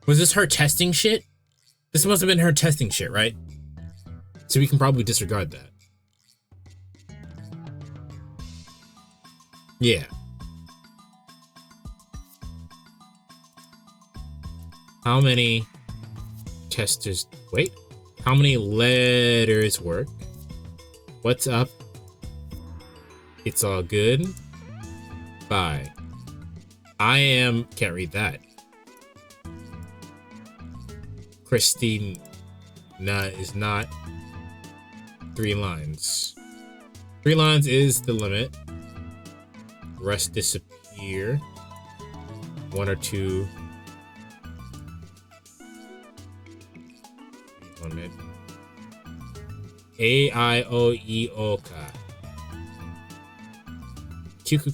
Was this her testing shit? This must have been her testing shit, right? So we can probably disregard that. Yeah. How many testers... Wait. How many letters work? What's up? It's all good. Bye. I am... Can't read that. Christine is not 3 lines. 3 lines is the limit. Rest disappear. 1 or 2. 1 minute. A I O E O Ka. Kiku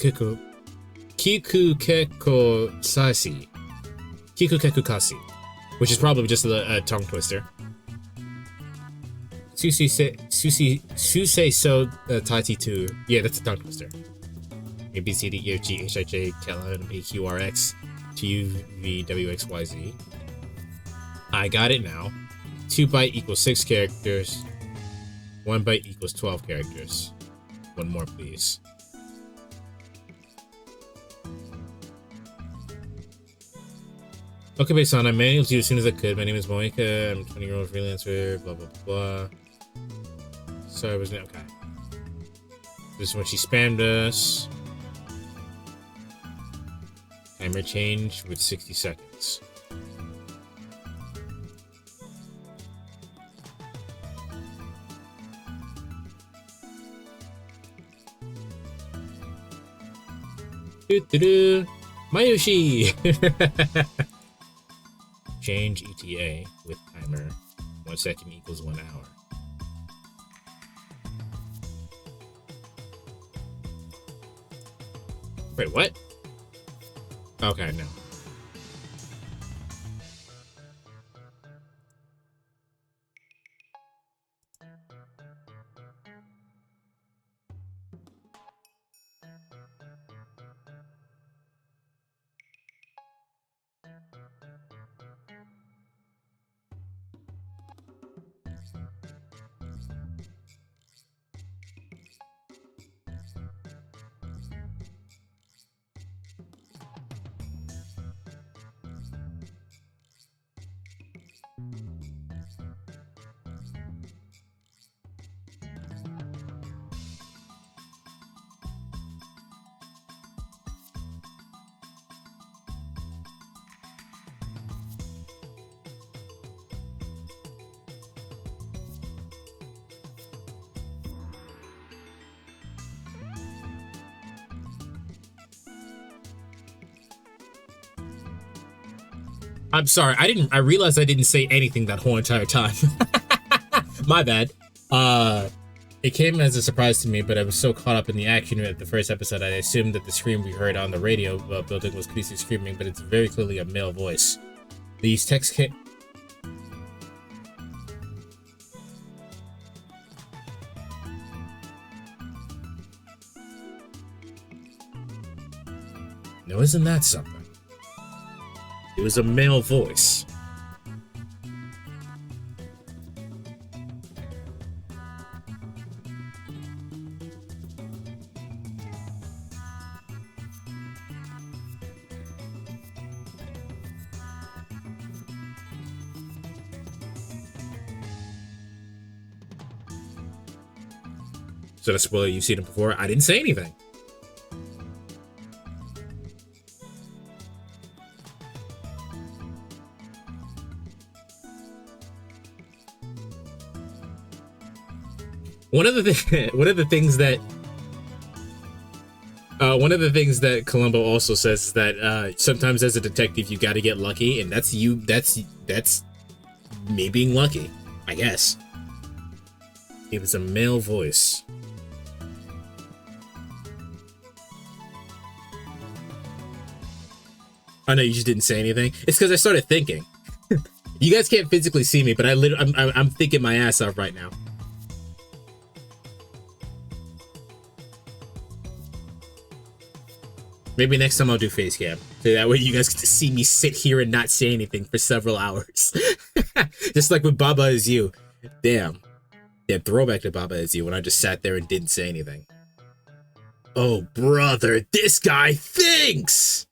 Keko Sasi. Kiku Keku Kasi. Which is probably just a tongue twister. Susei so Tati 2. Yeah, that's a tongue twister. A B C D E F G H I J K L M N O Q R X T U V W X Y Z. I got it now. 2 byte equals 6 characters. 1 byte equals 12 characters. 1 more, please. Okay, based on I mailed you as soon as I could. My name is Monica. I'm a 20-year-old freelancer. Blah blah blah. Sorry, I wasn't okay. This is when she spammed us. Timer change with 60 seconds. Doo-doo-doo. Mayushi! Change ETA with timer. 1 second equals 1 hour. Wait, what? Okay, no. I'm sorry, I realized I didn't say anything that whole entire time. My bad. It came as a surprise to me, but I was so caught up in the action at the first episode, I assumed that the scream we heard on the radio building was Chrissy screaming, but it's very clearly a male voice. These texts came... No, isn't that something? It was a male voice. that a spoiler? You've seen it before. I didn't say anything. One of the things that Columbo also says is that sometimes as a detective you got to get lucky, and that's me being lucky, I guess. It was a male voice. I know you just didn't say anything. It's because I started thinking. You guys can't physically see me, but I'm thinking my ass off right now. Maybe next time I'll do face cam. So that way you guys get to see me sit here and not say anything for several hours. Just like with Baba Is You. Damn. Yeah, throwback to Baba Is You when I just sat there and didn't say anything. Oh, brother, this guy thinks!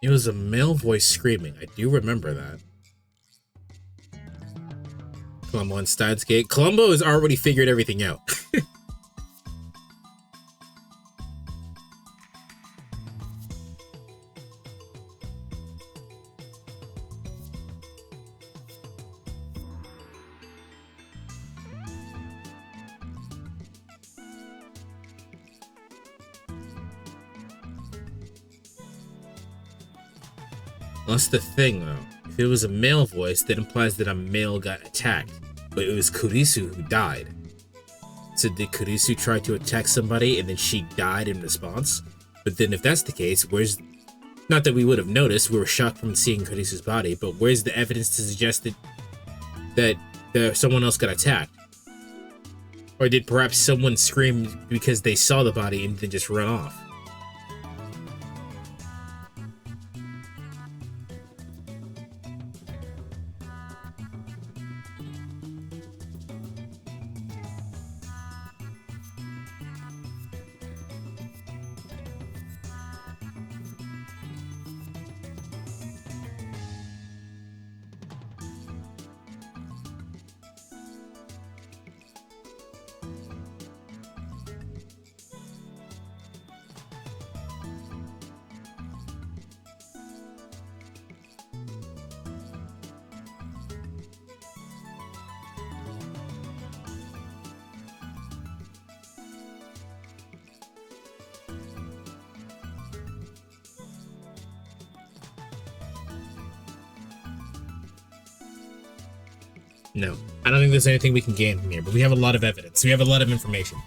It was a male voice screaming. I do remember that. Columbo and Steins Gate. Columbo has already figured everything out. That's the thing, though. If it was a male voice, that implies that a male got attacked. But it was Kurisu who died. So did Kurisu try to attack somebody and then she died in response? But then if that's the case, where's... Not that we would have noticed, we were shocked from seeing Kurisu's body, but where's the evidence to suggest that someone else got attacked? Or did perhaps someone scream because they saw the body and then just run off? No, I don't think there's anything we can gain from here, but we have a lot of evidence. We have a lot of information.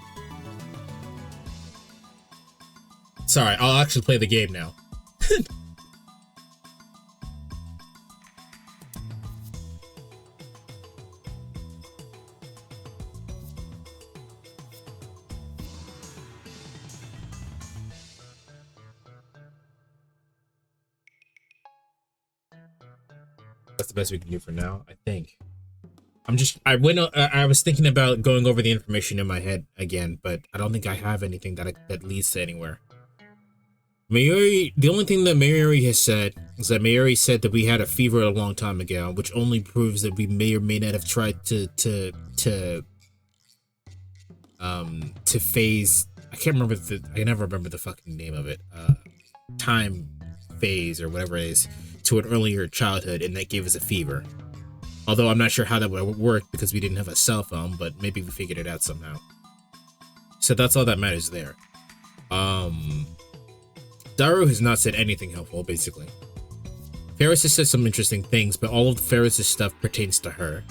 Sorry, I'll actually play the game now. That's the best we can do for now, I think. I was thinking about going over the information in my head again, but I don't think I have anything that leads to anywhere. Mayuri, the only thing that Mayuri has said is that Mayuri said that we had a fever a long time ago, which only proves that we may or may not have tried to phase. I never remember the fucking name of it. Time phase or whatever it is to an earlier childhood, and that gave us a fever. Although I'm not sure how that would work because we didn't have a cell phone, but maybe we figured it out somehow. So that's all that matters there. Daru has not said anything helpful, basically. Ferris has said some interesting things, but all of Ferris's stuff pertains to her.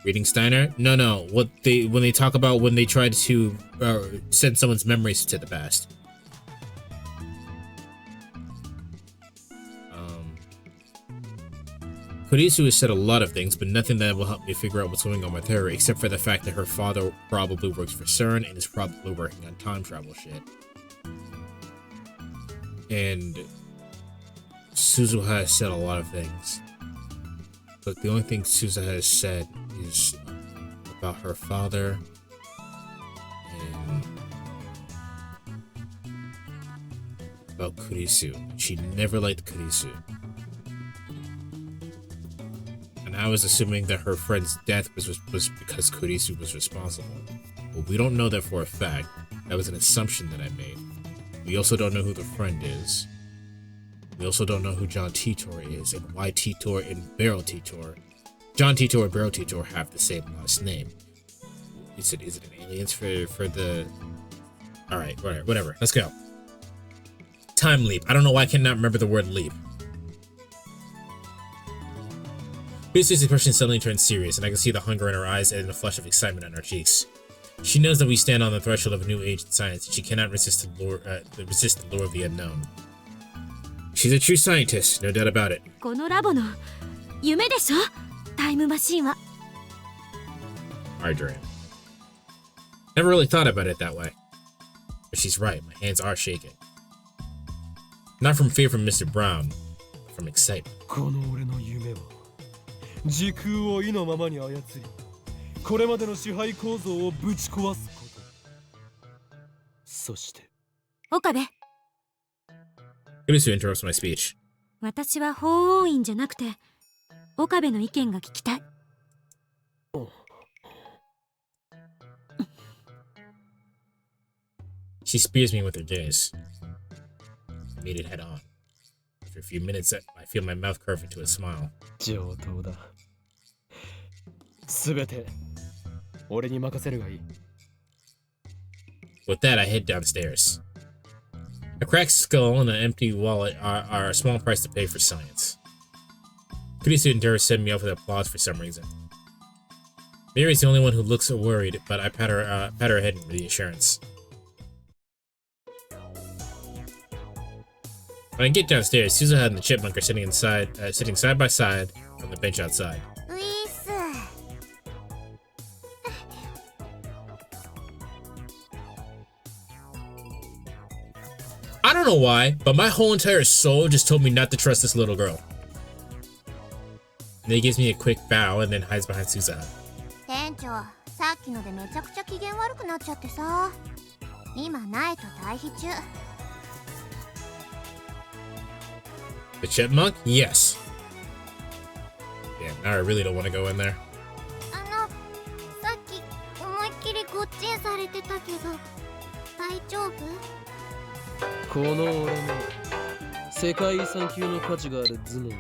Reading Steiner? No. When they talk about when they tried to send someone's memories to the past. Kurisu has said a lot of things, but nothing that will help me figure out what's going on with her, except for the fact that her father probably works for CERN and is probably working on time travel shit. And Suzuha has said a lot of things. But the only thing Suzuha has said She's about her father and about Kurisu. She never liked Kurisu. And I was assuming that her friend's death was because Kurisu was responsible. But we don't know that for a fact. That was an assumption that I made. We also don't know who the friend is. We also don't know who John Titor is and why Titor and Beryl Titor, John Titor and Beryl Titor have the same last name. Is it an aliens for the... Alright, whatever. Let's go. Time leap. I don't know why I cannot remember the word leap. Kurisu's expression suddenly turned serious, and I can see the hunger in her eyes and the flush of excitement on her cheeks. She knows that we stand on the threshold of a new age in science, and she cannot resist the lure of the unknown. She's a true scientist, no doubt about it.
このラボの夢でしょ、タイムマシンは。
Our dream. Never really thought about it that way. But she's right, my hands are shaking. Not from fear from Mr. Brown, but from excitement.
この俺の夢は時空を意のままに操り、これまでの支配構造をぶち壊すこと。そして、
岡部。
Kurisu interrupts my speech.
私は法王院じゃなくて、岡部の意見が聞きたい。
She spears me with her gaze. I meet it head on. After a few minutes, I feel my mouth curve into a smile.
上等だ。すべて俺に任せるがいい。
With that, I head downstairs. A cracked skull and an empty wallet are a small price to pay for science. Kurisu and Dura send me off with applause for some reason. Mary's the only one who looks worried, but I pat her head in reassurance. When I get downstairs, Suzuha and the chipmunk are sitting side by side on the bench outside.
ウィス。
I don't know why, but my whole entire soul just told me not to trust this little girl. And then he gives me a quick bow and then hides behind Suzuha.
店長、さっきのでめちゃくちゃ機嫌悪くなっちゃってさ。今ないと退避中。
The chipmunk? Yes. Damn, now I really don't want to go in there.
さっき思いっきりごっちんされてたけど、大丈夫？
この俺の世界遺産級の価値がある頭脳を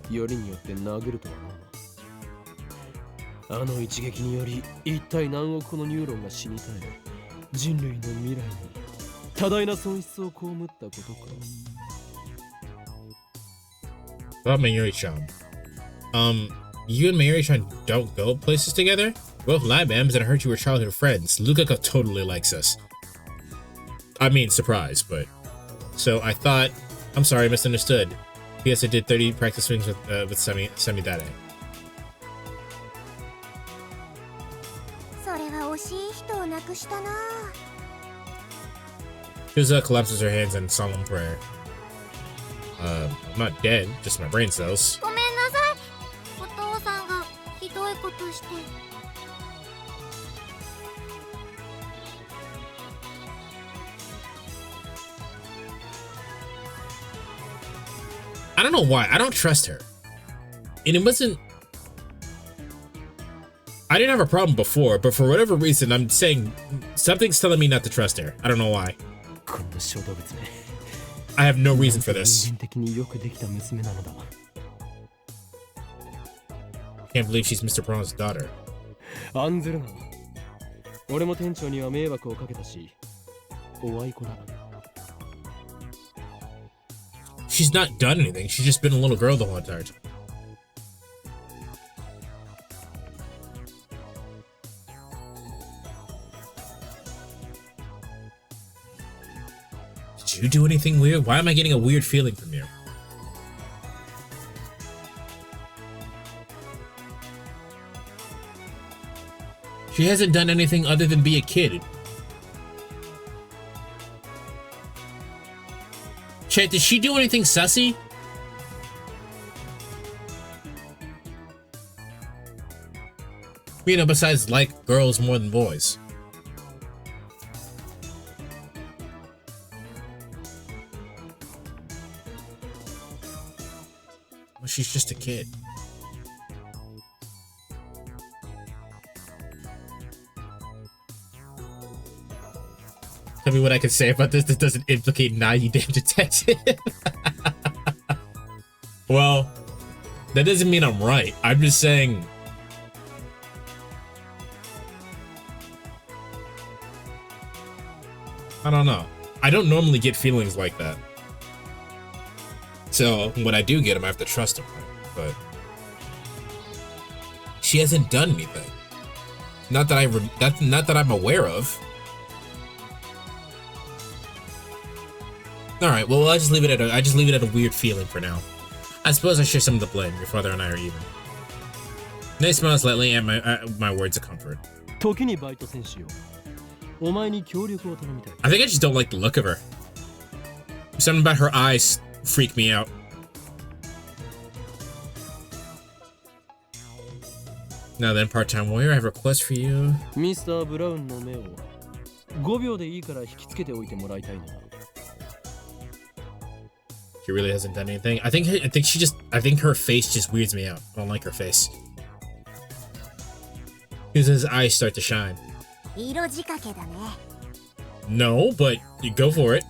よりによって殴るとはな。あの一撃により一体何億個のニューロンが死に絶え、人類の未来に多大な損失を被ったことか。
About Mayuri-chan. You and Mayuri-chan don't go places together? We're both lab M's and I heard you were childhood friends. Luca totally likes us. I mean, surprise, but... So I thought... I'm sorry, I misunderstood. P.S. I did 30 practice swings with Semi-Dade.
それは惜しい人を亡くしたな。
Suzuha collapses her hands in solemn prayer. I'm not dead, just my brain cells.
ごめんなさい。お父さんがひどいことして。
I don't know why. I don't trust her. And it wasn't... I didn't have a problem before, but for whatever reason, I'm saying... Something's telling me not to trust her. I don't know why. I have no reason for this. Can't believe she's Mr. Braun's daughter.
案ずるな。俺も店長には迷惑をかけたし、おあいこだ。
She's not done anything. She's just been a little girl the whole entire time. Did you do anything weird? Why am I getting a weird feeling from you? She hasn't done anything other than be a kid. Chat, did she do anything sussy? You know, besides like girls more than boys. Well, she's just a kid. Tell me what I can say about this that doesn't implicate Nai, you damn detective. Well, that doesn't mean I'm right. I'm just saying... I don't know. I don't normally get feelings like that. So, when I do get them, I have to trust them, but... She hasn't done anything. Not that I'm aware of. All right, well, I just leave it at a weird feeling for now. I suppose I share some of the blame. Your father and I are even. They smile slightly, and my words of comfort. I think I just don't like the look of her. Something about her eyes freak me out. Now then, part-time warrior, I have a request for you.
Mr. Brown の目を5秒でいいから引きつけておいてもらいたいの。
She really hasn't done anything. I think her face just weirds me out. I don't like her face. His eyes start to shine. No, but you go for it.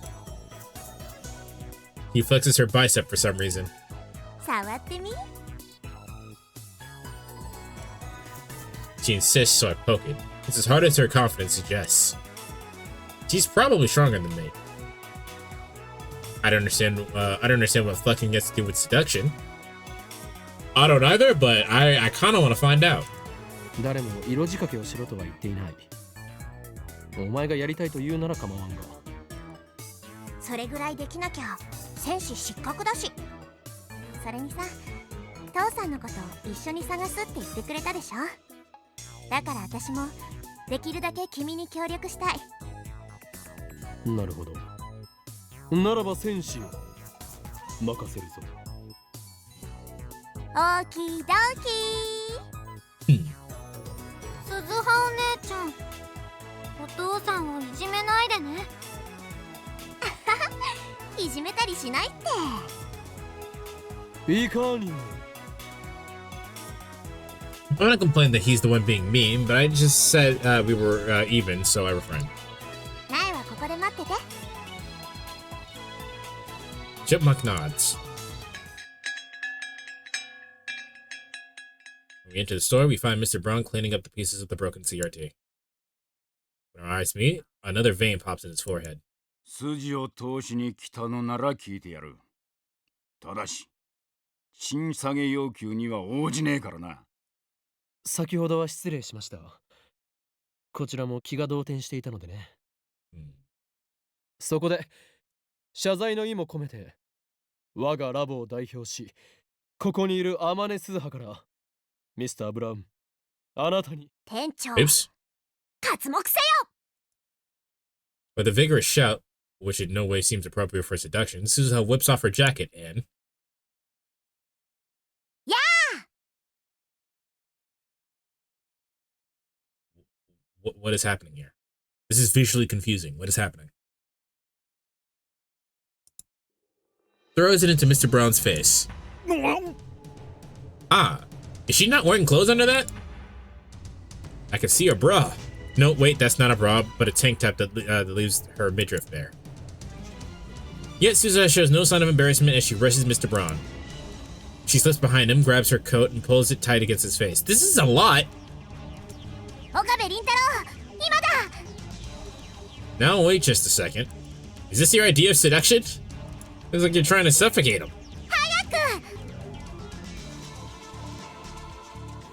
He flexes her bicep for some reason. She insists, so I poke it. It's as hard as her confidence suggests. She's probably stronger than me. I don't understand what flexing has to do with seduction. I don't either, but I kind of want to find out.
誰も色仕掛けをしろとは言っていない。お前がやりたいと言うなら構わんが。
それぐらいできなきゃ戦士失格だし。それにさ、父さんのこと一緒に探すって言ってくれたでしょ。だから私もできるだけ君に協力したい。
なるほど。ならば戦士を任せるぞ。
オーキードーキー。鈴葉お姉ちゃん、お父さんをいじめないでね。いじめたりしないって。
いかにも。
I'm not complaining that he's the one being mean, but I just said we were even, so I refrained.
苗はここで待ってて。
Chipmunk nods. When we enter the store, we find Mr. Brown cleaning up the pieces of the broken CRT. When our eyes meet, another vein pops in his forehead.
筋を通しに来たのなら聞いてやる。ただし、賃下げ要求には応じねえからな。
先ほどは失礼しました。こちらも気が動転していたのでね。そこで謝罪の意も込めて我がラボを代表し、ここにいる天音鈴葉からミスター・ブラウン、あなたに
店長、
Oops.
刮目せよ。
With a vigorous shout, which in no way seems appropriate for seduction, Suzuha whips off her jacket and...
Yeah!
What is happening here? This is visually confusing. What is happening? Throws it into Mr. Brown's face. Ah, is she not wearing clothes under that? I can see her bra. No, wait, that's not a bra, but a tank top that leaves her midriff bare. Yet Suzuha shows no sign of embarrassment as she rushes Mr. Brown. She slips behind him, grabs her coat, and pulls it tight against his face. This is a lot! Now, wait just a second. Is this your idea of seduction? Looks like you're trying to suffocate him.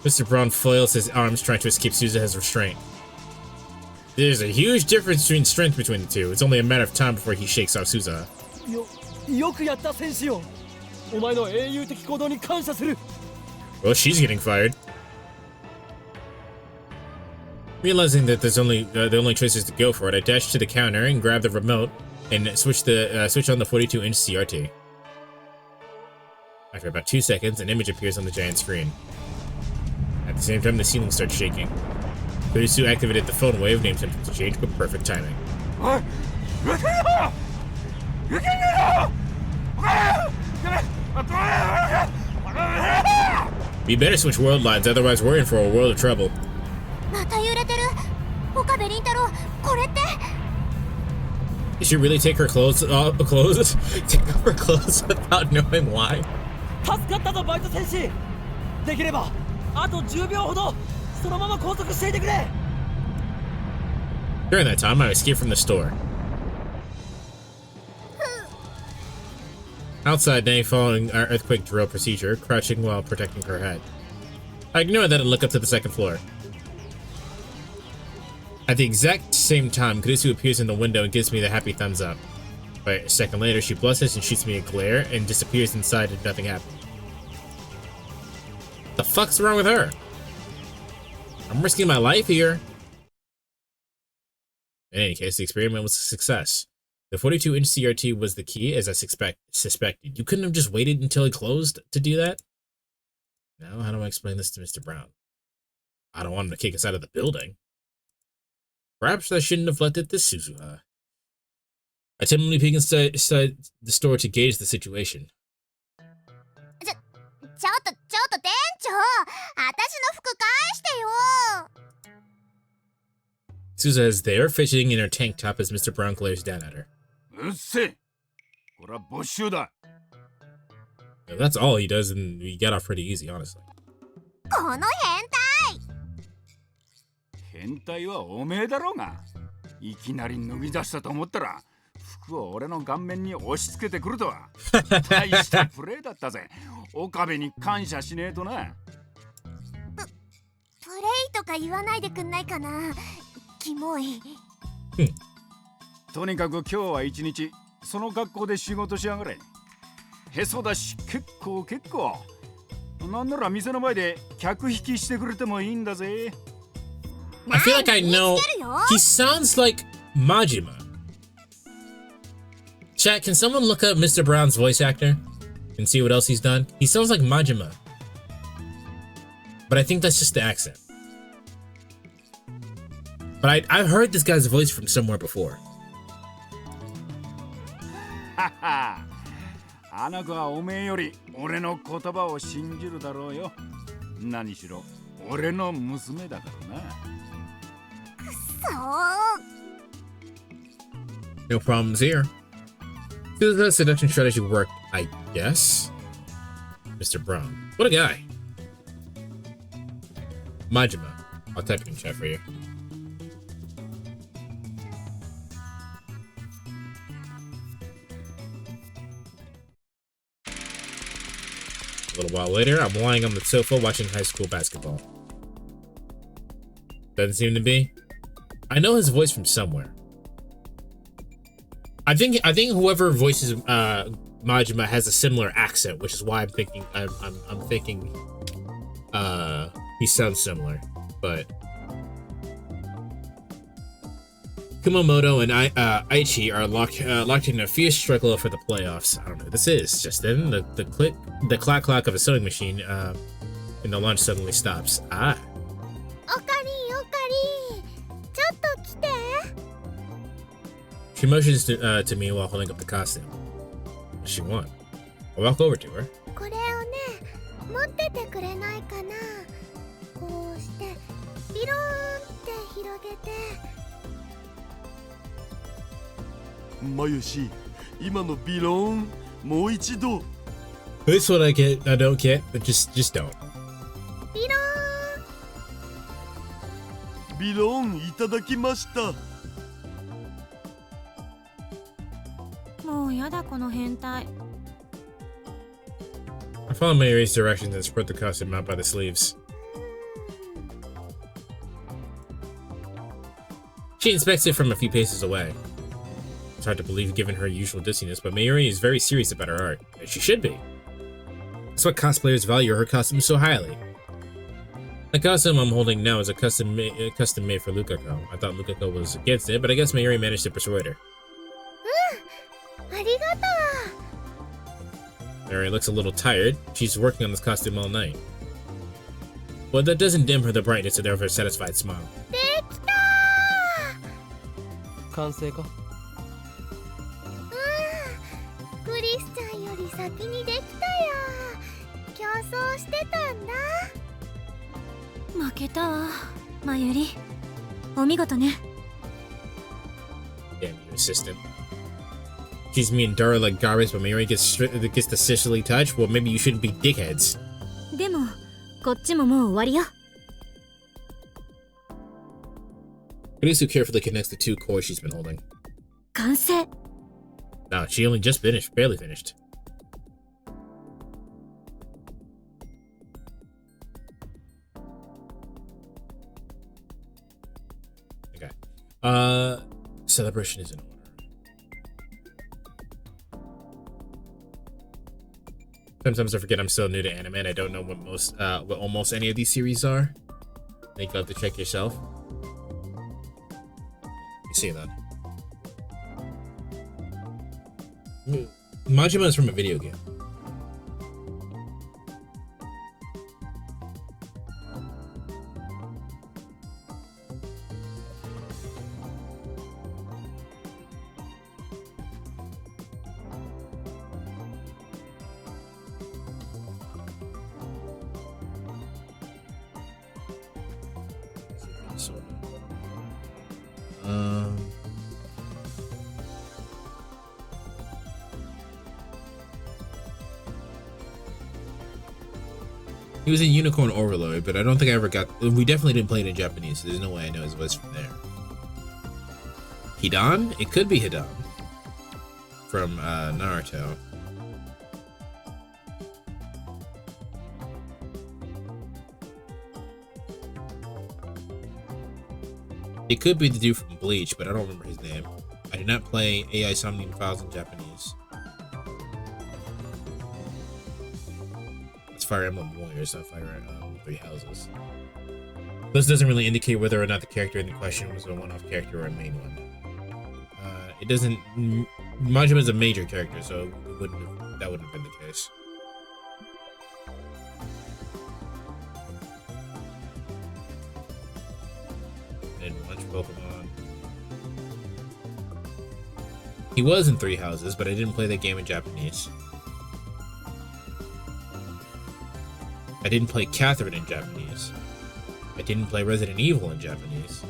Mr. Brown flails his arms, trying to escape Suzuha's restraint. There's a huge difference between strength between the two. It's only a matter of time before he shakes off Suzuha.
よくやった戦士よ。お前の英雄的行動に感謝する。
Well, she's getting fired. Realizing that the only choice is to go for it, I dash to the counter and grab the remote and switch on the 42-inch CRT. After about 2 seconds, an image appears on the giant screen. At the same time, the ceiling starts shaking. Kurisu activated the phone wave, named him to change, but perfect timing. We better switch world lines, otherwise we're in for a world of trouble.
また揺れてる。岡部倫太郎、これって。
Did she really take her clothes take off her clothes without knowing why?
助かったぞバイト戦士。できればあと10秒ほどそのまま拘束していてくれ。
During that time, I escaped from the store. Outside, Nay following our earthquake drill procedure, crouching while protecting her head. I ignore that and look up to the second floor. At the exact same time, Kurisu appears in the window and gives me the happy thumbs up. But a second later, she blushes and shoots me a glare and disappears inside and nothing happened. The fuck's wrong with her? I'm risking my life here. In any case, the experiment was a success. The 42-inch CRT was the key, as I suspected. You couldn't have just waited until he closed to do that? Now, how do I explain this to Mr. Brown? I don't want him to kick us out of the building. Perhaps I shouldn't have left it to Suzuha. I timidly peek inside the store to gauge the situation.
ちょっと店長、私の服返してよ。
Suzuha is there, fidgeting in her tank top as Mr. Brown glares down at her.
うっせえ。これは没収だ。
Yeah, that's all he does, and we got off pretty easy, honestly.
この変態。
変態はおめえだろうが。いきなり脱ぎ出したと思ったら服を俺の顔面に押し付けてくるとは。大したプレーだったぜ。岡部に感謝しねえとな。
プレイとか言わないでくんないかな。キモい。
とにかく今日は一日その格好で仕事しやがれ。へそだし結構。なんなら店の前で客引きしてくれてもいいんだぜ。
I feel like I know. He sounds like Majima. Chat, can someone look up Mr. Brown's voice actor and see what else he's done? He sounds like Majima. But I think that's just the accent. But I've heard this guy's voice from somewhere before.
はは。あの子はおめえより俺の言葉を信じるだろうよ。何しろ俺の娘だからな。
No problems here. The seduction strategy worked, I guess. Mr. Brown. What a guy. Majima. I'll type it in chat for you. A little while later, I'm lying on the sofa watching high school basketball. Doesn't seem to be. I know his voice from somewhere. I think whoever voices Majima has a similar accent, which is why I'm thinking he sounds similar. But Kumamoto and Aichi are locked in a fierce struggle for the playoffs. I don't know who this is. Just then, the clack clack of a sewing machine and the launch suddenly stops. Ah.
おかりん、ちょっと来て。
She motions to me while holding up the costume. What does she want? I walk over to her.
これをね、持っててくれないかな。こうしてビローンって広げて。
まゆし、今のビローンもう一度。
This one I don't get, but just don't.
ビローン。
ビローンいただきました。
もうやだこの変態。
I follow Mayuri's directions and spread the costume out by the sleeves. She inspects it from a few paces away. It's hard to believe given her usual dizziness, but Mayuri is very serious about her art. And she should be. That's what cosplayers value her costume so highly. The costume I'm holding now is a custom made for Lukako. I thought Lukako was against it, but I guess Mayuri managed to persuade her.
ありがとう。
Mayuri looks a little tired. She's working on this costume all night. But that doesn't dim her the brightness of their satisfied smile.
できた
完成か？
ー。クリスちゃんより先にできたよ。競争してたんだ。
負けたわ、まゆり。お見事ね。
Damn, your assistant. She's me and Dara like garbage, but Mayuri gets the sisterly touch. Well, maybe you shouldn't be dickheads.
でもこっちももう終わりよ。
Kurisu carefully connects the 2 cores she's been holding.
完成。
No, she only just finished, barely finished. Okay. Celebration is in order. Sometimes I forget I'm still new to anime and I don't know what almost any of these series are. I think you'll have to check yourself. You see that? Majima is from a video game. He was in Unicorn Overlord, but I don't think I ever got. We definitely didn't play it in Japanese, so there's no way I know his voice from there. Hidan? It could be Hidan from Naruto. It could be the dude from Bleach, but I don't remember his name. I did not play AI Somnium Files in Japanese. It's Fire Emblem Warriors, not Fire Emblem 3 Houses. This doesn't really indicate whether or not the character in the question was a one-off character or a main one. It doesn't. Majima is a major character, so that wouldn't have been the case. And Lunch Pokemon. He was in 3 Houses, but I didn't play that game in Japanese. I didn't play Catherine in Japanese. I didn't play Resident Evil in Japanese.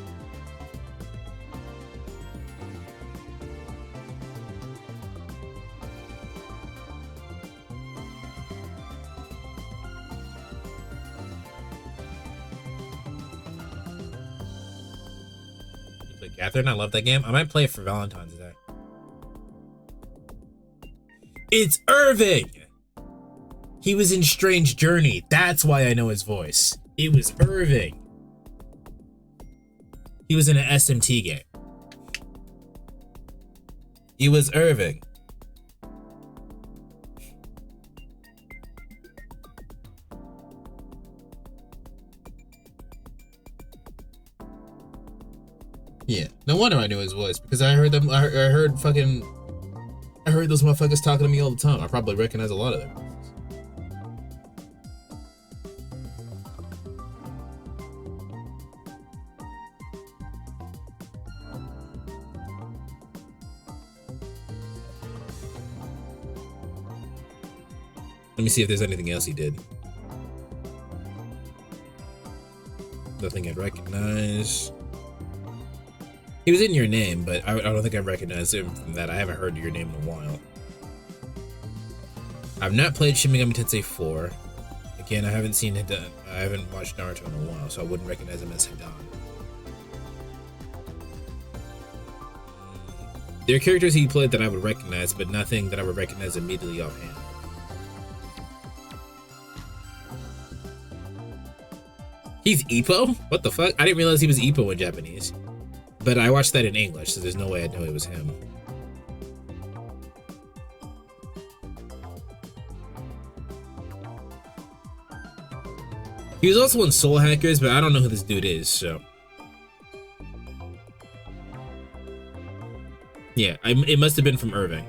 You played Catherine? I love that game. I might play it for Valentine's Day. It's Irving! He was in Strange Journey. That's why I know his voice. It was Irving. He was in an SMT game. It was Irving. Yeah, no wonder I knew his voice because I heard them. I heard those motherfuckers talking to me all the time. I probably recognize a lot of them. Let me see if there's anything else he did. Nothing I'd recognize. He was in Your Name, but I don't think I recognize him from that. I haven't heard Your Name in a while. I've not played Shin Megami Tensei 4. Again, I haven't watched Naruto in a while, so I wouldn't recognize him as Hidan. There are characters he played that I would recognize, but nothing that I would recognize immediately offhand. He's Ippo? What the fuck? I didn't realize he was Ippo in Japanese. But I watched that in English, so there's no way I'd know it was him. He was also in Soul Hackers, but I don't know who this dude is, so... Yeah, it must have been from Irving.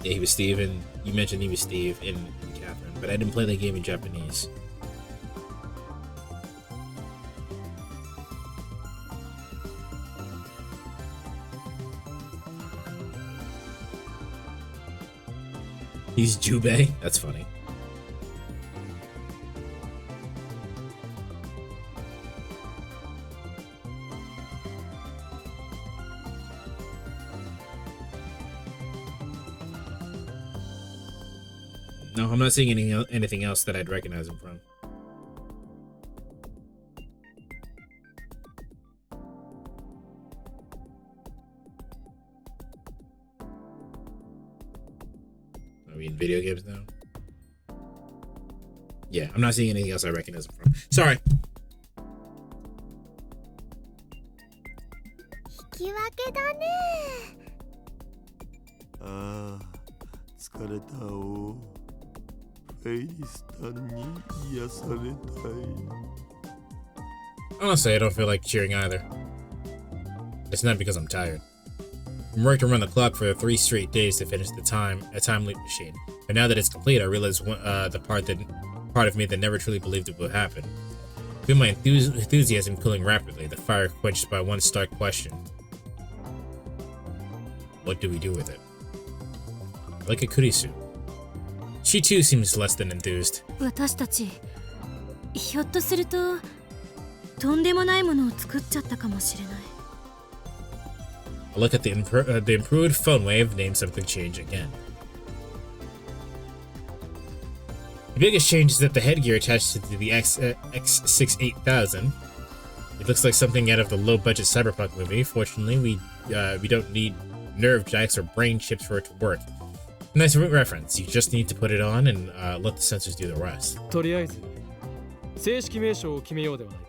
Yeah, he was Steve, and you mentioned he was Steve in Catherine, but I didn't play that game in Japanese. He's Jubei? That's funny. No, I'm not seeing anything else that I'd recognize him from. Are we in video games now? Yeah, I'm not seeing anything else I recognize him from. Sorry.
引き分けだね。
ああ、疲れたお。フェイリスタンに癒されたい。
Honestly, I don't feel like cheering either. It's not because I'm tired. I'm worked around the clock for 3 straight days to finish a time loop machine. But now that it's complete, I realize the part of me that never truly believed it would happen. I feel my enthusiasm cooling rapidly, the fire quenched by one stark question. What do we do with it? Like a Kurisu. She too seems less than enthused.
私たちひょっとするととんでもないものを作っちゃったかもしれない。
I look at the improved phone wave, name something change again. The biggest change is that the headgear attached to the X68000. It looks like something out of the low-budget cyberpunk movie. Fortunately, we don't need nerve jacks or brain chips for it to work. Nice reference. You just need to put it on and let the sensors do the rest.
とりあえず正式名称を決めようではないか。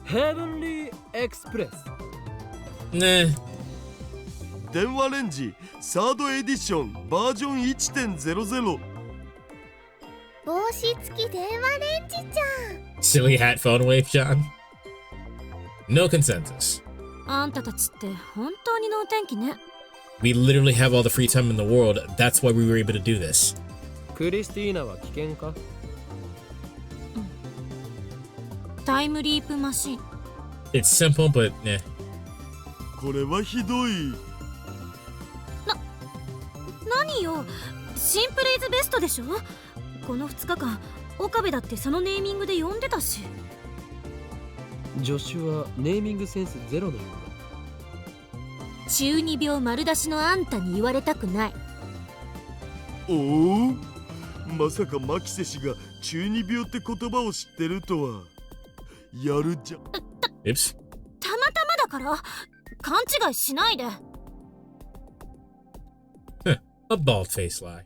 Heavenly Express。
Nah.
電話レンジサードエディションバージョン 1.00。
帽子付き電話レンジじゃん。
Silly hat phone wave, John. No consensus.
あんたたちって本当に能天気ね。
We literally have all the free time in the world. That's why we were able to do this.
クリスティーナは危険か？
タイムリープマシン。
It's simple, but eh.
これはひどい。
何よ、シンプルイズベストでしょ。この2日間岡部だってそのネーミングで呼んでたし。
助手はネーミングセンスゼロのようだ。
中二病丸出しのあんたに言われたくない。
おお、まさかマキセ氏が中二病って言葉を知ってるとは。やるじゃん。
Oops.
たまたまだから勘違いしないで。
A bald-faced lie.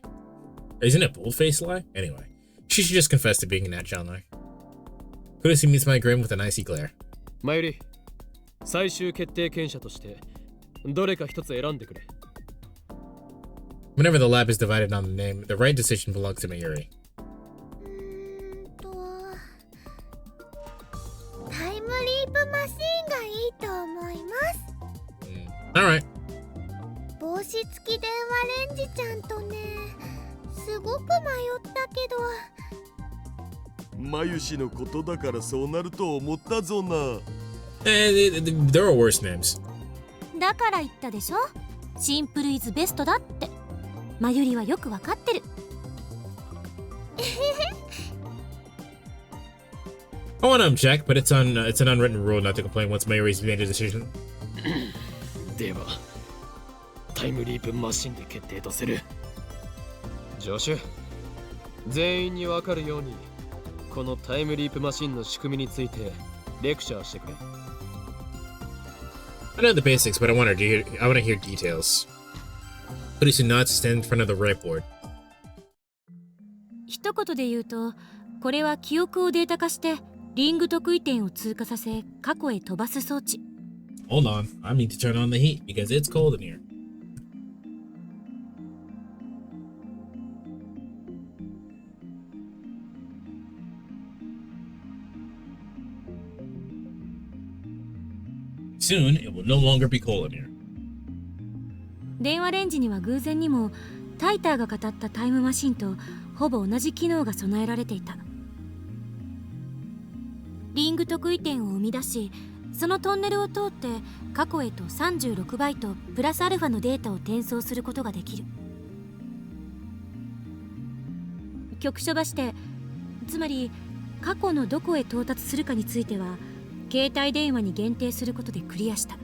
Isn't it bold-faced lie? Anyway, she should just confess to being a Nat John lie. Kurisu meets my grin with an icy glare.
マユリ、最終決定権者としてどれか一つ選んでくれ。
Whenever the lab is divided on the name, the right decision belongs to Mayuri.
タイムリープマシンがいいと思います。
Alright.
帽子付き電話レンジちゃんとね、すごく迷ったけど。
マユ氏のことだからそうなると思ったぞな。
There are worse names.
だから言ったでしょ。シンプルイズベストだって。マユリはよくわかってる。
I want to object, but it's an unwritten rule not to complain once Mayuri's made a decision.
ではタイムリープマシンで決定とする。助手、全員にわかるようにこのタイムリープマシンの仕組みについてレクチャーしてくれ。
I know the basics, but I want to hear details. Kurisu nods to stand in front of the whiteboard.
一言で言うと、これは記憶をデータ化してリング得意点を通過させ過去へ飛ばす装置。
Hold on, I need to turn on the heat because it's cold in here. Soon, it will no longer be cold in here.
電話レンジには偶然にもタイターが語ったタイムマシンとほぼ同じ機能が備えられていた。リング特異点を生み出し、そのトンネルを通って過去へと36バイトプラスアルファのデータを転送することができる。局所場指定、つまり過去のどこへ到達するかについては携帯電話に限定することでクリアした。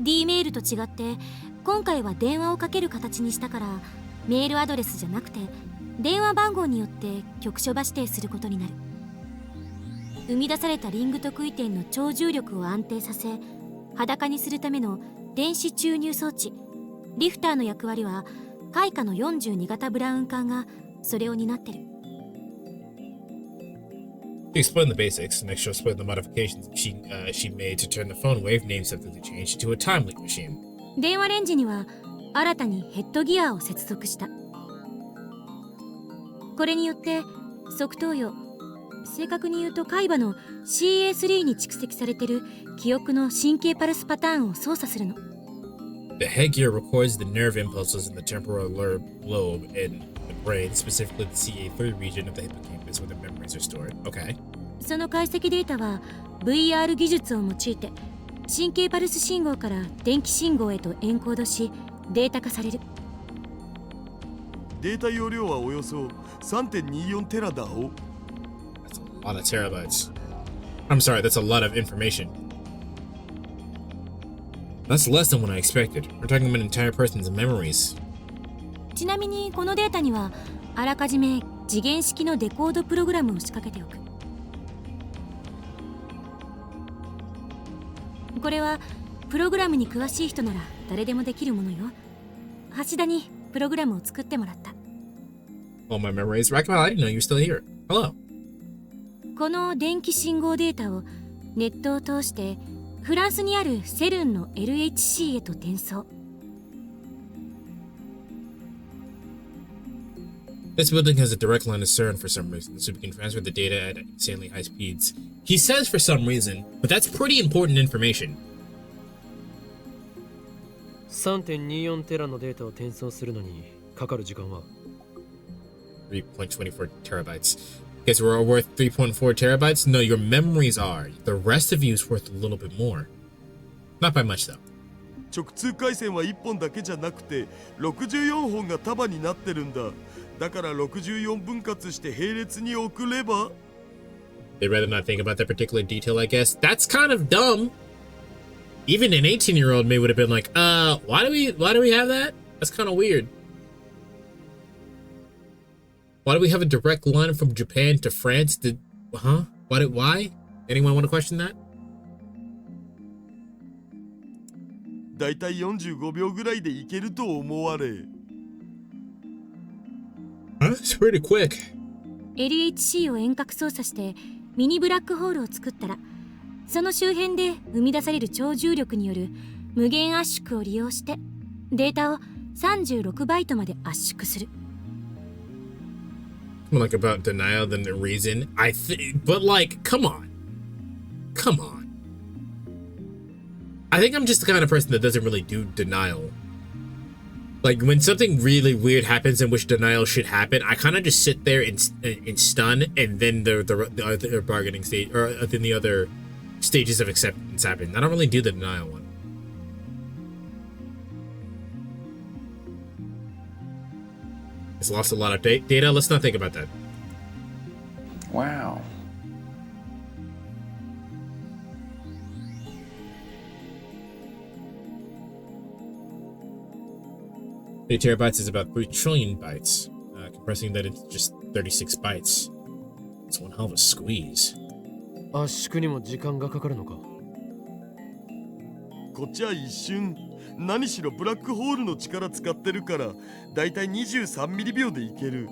D メールと違って今回は電話をかける形にしたから、メールアドレスじゃなくて電話番号によって局所場指定することになる。生み出されたリング特異点の超重力を安定させ裸にするための電子注入装置リフターの役割は開花の42型ブラウン管がそれを担ってる。
To explain the basics, next she'll explain the modifications she made to turn the phone wave name subtly changed to a time leak machine.
電話レンジには新たにヘッドギアを接続した。これによって側頭葉、正確に言うと海馬の CA3 に蓄積されている記憶の神経パルスパターンを操作するの。
The headgear records the nerve impulses in the temporal lobe in the brain, specifically the CA3 region of the hippocampus where the memories are stored. Okay.
その解析データは VR 技術を用いて神経パルス信号から電気信号へとエンコードしデータ化される。
データ容量はおよそ 3.24 テラだお。
That's a lot of terabytes. I'm sorry, that's a lot of information. That's less than what I expected. We're talking about an entire person's memories.
ちなみにこのデータにはあらかじめ次元式のデコードプログラムを仕掛けておく。これはプログラムに詳しい人なら誰でもできるものよ。橋田にプログラムを作ってもらった。
All my memories. Rackman, I didn't know you were still here. Hello.
この電気信号データをネットを通してフランスにあるセルンの LHC へと転送。
This building has a direct line to CERN for some reason, so we can transfer the data at insanely high speeds. He says for some reason, but that's pretty important information.
3.24 テラのデータを転送するのにかかる時間は
3.24 terabytes. Guess we're all worth 3.4 terabytes? No, your memories are. The rest of you is worth a little bit more. Not by much, though.
直通回線は1本だけじゃなくて64本が束になってるんだ。だから64分割して並列に送れば。
They'd rather not think about that particular detail, I guess. That's kind of dumb. Even an 18-year-old may would have been like, why do we have that? That's kind of weird. Why do we have a direct line from Japan to France? Why? Anyone want to question that?
だいたい45秒ぐらいでいけると思われ。
That's pretty quick.
LHC を遠隔操作してミニブラックホールを作ったら、その周辺で生み出される超重力による無限圧縮を利用してデータを36バイトまで圧縮する。
Like about denial than the reason. But like, come on. I think I'm just the kind of person that doesn't really do denial. Like when something really weird happens in which denial should happen, I kind of just sit there in stun, and then the other bargaining stage, or then the other stages of acceptance happen. I don't really do the denial one. It's lost a lot of data. Let's not think about that.
Wow.
Eight terabytes is about 3 trillion bytes. Compressing that into just 36 bytes. It's one hell of a squeeze.
圧縮にも時間がかかるのか。
こっちは一瞬。何しろブラックホールの力使ってるからだいたい23ミリ秒でいける。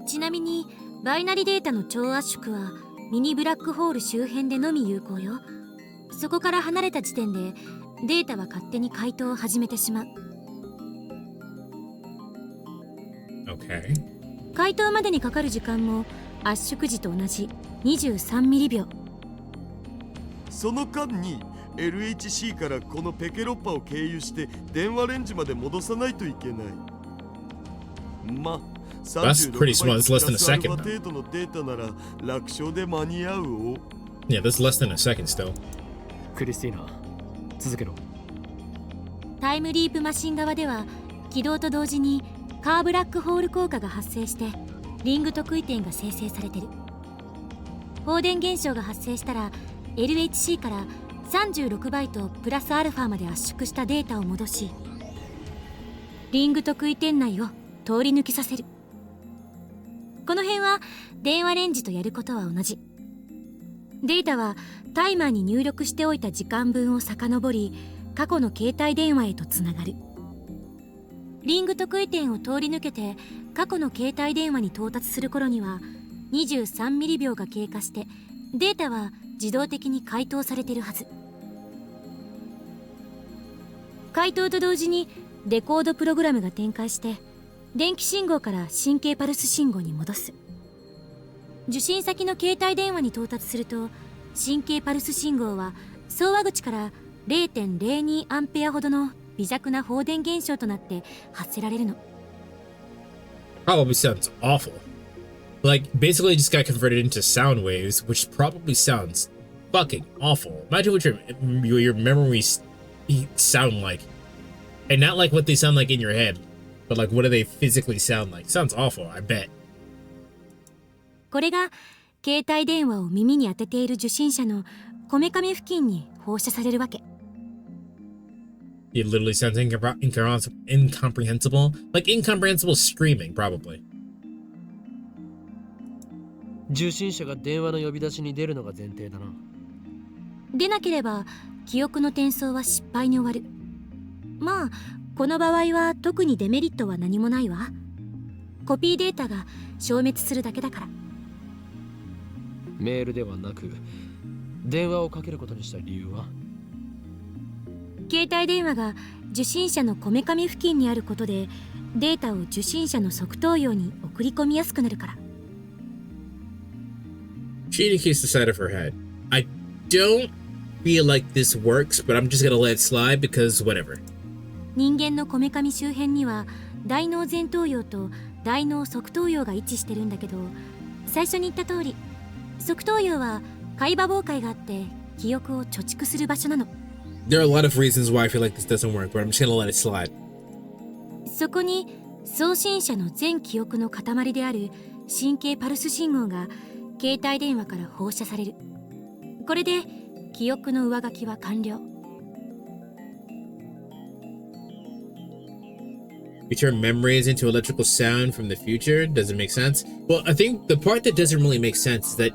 ちなみにバイナリデータの超圧縮はミニブラックホール周辺でのみ有効よ。そこから離れた時点でデータは勝手に解凍を始めてしまう。
Okay.
解凍までにかかる時間も圧縮時と同じ23ミリ秒。
その間に LHC からこのペケロッパを経由して電話レンジまで戻さないといけない。まあ
That's pretty small. It's less than a second.
程度のデータなら楽勝で間に合うを。
Yeah, that's less than a second still.
クリスティーナ、続けろ。
タイムリープマシン側では起動と同時にカーブラックホール効果が発生してリング特異点が生成されてる。放電現象が発生したら LHC から36バイトプラスアルファまで圧縮したデータを戻し、リング特異点内を通り抜けさせる。この辺は電話レンジとやることは同じ。データはタイマーに入力しておいた時間分を遡り、過去の携帯電話へとつながる。リング特異点を通り抜けて過去の携帯電話に到達する頃には23ミリ秒が経過して、データは自動的に解凍されているはず。解凍と同時にデコードプログラムが展開して電気信号から神経パルス信号に戻す。受信先の携帯電話に到達すると、神経パルス信号は送話口から 0.02 アンペアほどの微弱な放電現象となって発せられるの。
Probably sounds awful. Like, basically just got converted into sound waves, which probably sounds fucking awful. Imagine what your memories sound like. And not like what they sound like in your head, but like what do they physically sound like? Sounds awful, I bet.
これが携帯電話を耳に当てている受信者のこめかみ付近に放射されるわけ。
It literally sounds incomprehensible. Like incomprehensible screaming, probably.
受信者が電話の呼び出しに出るのが前提だな。
出なければ記憶の転送は失敗に終わる。まあこの場合は特にデメリットは何もないわ。コピーデータが消滅するだけだから。
メールではなく電話をかけることにした理由は？
携帯電話が受信者のこめかみ付近にあることでデータを受信者の側頭葉に送り込みやすくなるから。
She indicates the side of her head. I don't feel like this works, but I'm just gonna let it slide because whatever.
人間のこめかみ周辺には大脳前頭葉と大脳側頭葉が位置してるんだけど、最初に言った通り側頭葉は海馬傍回があって記憶を貯蓄する場所なの。
There are a lot of reasons why I feel like this doesn't work, but I'm just gonna let it slide.
そこに送信者の全記憶の塊である神経パルス信号が携帯電話から放射される。これで記憶の上書きは完了。
We turn memories into electrical sound from the future. Does it make sense? Well, I think the part that doesn't really make sense is that,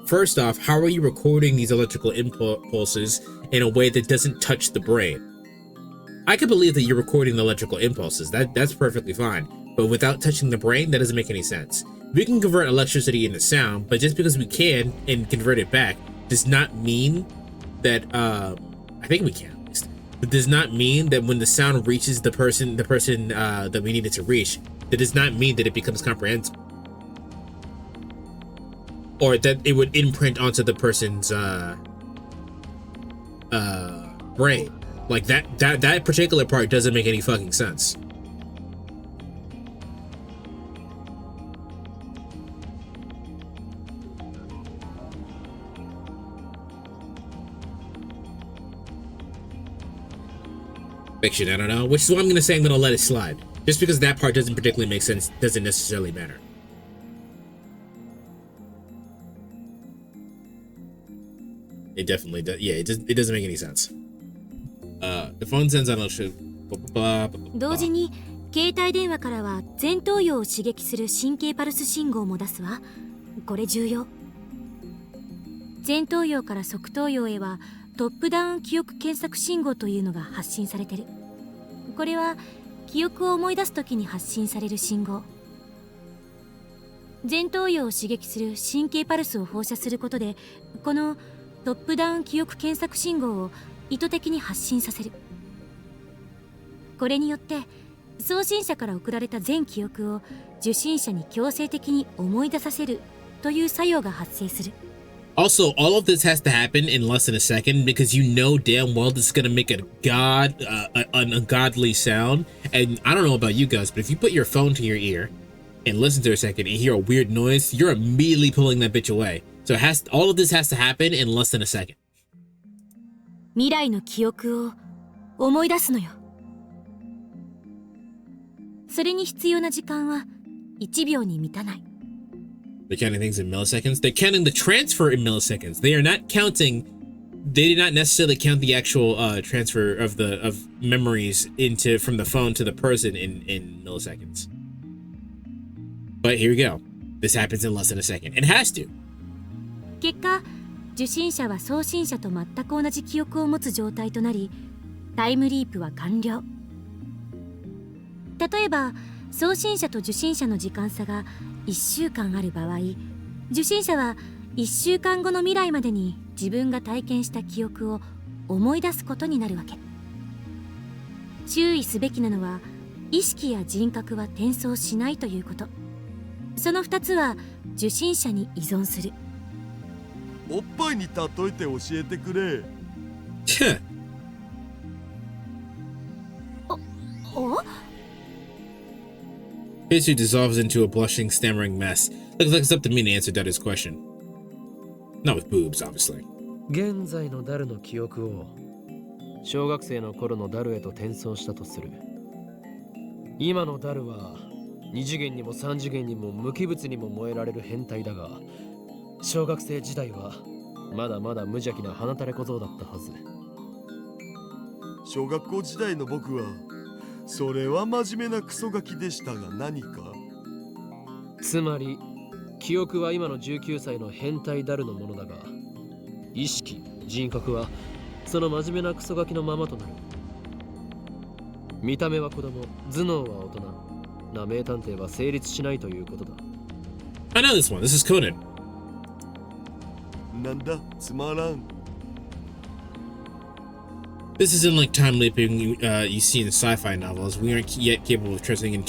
first off, how are you recording these electrical impulses in a way that doesn't touch the brain? I can believe that you're recording the electrical impulses. That's perfectly fine. But without touching the brain, that doesn't make any sense. We can convert electricity into sound, but just because we can and convert it back does not mean that, I think we can. It does not mean that when the sound reaches the person that we need it to reach, that does not mean that it becomes comprehensible, or that it would imprint onto the person's brain. Like that particular part doesn't make any fucking sense. Fiction, I don't know, which is why I'm gonna say I'm gonna let it slide. Just because that part doesn't particularly make sense doesn't necessarily matter. It definitely does. Yeah, it doesn't make any sense. The phone sends out a
同時に携帯電話からは前頭葉を刺激する神経パルス信号も出すわ。これ重要。前頭葉から側頭葉へはトップダウン記憶検索信号というのが発信されてる。これは記憶を思い出すときに発信される信号。前頭葉を刺激する神経パルスを放射することで、このトップダウン記憶検索信号を意図的に発信させる。これによって送信者から送られた全記憶を受信者に強制的に思い出させるという作用が発生する。
Also, all of this has to happen in less than a second because you know damn well this is gonna make an ungodly sound. And I don't know about you guys, but if you put your phone to your ear and listen to a second and hear a weird noise, you're immediately pulling that bitch away. So all of this has to happen in less than a second.
未来の記憶を思い出すのよ。それに必要な時間は1秒に満たない。
They're counting things in milliseconds. They're counting the transfer in milliseconds. They are not counting. They did not necessarily count the actual transfer of memories from the phone to the person in milliseconds. But here we go. This happens in less than a second. It has to.
結果、受信者は送信者と全く同じ記憶を持つ状態となり、タイムリープは完了。例えば、送信者と受信者の時間差が1週間ある場合、受信者は1週間後の未来までに自分が体験した記憶を思い出すことになるわけ。注意すべきなのは、意識や人格は転送しないということ。その2つは受信者に依存する。
おっぱいに例えて教えてくれ。
お
Basically dissolves into a blushing, stammering mess. Looks like it's up to me to answer Daru's question. Not with boobs, obviously.
現在のダルの記憶を小学生の頃のダルへと転送したとする。今のダルは2次元にも3次元にも無機物にも燃えられる変態だが、小学生時代はまだまだ無邪気な放たれ小僧だったはず。
小学校時代の僕はそれは真面目なクソガキでしたが何か。
つまり記憶は今の19歳の変態ダルのものだが、意識、人格はその真面目なクソガキのままとなる。見た目は子供、頭脳は大人な名探偵は成立しないということだ。
I know this one. This is Conan.
なんだつまらん。
This isn't like time leaping you see in sci-fi novels. We aren't yet capable of transferring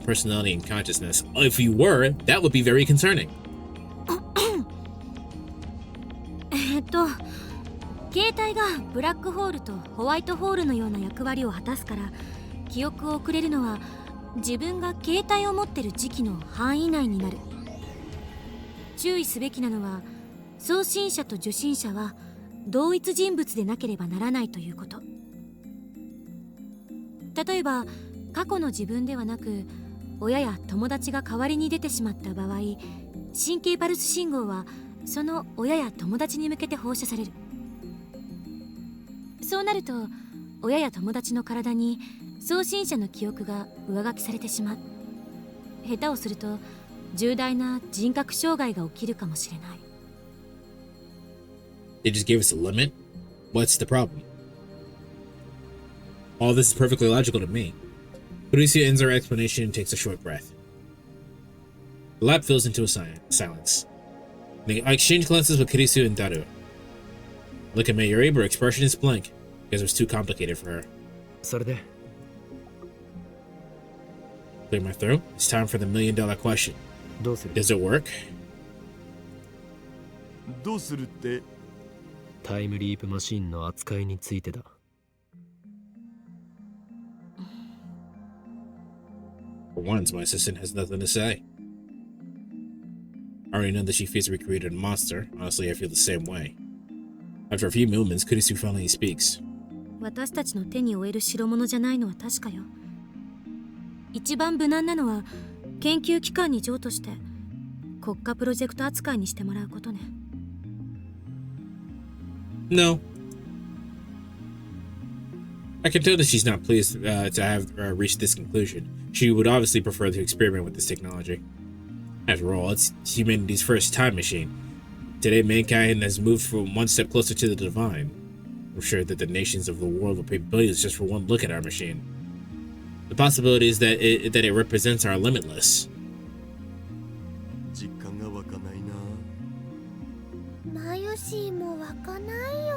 personality and consciousness. If we were, that would be very concerning.
携帯がブラックホールとホワイトホールのような役割を果たすから、記憶を送れるのは自分が携帯を持ってる時期の範囲内になる。注意すべきなのは、送信者と受信者は同一人物でなければならないということ。例えば過去の自分ではなく、親や友達が代わりに出てしまった場合、神経パルス信号はその親や友達に向けて放射される。そうなると親や友達の体に送信者の記憶が上書きされてしまう。下手をすると重大な人格障害が起きるかもしれない。
They just gave us a limit? What's the problem? All this is perfectly logical to me. Felicia ends her explanation and takes a short breath. The lab fills into a silence. I exchange glances with Kirisu and Daru. Look at Mayuri, but her expression is blank, because it was too complicated for her.
それで
Clear my throat. It's time for the $1 million question.
どうする？
Does it work?
どうするって？
タイムリープマシンの扱いについてだ。
For once, my assistant has nothing to say. I already know that she physically created a monster. Honestly, I feel the same way. After a few moments, Kurisu finally speaks.
私たちの手に負える代物じゃないのは確かよ。一番無難なのは研究機関に譲渡して国家プロジェクト扱いにしてもらうことね。
No. I can tell that she's not pleased to have reached this conclusion. She would obviously prefer to experiment with this technology. After all, it's humanity's first time machine. Today, mankind has moved from one step closer to the divine. I'm sure that the nations of the world will pay billions just for one look at our machine. The possibilities that it represents are limitless.
実感が湧かないな。
マユシーも湧かないよ。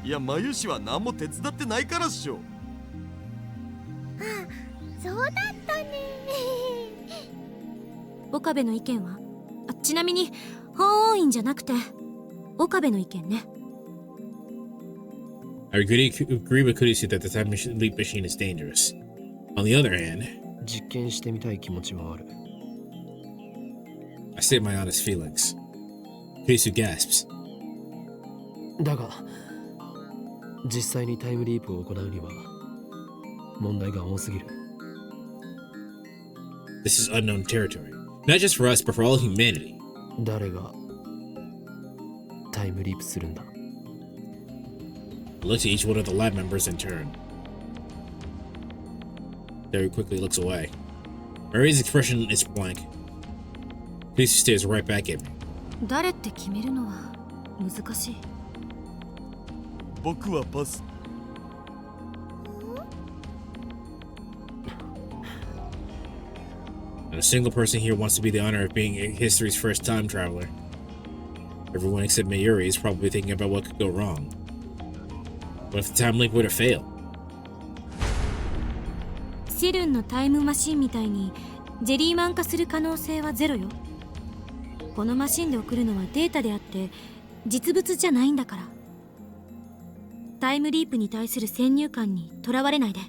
いや、マユシは何も手伝ってないからっしょ。
あ、そうだったね。
岡部の意見は？ちなみに法王院じゃなくて岡部の意見ね。
I agree with Kurisu that the time leap machine is dangerous. On the other hand,
実験してみたい気持ちはある。
I state my honest feelings. Kurisu gasps.
だが実際にタイムリープを行うには問題が多すぎる。
This is unknown territory, not just for us, but for all humanity.
誰がタイムリープするんだ？
I look to each one of the lab members in turn. Derry quickly looks away. Maria's expression is blank. Kurisu stares right back at me.
誰って決めるのは難しい。
僕はパス。
Not a single person here wants to be the honor of being history's first time traveler. Everyone except Mayuri is probably thinking about what could go wrong. What if the time leap were to fail?
シルンのタイムマシンみたいにジェリーマン化する可能性はゼロよ。このマシンで送るのはデータであって実物じゃないんだから。タイムリープに対する先入観にとらわれないで。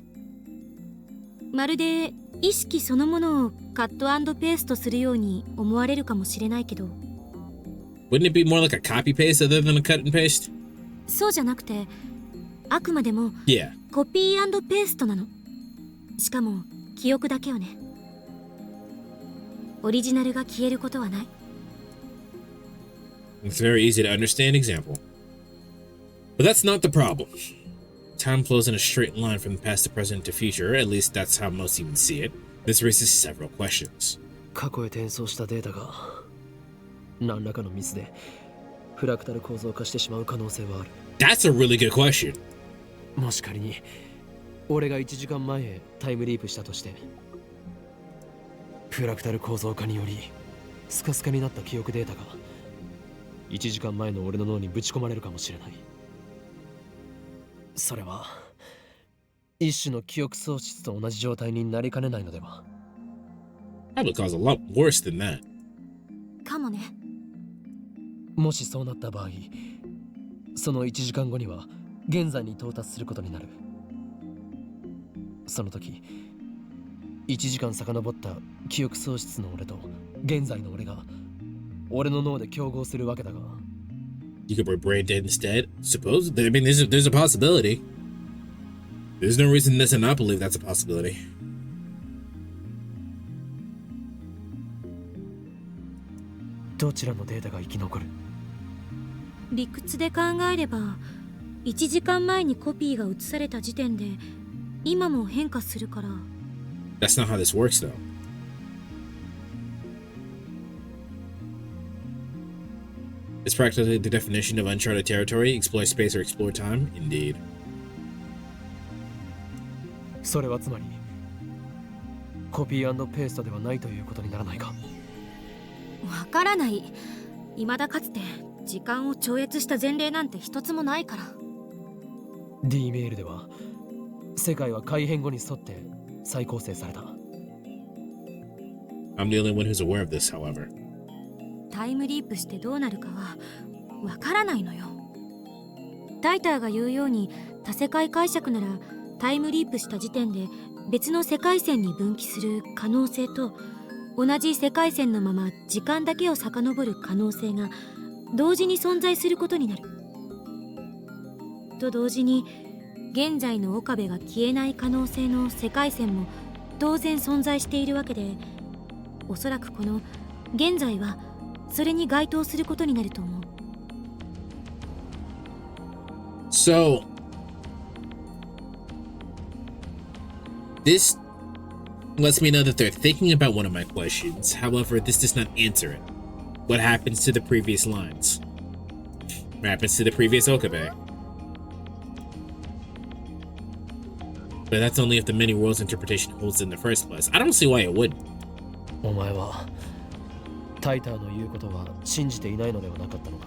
まるで意識そのものをカット&ペーストするように思われるかもしれないけど。
Wouldn't it be more like a copy paste other than a cut and paste?
そうじゃなくてあくまでも
Yeah.
コピー&ペーストなの。しかも記憶だけをね。オリジナルが消えることはない。
It's a very easy to understand example. But that's not the problem. Time flows in a straight line from the past to present to future, at least that's how most humans see it. This raises several questions.
過去へ転送したデータが何らかのミスでフラクタル構造化してしまう可能性はある。
That's a really good question.
もし仮に俺が1時間前へタイムリープしたとして、フラクタル構造化によりスカスカになった記憶データが1時間前の俺の脳にぶち込まれるかもしれない。それは一種の記憶喪失と同じ状態になりかねないのでは。
Probably cause a lot worse than that.
かもね。
もしそうなった場合、その1時間後には現在に到達することになる。その時1時間遡った記憶喪失の俺と現在の俺が俺の脳で競合するわけだが。
You could be brain dead instead. Suppose. I mean, there's a possibility. There's no reason to not believe that's a possibility.
どちらのデータが生き残る？
理屈で考えれば1時間前にコピーが移された時点で今も変化するから。
That's not how this works, though. It's practically the definition of uncharted territory. Explore space or explore time. Indeed.
それはつまりコピー&ペーストではないということにならないか？
わからない。未だかつて時間を超越した前例なんて一つもないから。
D メールでは世界は改変後に沿って再構成された。
I'm the only one who's aware of this, however.
タイムリープしてどうなるかはわからないのよ。タイターが言うように多世界解釈ならタイムリープした時点で別の世界線に分岐する可能性と同じ世界線のまま時間だけを遡る可能性が同時に存在することになる。と同時に現在の岡部が消えない可能性の世界線も当然存在しているわけで、おそらくこの現在はそれに該当することになると思う。
So, this lets me know that they're thinking about one of my questions. However, this does not answer it. What happens to the previous lines? What happens to the previous Okabe? But that's only if the many worlds interpretation holds in the first place. I don't see why it wouldn't.
お前はタイターの言うことは信じていないのではなかったのか？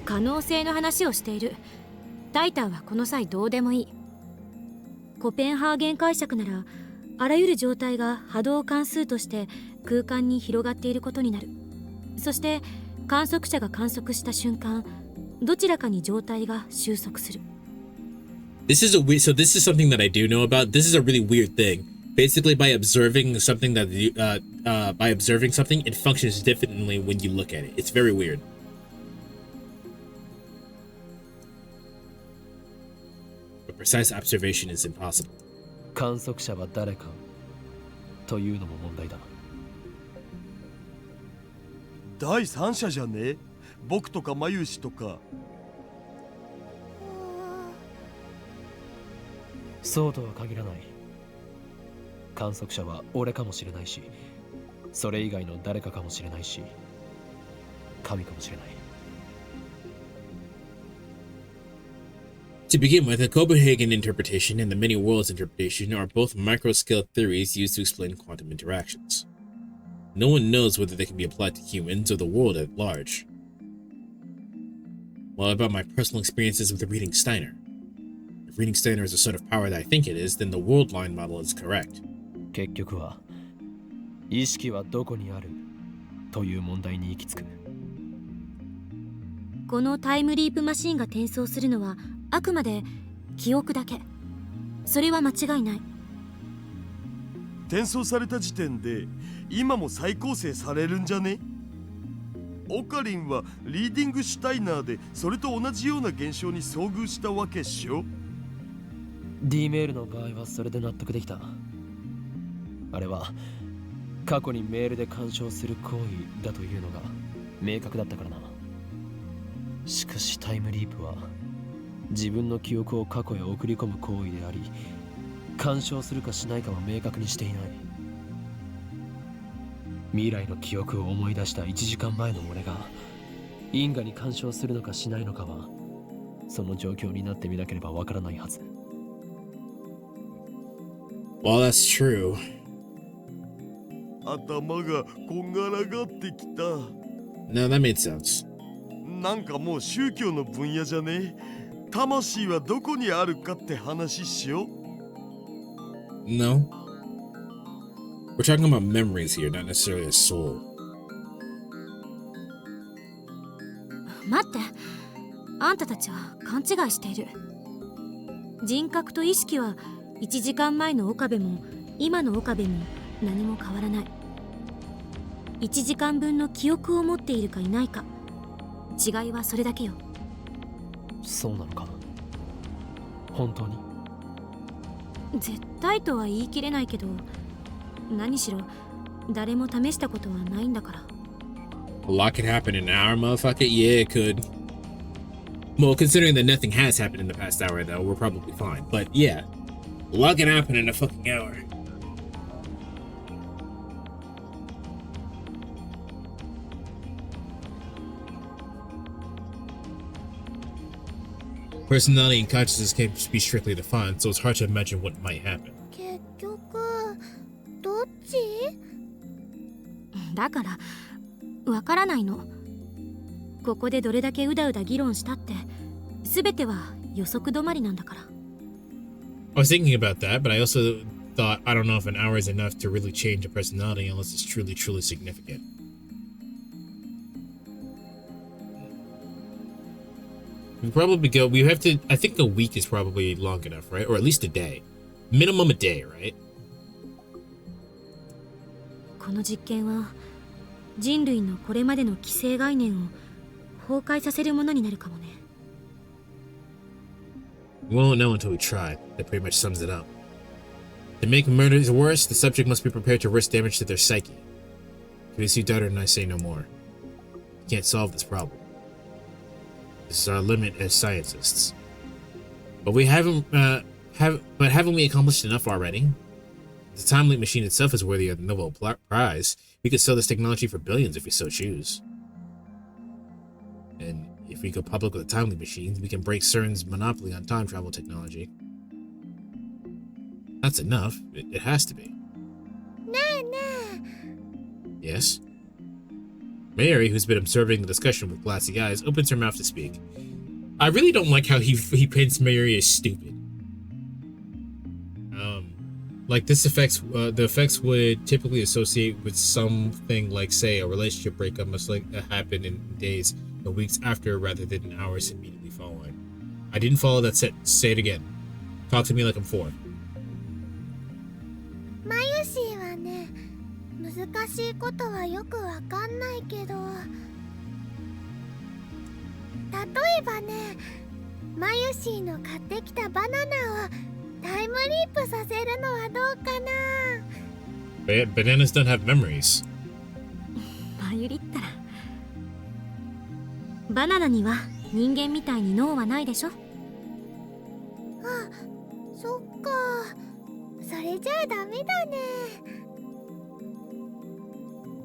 可能性の話をしている。タイターはこの際どうでもいい。コペンハーゲン解釈ならあらゆる状態が波動関数として空間に広がっていることになる。そして観測者が観測した瞬間、どちらかに状態が収束する。
This is a weird. So this is something that I do know about. This is a really weird thing. Basically, by observing something it functions differently when you look at it. It's very weird. But precise observation is impossible.
観測者は誰かというのも問題だ。
第三者じゃね？僕とかマユシとか。
そうとは限らない。観測者は俺かもしれないし、それ以外の誰かかもしれないし、神かもしれない。
To begin with, the Copenhagen interpretation and the many worlds interpretation are both micro-scale theories used to explain quantum interactions. No one knows whether they can be applied to humans or the world at large. Well, about my personal experiences with reading Steiner. If reading Steiner is the sort of power that I think it is, then the world line model is correct.
結局は、意識はどこにあるという問題に行き着く。
このタイムリープマシンが転送するのはあくまで記憶だけ。それは間違いない。
転送された時点で今も再構成されるんじゃね？オカリンはリーディングシュタイナーでそれと同じような現象に遭遇したわけっしょ？
D メールの場合はそれで納得できた。あれは過去にメールで干渉する行為だというのが明確だったからな。しかしタイムリープは自分の記憶を過去へ送り込む行為であり、干渉するかしないかは明確にしていない。未来の記憶を思い出した1時間前の俺が因果に干渉するのかしないのかはその状況になってみなければわからないはず。
Well, that's true.
頭がこんがらがってきた。
No, that made sense.
なんかもう宗教の分野じゃね？魂はどこにあるかって話しよ。
No. We're talking about memories here, not necessarily a soul.
待って、あんたたちは勘違いしている。人格と意識は1時間前の岡部も今の岡部も何も変わらない。1時間分の記憶を持っているかいないか、違いはそれだけよ。
そうなのか？本当に？
絶対とは言い切れないけど、何しろ誰も試したことはないんだから。
A lot could happen in an hour, motherfucker. Yeah, it could. Well, considering that nothing has happened in the past hour, though, we're probably fine. But yeah, a lot can happen in a fucking hour. Personality and consciousness can't be strictly defined, so it's hard to imagine what might happen.
結局どっち？
だからわからないの。ここでどれだけうだうだ議論したって全ては予測止まりなんだから。
I was thinking about that, but I also thought I don't know if an hour is enough to really change a personality unless it's truly, truly significant. We probably go. We have to. I think a week is probably long enough, right? Or at least a day, minimum a day, right?
この実験は人類のこれまでの既成概念を崩壊させるものになるかもね。
We won't know until we try. That pretty much sums it up. To make murders worse, the subject must be prepared to risk damage to their psyche. Tracy, daughter, and I say no more. We can't solve this problem. This is our limit as scientists. But haven't we accomplished enough already? The time leap machine itself is worthy of the Nobel Prize. We could sell this technology for billions if we so choose. And if we go public with the time leap machines, we can break CERN's monopoly on time travel technology. That's enough. It has to be. Yes? Mary, who's been observing the discussion with glassy eyes, opens her mouth to speak. I really don't like how he paints Mary as stupid. Like this affects the effects would typically associate with something like, say, a relationship breakup must happen in days or weeks after rather than in hours immediately following. I didn't follow that set. Say it again. Talk to me like I'm 4.
マユシーはね、難しいことはよくわかんないけど、例えばね、マユシーの買ってきたバナナをタイムリープさせるのはどうかな。
Bananas don't have memories.
マユリったらバナナには人間みたいに脳はないでしょ。
あ、そっか。それじゃあダメだね。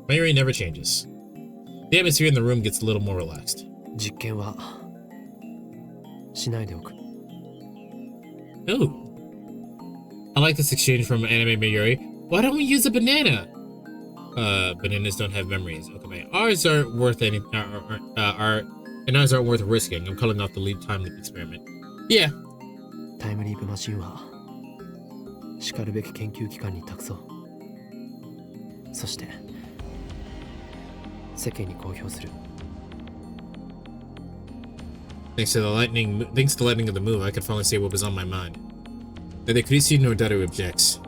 Mayuri never changes. The atmosphere in the room gets a little more relaxed.
実験はしないでおく。
Ooh. I like this exchange from Anime Mayuri. Why don't we use a banana? Bananas don't have memories. Okay, man. Ours aren't worth any. And ours aren't worth risking. I'm calling off the time leap experiment. Yeah.
タイムリープマシンはしかるべき研究機関に託そう。そして世間に公表する。
Thanks to the lightning of the move, I could finally say what was on my mind. Neither Kurisi nor Daru objects.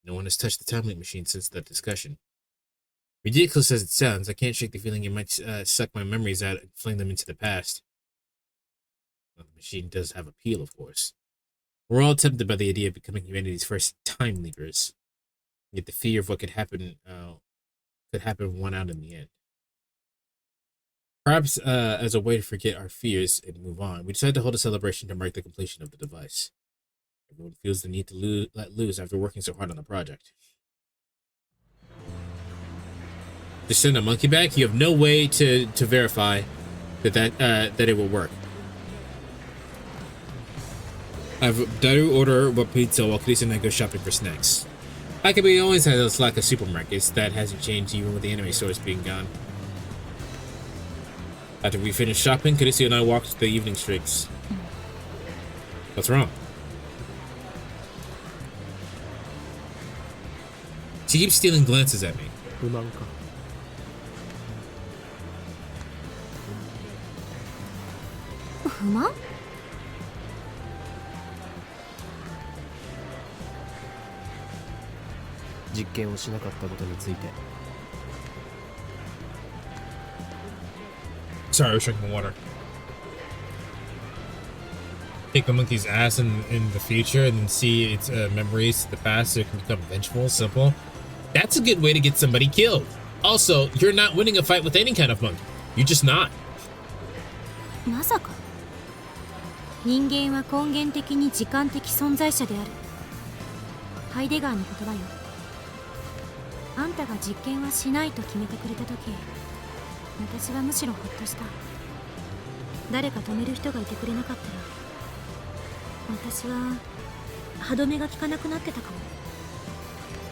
No one has touched the time leap machine since that discussion. Ridiculous as it sounds, I can't shake the feeling it might suck my memories out and fling them into the past. Well, the machine does have appeal, of course. We're all tempted by the idea of becoming humanity's first time leapers. Yet the fear of what could happen won out in the end. Perhaps as a way to forget our fears and move on, we decided to hold a celebration to mark the completion of the device. Everyone feels the need to let loose after working so hard on the project. To send a monkey back, you have no way to verify that it will work. Have Daru order what pizza while Chris and I go shopping for snacks. PQube always has a slack of supermarkets. That hasn't changed even with the anime stores being gone. After we finished shopping, Kurisi and I walked the evening streets. What's wrong? She keeps stealing glances at me.
不満か。
不満？
実験をしなかったことについて。
Sorry, I was drinking water. Take the monkey's ass in the future and then see its memories to the past so it can become vengeful, simple. That's a good way to get somebody killed. Also, you're not winning a fight with any kind of monkey. You're just not.
まさか人間は根源的に時間的存在者である。ハイデガーの言葉よ。あんたが実験はしないと決めてくれた時、私はむしろほっとした。誰か止める人がいてくれなかったら、私は歯止めが効かなくなってたかも。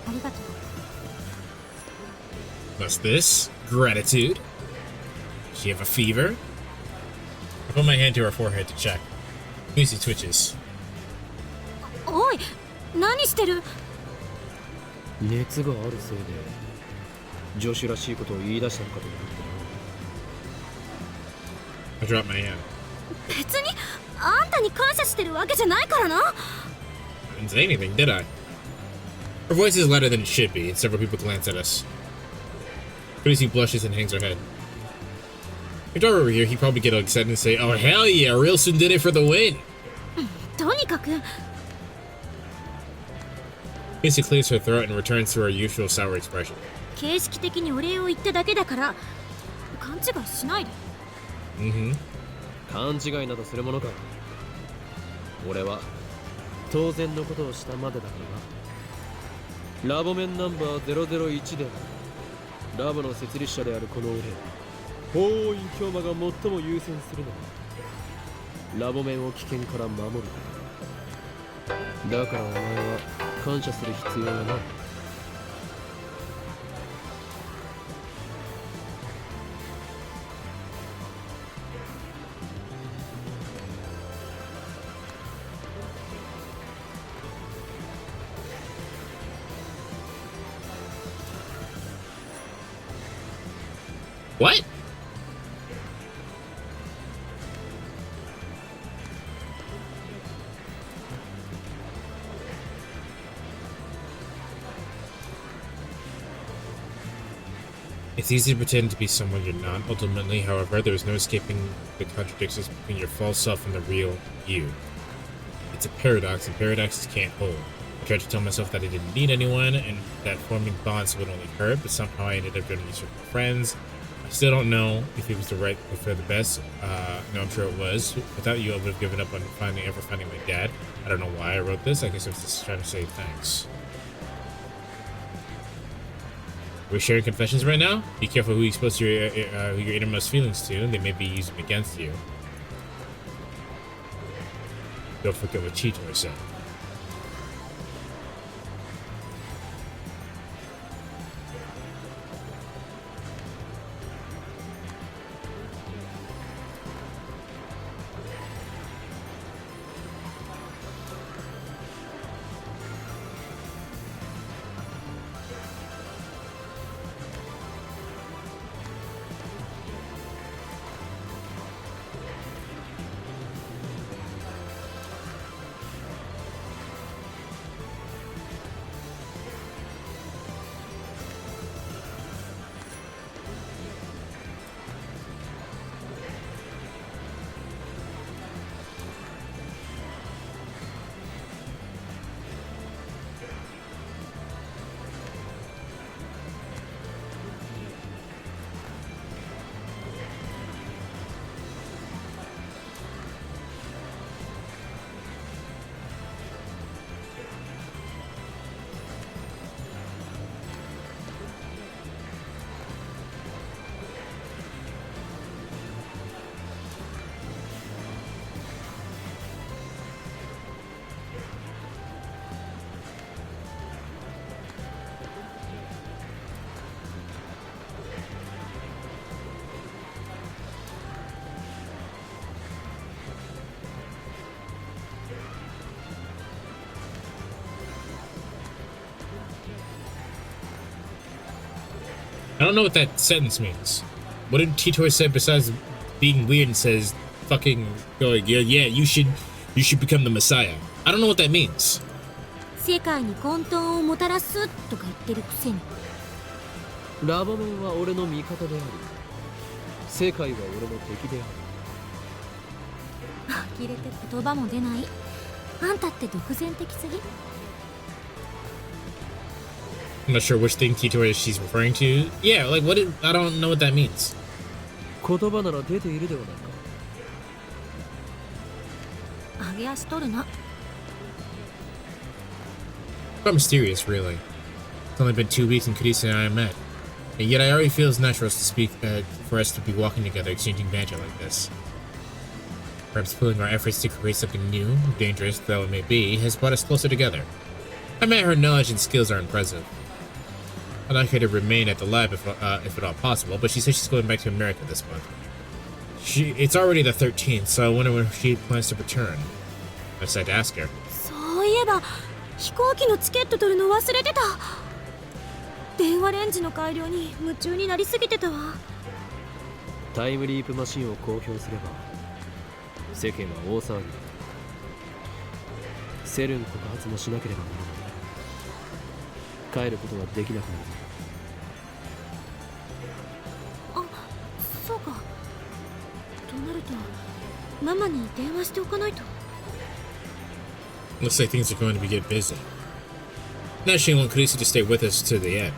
ありがとう。
What's this? Gratitude? Does she have a fever? I put my hand to her forehead to check. Lucy twitches.
おい、何してる？
熱があるせいで女子らしいことを言い出したのかと思って。
I dropped my hand.
別にあんたに感謝してるわけじゃないからな。
I didn't say anything, did I? Her voice is louder than it should be, and several people glance at us. Lucy blushes and hangs her head. If Daru were here, he'd probably get excited and say, "Oh hell yeah, real soon did it for the win."
とにかく
Lucy clears her throat and returns to her usual sour expression.
形式的にお礼を言っただけだから勘違いしないで。
勘違いなどするものか。俺は当然のことをしたまでだからな。ラボメンナンバー001ではラボの設立者であるこの俺、法院京馬が最も優先するのはラボメンを危険から守ること。だからお前は感謝する必要がない。
What? It's easy to pretend to be someone you're not. Ultimately, however, there is no escaping the contradictions between your false self and the real you. It's a paradox, and paradoxes can't hold. I tried to tell myself that I didn't need anyone, and that forming bonds would only hurt, but somehow I ended up joining these circle of friends. I still don't know if it was the right or for the best. No, I'm sure it was. Without you, I would have given up on ever finding my dad. I don't know why I wrote this. I guess I was just trying to say thanks. We're sharing confessions right now? Be careful who you expose your innermost feelings to. They may be used against you. Don't forget what Cheetor said. I don't know what that sentence means. What did Cheetor say besides being weird and says fucking going, yeah, you should become the Messiah? I don't know what that means.
世界に混沌をもたらすとか言ってるくせに。
ラバメンは俺の味方であり、世界は俺の敵である。
呆れて言葉も出ない。あんたって独善的すぎ。
I'm not sure which thing Cheetor is she's referring to. Yeah, like I don't know what that means.
言葉なら出ているではないか。
上げ足取るな。
Quite mysterious, really. It's only been 2 weeks and Kurisa and I met. And yet I already feel it's natural to speak for us to be walking together, exchanging banter like this. Perhaps pulling our efforts to create something new, dangerous though it may be, has brought us closer together. I met her knowledge and skills are impressive. I'd like her to remain at the lab if at all possible, but she says she's going back to America this month. It's already the 13th, so I wonder when she plans to return. I decided to ask her.
そういえば飛行機のチケット取るの忘れてた。電話レンジの改良に夢中になりすぎてたわ。
タイムリープマシンを公表すれば世間は大騒ぎだ。セルン告発もしなければならない。帰ることができなくなる。
あ、そうか。となるとママに電話しておかないと。
Looks like things are going to be get busy. Now she wants Kurisa to stay with us to the end.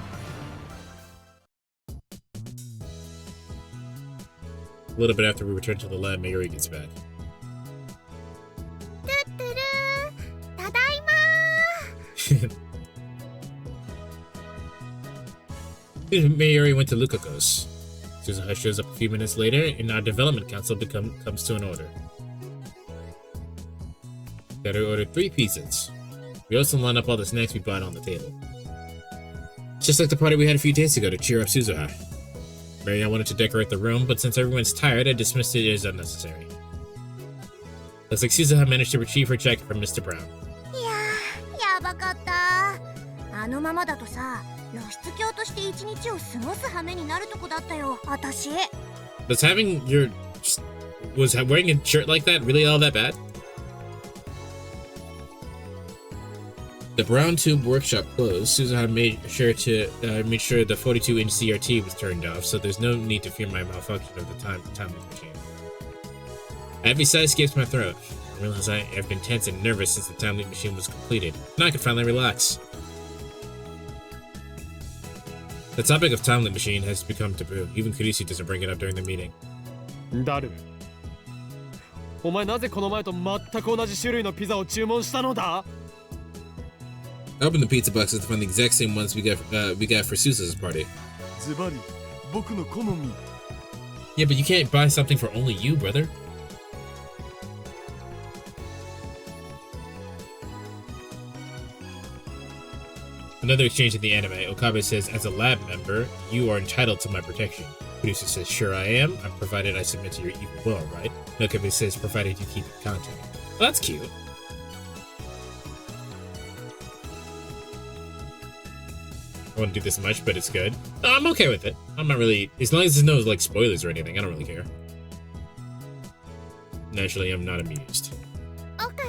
A little bit after we return to the lab, Mayuri gets back.
トゥットゥルー、ただいま
Mayuri went to Lukako's. Suzuha shows up a few minutes later, and our development council comes to an order. Gotta order 3 pizzas. We also line up all the snacks we bought on the table. It's just like the party we had a few days ago to cheer up Suzuha. Marianne wanted to decorate the room, but since everyone's tired, I dismissed it as unnecessary. Looks like Suzuha managed to retrieve her jacket from Mr. Brown.
いやー、やばかった。のままだとさ、露出狂として一日を過ごす羽目になるとこだったよ、私。
Was wearing a shirt like that really all that bad? The brown tube workshop closed. Susan made sure the 42-inch CRT was turned off, so there's no need to fear my malfunction of the time machine. Every sigh escapes my throat. I realize I've been tense and nervous since the time loop machine was completed. Now I can finally relax. The topic of time loop machine has become taboo. Even Kurisu doesn't bring it up during the meeting.
ダル、お前なぜこの前と全く同じ種類のピザを注文したのだ？
I opened the pizza boxes to find the exact same ones we got for Susa's party.
ズバリ僕の好み。
Yeah, but you can't buy something for only you, brother. Another exchange in the anime. Okabe says, as a lab member, you are entitled to my protection. Producer says, sure I am, provided I submit to your evil will, right? Okabe says, provided you keep in contact. Well, that's cute. I wouldn't do this much, but it's good. No, I'm okay with it. I'm not really... As long as there's no, like, spoilers or anything, I don't really care. Naturally, I'm not amused.
オカリ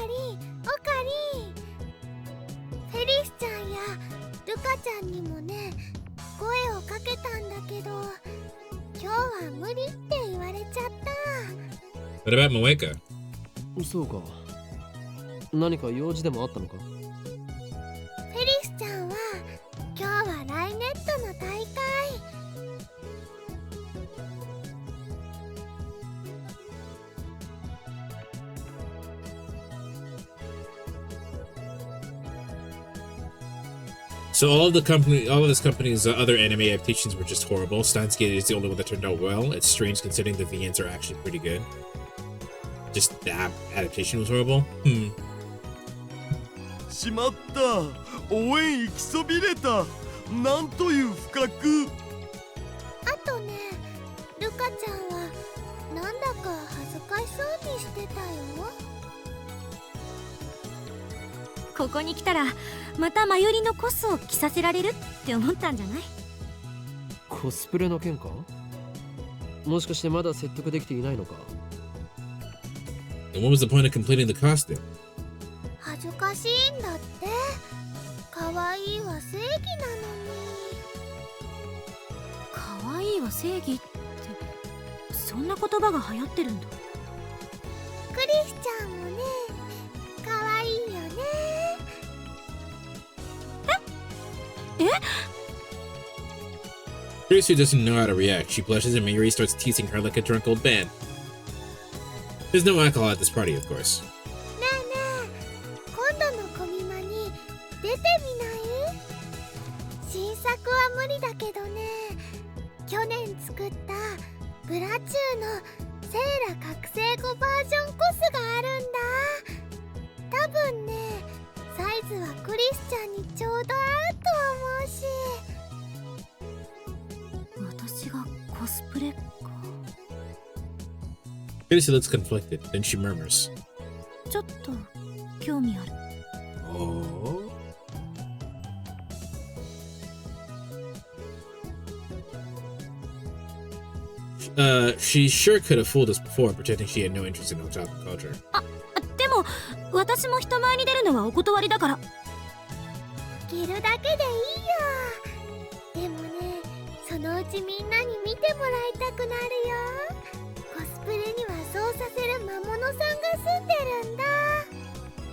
フェリスちゃんやルカちゃんにもね、声をかけたんだけど、今日は無理って言われちゃった。
What about Moeka?
そうか。何か用事でもあったのか？
フェリスちゃんは今日はライネットの大会。
So all of this company's other anime adaptations were just horrible. Steins is the only one that turned out well. It's strange considering the VNs are actually pretty good. Just the adaptation was horrible.
しまった。応援行きそびれた。なんという不覚。
あとね、ルカちゃんはなんだか恥ずかしそうにしてたよ。
ここに来たらまたマユリのコスを着させられるって思ったんじゃない？
コスプレの件か？もしかしてまだ説得できていないのか？
And what was the point of completing the costume?
恥ずかしいんだって。可愛いは正義なのに。
可愛いは正義ってそんな言葉が流行ってるんだ。
クリスちゃんもね、可愛いよね。
Kurisu doesn't know how to react. She blushes and Mayuri starts teasing her like a drunk old man. There's no alcohol at this party, of course.
ねえねえ、今度のコミマに出てみない？新作は無理だけどね、去年作ったブラチューのセーラ覚醒後バージョンコスがあるんだ。多分ね、サイズはクリスちゃんにちょうど合うと思うし。
私がコスプレか。
Kurisu looks conflicted, then she murmurs.
ちょっと興味ある。
Oh? She sure could have fooled us before, pretending she had no interest in otaku culture.
でも私も人前に出るのはお断りだから。
着るだけでいいよ。でもね、そのうちみんなに見てもらいたくなるよ。コスプレにはそうさせる魔物さんが住んでるんだ。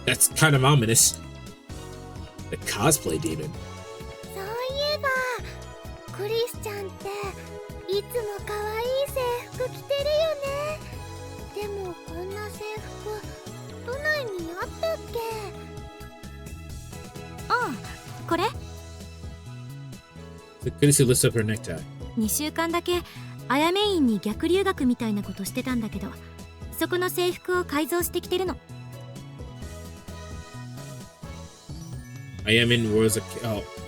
That's kind of ominous. The cosplay demon.
そういえば、クリスちゃんっていつも可愛い制服着てるよね。でもこんな制服都内にあったっけ？
ああ、これ
Kurisu lifts up her necktie.
2週間だけあやめ院に逆留学みたいなことしてたんだけど、そこの制服を改造してきてるの。
Ayamin was a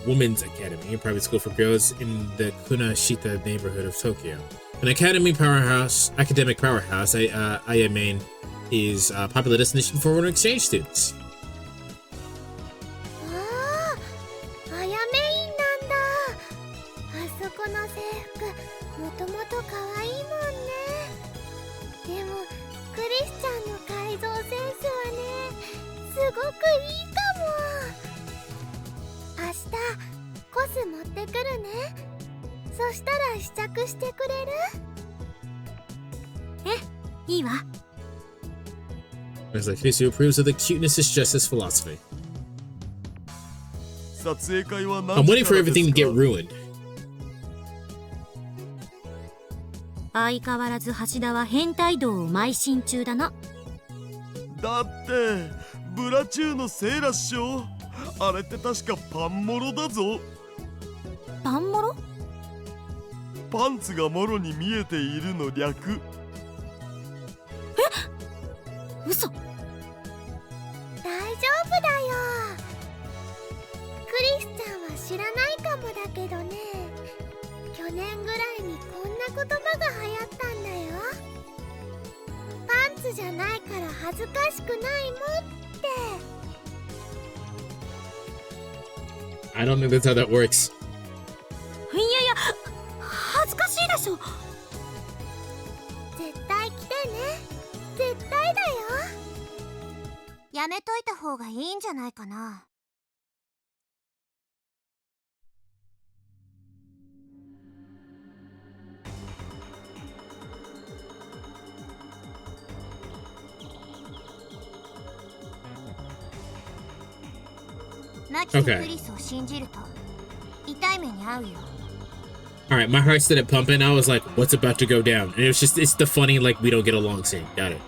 women's academy, a private school for girls in the Kunashita neighborhood of Tokyo. An academic powerhouse, Ayamin is a popular destination for foreign exchange students.
ああ、あやめの制服もともと可愛いもんね。でもクリスちゃんの改造センスはね、すごくいいかも。明日コス持ってくるね。そしたら試着してくれる？
いいわ。
It's like Kisu approves of the cuteness is justice philosophy.
撮影会は
I'm
何
waiting
時か
for
らで
everything
す
to get
か？
ruined.
相変わらず橋田は変態道を邁進中だな。
だってブラチューのせいらっしょ。あれって確かパンモロだぞ。
パンモロ？
パンツがモロに見えているの略。
嘘。
大丈夫だよ。クリスちゃんは知らないかもだけどね、去年ぐらいにこんな言葉が流行ったんだよ。パンツじゃないから恥ずかしくないもんって。
I don't think that's how that works.
いやいや、恥ずかしいでしょ。
絶対来てね。絶対だよ。やめといた方がいいんじゃないかな。マキとクリスを信じると痛い目に遭うよ。
Alright, my heart started pumping. I was like, what's about to go down? And it's the funny, like, we don't get along scene. Got it.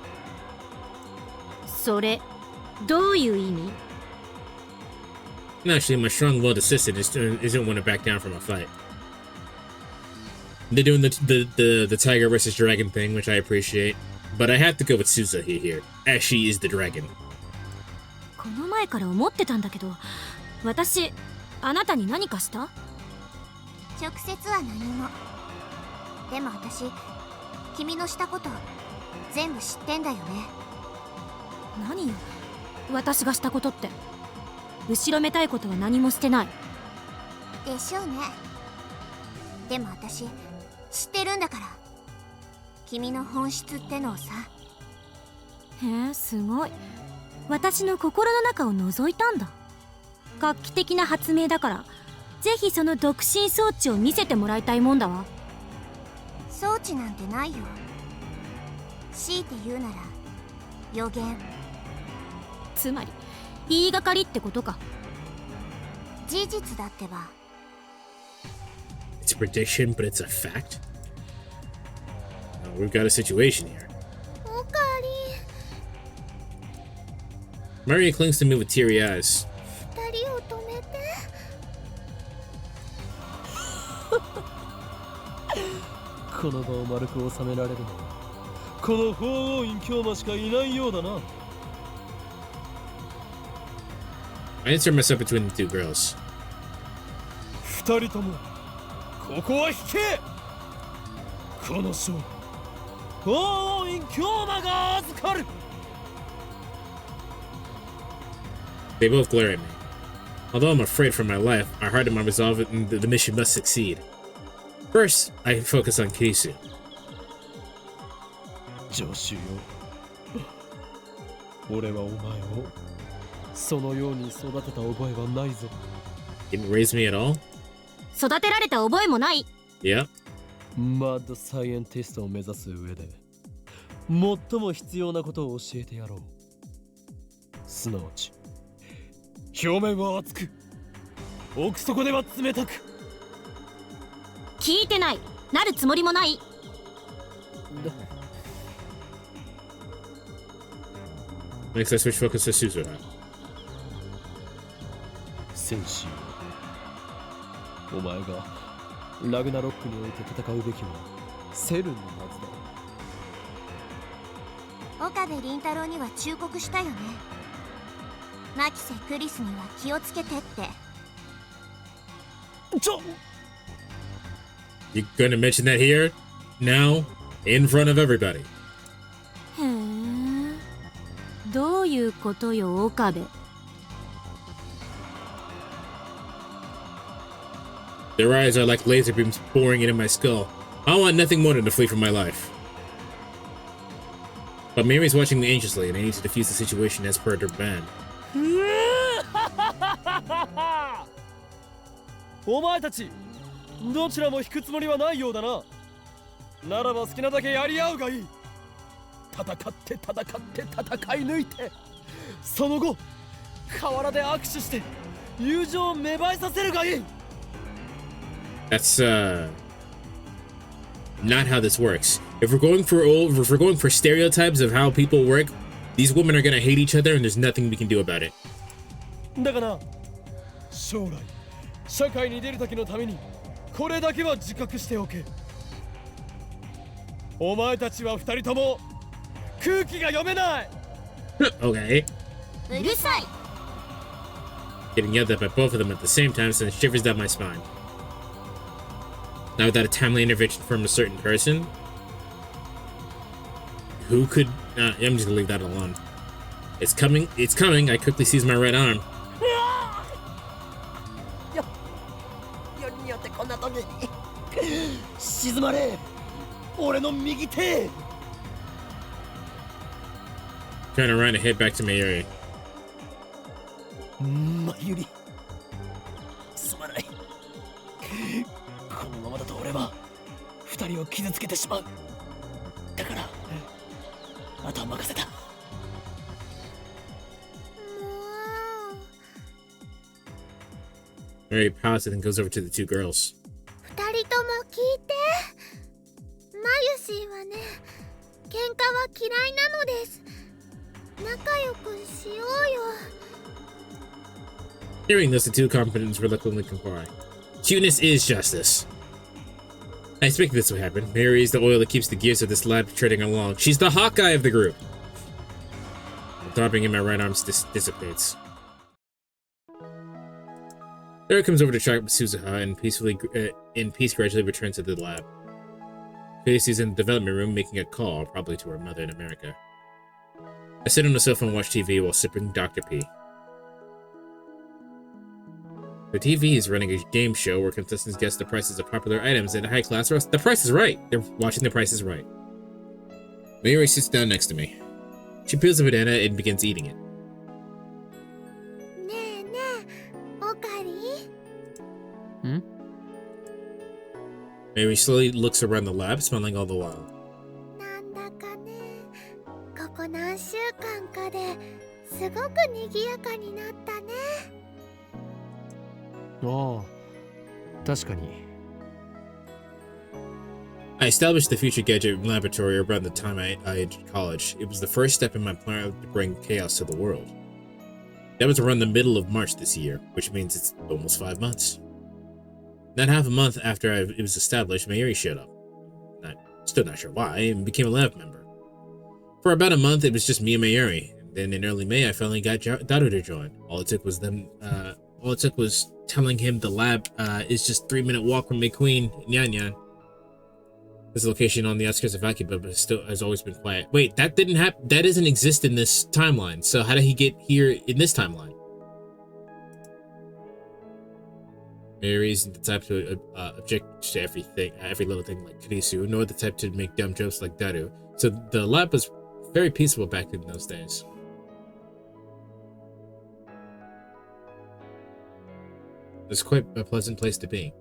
それどういう意味？
Actually, my strong-willed assistant isn't want to back down from a fight. They're doing the tiger versus dragon thing, which I appreciate. But I have to go with Suzuki here, as she is the dragon.
この前から思ってたんだけど、私あなたに何かした？
直接は何も。でも私、君のしたこと全部知ってんだよね。
何よ、私がしたことって。後ろめたいことは何もしてない。
でしょうね。でも私知ってるんだから、君の本質ってのをさ。
へえ、すごい。私の心の中を覗いたんだ。画期的な発明だから、ぜひその独身装置を見せてもらいたいもんだわ。
装置なんてないよ。強いて言うなら予言。
つまり言いがかりってことか。
事実だってば。
It's a prediction, but it's a fact? We've got a situation here.
おかり。
Maria clings to me with teary eyes.
二人を止めて。
この場を丸く収められるのはこの法王院京馬しかいないようだな。
I insert myself between the two girls.
二人ともここは引け。この勝負法王院京馬が預かる。
They both glare at me. Although I'm afraid for my life, I harden my resolve and the mission must succeed. First, I focus on Kirisu.
助手よ、俺はお前をそのように育てた覚えはないぞ。
Didn't raise me at all?
育てられた覚えもない。
Yeah.
マッドサイエンティストを目指す上で最も必要なことを教えてやろう。すなわち表面は熱く奥底では冷たく。
聞いてない。なるつもりもない。
Next, I switch focus to Suzuha.
戦士よ、お前がラグナロックにおいて戦うべきはセルンのはずだ。
岡部倫太郎には忠告したよね。マキセ・クリスには気をつけてって。
You gonna mention that here? Now? In front of everybody?
へえ、どういうことよ、岡部。
Their eyes are like laser beams boring into my skull. I want nothing more than to flee from my life. But Mary's watching me anxiously, and I need to defuse the situation as per their ban.
お前たちどちらも引くつもりはないようだな。ならば好きなだけやり合うがいい。戦って戦って戦い抜いて、その後河原で握手して友情を芽生えさせるがいい。
That's not how this works. If we're going for stereotypes of how people work, these women are gonna hate each other, and there's nothing we can do about it.
だから将来社会に出る時のためにこれだけは自覚しておけ。お前たちは二人とも空気が読めない。
Okay.
うるさい。
Getting yelled at by both of them at the same time sends shivers down my spine. Now without a timely intervention from a certain person, who could... I'm just gonna leave that alone. It's coming, it's coming. I quickly seize my right arm.
よりによってこんな時に沈まれ、俺の右手。
Turn around and head back to my area.
まゆり、すまない。このままだと俺は二人を傷つけてしまう。だからあとは任せた。
Mary pouts and then goes over to the two girls.
二人とも聞いて。マユシーはね、喧嘩は嫌いなのです。仲良くしようよ。
Hearing this, the two combatants reluctantly comply. Cuteness is justice. I expected this would happen. Mary is the oil that keeps the gears of this lab treading along. She's the Hawkeye of the group. The throbbing in my right arm dissipates. Sarah comes over to track Suzuha and in peace gradually returns to the lab. Face is in the development room making a call, probably to her mother in America. I sit on the sofa and watch TV while sipping Dr. P. The TV is running a game show where contestants guess the prices of popular items at a high-class restaurant. The Price is Right! They're watching The Price is Right. Mary sits down next to me. She peels a banana and begins eating it.
ねえねえ、おかり？
Mary slowly looks around the lab, smiling all the while.
なんだかね、ここ何週間かですごく賑やかになったね。
ああ、確かに。
I established the Future Gadget Laboratory around the time I entered college. It was the first step in my plan to bring chaos to the world. That was around the middle of March this year, which means it's almost 5 months. Not half a month after it was established, Mayuri showed up. Still not sure why, and became a lab member. For about a month, it was just me and Mayuri. And then in early May, I finally got Daru to join. All it took was telling him the lab is just 3-minute walk from McQueen, Nyan. This location on the outskirts of Akiba, but still has always been quiet. Wait, that didn't happen. That doesn't exist in this timeline. So how did he get here in this timeline? Mary isn't the type to object to everything, every little thing like Kurisu, nor the type to make dumb jokes like Daru. So the lab was very peaceful back in those days. It's quite a pleasant place to be.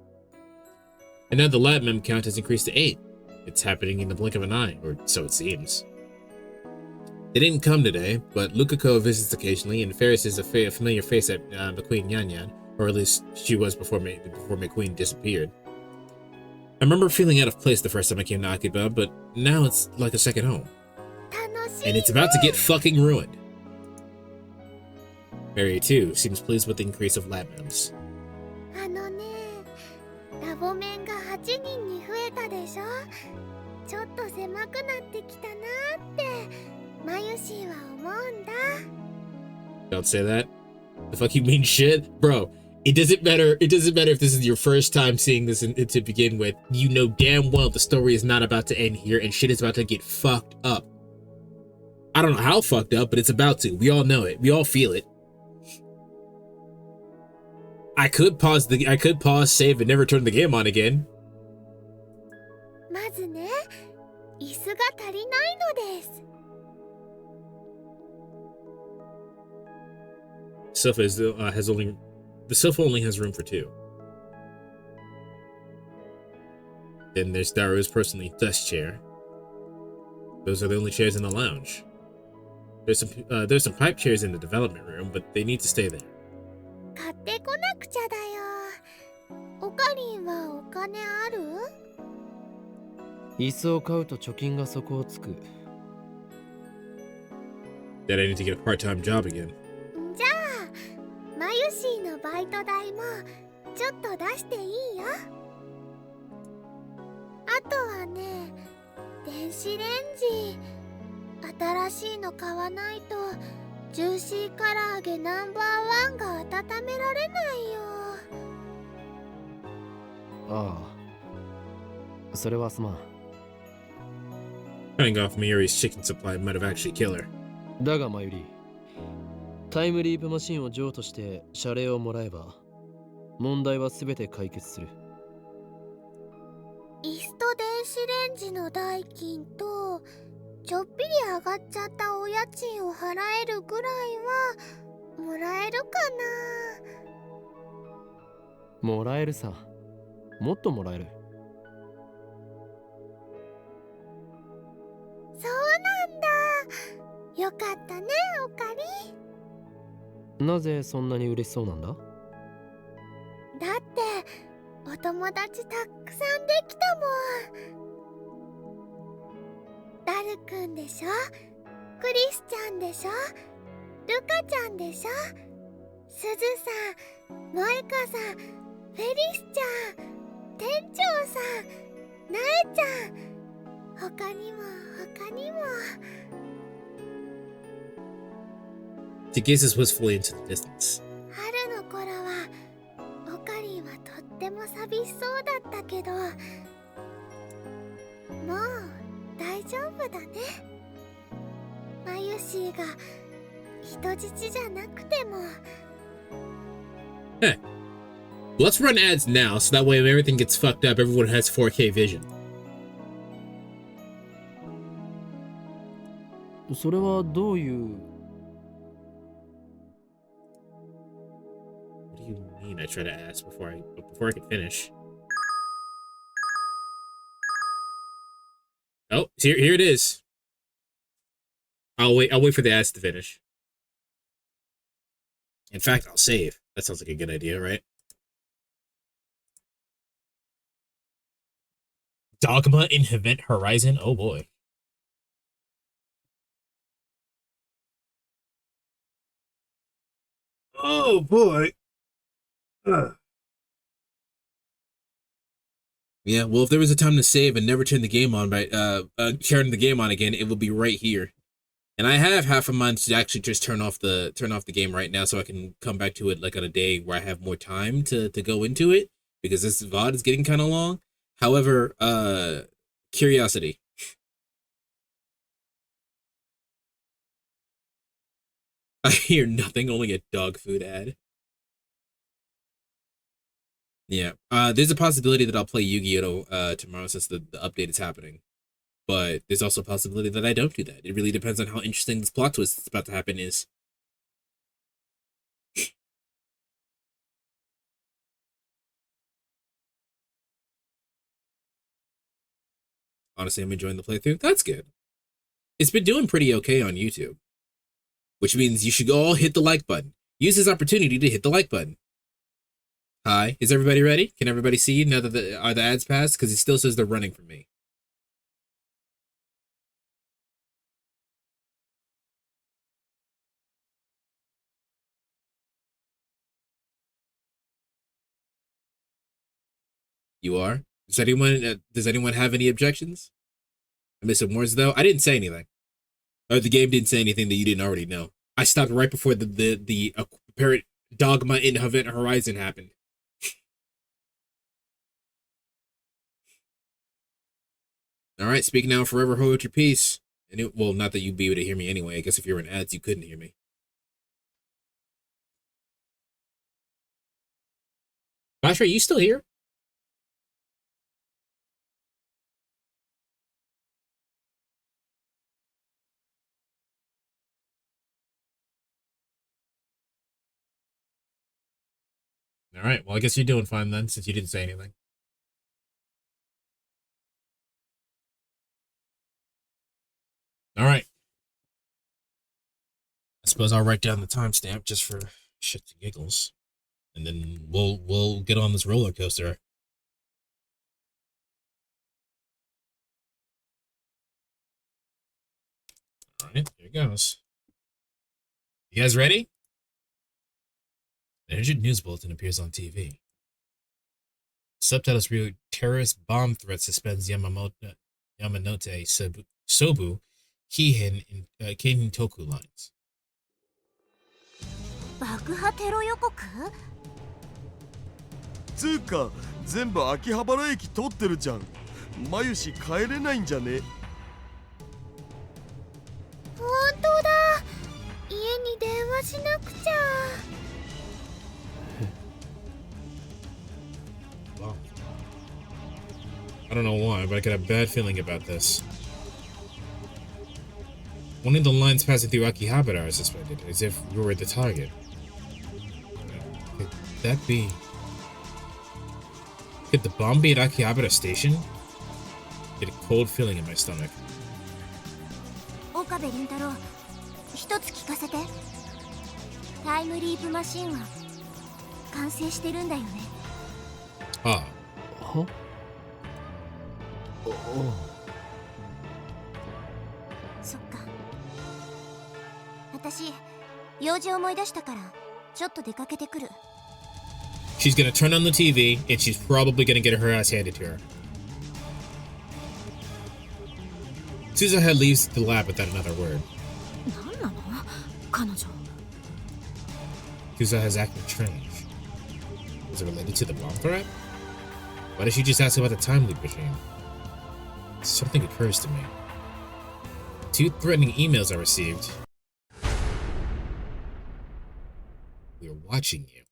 And now the lab mem count has increased to 8. It's happening in the blink of an eye, or so it seems. They didn't come today, but Lukako visits occasionally, and Ferris is a familiar face at McQueen Nyan, or at least she was before McQueen disappeared. I remember feeling out of place the first time I came to Akiba, but now it's like a second home. And it's about to get fucking ruined. Mary, too, seems pleased with the increase of lab mems.
あのね、ラボ面が8人に増えたでしょ。ちょっと狭くなってきたなってマユシーは思うんだ。
Don't say that. The fuck you mean shit? Bro, it doesn't matter if this is your first time seeing this to begin with. You know damn well the story is not about to end here and shit is about to get fucked up. I don't know how fucked up, but it's about to. We all know it. We all feel it. I could pause, save, and never turn the game on again.
まずね、椅子が足りないのです。
Sofa the sofa only has room for 2. Then there's Daru's personally desk chair. Those are the only chairs in the lounge. There's some pipe chairs in the development room, but they need to stay there.
買ってこなくちゃだよ。おかりんはお金ある？
椅子を買うと貯金が底をつく。
That I need to get a part-time job again.
じゃあ、マユシーのバイト代もちょっと出していいよ。あとはね、電子レンジ新しいの買わないとジューシー唐揚げナンバー1が温められないよ。
ああ、それはすまん。
Cutting off Mayuri's chicken supply might have actually killed her.
だがマユリ、タイムリープマシンを譲渡して謝礼をもらえば問題は全て解決する。
椅子と電子レンジの代金とちょっぴり上がっちゃったお家賃を払えるぐらいはもらえるかな。
もらえるさ。もっともらえる。
そうなんだ。よかったね、おかり。
なぜそんなに嬉しそうなんだ？
だってお友達たくさんできたもん。ダルくんでしょ、クリスちゃんでしょ、ルカちゃんでしょ、すずさん、モエカさん、フェリスちゃん、店長さん、ナエちゃん、他にも他にも。
She gazes wistfully into the distance.
春の頃はオカリンはとっても寂しそうだったけど、もう大丈夫だね。マユシーが人質じゃなくても。
Hey, let's run ads now so that way if everything gets fucked up, everyone has 4K vision.
それはどういう？
What do you mean? I try to ask before I can finish. Oh, here it is. I'll wait for the ads to finish. In fact, I'll save. That sounds like a good idea, right? Dogma in Event Horizon? Oh boy. Oh boy. Yeah, well, if there was a time to save and never turn the game on by turn the game on again, it would be right here. And I have half a month to actually just turn off the game right now, so I can come back to it like on a day where I have more time to go into it, because this VOD is getting kind of long. However, curiosity. I hear nothing, only a dog food ad. Yeah, there's a possibility that I'll play Yu-Gi-Oh! Tomorrow since the update is happening. But there's also a possibility that I don't do that. It really depends on how interesting this plot twist that's about to happen is. Honestly, I'm enjoying the playthrough. That's good. It's been doing pretty okay on YouTube. Which means you should all hit the like button. Use this opportunity to hit the like button. Hi, is everybody ready? Can everybody see now that the ads passed? Because it still says they're running for me. You are? Does anyone have any objections? I missed some words though. I didn't say anything. Or the game didn't say anything that you didn't already know. I stopped right before the apparent dogma in Event Horizon happened. All right, speak now, forever hold your peace. And well, not that you'd be able to hear me anyway. I guess if you were in ads, you couldn't hear me. Flash, are you still here? All right. Well, I guess you're doing fine then, since you didn't say anything. All right. I suppose I'll write down the timestamp just for shits and giggles, and then we'll get on this roller coaster. All right, here it goes. You guys ready? An urgent news bulletin appears on TV. Subtitles read: terrorist bomb threat suspends Yamanote Sobu Keihin Toku lines.
爆破テロ予告？
つうか全部秋葉原駅通ってるじゃん。マユシ帰れないんじゃね？
本当だ。家に電話しなくちゃ。
Wow. I don't know why, but I got a bad feeling about this. One of the lines passing through Akihabara are suspended, as if we were the target. Could that be... Could the bomb be at Akihabara Station? I get a cold feeling in my stomach.
岡部倫太郎、一つ聞かせて。タイムリープマシンは完成してるんだよね。
Ah.
は？
そっか。私、用事思い出したから、ちょっと出かけてくる。
She's gonna turn on the TV, and she's probably gonna get her ass handed to her. Suzuha leaves the lab without another word.
何なの彼女。
Suzuha's acting strange. Is it related to the bomb threat? Why did she just ask about the time loop machine? Something occurs to me. 2 threatening emails I received. We're watching you.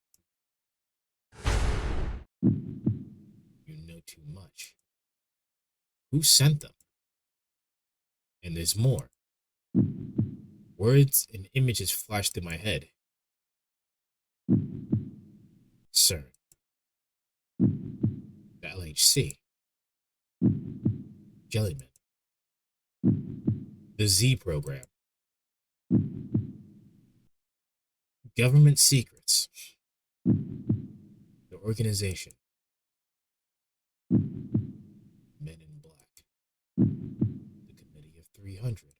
You know too much. Who sent them? And there's more. Words and images flash through my head. CERN. The LHC. Jellyman. The Z program. Government secrets. The organization. Men in Black. The Committee of 300.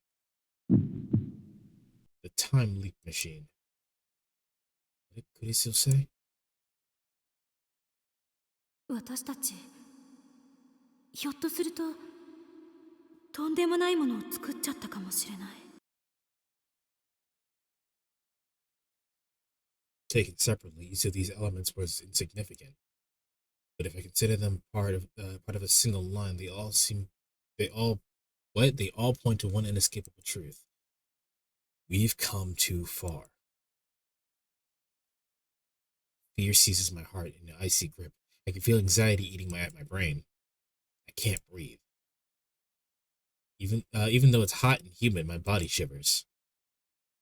The Time Leap Machine. What could he still say?
私たちひょっとするととんでもないものを作っちゃったかもしれない。
Taken separately, each of these elements was insignificant, but if I consider them part of a single line, they all point to one inescapable truth. We've come too far. Fear seizes my heart in an icy grip. I can feel anxiety eating at my brain. I can't breathe. Even though it's hot and humid, my body shivers.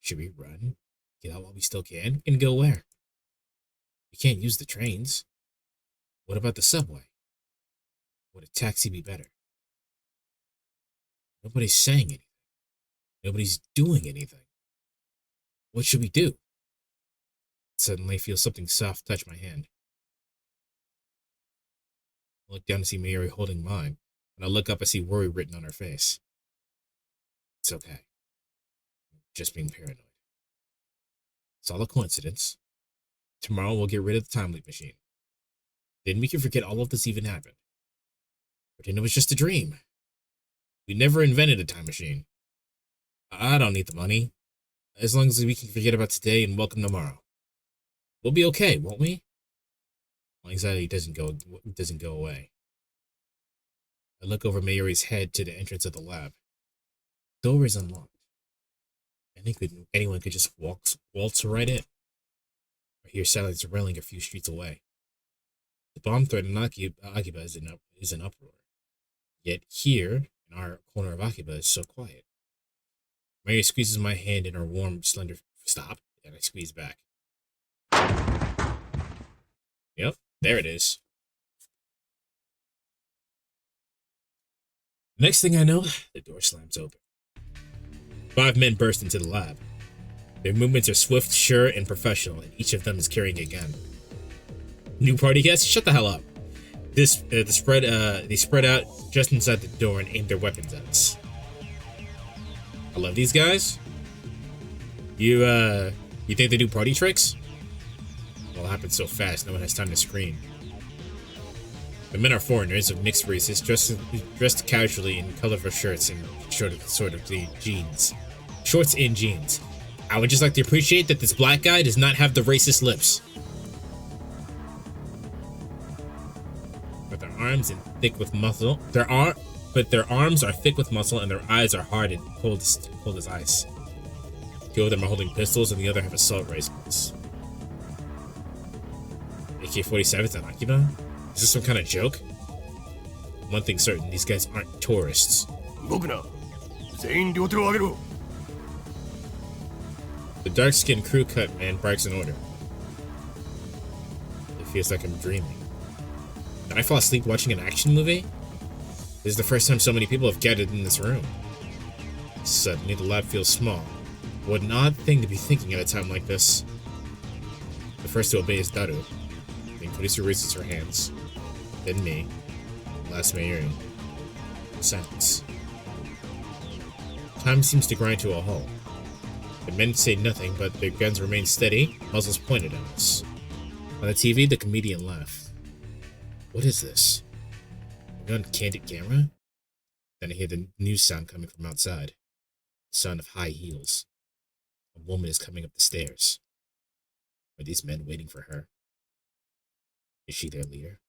Should we run? Get out while we still can? And go where? We can't use the trains. What about the subway? Would a taxi be better? Nobody's saying anything. Nobody's doing anything. What should we do? Suddenly I feel something soft touch my hand. I look down to see Mayuri holding mine. When I look up, I see worry written on her face. It's okay. I'm just being paranoid. It's all a coincidence. Tomorrow we'll get rid of the time leap machine. Then we can forget all of this even happened. Pretend it was just a dream. We never invented a time machine. I don't need the money. As long as we can forget about today and welcome tomorrow. We'll be okay, won't we? My anxiety doesn't go away. I look over Mayuri's head to the entrance of the lab. The door is unlocked. Anyone could just waltz right in. I hear silence railing a few streets away. bomb threat in Akiba is in uproar. Yet here, in our corner of Akiba, is so quiet. Mary squeezes my hand in her warm, slender... Stop. And I squeeze back. Yep, there it is. Next thing I know, the door slams open. 5 men burst into the lab. Their movements are swift, sure, and professional, and each of them is carrying a gun. New party guests? Shut the hell up. They spread out just inside the door and aim their weapons at us. I love these guys. You think they do party tricks? It all happens so fast, no one has time to scream. The men are foreigners of mixed races, dressed casually in colorful shirts and shorts and jeans. I would just like to appreciate that this black guy does not have the racist lips. But their arms are thick with muscle. Their arms are thick with muscle, and their eyes are hard and cold as ice. 2 of them are holding pistols, and the other have assault rifles. AK-47s on Akiba? Is this some kind of joke? One thing's certain, these guys aren't tourists. The dark-skinned crew-cut man barks an order. It feels like I'm dreaming. Did I fall asleep watching an action movie? This is the first time so many people have gathered in this room. Suddenly, the lab feels small. What an odd thing to be thinking at a time like this. The first to obey is Daru. Then Kurisu raises her hands. Then me. Last Mayuri. Silence. Time seems to grind to a halt. The men say nothing, but their guns remain steady, muzzles pointed at us. On the TV, the comedian laughed. What is this? Are we on candid camera? Then I hear the news sound coming from outside. The sound of high heels. A woman is coming up the stairs. Are these men waiting for her? Is she their leader?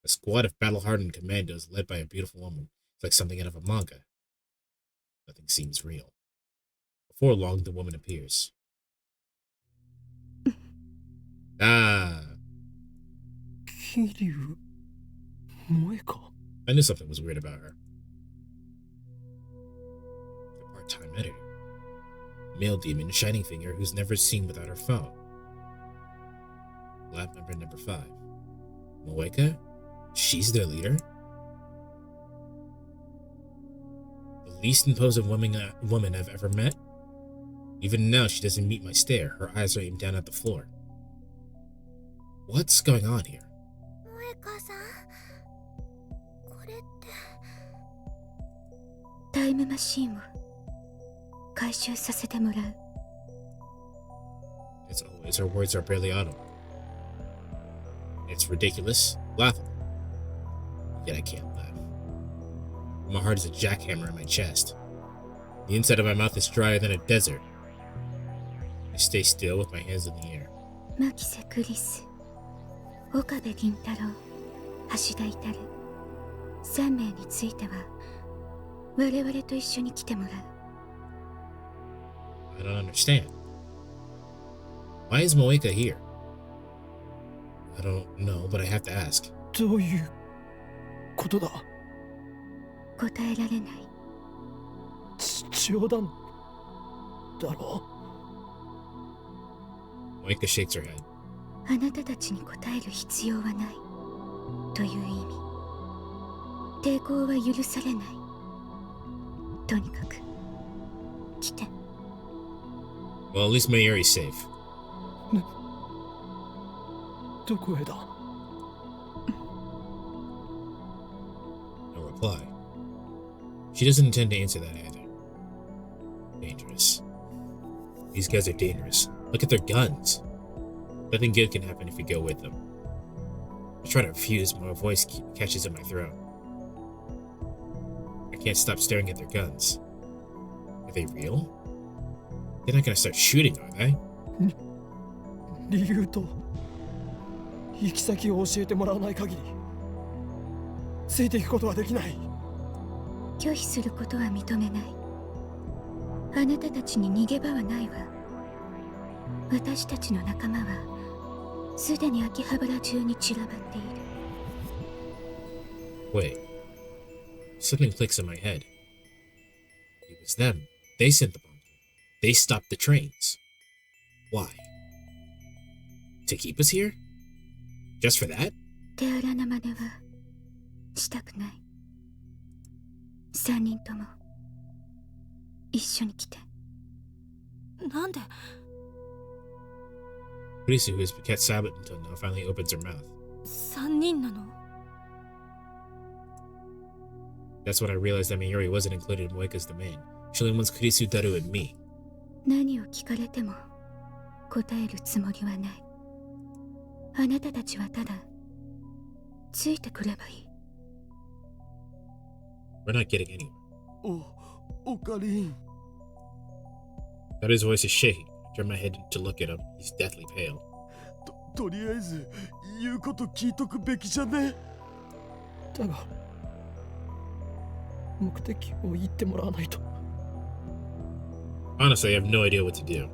A squad of battle-hardened commandos led by a beautiful woman. It's like something out of a manga. Nothing seems real. Before long, the woman appears. Ah.
Kiryu Moeka.
I knew something was weird about her. The part-time editor. Male demon, shining finger, who's never seen without her phone. Lab member number 5. Moeka? She's their leader? The least imposing woman I've ever met? Even now, she doesn't meet my stare. Her eyes are aimed down at the floor. What's going on here? It's always her words are barely audible. It's ridiculous, laughable. Yet I can't laugh. My heart is a jackhammer in my chest. The inside of my mouth is drier than a desert. I stay still with my hands in the air. I don't understand. Why is Moeka here? I don't know, but I have to ask.
どういうことだ。冗談だろ。
Moeka shakes her head.
あなたたちに答える必要はないという意味。抵抗は許されない。とにかく来て。
Well, at least Mayuri's safe.
どこへだ。
No reply. She doesn't intend to answer that either. Dangerous. These guys are dangerous. Look at their guns. Nothing good can happen if you go with them. I try to refuse, but my voice catches in my throat. I can't stop staring at their guns. Are they real? They're not gonna start shooting, are they?
理由と行き先を教えてもらわない限りついていくことはできない。
拒否することは認めない。あなたたちに逃げ場はないわ。私たちの仲間はすでに秋葉原中に散らばっている。
Wait. Something clicks in my head. It was them. They sent the bomb. They stopped the trains. Why? To keep us here? Just for that?
手荒な真似はしたくない。3人とも一緒に来て。なんで
Kurisu, who has been kept silent until now, finally opens her mouth.
3人なの
That's when I realized that Mayuri wasn't included in Moeka's demand. She only wants Kurisu, Daru, and me.
何を聞かれても答えるつもりはない。あなたたちはただついてくればいい。
We're not getting anywhere.
おかりん。
Daru's voice is shaking. I turn my head to look at him. He's deathly pale.
とりあえず言うこと聞いとくべきじゃね。
だが目的を言ってもらわないと。
Honestly, I have no idea what to do.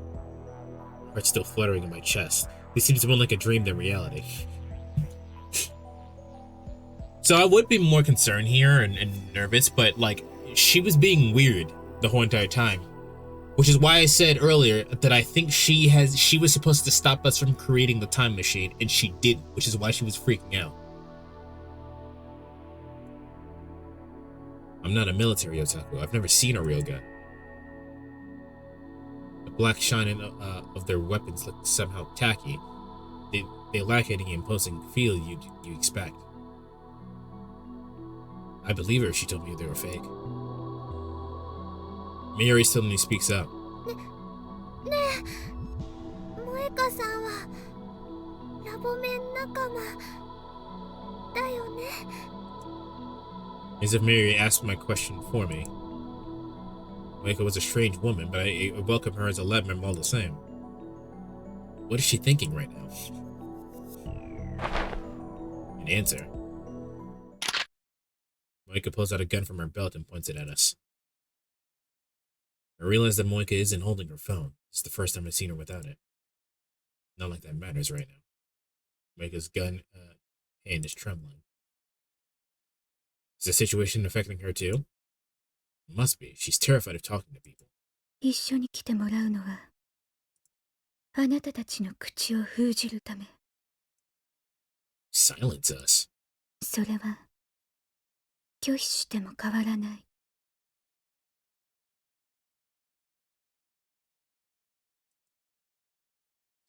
My heart's still fluttering in my chest. This seems more like a dream than reality. So I would be more concerned here and nervous, but like, she was being weird the whole entire time. Which is why I said earlier that I think she was supposed to stop us from creating the time machine, and she didn't, which is why she was freaking out. I'm not a military otaku. I've never seen a real gun. The black shine of their weapons look somehow tacky. They lack any imposing feel you expect. I believe her if she told me they were fake. Mayuri suddenly speaks up.
ねえ、萌香さんはラボメン仲間だよね。
As if Mayuri asked my question for me. Moeka was a strange woman, but I welcome her as a lab member all the same. What is she thinking right now? An answer. Moeka pulls out a gun from her belt and points it at us. I realize that Moeka isn't holding her phone. It's the first time I've seen her without it. Not like that matters right now. Moeka's gun hand is trembling. Is the situation affecting her too? It must be. She's terrified of talking to people.
一緒に来てもらうのはあなたたちの口を封じるため。
Silence us.
それは拒否しても変わらない。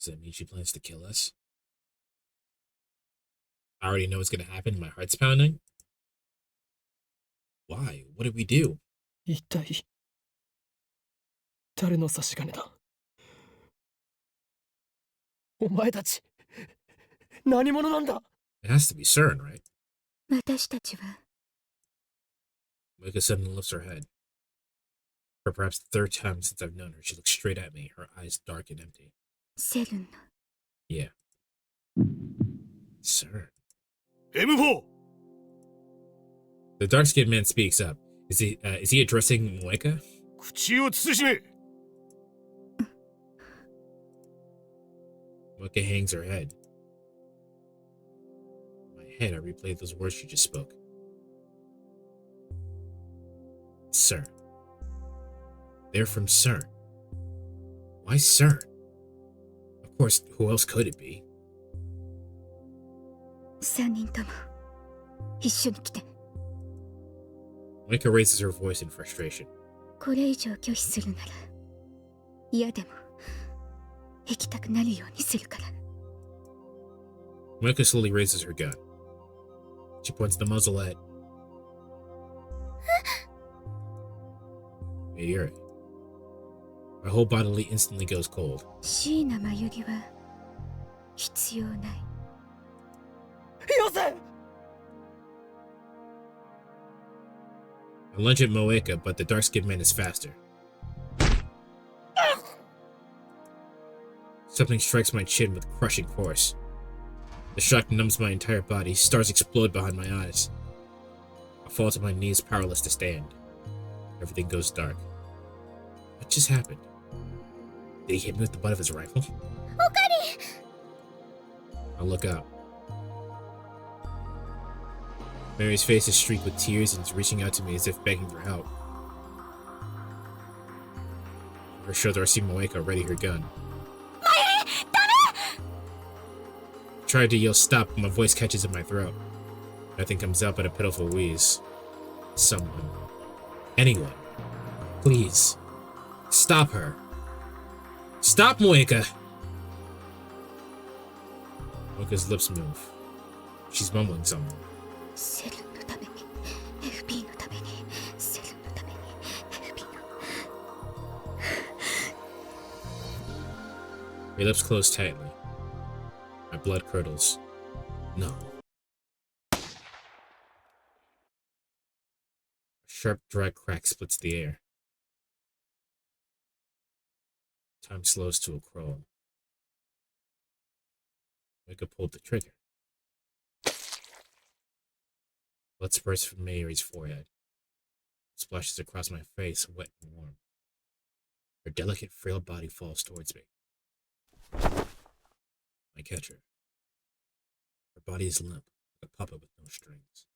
Does that mean she plans to kill us? I already know what's gonna happen. My heart's pounding. Why? What did we do?
一体誰の差し金だ。お前たち何者なんだ。
It has to be CERN, right?
私たちは
Moeka suddenly lifts her head. For perhaps the third time since I've known her, she looks straight at me, her eyes dark and empty.
セルンの
Yeah. CERN.
M4!
The dark-skinned man speaks up. Is he addressing Moeka?
口を慎め。
Moeka hangs her head. In my head, I replay those words she just spoke. CERN. They're from CERN. Why CERN? Of course, who else could it be?
3人とも一緒に来て。
Moeka raises her voice in frustration.
これ以上拒否するなら嫌でも行きたくなるようにするから。
Moeka slowly raises her gun. She points the muzzle at Mayuri. My whole body instantly goes cold.
椎名真由里は必要ない。
よせ。
I lunge at Moeka, but the dark-skinned man is faster. Something strikes my chin with crushing force. The shock numbs my entire body. Stars explode behind my eyes. I fall to my knees, powerless to stand. Everything goes dark. What just happened? Did he hit me with the butt of his rifle?
おかり。
I look up. Mary's face is streaked with tears and is reaching out to me as if begging for help. Over her shoulder, I see Moeka ready her gun. I tried to yell stop, but my voice catches in my throat. Nothing comes out but a pitiful wheeze. Someone. Anyone. Please. Stop her. Stop, Moeka! Moeka's lips move. She's mumbling something. Her lips close tightly. My blood curdles. No. A sharp, dry crack splits the air. Time slows to a crawl. Moeka pulled the trigger. Blood spurts from Mary's forehead. Splashes across my face, wet and warm. Her delicate, frail body falls towards me. I catch her. Her body is limp, like a puppet with no strings.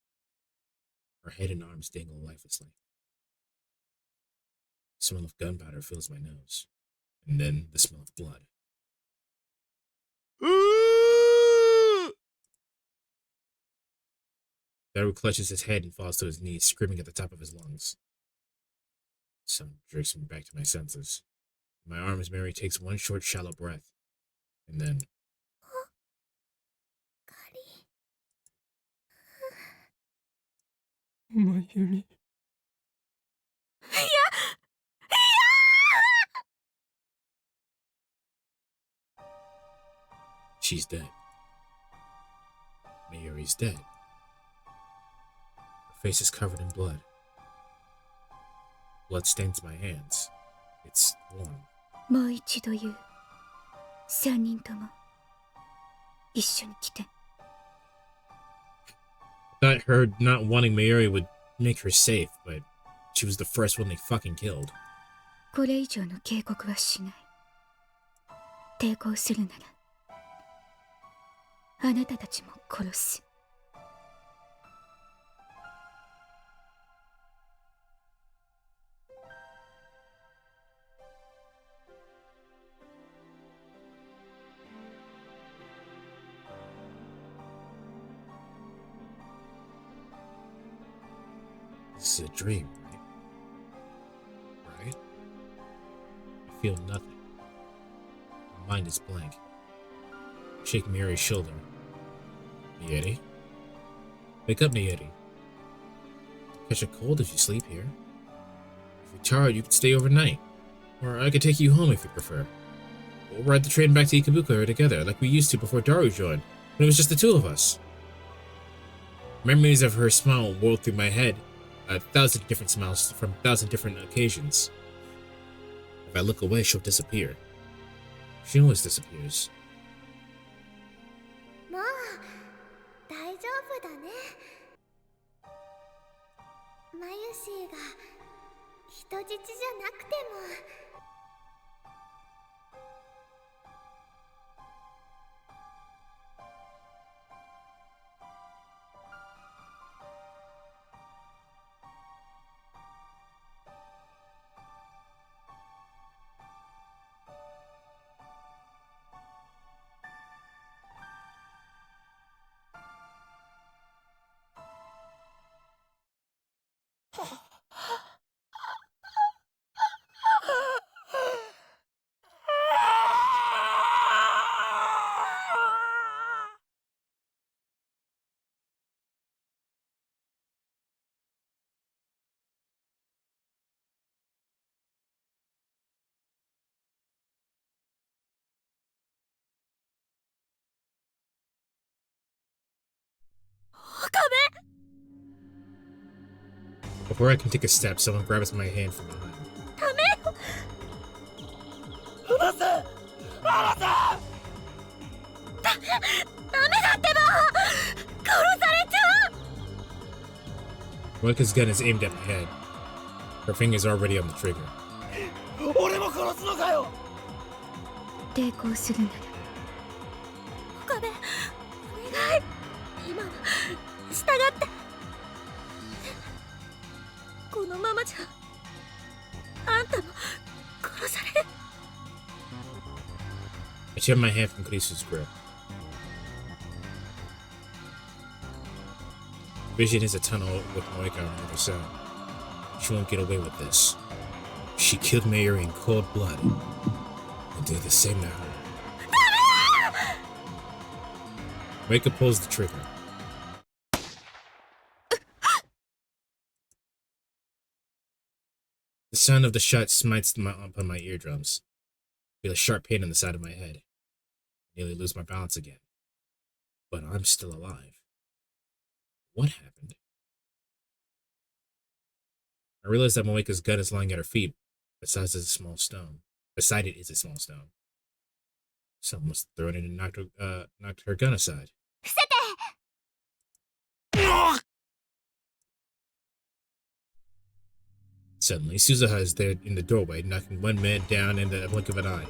Her head and arms dangle lifelessly. The smell of gunpowder fills my nose, and then the smell of blood. Daru clutches his head and falls to his knees, screaming at the top of his lungs. Sound jerks me back to my senses. In my arms, Mary takes one short, shallow breath, and then...
Mayuri.
She's dead. Mayuri's dead. Her face is covered in blood. Blood stains my hands. It's warm.
もう一度言う。三人とも一緒に来て。
Thought her not wanting Mayuri would make her safe, but she was the first one they fucking killed.
これ以上の警告はしない。抵抗するなら、あなたたちも殺す。
This is a dream, right? Right? I feel nothing. My mind is blank. I shake Mayuri's shoulder. Mayuri? Wake up, Mayuri. Catch a cold if you sleep here. If you're tired, you could stay overnight. Or I could take you home if you prefer. We'll ride the train back to Ikabuka together, like we used to before Daru joined, when it was just the two of us. Memories of her smile whirled through my head. 1,000 different smiles from 1,000 different occasions. If I look away, she'll disappear. She always disappears.
もう大丈夫だね。マユシーが人質じゃなくても。
Before I can take a step, someone grabs my hand from behind. Moika's gun is aimed at my head. Her finger's already on the trigger.
俺も殺すのかよ。
抵抗するなら。岡部、お願い。今は従って。
まじゃあんたも殺される。
I turned my hand from Kurisu's grip. Vision is a tunnel with Moika on the other side. She won't get away with this. She killed Mayuri in cold blood. I'll do the same to her. Moika pulls the trigger. The sound of the shot smites upon my eardrums. I feel a sharp pain on the side of my head. I nearly lose my balance again. But I'm still alive. What happened? I realize that Moika's gun is lying at her feet. Beside it is a small stone. Someone must have thrown it and knocked her gun aside. Suddenly, Suzuha is there in the doorway, knocking one man down in the blink of an eye.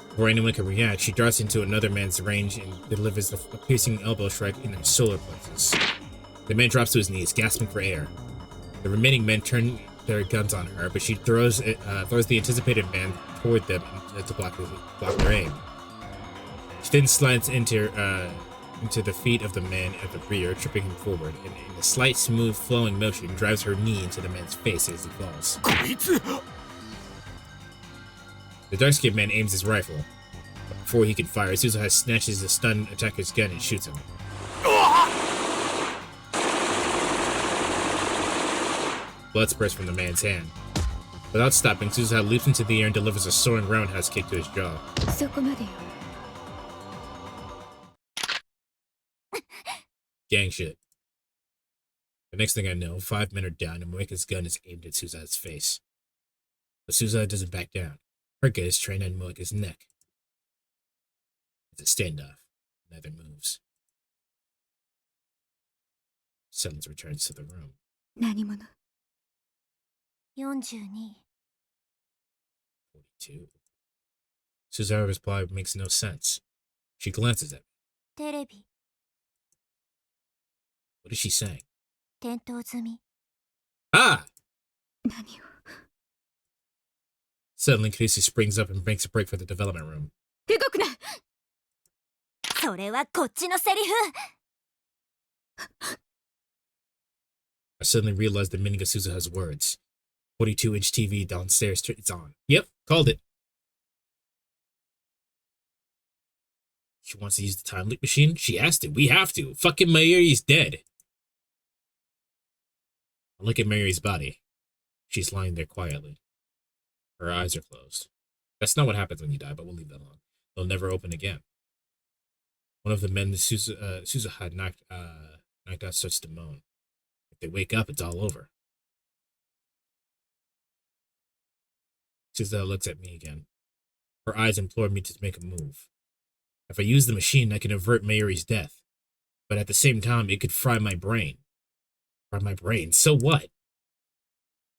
Before anyone can react, she darts into another man's range and delivers a piercing elbow strike in her solar plexus. The man drops to his knees, gasping for air. The remaining men turn their guns on her, but she throws the anticipated man toward them to block her aim. She then slides into the feet of the man at the rear, tripping him forward, and in a slight, smooth, flowing motion, drives her knee into the man's face as he falls. The dark-skinned man aims his rifle, but before he can fire, Suzuha snatches the stunned attacker's gun and shoots him. Blood spurts from the man's hand. Without stopping, Suzuha leaps into the air and delivers a soaring roundhouse kick to his jaw. Gang shit. The next thing I know, 5 men are down and Moika's gun is aimed at Suzuha's face. But Suzuha doesn't back down. Her gun is trained on Moika's neck. It's a standoff. Neither moves. Silence returns to the room.
42.
42. Suzuha's reply makes no sense. She glances at me.
テレビ
What is she saying?
点灯済み。
Ah!
何を
Suddenly, Casey springs up and makes a break for the development room.
動くな。それはこっちのセリフ。
I suddenly realized the meaning of Suzuha's words. 42-inch TV downstairs, it's on. Yep, called it. She wants to use the time loop machine? She has to. We have to. Fucking Mayuri's dead. I look at Mayuri's body. She's lying there quietly. Her eyes are closed. That's not what happens when you die, but we'll leave that alone. They'll never open again. One of the men Suzuha knocked out starts to moan. If they wake up, it's all over. Suzuha looks at me again. Her eyes implore me to make a move. If I use the machine, I can avert Mayuri's death. But at the same time, it could fry my brain. Fry my brain? So what?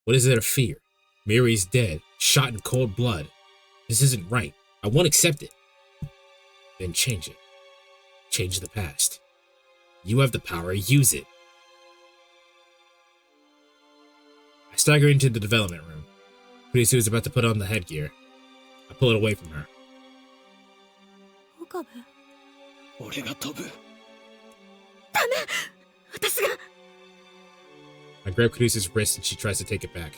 What is there to fear? Mayuri's dead, shot in cold blood. This isn't right. I won't accept it. Then change it. Change the past. You have the power, use it. I stagger into the development room. Kurisu is about to put on the headgear. I pull it away from her.
岡部。
俺が飛ぶ。
ダメ。私が。
I grab Kurisu's wrist and she tries to take it back.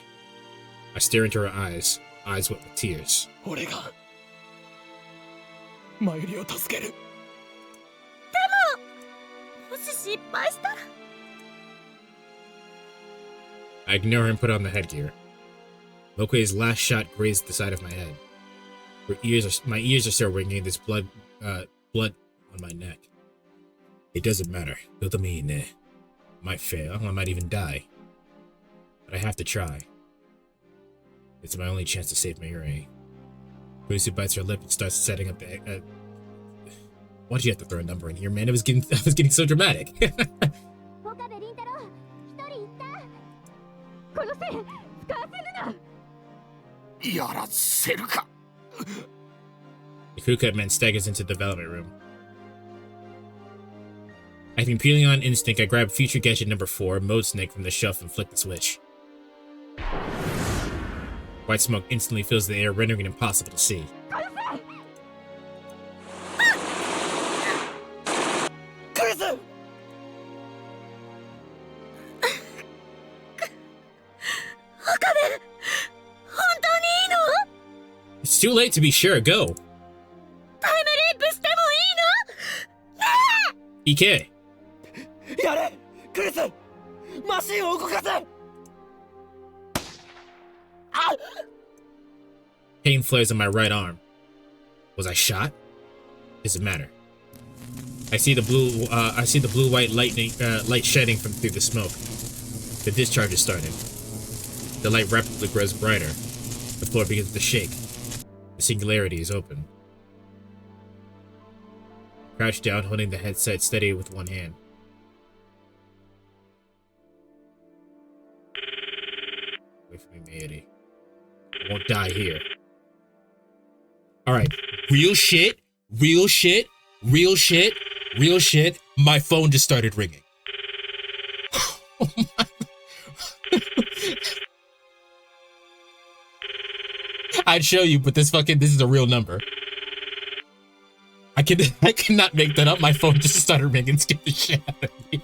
I stare into her eyes wet with tears.
俺がマユリを助ける。
でも、もし失敗したら。
I ignore her and put on the headgear. Mokue's last shot grazed the side of my head. My ears are still ringing. There's blood on my neck. It doesn't matter. I might fail. I might even die. But I have to try. It's my only chance to save Mayuri. Kurisu bites her lip and starts setting up the. Why'd you have to throw a number in here, man? I was getting so dramatic. The crew cut man staggers into the development room. Acting purely on instinct, I grab future gadget number 4, Mode Snake, from the shelf and flick the switch. White smoke instantly fills the air, rendering it impossible to see. It's too late to be sure. Go. EK.
やれクリスマシンを動かせ
Pain flares on my right arm. Was I shot? Doesn't matter. I see the blue-white light shedding from through the smoke. The discharge is starting. The light rapidly grows brighter. The floor begins to shake. The singularity is open. Crouch down, holding the headset steady with one hand. Wait for me, matey. I won't die here. Alright. Real shit. Real shit. Real shit. Real shit. My phone just started ringing. Oh my. I'd show you, but this is a real number. I cannot make that up. My phone just started ringing and scared the shit out of me.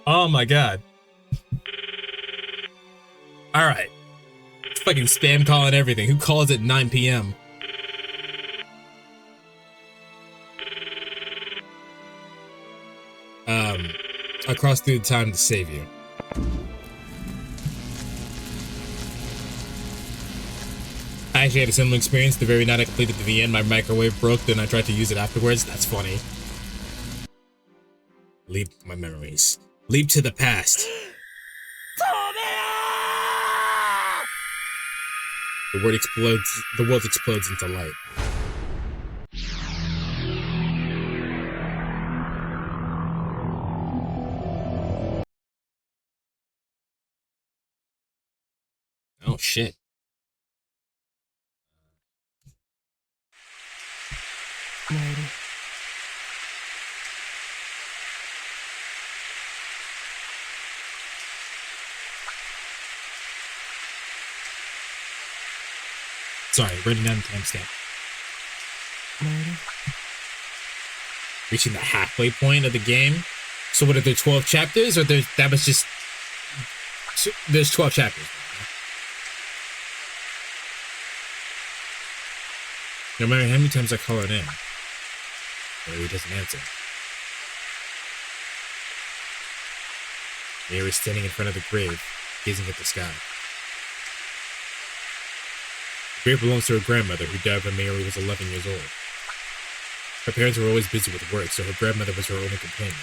Oh my god. Alright. Fucking spam call and everything. Who calls at 9 p.m.? I crossed through the time to save you. I actually had a similar experience. The very night I completed the VN, my microwave broke, then I tried to use it afterwards. That's funny. Leap my memories. Leap to the past. The world explodes into light. Oh shit. Sorry, writing down the timestamp. Reaching the halfway point of the game. So what are there 12 chapters, or there's 12 chapters. No matter how many times I call it in, Mary doesn't answer. Mary is standing in front of the grave, gazing at the sky. The grave belongs to her grandmother, who died when Mary was 11 years old. Her parents were always busy with work, so her grandmother was her only companion.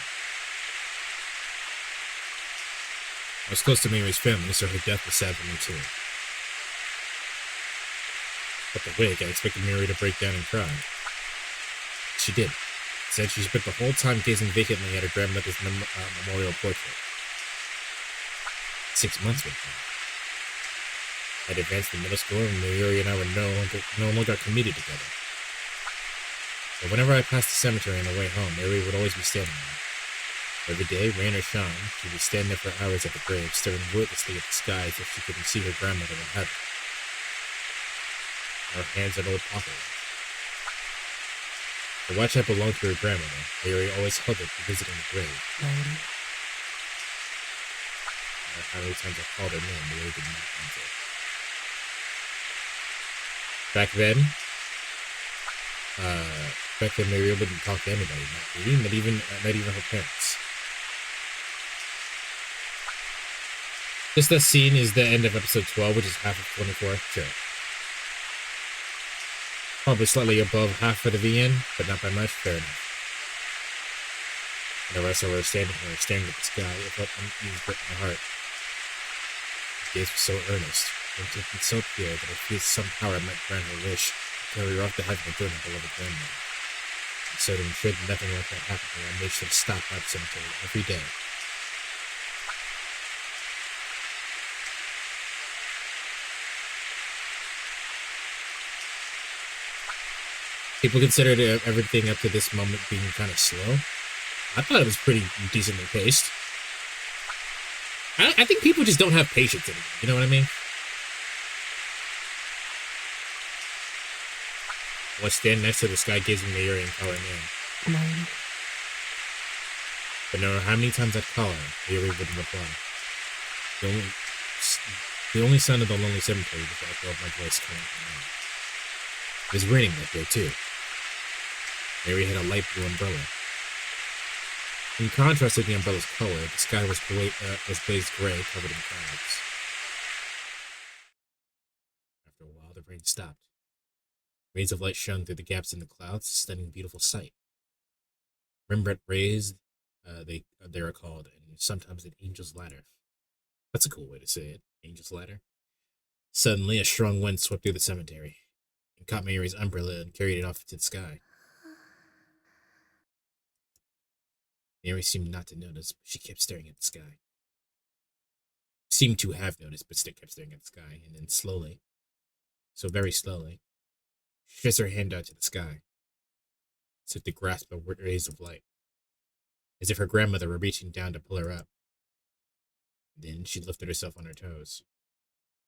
I was close to Mary's family, so her death was sad for me too. At the wake, I expected Mary to break down and cry. She did. Said she spent the whole time gazing vacantly at her grandmother's memorial portrait. 6 months went by. I'd advanced to middle school, and Mary and I were no longer committed together. But whenever I passed the cemetery on the way home, Mary would always be standing there. Every day, rain or shine, she'd be standing there for hours at the grave, staring wordlessly at the sky as if she couldn't see her grandmother in heaven. Her hands on old pocket. The watch had belonged to her grandmother. Mary always held it for visiting the grave. No matter how many times I called her name, Mary did not answer. Back then, Mary wouldn't talk to anybody, not even her parents. This scene is the end of episode 12, which is half of 24. Sure. Probably slightly above half for the VN, but not by much. Fair enough. And the rest of her standing there, staring at the sky, it felt uneasy grip in my heart. His gaze was so earnest, and so pure that I feel somehow I might grant her wish to carry her off to heaven and join her beloved grandmother. And so to ensure that nothing like that happened to her, I made sure to stop by the cemetery every day. People considered everything up to this moment being kind of slow. I thought it was pretty decently paced. I think people just don't have patience anymore. You know what I mean? I want to stand next to this guy gives me Mayuri and call her name. But no matter how many times I'd call her, Mayuri wouldn't reply. The only sound of the lonely cemetery was the echo of my voice coming from her. It was raining that day, too. Mary had a light blue umbrella. In contrast to the umbrella's color, the sky was glazed gray, covered in clouds. After a while, the rain stopped. Rays of light shone through the gaps in the clouds, a stunning, beautiful sight. Rembrandt rays, they are called, and sometimes an angel's ladder. That's a cool way to say it, angel's ladder. Suddenly, a strong wind swept through the cemetery and caught Mary's umbrella and carried it off into the sky. Mary seemed not to notice, but she kept staring at the sky. Seemed to have noticed, but still kept staring at the sky, and then slowly, so very slowly, she stretched her hand out to the sky, as if to grasp the rays of light, as if her grandmother were reaching down to pull her up. Then she lifted herself on her toes.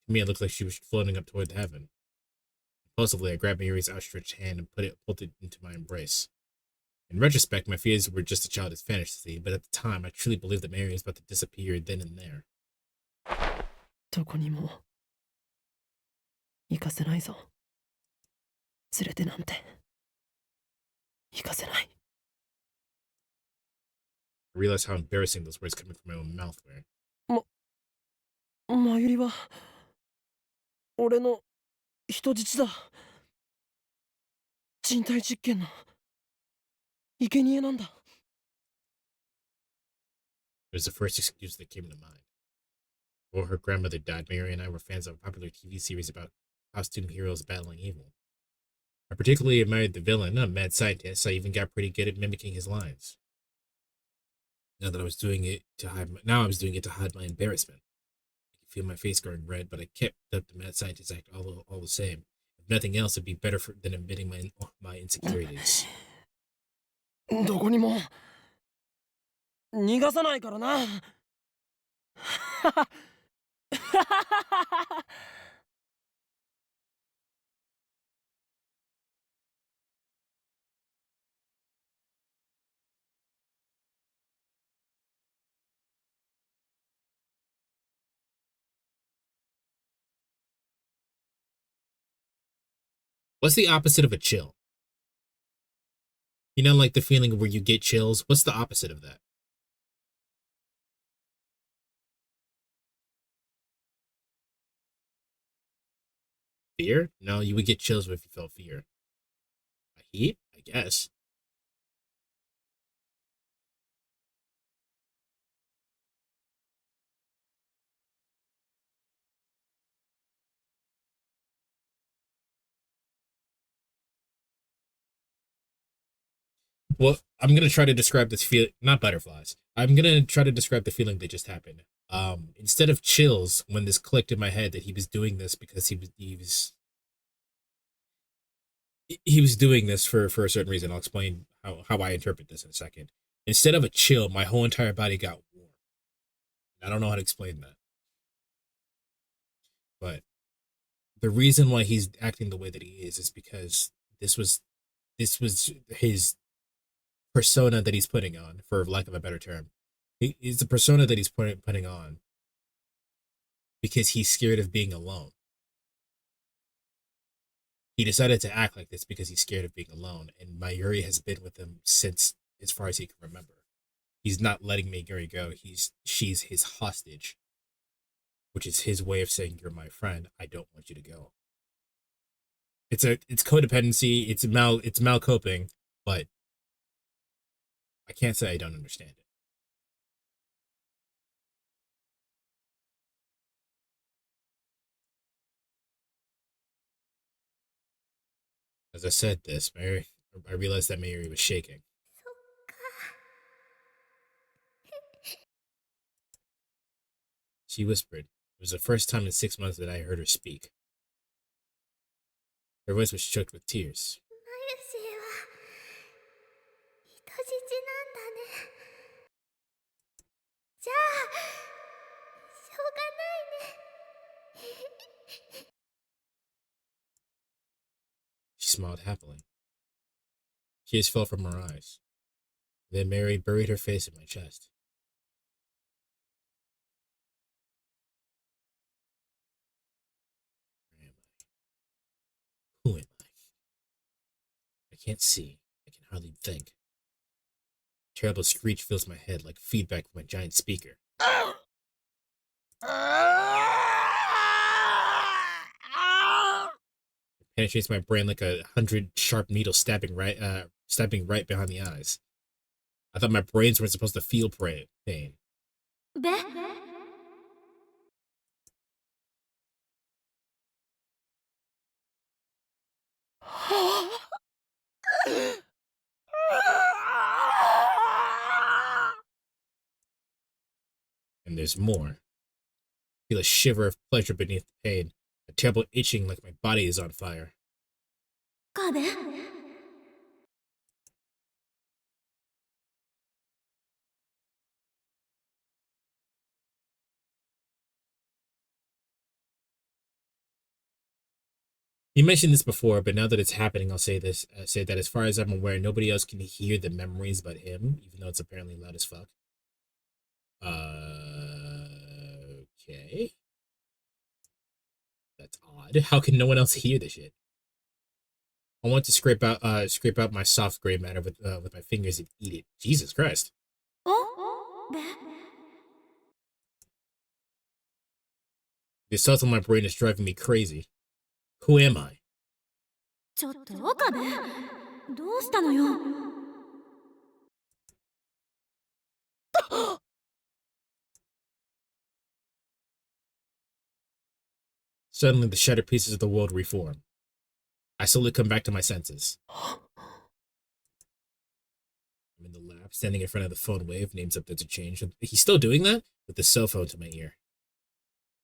To me, it looked like she was floating up toward heaven. Impulsively, I grabbed Mary's outstretched hand and pulled it into my embrace. In retrospect, my fears were just a childish fantasy, but at the time, I truly believed that Mary was about to disappear then and there.
どこにも行かせないぞ。連れてなんて行かせない。
I realized how embarrassing those words coming from my own mouth were.
マユリは俺の人質だ。人体実験の生贄なんだ。
It was the first excuse that came to mind. Before her grandmother died, Mary and I were fans of a popular TV series about costume heroes battling evil. I particularly admired the villain, a mad scientist. I even got pretty good at mimicking his lines. Now I was doing it to hide my embarrassment. I could feel my face going red, but I kept up the mad scientist act all the same. If nothing else, it'd be better than admitting my insecurities.
どこにも逃がさないからな。
What's the opposite of a chill? You know, like the feeling where you get chills? What's the opposite of that? Fear? No, you would get chills if you felt fear. Heat? I guess. Well, I'm going to try to describe this feeling, not butterflies. I'm going to try to describe the feeling that just happened. Instead of chills, when this clicked in my head that he was doing this because he was doing this for a certain reason. I'll explain how I interpret this in a second. Instead of a chill, my whole entire body got warm. I don't know how to explain that. But the reason why he's acting the way that he is because this was his persona that he's putting on, for lack of a better term. It's the persona that he's putting on because he's scared of being alone. He decided to act like this because he's scared of being alone, and Mayuri has been with him since as far as he can remember. He's not letting Mayuri go. She's his hostage, which is his way of saying, "You're my friend. I don't want you to go." It's codependency. It's malcoping, but I can't say I don't understand it. As I said this, I realized that Mayuri was shaking. She whispered. It was the first time in 6 months that I heard her speak. Her voice was choked with tears.
マユシーは人質なんだね。じゃあ
She smiled happily. Tears fell from her eyes. Then Mary buried her face in my chest. Where am I? Who am I? I can't see. I can hardly think. A terrible screech fills my head like feedback from a giant speaker. It penetrates my brain like 100 sharp needles stabbing right behind the eyes. I thought my brains weren't supposed to feel pain. And there's more. I feel a shiver of pleasure beneath the pain, a terrible itching like my body is on fire. You mentioned this before, but now that it's happening, I'll say this. Say that as far as I'm aware, nobody else can hear the memories but him, even though it's apparently loud as fuck. Okay. That's odd. How can no one else hear this shit? I want to scrape out my soft gray matter with my fingers and eat it. Jesus Christ. The assault on my brain is driving me crazy. Who am I? Suddenly, the shattered pieces of the world reform. I slowly come back to my senses. I'm in the lab, standing in front of the phone wave, names up to change. He's still doing that? With the cell phone to my ear.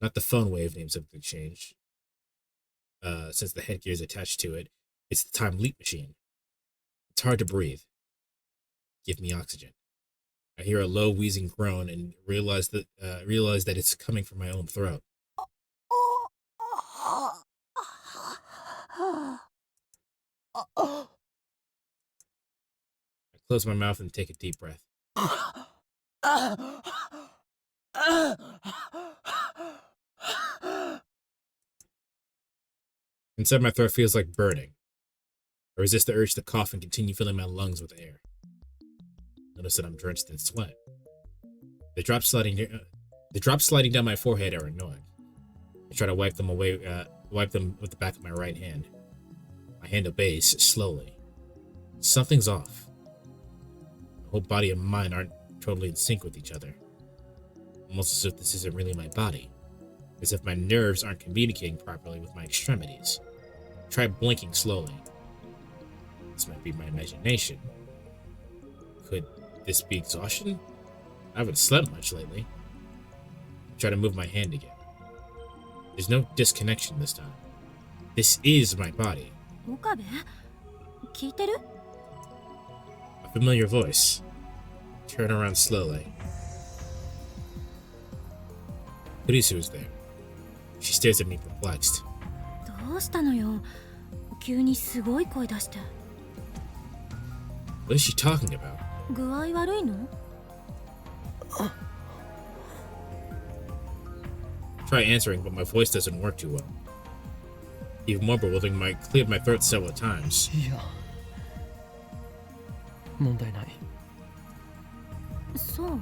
Not the phone wave names up to change. Since the headgear is attached to it, it's the time leap machine. It's hard to breathe. Give me oxygen. I hear a low wheezing groan and realize that it's coming from my own throat. I close my mouth and take a deep breath. Inside my throat feels like burning. I resist the urge to cough and continue filling my lungs with air. Notice that I'm drenched in sweat. The drops sliding down my forehead are annoying. I try to wipe them with the back of my right hand. My hand obeys slowly. Something's off. My whole body and mind aren't totally in sync with each other. Almost as if this isn't really my body. As if my nerves aren't communicating properly with my extremities. Try blinking slowly. This might be my imagination. Could this be exhaustion? I haven't slept much lately. I try to move my hand again. There's no disconnection this time. This is my body. A familiar voice. Turn around slowly. Kurisu is there. She stares at me perplexed. What is she talking about? Try answering, but my voice doesn't work too well. Even more bewildering, I cleared my throat several times.
いや問題ない。
そう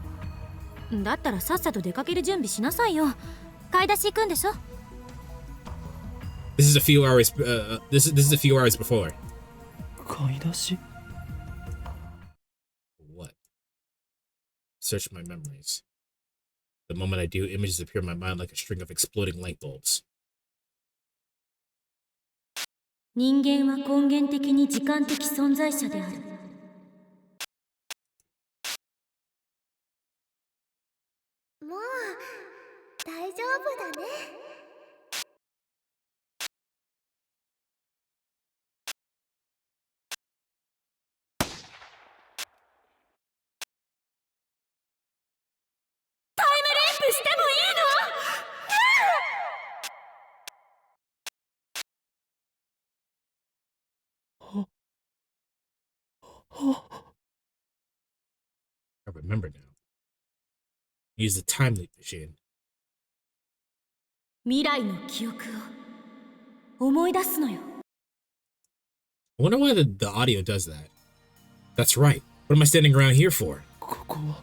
だったらさっさと出かける準備しなさいよ。買い出し行くんでしょ。
This is a few hours. This is a few hours before.
買い出し
What? Search my memories. The moment I do, images appear in my mind like a string of exploding light bulbs.
人間は根源的に時間的存在者である。
もう大丈夫だね。
タイムリープしてもいいの？
I remember now. Use the time leap machine.
未来の記憶を思い出すのよ。
I wonder why the audio does that. That's right. What am I standing around here for?
ここは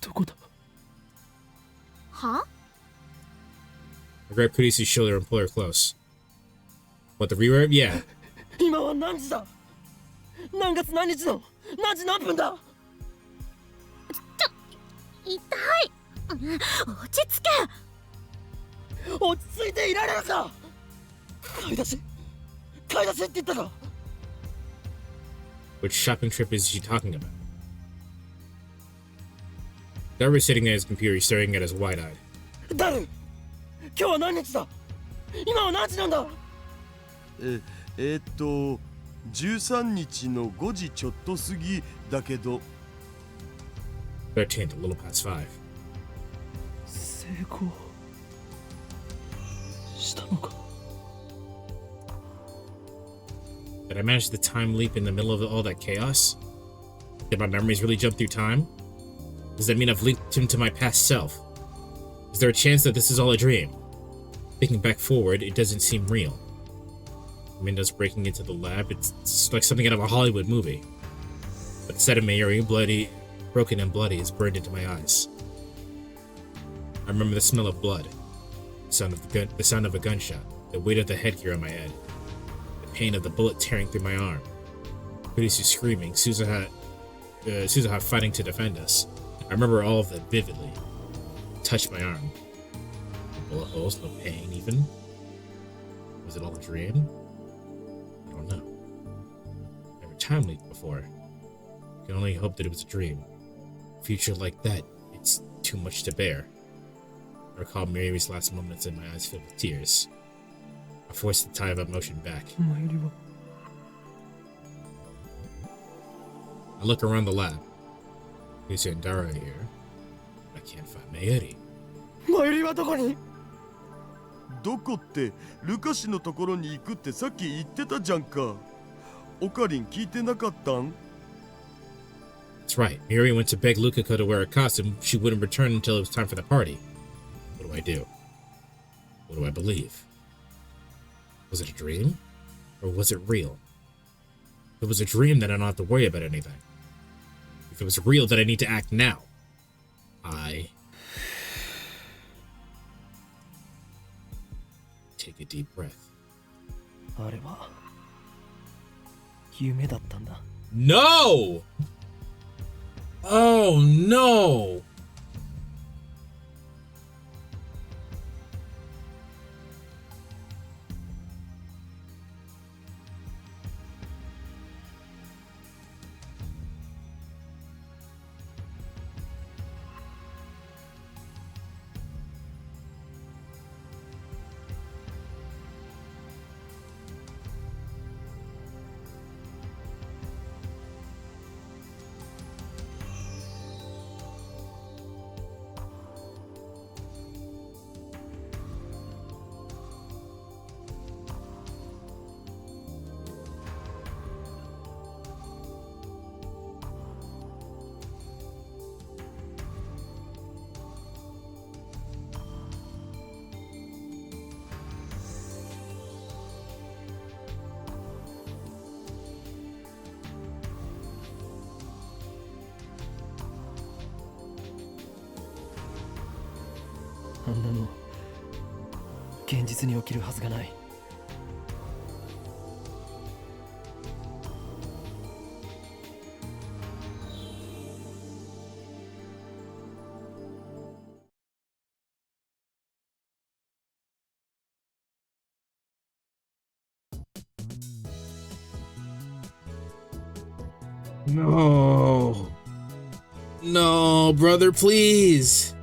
どこだ？
は？
I grabbed Kurisu's shoulder and pulled her close. What, the reverb? Yeah.
今は何時だ？何月何日の何時何分だ？
痛い。落ち着け。
落ち着いていられるか？買い出しって言ったか？
Which shopping trip is she talking about? Darby was sitting at his computer, staring at us wide-eyed.
ダル、今日は何日だ？今は何時なんだ
？13日の5時ちょっと過ぎだけど。
13th, a little past 5.
成功したのか？
Did I manage the time leap in the middle of all that chaos? Did my memories really jump through time? Does that mean I've leaped into my past self? Is there a chance that this is all a dream? Thinking back forward, it doesn't seem real. Minda's breaking into the lab, it's like something out of a Hollywood movie. But the sight of Mayuri, broken and bloody, is burned into my eyes. I remember the smell of blood, the sound of a gunshot, the weight of the headgear on my head, the pain of the bullet tearing through my arm. Kurisu screaming, Suzuha fighting to defend us. I remember all of that vividly. It touched my arm. No bullet holes, no pain even. Was it all a dream? I don't know. Never time leaped before. I can only hope that it was a dream. A future like that, it's too much to bear. I recall Mayuri's last moments and my eyes filled with tears. I forced the tide of emotion back. I look around the lab. Lisa and Dara are here. I can't find Mayuri.
マユリはどこに？
どこってルカシのところに行くってさっき言ってたじゃんか。オカリン聞いてなかったん？
That's right. Mayuri went to beg Lukako to wear a costume. She wouldn't return until it was time for the party. What do I do? What do I believe? Was it a dream? Or was it real? If it was a dream, then I don't have to worry about anything. If it was real, then I need to act now. Take a deep breath.
あれは夢だったんだ。
No! Oh no!
あんなの現実に起きるはずがない。
No. No, brother, please.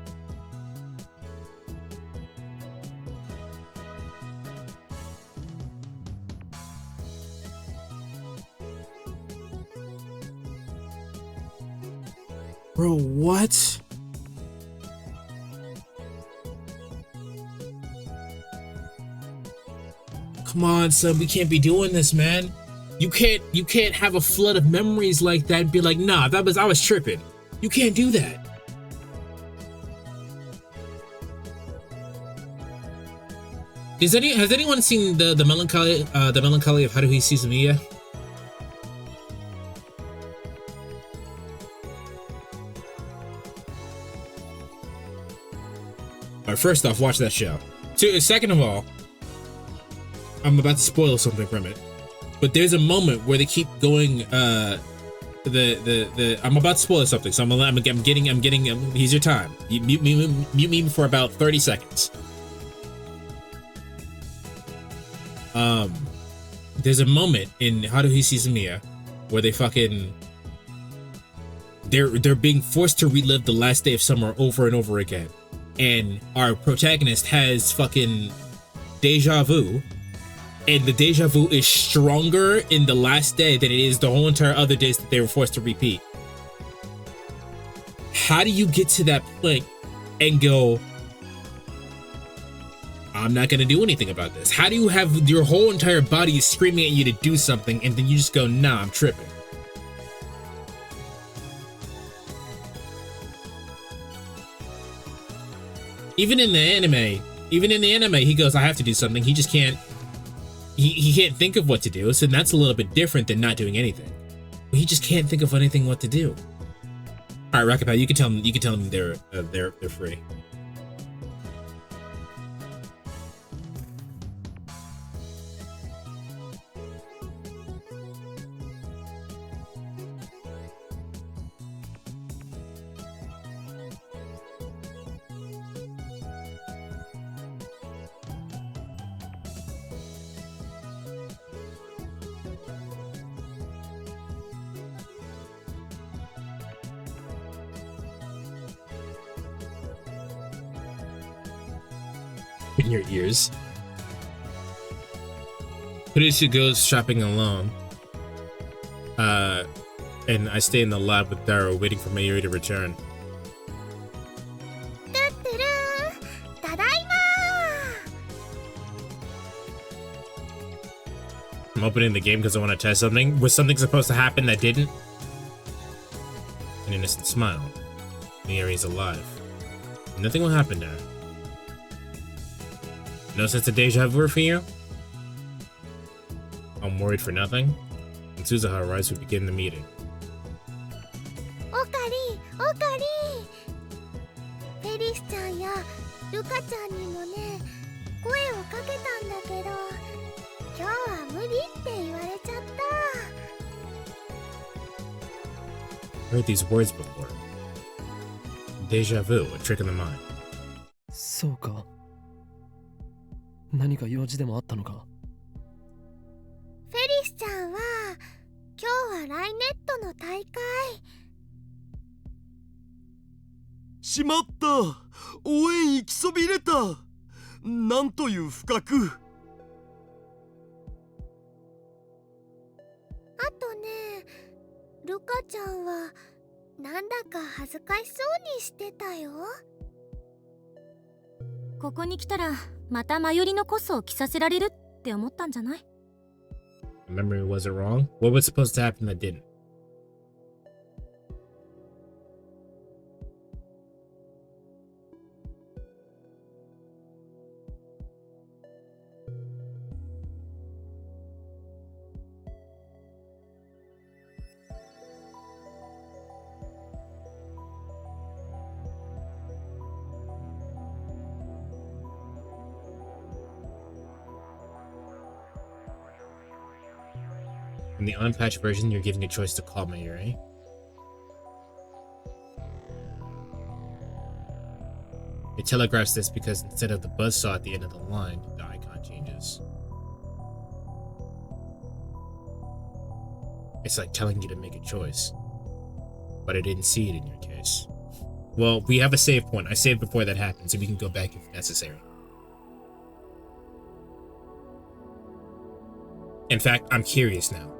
Bro, what? Come on, son, we can't be doing this, man. You can't have a flood of memories like that and be like, nah, I was tripping. You can't do that. Has anyone seen the melancholy of Haruhi Suzumiya? Alright, first off, watch that show. Second of all, I'm about to spoil something from it. But there's a moment where they keep going. I'm about to spoil something, so I'm getting. Here's your time. You mute me for about 30 seconds. There's a moment in Haruhi Suzumiya where they're being forced to relive the last day of summer over and over again, and our protagonist has fucking deja vu. And the deja vu is stronger in the last day than it is the whole entire other days that they were forced to repeat. How do you get to that point and go, I'm not going to do anything about this? How do you have your whole entire body screaming at you to do something and then you just go, nah, I'm tripping? Even in the anime, he goes, I have to do something. He just can't. He can't think of what to do, so that's a little bit different than not doing anything. He just can't think of anything what to do. All right, Rocket Pal, you can tell them they're free. In your ears. Producer goes shopping alone. And I stay in the lab with Darrow waiting for Mayuri to return. I'm opening the game because I want to test something. Was something supposed to happen that didn't? An innocent smile. Mayuri's alive. Nothing will happen to her. No sense of deja vu for you? I'm worried for nothing. When Suzuha arrives, we begin the meeting.
Okari! フェリスちゃんやルカちゃんにもね、声をかけたんだけど、今日は無理って言われちゃった。
Heard these words before. Deja vu, a trick of the mind.
そうか。何か用事でもあったのか。
フェリスちゃんは今日はライネットの大会。
しまった、応援行きそびれた。なんという不覚。
あとね、ルカちゃんはなんだか恥ずかしそうにしてたよ。
ここに来たらまたマヨリのコスを着させられるって思ったんじゃない？
Memory wasn't wrong? What was supposed to happen that didn't? In the unpatched version, you're given a choice to call Mayuri. It telegraphs this because instead of the buzzsaw at the end of the line, the icon changes. It's like telling you to make a choice. But I didn't see it in your case. Well, we have a save point. I saved before that happened, so we can go back if necessary. In fact, I'm curious now.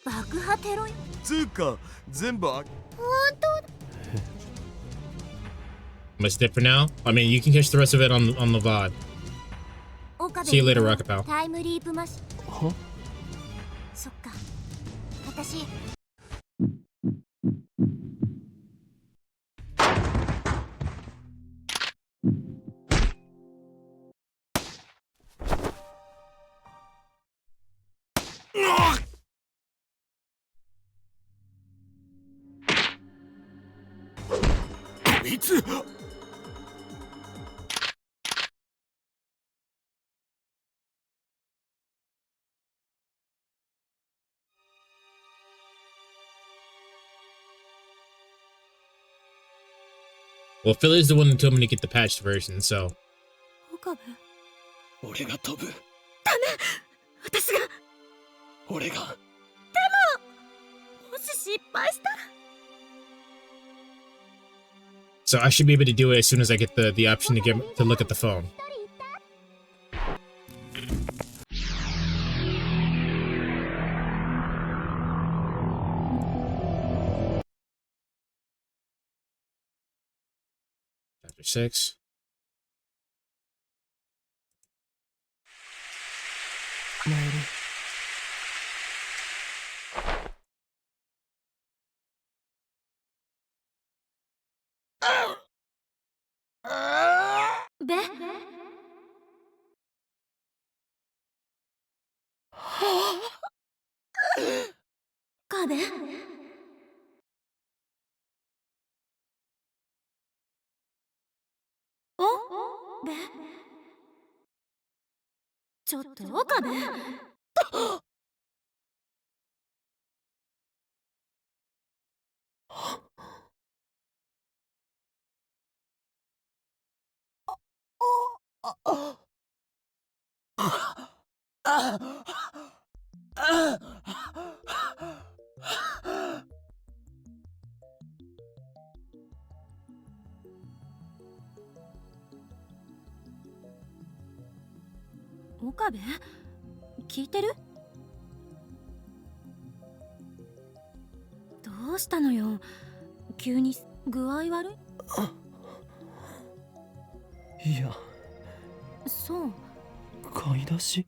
爆破テロ
つうか全部
本当
Much dip for now? I mean, you can catch the rest of it on the VOD.
岡部
See you later, Rocket Pal.
タイムリープマシン
は
そっか私
いつ
Well, Philly's the one that told me to get the patched version, so.
岡部
俺が飛ぶ。
私が
俺が。
もし失敗したら
So I should be able to do it as soon as I get the option to look at the phone. Chapter 6.
Maybe.
べ壁おべちょっと岡部岡部聞いてる？どうしたのよ？急に具合悪い？
いや、
そう。
買い出し？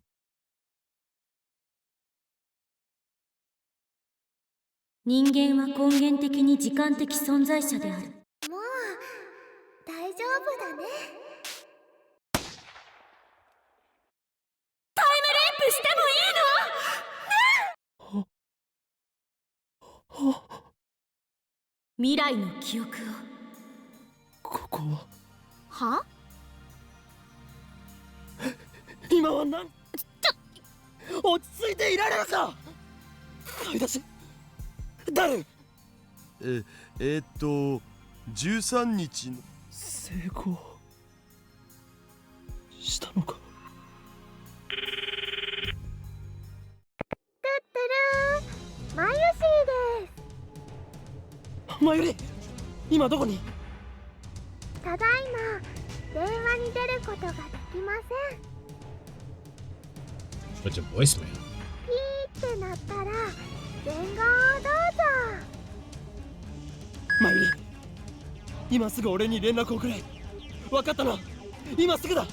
人間は根源的に時間的存在者である。
もう大丈夫だね。
タイムリープしてもいいの？ねえ。未来の記憶を。
ここは？
は？
今は落ち着いていられるか？買い出し？誰
？13日の
成功したのか？
てってるー、マユシーです。
マユリ、今どこに？
ただいま電話に出ることができません。
What's your voicemail?
ピーってなったら伝言をどうぞ。
マユリ、今すぐ俺に連絡をくれ。分かったな、今すぐだ。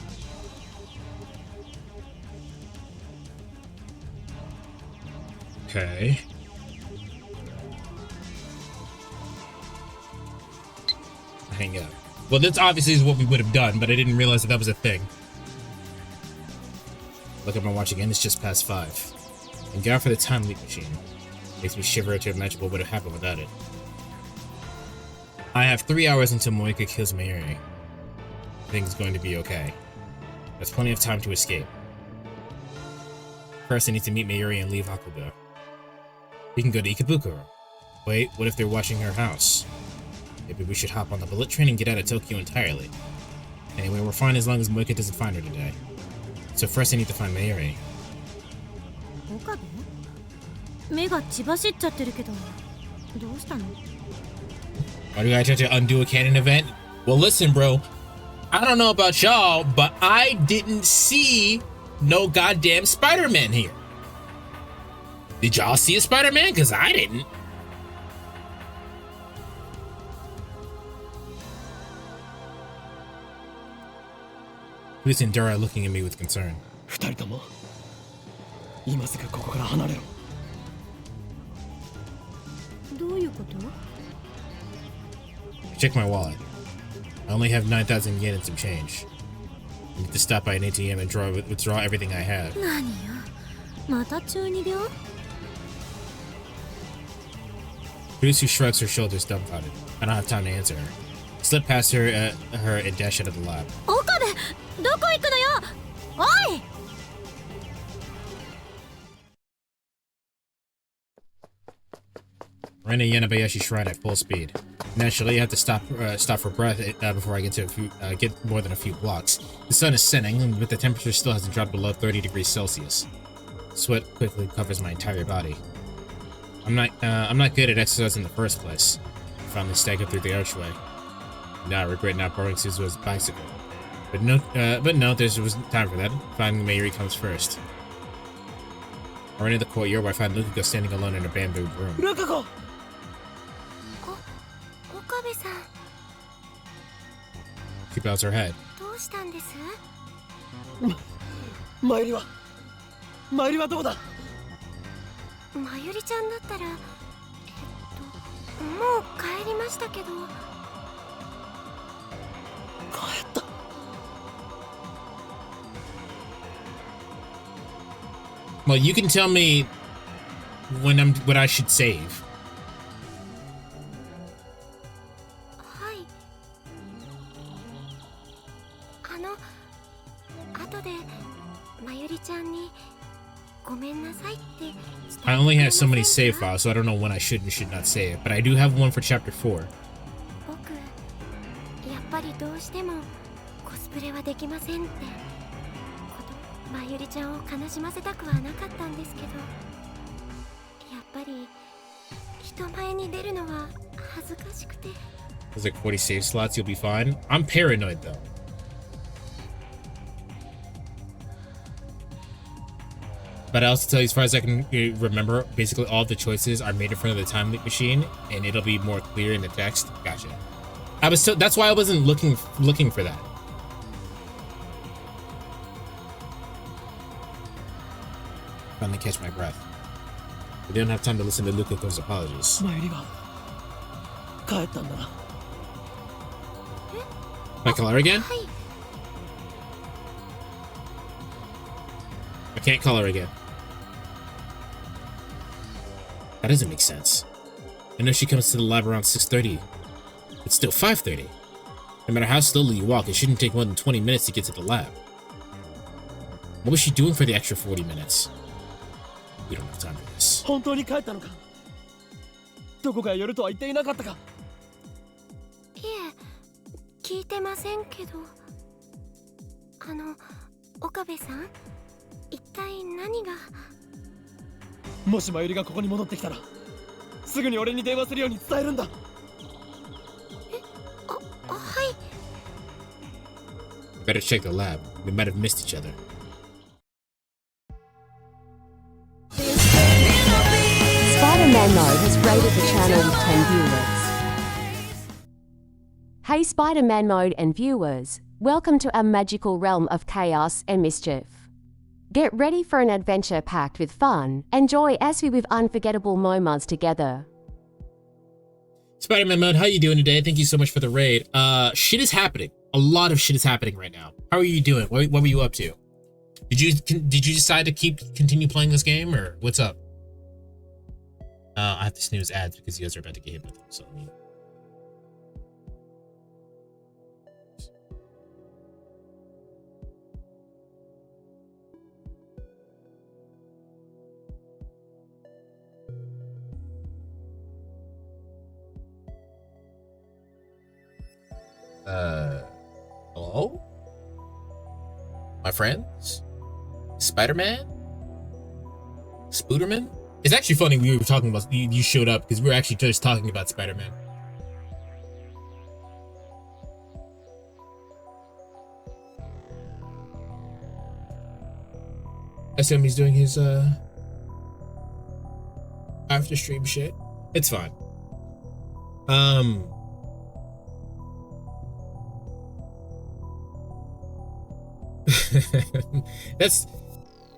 Okay. Hang up. Well, this obviously is what we would have done, but I didn't realize that was a thing. Look at my watch again, it's just past 5. And God for the time leap machine. Makes me shiver to imagine what would have happened without it. I have 3 hours until Moika kills Mayuri. I think it's going to be okay. There's plenty of time to escape. First, I need to meet Mayuri and leave Hakuga. We can go to Ikebukuro. Wait, what if they're watching her house? Maybe we should hop on the bullet train and get out of Tokyo entirely. Anyway, we're fine as long as Moika doesn't find her today. So first I need to find Mayuri.
岡部？目が血走っちゃってるけど、どうしたの？
Why do I try to undo a canon event? Well, listen, bro. I don't know about y'all, but I didn't see no goddamn Spider-Man here. Did y'all see a Spider-Man? Because I didn't. Who's Endura looking at me with concern?
二人とも今すぐここから離れろ。
どういうこと？
Check my wallet. I only have 9,000 yen and some change. I need to stop by an ATM and withdraw everything I have.
何よ、また中二病？
Producer shrugs her shoulders dumbfounded. I don't have time to answer her. I slip past her and dash out of the lab.
岡部、どこ行くのよ？おい！
We're in a Yanabayashi shrine at full speed. Naturally, I have to stop for breath before I get more than a few blocks. The sun is setting, but the temperature still hasn't dropped below 30 degrees Celsius. Sweat quickly covers my entire body. I'm not good at exercise in the first place. I finally staggered through the archway. Now I regret not borrowing Suzuha's bicycle. But no, there wasn't time for that. Finding Mayuri comes first. I run into the courtyard where I find Lukuko standing alone in a bamboo room.
Lukuko!
岡部さん、
She bows her head.
どうしたんです？
マユリはどこだ？
まゆりちゃんだったら、もう帰りましたけど。
帰った。
Well, you can tell me what I should save.
はい。後でまゆりちゃんにごめんなさいって伝えてくれませんか？
I only have so many save files, so I don't know when I should and should not save. But I do have one for Chapter 4.
僕、やっぱりどうしてもコスプレはできませんって。まゆりちゃんを悲しませたくはなかったんですけど、やっぱり人前に出るのは恥ずかしくて。
There's like 40 save slots, you'll be fine. I'm paranoid though. But I also tell you, as far as I can remember, basically all the choices are made in front of the time loop machine, and it'll be more clear in the text. Gotcha. That's why I wasn't looking for that. Finally catch my breath. We didn't have time to listen to Lukuko's apologies.
マユリが帰ったんだな。
Can I call her again?
はい。
I can't call her again. That doesn't make sense. I know she comes to the lab around 6:30. It's still 5:30. No matter how slowly you walk, it shouldn't take more than 20 minutes to get to the lab. What was she doing for the extra 40 minutes? We don't have time for this.
本当に帰ったのか？どこかへ寄るとは言っていなかったか？
いえ、聞いてませんけど。岡部さん、一体何が？
もしマユリがここに戻ってきたら、すぐに俺に電話するように伝えるんだ。
はい。
Better check the lab. We might have missed each other.
Spider-Man Mode has rated the channel with 10 viewers. Hey Spider-Man Mode and viewers, welcome to our magical realm of chaos and mischief. Get ready for an adventure packed with fun and joy as we with unforgettable moments together.
Spider-Man Mode, how you doing today? Thank you so much for the raid. Shit is happening. A lot of shit is happening right now. How are you doing? What were you up to? Did you decide to continue playing this game, or what's up? I have to snooze ads because you guys are about to get hit with them. So let me. Hello? My friends? Spider-Man? Spooderman? It's actually funny we were talking about, you showed up because we were actually just talking about Spider-Man. I assume he's doing his, after stream shit. It's fine. That's.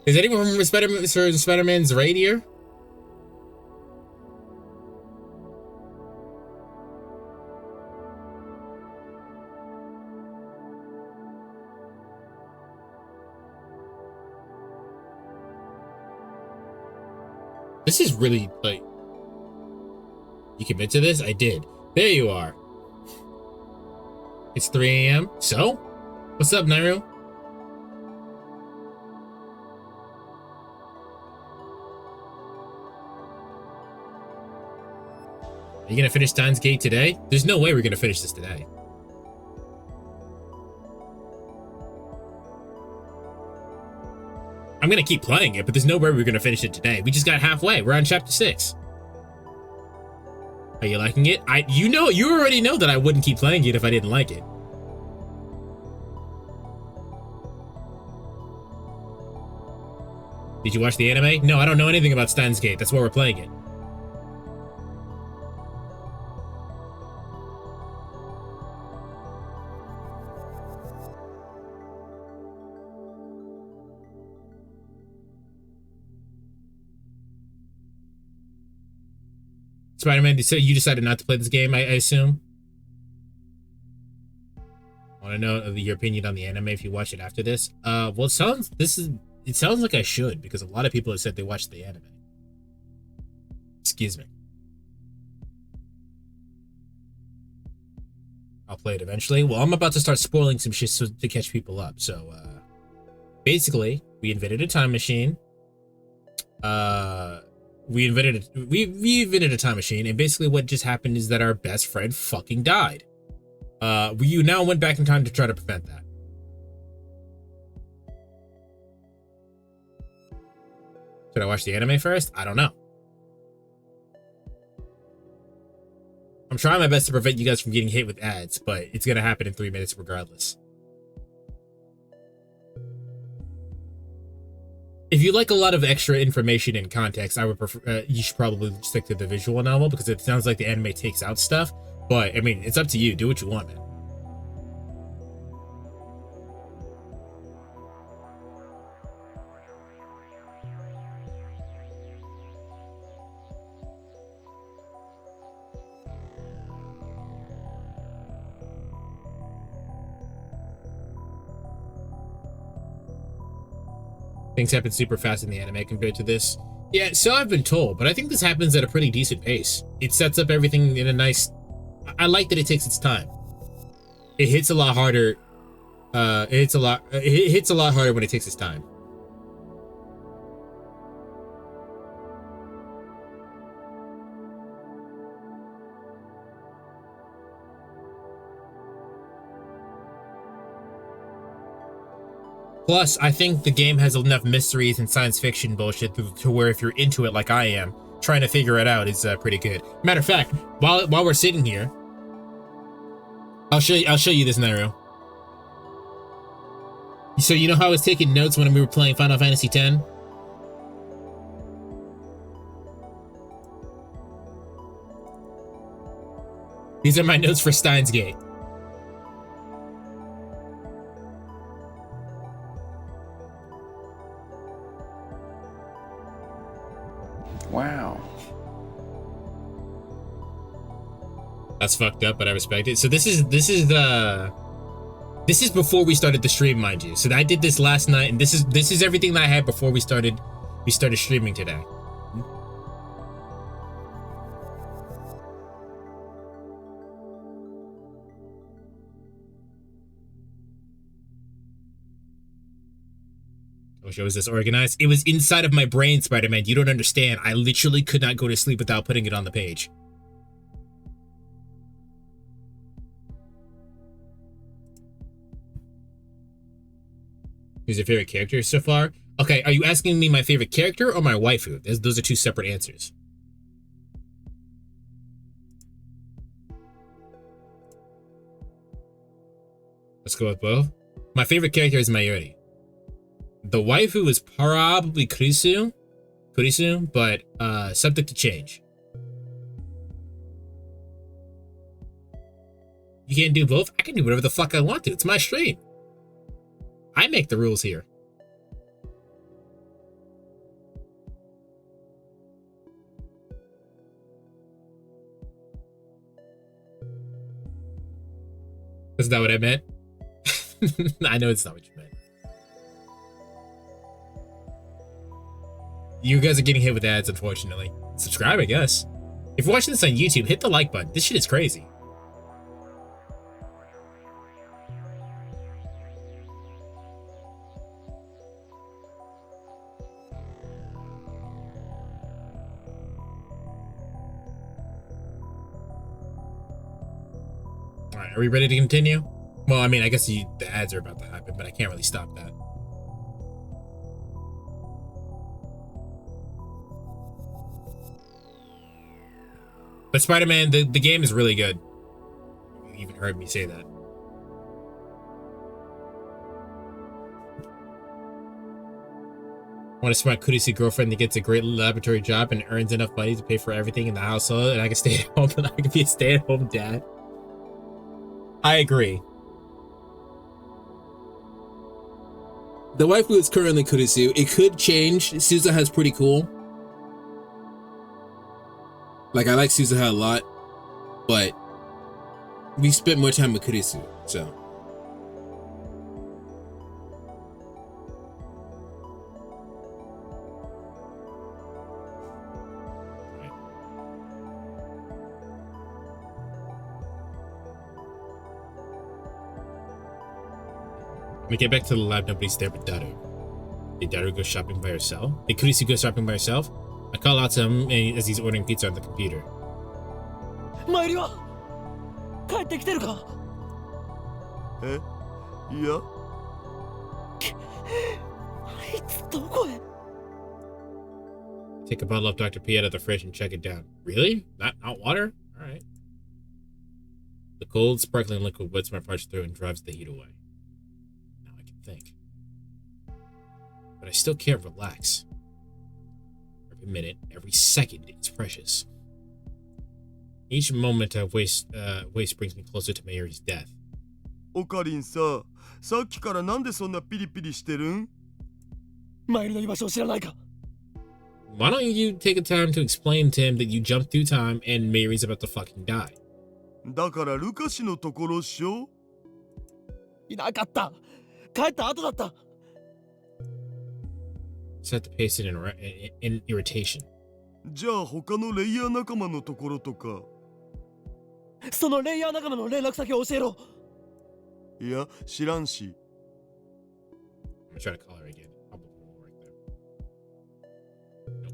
Is anyone remember Spider-Man's right here? This is really, like... You commit to this? I did. There you are. It's 3 a.m. So? What's up, Nairo? Are you gonna finish Steins Gate today? There's no way we're gonna finish this today. I'm gonna keep playing it, but there's no way we're gonna finish it today. We just got halfway. We're on chapter 6. Are you liking it? You already know that I wouldn't keep playing it if I didn't like it. Did you watch the anime? No, I don't know anything about Steins Gate. That's why we're playing it. Spider-Man, so you decided not to play this game, I assume? I want to know your opinion on the anime if you watch it after this. Well, it sounds like I should, because a lot of people have said they watched the anime. Excuse me. I'll play it eventually. Well, I'm about to start spoiling some shit to catch people up. So, basically, we invented a time machine. We invented a time machine, and basically what just happened is that our best friend fucking died. We now went back in time to try to prevent that. Should I watch the anime first? I don't know. I'm trying my best to prevent you guys from getting hit with ads, but it's gonna happen in 3 minutes regardless. If you like a lot of extra information and context, I would prefer, you should probably stick to the visual novel, because it sounds like the anime takes out stuff. But, I mean, it's up to you. Do what you want, man. Things happen super fast in the anime compared to this. Yeah, so I've been told, but I think this happens at a pretty decent pace. It sets up everything in a nice... I like that it takes its time. It hits a lot harder. It hits a lot harder when it takes its time. Plus, I think the game has enough mysteries and science fiction bullshit to where if you're into it like I am, trying to figure it out is pretty good. Matter of fact, while we're sitting here, I'll show you this scenario. So you know how I was taking notes when we were playing Final Fantasy X? These are my notes for Steins Gate.
Wow.
That's fucked up, but I respect it. So this is before we started the stream, mind you. So I did this last night, and this is everything that I had before we started streaming today. How was this organized? It was inside of my brain, Spider-Man. You don't understand. I literally could not go to sleep without putting it on the page. Who's your favorite character so far? Okay, are you asking me my favorite character or my waifu? Those are two separate answers. Let's go with both. My favorite character is Mayuri. The waifu is probably Kurisu. Kurisu, but subject to change. You can't do both? I can do whatever the fuck I want to. It's my stream. I make the rules here. Is that what I meant? I know it's not what you meant. You guys are getting hit with ads, unfortunately. Subscribe, I guess. If you're watching this on YouTube, hit the like button. This shit is crazy. Alright, are we ready to continue? Well, I mean, I guess the ads are about to happen, but I can't really stop that. But Spider-Man, the game is really good. You even heard me say that. I want a smart Kurisu girlfriend that gets a great laboratory job and earns enough money to pay for everything in the household, and I can stay at home and I can be a stay-at-home dad. I agree. The waifu is currently Kurisu. It could change. Suzuha's pretty cool. Like, I like Suzuha a lot, but we spent more time with Kurisu, so. When we get back to the lab, nobody's there but Daru. Did Daru go shopping by herself? Did Kurisu go shopping by herself? I call out to him as he's ordering pizza on the computer.
Mairi wa kaette kiteru ka?
Yeah.
Aitsu doko e?
Take a bottle of Dr. P out of the fridge and check it down. Really? Not water? Alright. The cold, sparkling liquid wets my parched throat and drives the heat away. Now I can think. But I still can't relax. Every minute, every second, it's precious. Each moment I waste brings me closer to Mayuri's death.
オカリンさ、さっきからなんでそんなピリピリしてるん？
マイルの居場所を知らないか?
Why don't you take a time to explain to him that you jumped through time and Mayuri's about to fucking die?
だからルカシのところっしょ？
いなかった。帰った後だった。
Set the pace in irritation.
じゃあ他のレイヤー仲間のところとか。
そのレイヤー仲間の連絡先を教えろ。
いや、知らんし。
I'm gonna try to call her again. I'll put one right there. Nope.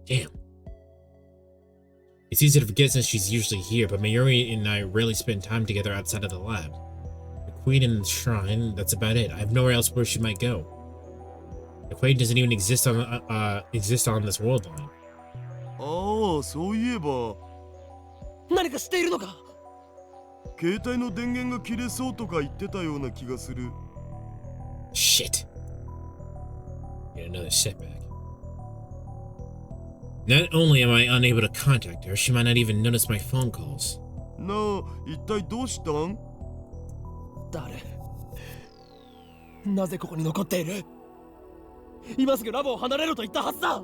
Damn. It's easy to forget since she's usually here, but Mayuri and I rarely spend time together outside of the lab. The queen and the shrine, that's about it. I have nowhere else where she might go. The queen doesn't even exist on this world line.
ああ、そういえば。
何かしているのか?
携帯の電源が切れそうとか言ってたような気がする。
Shit. Get another setback. Not only am I unable to contact her, she might not even notice my phone calls.
なあ、一体どうしたん？
誰？なぜここに残っている？今すぐラボを離れろと言ったはずだ。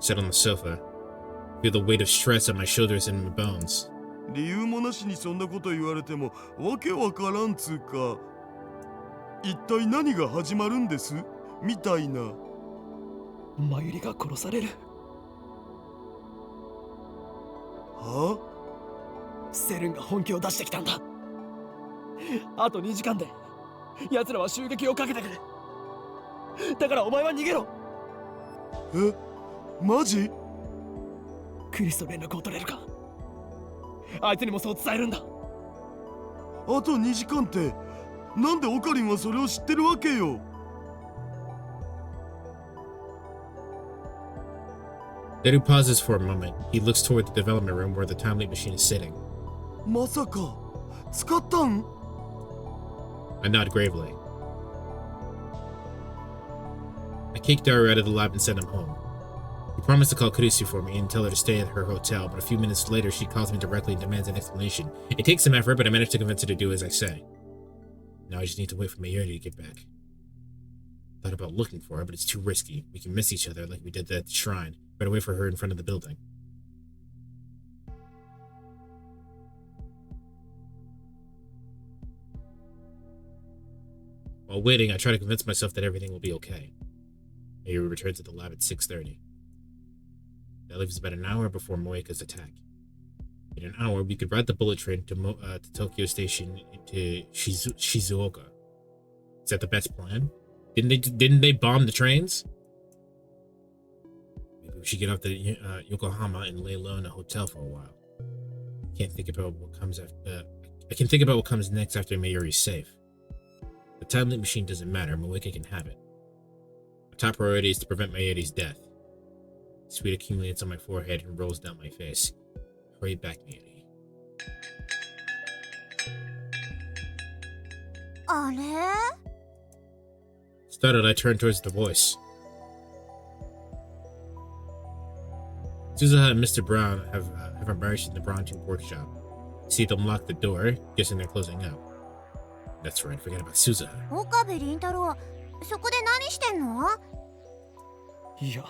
Sit on the sofa. Feel the weight of stress on my shoulders and my bones.
理由もなしにそんなこと言われてもわけわからんつうか。一体何が始まるんですみたいな。
マユリが殺される。
は？
セルンが本気を出してきたんだ。あと2時間で奴らは襲撃をかけてくる。だからお前は逃げろ。
え？マジ？
クリスと連絡を取れるか？あいつにもそう伝えるんだ。
あと2時間って、なんでオカリンはそれを知ってるわけよ。
Dedu pauses for a moment. He looks toward the development room where the time leap machine is sitting.
まさか使ったん？
I nod gravely. kicked Daru out of the lab and sent him home. He promised to call Kurisu for me and tell her to stay at her hotel, but a few minutes later she calls me directly and demands an explanation. It takes some effort, but I managed to convince her to do as I say. Now I just need to wait for Mayuri to get back. Thought about looking for her, but it's too risky. We can miss each other like we did at the shrine. Better wait for her in front of the building. While waiting, I try to convince myself that everything will be okay. Mayuri returns to the lab at 6:30. That leaves about an hour before Moeka's attack. In an hour, we could ride the bullet train to Tokyo Station into Shizuoka. Is that the best plan? Didn't they bomb the trains? Maybe we should get off to Yokohama and lay low in a hotel for a while. I can think about what comes next after Mayuri's safe. The time limit machine doesn't matter. Moeka can have it. My top priority is to prevent Mayuri's death. Sweat accumulates on my forehead and rolls down my face. Hurry back, Mayuri.
あれ
Startled, I turned towards the voice. Suzuha and Mr. Brown have emerged in the Brown-Tube workshop. See them lock the door, guessing they're closing up. That's right, forget about Suzuha.
岡部倫太郎、そこで何してんの？
いや、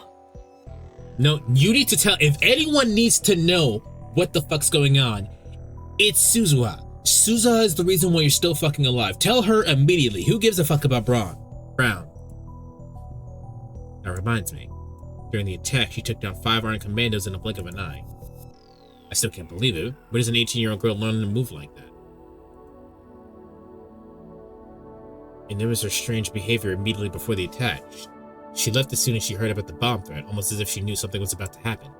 No, you need to tell. If anyone needs to know what the fuck's going on, it's Suzuha. Suzuha is the reason why you're still fucking alive. Tell her immediately. Who gives a fuck about Brown? That reminds me. During the attack, she took down 5 armed commandos in a blink of an eye. I still can't believe it. Where does an 18-year-old girl learn to move like that? And there was her strange behavior immediately before the attack. She left as soon as she heard about the bomb threat, almost as if she knew something was about to happen.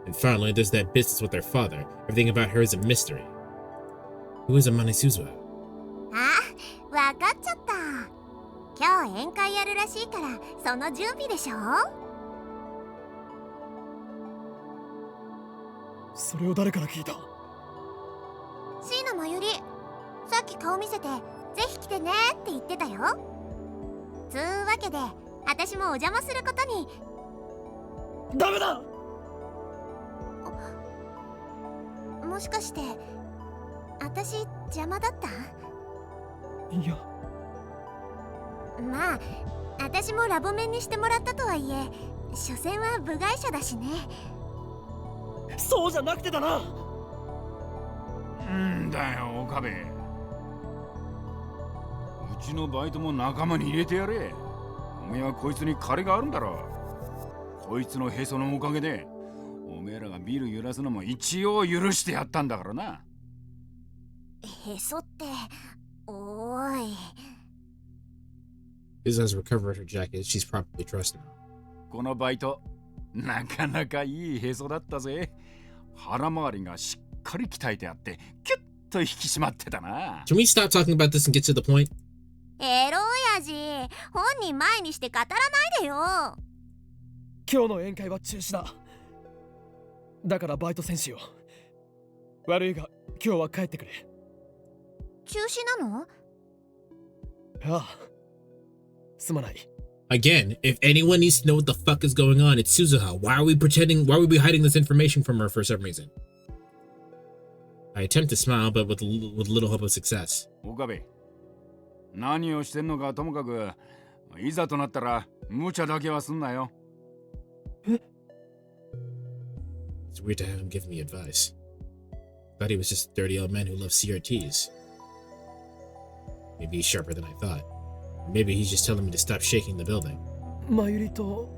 And finally, there's that business with her father. Everything about her is a mystery. Who is Amane Suzuha?
あ、わかっちゃった。今日宴会やるらしいから、その準備でしょ？
それを誰から聞いた？
椎名真由里、さっき顔見せて、ぜひ来てねって言ってたよ。つうわけで、私もお邪魔することに。
ダメだ！
もしかして、私邪魔だった？
いや。
まあ、私もラボ面にしてもらったとはいえ、所詮は部外者だしね。
そうじゃなくてだな。
んだよ岡部、うちのバイトも仲間に入れてやれ。おめえはこいつに借りがあるんだろ。こいつのへそのおかげでおめえらがビル揺らすのも一応許してやったんだからな。
へそって、おーい。
Liz has recovered her jacket. She's properly dressed now.
このバイトなかなかいいへそだったぜ。腹回りがしっかり鍛えてあってキュッと引き締まってたな。
Can we stop talking about this and get to the point?
エロ親父、本人前にして語らないでよ。
今日の宴会は中止だ。だからバイト選手よ。悪いが今日は帰ってくれ。
中止なの？
ああ。すまない。
Again, if anyone needs to know what the fuck is going on, it's Suzuha. Why are we hiding this information from her for some reason? I attempt to smile, but with little hope of success.
岡部、何をしてんのかともかく、いざとなったら無茶だけはすんなよ。
え？
It's weird to have him give me advice. Thought he was just a dirty old man who loves CRTs. Maybe he's sharper than I thought. Maybe he's just telling me to stop shaking the building.
真由里と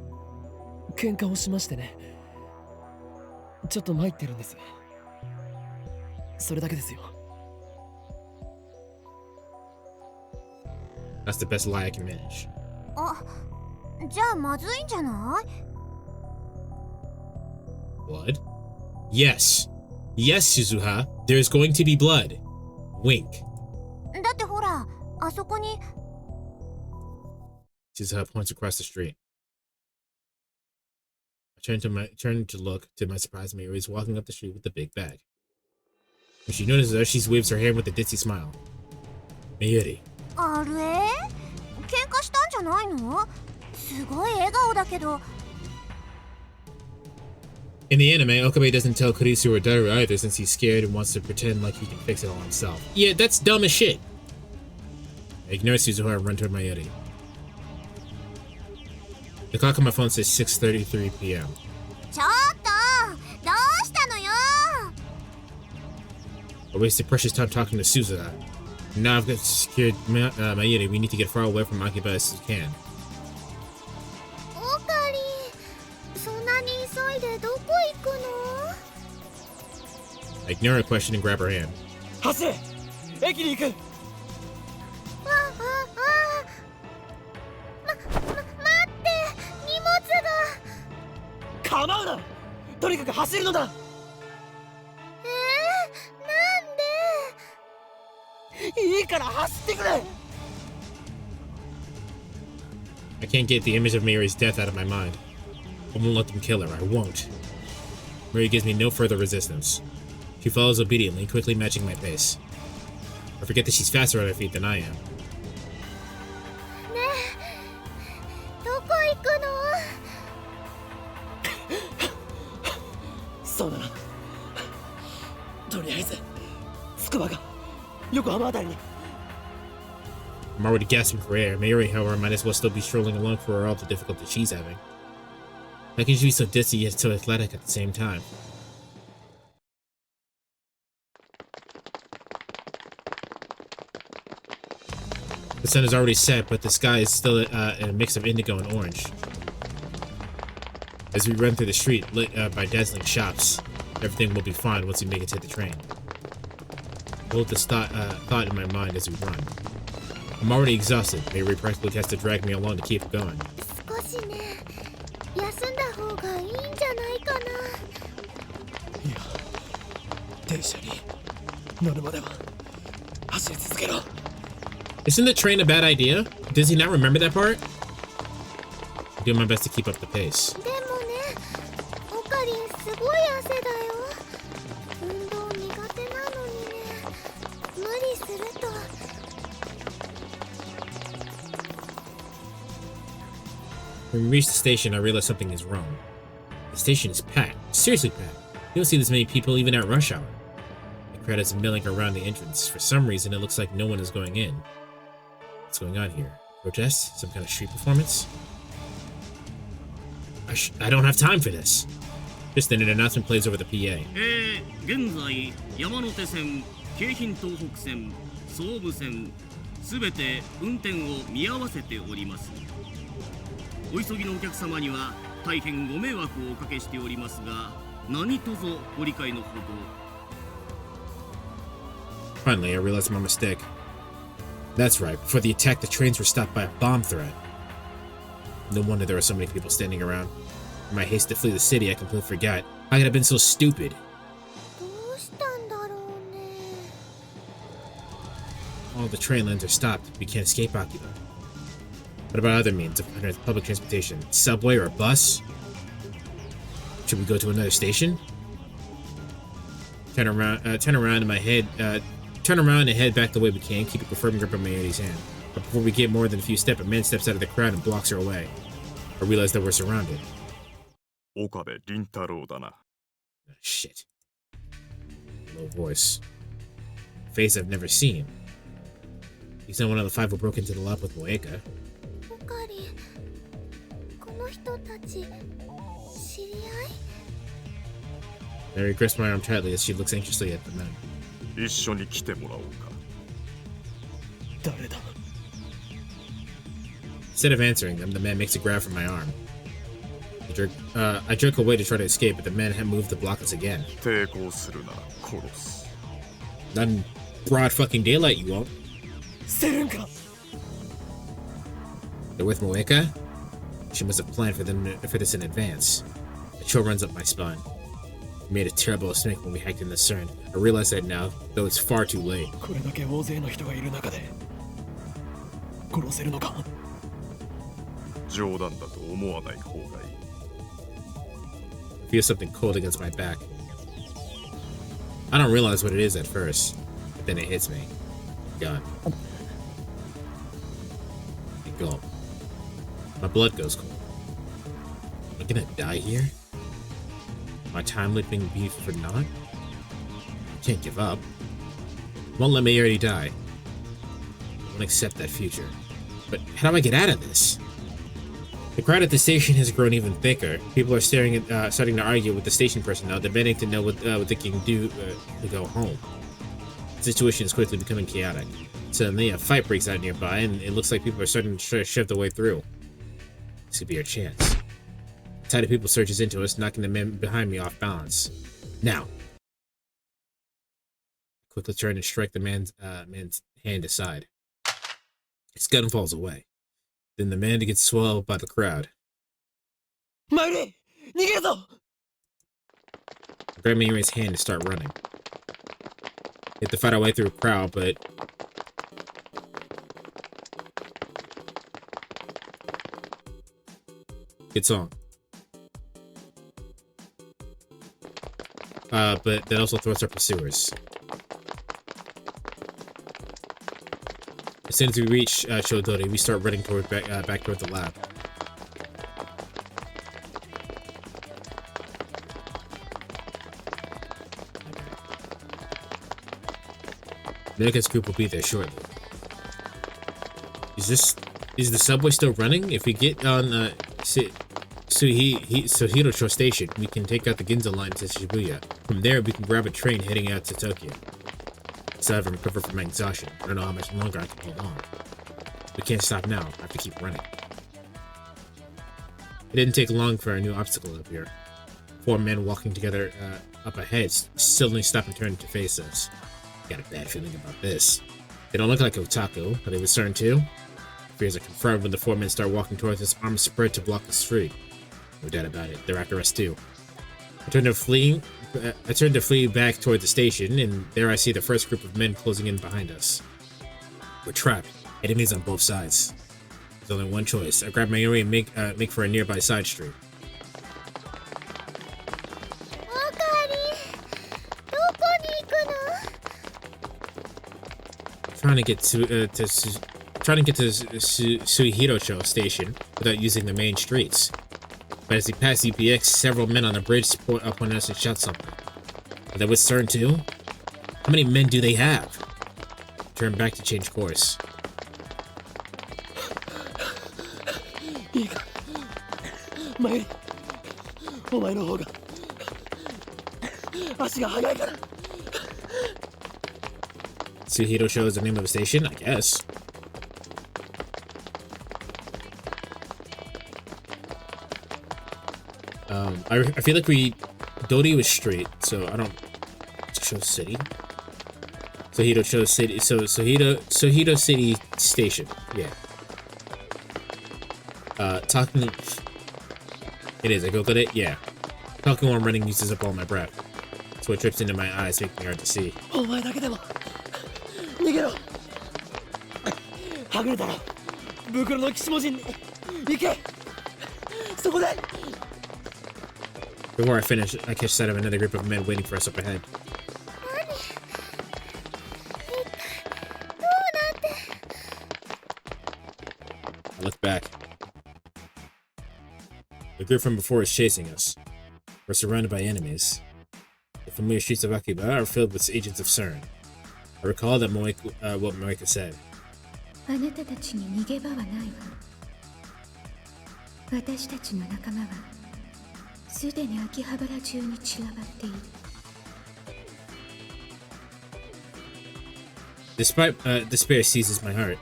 喧嘩をしましてね。ちょっと参ってるんです。それだけですよ。
That's the best lie I can manage.
あ、じゃあまずいんじゃない？
Blood? Yes. Yes, Suzuha. There's going to be blood. Wink.
だってほら、あそこに。
Suzuha points across the street. I turn to look. To my surprise, Mayuri is walking up the street with a big bag. When she notices her, she waves her hand with a ditzy smile. Mayuri.
あれ？喧嘩したんじゃないの？すごい笑顔だけど。
In the anime, Okabe doesn't tell Kurisu or Daru either since he's scared and wants to pretend like he can fix it all himself. Yeah, that's dumb as shit. I ignore Suzuha and run toward Mayuri. The clock on my phone says 6:33 p.m.
ちょっとどうしたのよ。
I wasted precious time talking to Suzuha. Now I've got secured Mayuri. We need to get far away from Akiba as we can.
オカリン、そんなに急いでどこ行くの？
I ignore her question and grab her hand.
走れ、駅に行く。
待って、荷物が。
構うな。とにかく走るのだ。
なんで？
いいから走ってくれ。
I can't get the image of Mayuri's death out of my mind. I won't let them kill her. I won't. Mayuri gives me no further resistance. She follows obediently, quickly matching my pace. I forget that she's faster on her feet than I am.
ねえ、どこ行くの？
そうだな。とりあえず筑波が横浜あたりに。
I'm already gasping for air. Mayuri, however, might as well still be strolling along for all the difficulty she's having. How can she be so ditzy yet so athletic at the same time? The sun is already set, but the sky is still in a mix of indigo and orange. As we run through the street lit by dazzling shops, everything will be fine once we make it to the train. I hold this thought in my mind as we run. I'm already exhausted. Mayuri practically has to drag me along to keep it going.
少しね、休んだ方がいいんじゃないかな。
いや、電車に乗るまでは走り続けろ。
Isn't the train a bad idea? Does he not remember that part? I'm doing my best to keep up the pace.
でもね、オカリンすごい汗だよ。運動苦手なのにね、無理すると。
When we reach the station, I realize something is wrong. The station is packed. Seriously packed. You don't see this many people even at rush hour. The crowd is milling around the entrance. For some reason, it looks like no one is going in. What's going on here? Protest? Some kind of street performance? I don't have time for this. Just then, an announcement plays over the PA.
現在山手線、京浜東北線、総武線すべて運転を見合わせております。お急ぎのお客様には大変ご迷惑をおかけしておりますが、何卒ご理解のほど。
Finally, I realized my mistake. That's right. Before the attack, the trains were stopped by a bomb threat. No wonder there were so many people standing around. In my haste to flee the city, I completely forgot. How could I have been so stupid?
どうしたんだろうね。
All the train lines are stopped. We can't escape Akiba. What about other means of public transportation? Subway or a bus? Should we go to another station? Turn around and head back the way we can, keep a firm grip on Mayuri's hand. But before we get more than a few steps, a man steps out of the crowd and blocks her away. I realize that we're surrounded.
Okabe Rintaro だな。
Oh, shit. Low voice. Face I've never seen. He's not one of the five who broke into the lab with Moeka.
オカリン、この人たち知り合い？
Mary grips my arm tightly as she looks anxiously at the men.
一緒に来てもらおうか。
誰だ？
Instead of answering them, the man makes a grab for my arm. I jerk away to try to escape, but the men have moved to block us again.
抵抗するなら殺す。
Not in broad fucking daylight, you won't.
捨てるんか？
They're with Moeka? She must have planned for this in advance. A chill runs up my spine. We made a terrible mistake when we hacked in the CERN. I realize that now, though it's far too late.
これだけ大勢の人がいる中で殺せるのか？
冗談だと思わない方がいい。
I feel something cold against my back. I don't realize what it is at first, but then it hits me. Gun. I gulp. My blood goes cold. Am I gonna die here? My time living be for naught? I can't give up. Won't let me already die. I won't accept that future. But how do I get out of this? The crowd at the station has grown even thicker. People are starting to argue with the station personnel, demanding to know what they can do to go home. The situation is quickly becoming chaotic. Suddenly, a fight breaks out nearby, and it looks like people are starting to try to shove their way through. This could be our chance. A tide of people surges into us, knocking the man behind me off balance. Now! Quickly turn and strike the man's hand aside. His gun falls away. Then the man gets swallowed by the crowd.
Mairi! Nigeru!
I grab Mayuri's hand and start running. Hit to fight our way through a crowd, but good song. But that also throws our pursuers. As soon as we reach Shodori, we start running toward back toward the lab. Medica's group will be there shortly. Is the subway still running? If we get on Suhirocho Station, we can take out the Ginza line to Shibuya. From there, we can grab a train heading out to Tokyo. So I recover from my exhaustion. I don't know how much longer I can hold on. We can't stop now. I have to keep running. It didn't take long for a new obstacle to appear. 4 men walking together up ahead suddenly stop and turn to face us. Got a bad feeling about this. They don't look like otaku. Are they concerned too? Fears are confirmed when the 4 men start walking towards us, arms spread to block the street. No doubt about it. They're after us too. I turned to flee back toward the station, and there I see the first group of men closing in behind us. We're trapped. Enemies on both sides. There's only one choice. I grab Mayuri and make for a nearby side street. Trying to get to Suhirocho Station without using the main streets. But as we pass EPX, several men on the bridge point up on us and shout something. Are they with CERN too? How many men do they have? Turn back to change course.
Mairi, お前の方が足が速いから。
Suhirocho is the name of a station, I guess. I feel like Dodi was straight, so I don't show city. Suhirocho City, Suhido City Station, yeah. Talking, it is. I googled it, yeah. Talking while I'm running uses up all my breath. That's what drips into my eyes, making me hard to see.
お前だけでも逃げろ。はぐれたら袋の岸文字に行け。そこで。
Before I finish, I catch sight of another group of men waiting for us up ahead. I look back. The group from before is chasing us. We're surrounded by enemies. The familiar streets of Akiba are filled with agents of CERN. I recall that what Moeka said.
あなたたちに逃げ場はないわ。私たちの仲間はすでに秋葉原中に散らばっている。
Despair seizes my heart.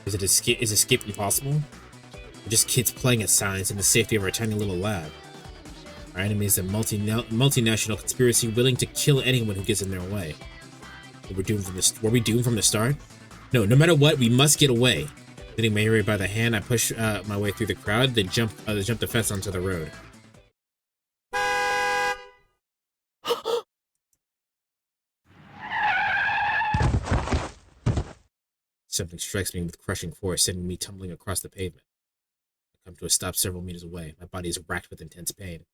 Is escape impossible? We're just kids playing at science in the safety of our tiny little lab. Our enemy is a multinational conspiracy willing to kill anyone who gets in their way. Were we doomed from the start? No matter what, we must get away. Leading Mayuri by the hand, I push my way through the crowd, then jump the fence onto the road. Something strikes me with crushing force, sending me tumbling across the pavement. I come to a stop several meters away. My body is racked with intense pain.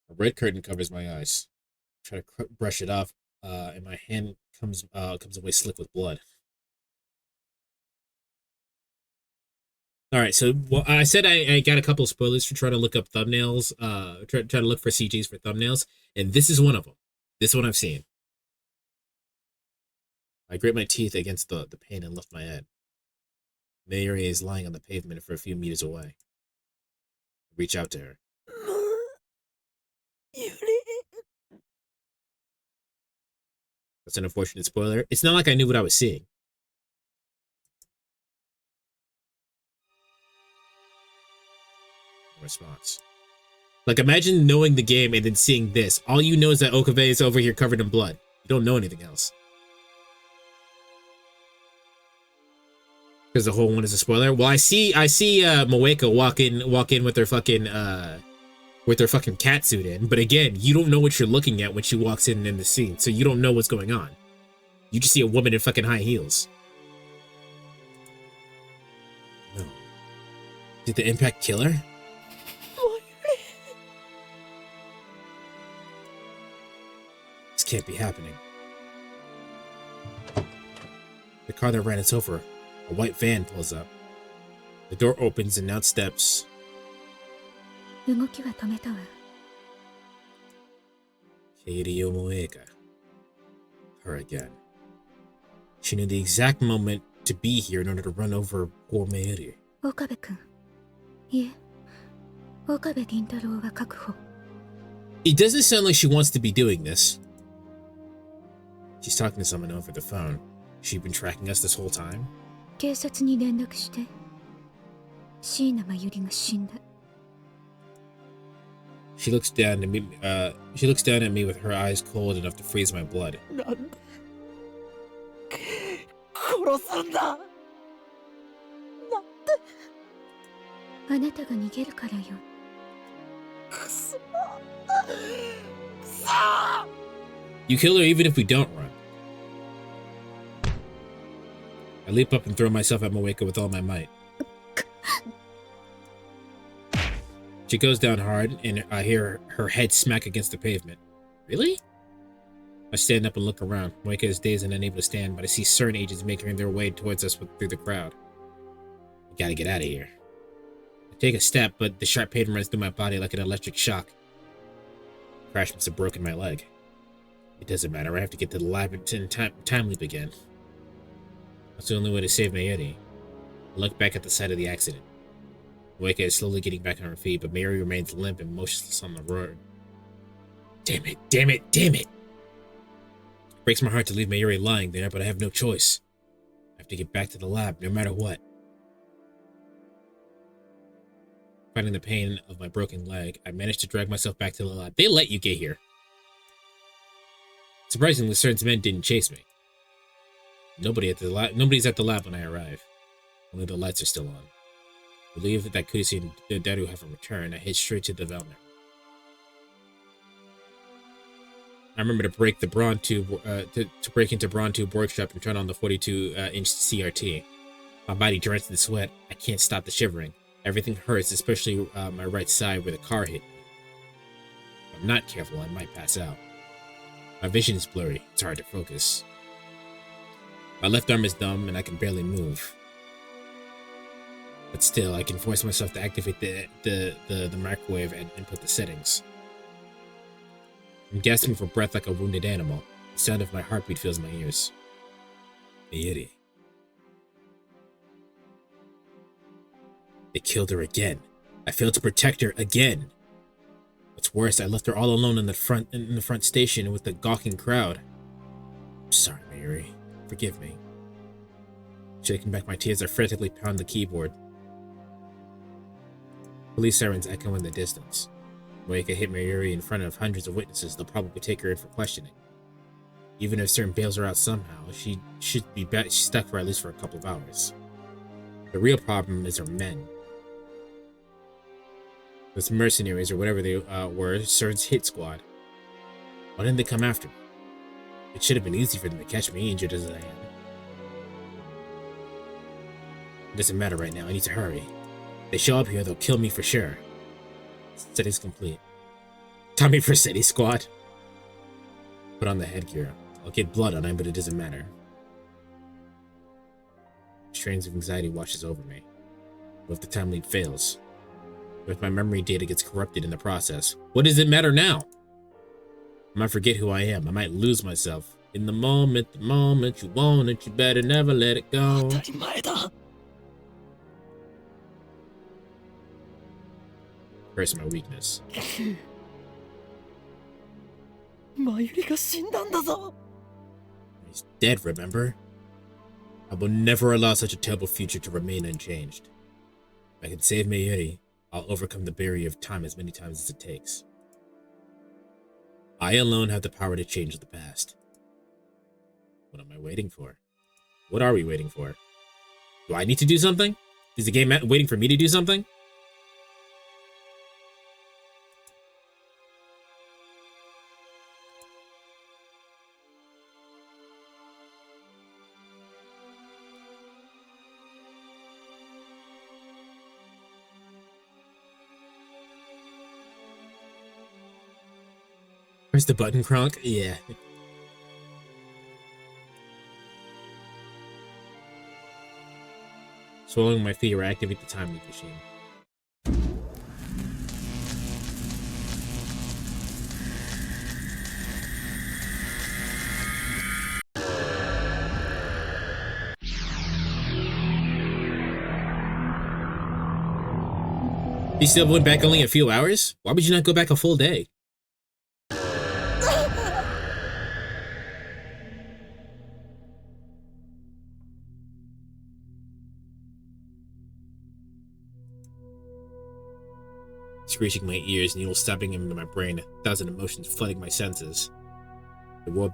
A red curtain covers my eyes. I try to brush it off, and my hand comes away slick with blood. All right, so well, I said I got a couple of spoilers for trying to look up thumbnails, try to look for CGs for thumbnails, and this is one of them. This one I've seen. I grate my teeth against the pane and lift my head. Mayuri is lying on the pavement for a few meters away. I reach out to her. That's an unfortunate spoiler. It's not like I knew what I was seeing. Response. Like, imagine knowing the game and then seeing this. All you know is that Okabe is over here covered in blood. You don't know anything else. Because the whole one is a spoiler. Well, I see Moeka walk in with her fucking cat suit in. But again, you don't know what you're looking at when she walks in the scene, so you don't know what's going on. You just see a woman in fucking high heels. No. Did the impact kill her? This can't be happening. The car that ran us over, a white van, pulls up. The door opens and out steps. Keirio Moeka. Her again. She knew the exact moment to be here in order to run over poor Mayuri. It doesn't sound like she wants to be doing this. She's talking to someone over the phone. She's been tracking us this whole time? She looks down at me with her eyes cold enough to freeze my blood. You kill her even if we don't run. I leap up and throw myself at Moeka with all my might. She goes down hard, and I hear her head smack against the pavement. Really? I stand up and look around. Moeka is dazed and unable to stand, but I see certain agents making their way towards us through the crowd. I gotta get out of here. I take a step, but the sharp pavement runs through my body like an electric shock. The crash must have broken my leg. It doesn't matter, I have to get to the lab and time leap again. That's the only way to save Mayuri. I look back at the site of the accident. Moeka is slowly getting back on her feet, but Mayuri remains limp and motionless on the road. Damn it, damn it, damn it! It breaks my heart to leave Mayuri lying there, but I have no choice. I have to get back to the lab, no matter what. Fighting the pain of my broken leg, I managed to drag myself back to the lab. They let you get here. Surprisingly, Cern's men didn't chase me. Nobody's at the lab when I arrive. Only the lights are still on. I believe that Kusi and Daru haven't returned. I head straight to the development. I remember to break the Braun tube, to break into Braun tube workshop and turn on the 42-inch CRT. My body drenched in sweat. I can't stop the shivering. Everything hurts, especially my right side where the car hit me. If I'm not careful, I might pass out. My vision is blurry. It's hard to focus. My left arm is numb and I can barely move. But still, I can force myself to activate the microwave and input the settings. I'm gasping for breath like a wounded animal. The sound of my heartbeat fills my ears. Mayuri. They killed her again. I failed to protect her again. What's worse, I left her all alone in the front station with the gawking crowd. I'm sorry, Mayuri. Forgive me. Shaking back my tears, I frantically pound the keyboard. Police sirens echo in the distance. Moeka hit Mayuri in front of hundreds of witnesses. They'll probably take her in for questioning. Even if Cern bails her out somehow, she should be stuck for at least for a couple of hours. The real problem is her men. Those mercenaries, or whatever they were, Cern's hit squad. Why didn't they come after me? It should have been easy for them to catch me, injured as I am. It doesn't matter right now, I need to hurry. If they show up here, they'll kill me for sure. Settings complete. Tommy for City Squad. Put on the headgear. I'll get blood on him, but it doesn't matter. Strains of anxiety washes over me. What if the time leap fails? What if my memory data gets corrupted in the process? What does it matter now? I might forget who I am. I might lose myself. In the moment you want it, you better never let it go. Where's my weakness? He's dead, remember? I will never allow such a terrible future to remain unchanged. If I can save Mayuri, I'll overcome the barrier of time as many times as it takes. I alone have the power to change the past. What am I waiting for? What are we waiting for? Do I need to do something? Is the game waiting for me to do something? Where's the button, Kronk? Yeah. Swallowing my fear, activate the time loop machine. You still went back only a few hours? Why would you not go back a full day? Screeching my ears, needles stabbing into my brain, 1,000 emotions flooding my senses. The world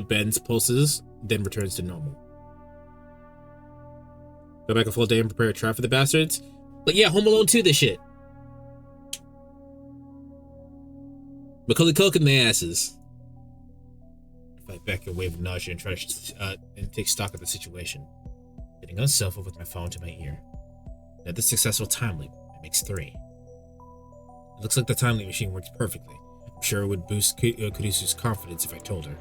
bends, pulses, then returns to normal. Go back a full day and prepare a trap for the bastards? But yeah, Home Alone 2 this shit. Macaulay Culkin the asses. I fight back a wave of nausea and try to take stock of the situation. Getting unselfish with my phone to my ear. Another successful time leap. It makes 3. It looks like the time leap machine works perfectly. I'm sure it would boost Kurisu's confidence if I told her.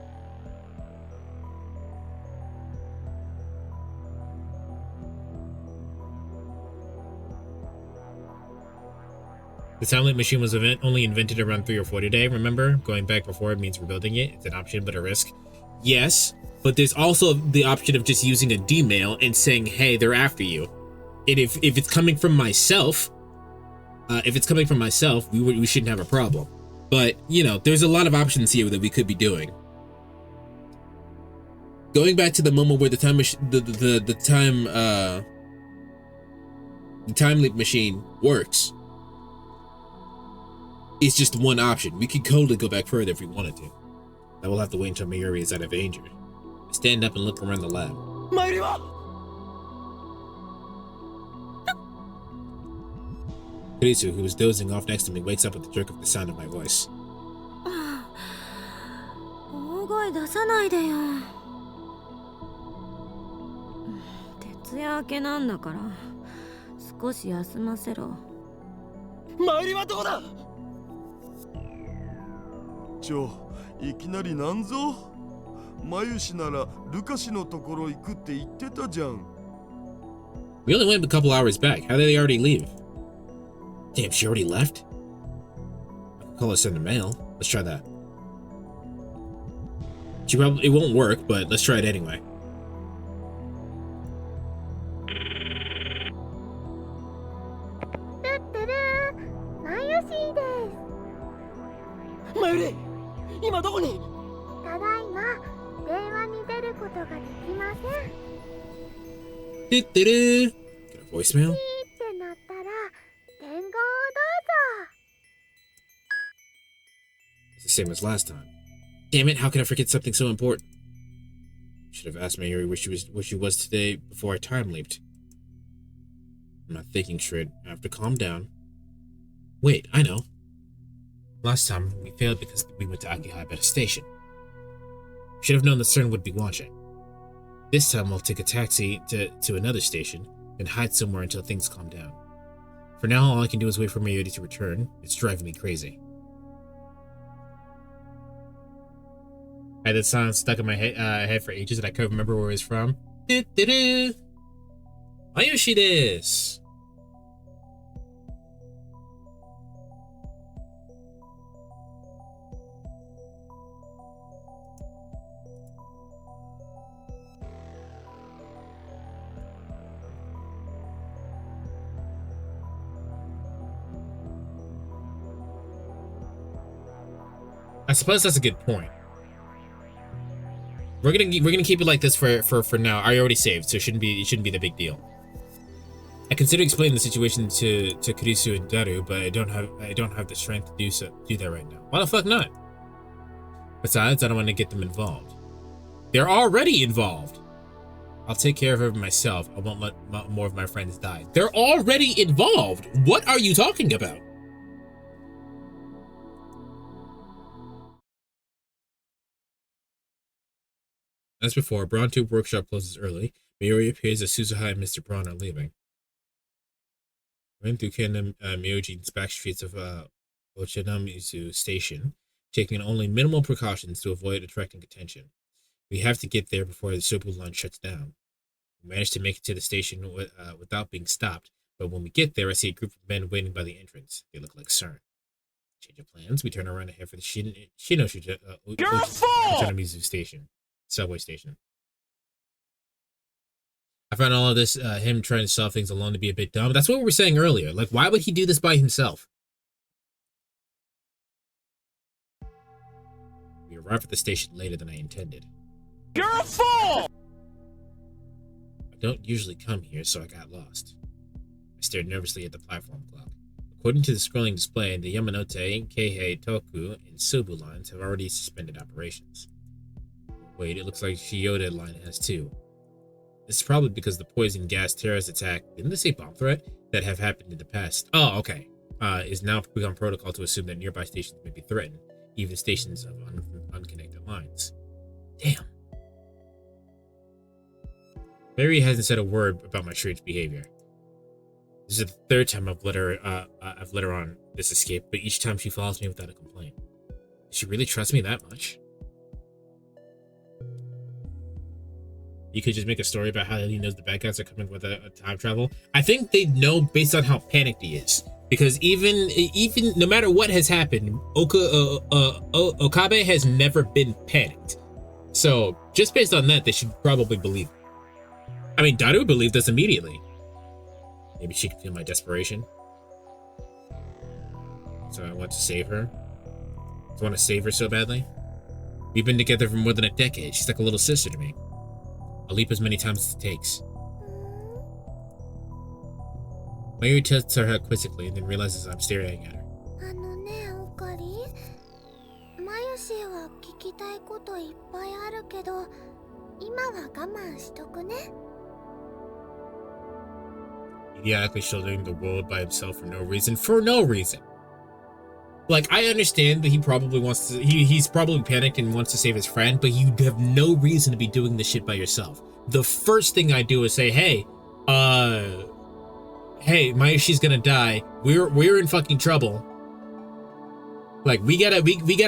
The time leap machine was only invented around 3 or 4 today, remember? Going back before it means rebuilding it. It's an option, but a risk. Yes, but there's also the option of just using a D-mail and saying, hey, they're after you. And if it's coming from myself, we shouldn't have a problem. But, you know, there's a lot of options here that we could be doing. Going back to the moment where the time leap machine works, it's just one option. We could totally go back further if we wanted to. Now we'll have to wait until Mayuri is out of danger. I stand up and look around the lab. Kurisu, who was dozing off next to me, wakes up with the jerk of the sound of my voice.
大声出さないでよ。徹夜明けなんだから少し休ませろ。
マユリはどこだ？
いきなりなんぞ？マユシならルカシのところ行くって言ってたじゃん。
We only went a couple hours back. How did they already leave? Damn, she already left? I can call her send a mail. Let's try that. It won't work, but let's try it anyway.
Mayuri! 今どこに？
ただいま電話に出ることができません。
Got a voicemail?
ってなったら伝言をどうぞ。
It's the same as last time. Damn it, how could I forget something so important? Should have asked Mayuri where she was today before I time leaped. I'm not thinking straight. I have to calm down. Wait, I know. Last time, we failed because we went to Akihabara Station. Should have known that CERN would be watching. This time, I'll take a taxi to another station and hide somewhere until things calm down. For now, all I can do is wait for Mayuri to return. It's driving me crazy. I had that song stuck in my head for ages, and I couldn't remember where it was from. Mayushi desu. I suppose that's a good point. We're gonna keep it like this for now. I already saved, so it shouldn't be the big deal. I consider explaining the situation to Kurisu and Daru, but I don't have the strength to do that right now. Why the fuck not? Besides, I don't want to get them involved. They're already involved. I'll take care of it myself. I won't let more of my friends die. They're already involved. What are you talking about? As before, Braun Tube Workshop closes early. Mayuri appears as Suzuha and Mr. Braun are leaving. Ran through Kanda Myojin's back streets of Ochanamizu Station, taking only minimal precautions to avoid attracting attention. We have to get there before the Sobu line shuts down. We managed to make it to the station without being stopped, but when we get there, I see a group of men waiting by the entrance. They look like CERN. Change of plans, we turn around and head for the Ochanamizu Station. Subway station. I found all of this, him trying to solve things alone, to be a bit dumb. That's what we were saying earlier. Like, why would he do this by himself? We arrived at the station later than I intended. You're a fool! I don't usually come here, so I got lost. I stared nervously at the platform clock. According to the scrolling display, the Yamanote, Keihei, Toku, and Sobu lines have already suspended operations. Wait, it looks like Chiyoda line has too. This is probably because the poison gas terrorist attack, didn't they say bomb threat, that have happened in the past. Oh, okay. Is now become protocol to assume that nearby stations may be threatened, even stations of unconnected lines. Damn. Mary hasn't said a word about my strange behavior. This is the third time I've let her on this escape, but each time she follows me without a complaint. Does she really trust me that much? You could just make a story about how he knows the bad guys are coming with a time travel. I think they know based on how panicked he is. Because even no matter what has happened, Okabe has never been panicked. So just based on that, they should probably believe it. I mean, Daru believed this immediately. Maybe she could feel my desperation. So I want to save her. I want to save her so badly. We've been together for more than a decade. She's like a little sister to me. I'll leap as many times as it takes. Mayuri tilts her head quizzically and then realizes I'm staring at her. Idiotically shouldering the world by himself for no reason. For no reason. Like, I understand that he probably wants to, he's probably panicked and wants to save his friend, but you have no reason to be doing this shit by yourself. The first thing I do is say, hey, Mayushi's gonna die. We're in fucking trouble. Like, we gotta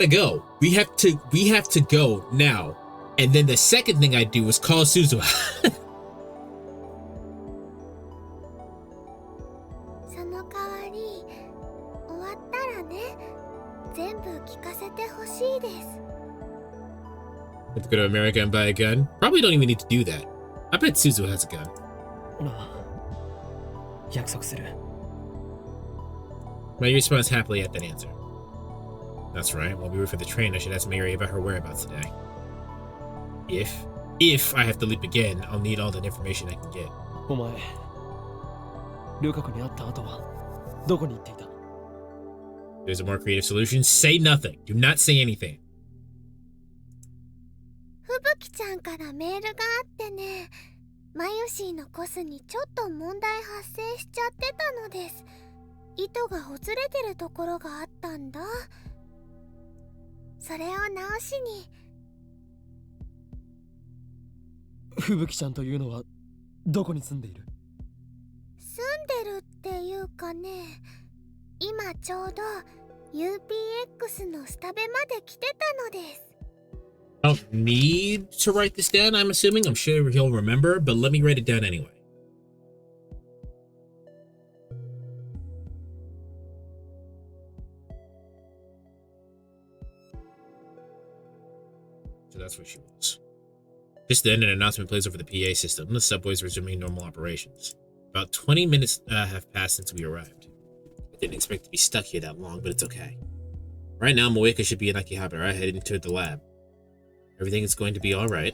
go. We have to go now. And then the second thing I do is call Suzuha. Let's go to America and buy a gun. Probably don't even need to do that. I bet Suzu has a gun. Mayuri responds happily at that answer. That's right. While we were for the train, I should ask Mayuri about her whereabouts today. If I have to leap again, I'll need all the information I can get. There's a more creative solution. Say nothing. Do not say anything.
ふぶきちゃんからメールがあってね、マユシーのコスにちょっと問題発生しちゃってたのです。糸がほつれてるところがあったんだ。それを直しに。
ふぶきちゃんというのはどこに住んでいる？
住んでるっていうかね、今ちょうど UPX のスタベまで来てたのです。
I don't need to write this down, I'm assuming. I'm sure he'll remember, but let me write it down anyway. So that's where she was. Just then, an announcement plays over the PA system. The subway's resuming normal operations. About 20 minutes have passed since we arrived. I didn't expect to be stuck here that long, but it's okay. Right now, Moeka should be in Akihabara, heading to the lab. Everything is going to be alright.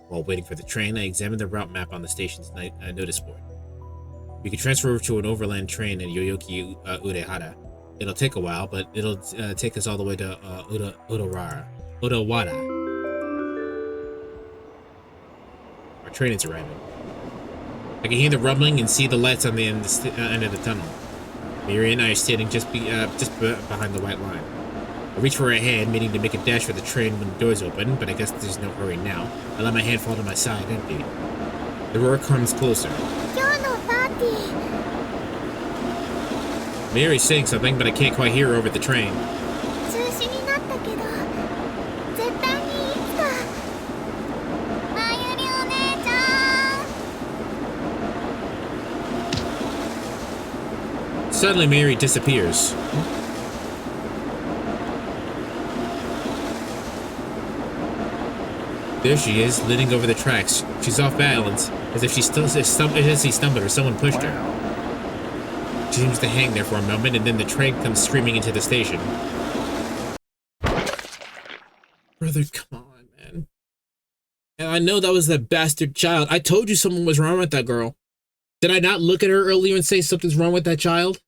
While waiting for the train, I examined the route map on the station's notice board. We could transfer to an overland train at Yoyoki Urehara. It'll take a while, but it'll take us all the way to Odawara. Our train is arriving. I can hear the rumbling and see the lights on the end of the tunnel. Miri and I are standing just behind the white line. I reach for her hand, meaning to make a dash for the train when the doors open, but I guess there's no hurry now. I let my hand fall to my side, empty. The roar comes closer. Miri's saying something, but I can't quite hear her over the train. Suddenly, Miri disappears. There she is, leaning over the tracks. She's off balance, as if she stumbled or someone pushed her. She seems to hang there for a moment, and then the train comes screaming into the station. Brother, come on, man. And I know that was that bastard child. I told you something was wrong with that girl. Did I not look at her earlier and say something's wrong with that child?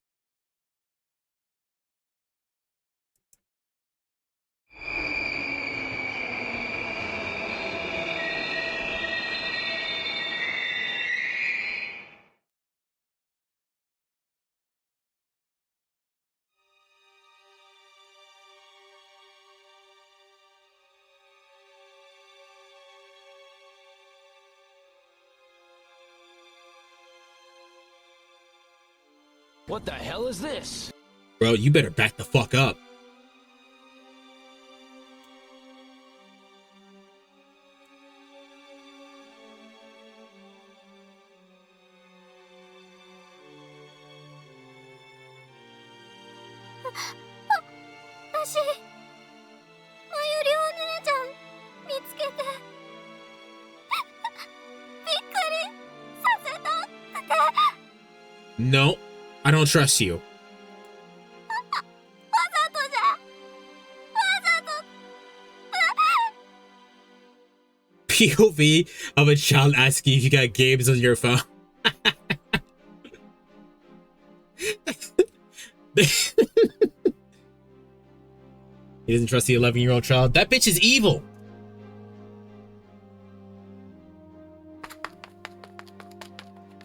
What the hell is this?
Bro, you better back the fuck up. No, I don't trust you. POV of a child asking if you got games on your phone. He doesn't trust the 11-year-old child. That bitch is evil.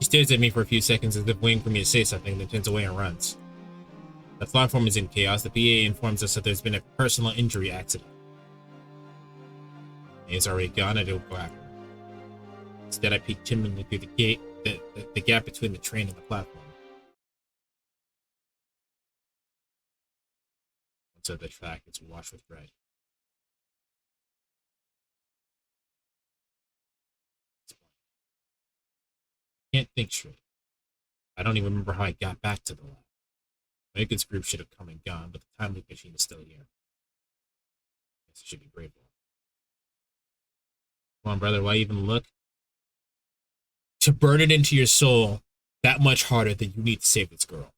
She stares at me for a few seconds as if waiting for me to say something, then turns away and runs. The platform is in chaos. The PA informs us that there's been a personal injury accident. It's already gone. I don't go after her. Instead, I peek timidly through the gate, the gap between the train and the platform. Once at the track, it's washed with red. I can't think straight. I don't even remember how I got back to the lab. Megan's group should have come and gone, but the time loop machine is still here. I guess I should be grateful. Come on, brother, why even look? To burn it into your soul that much harder than you need to save this girl.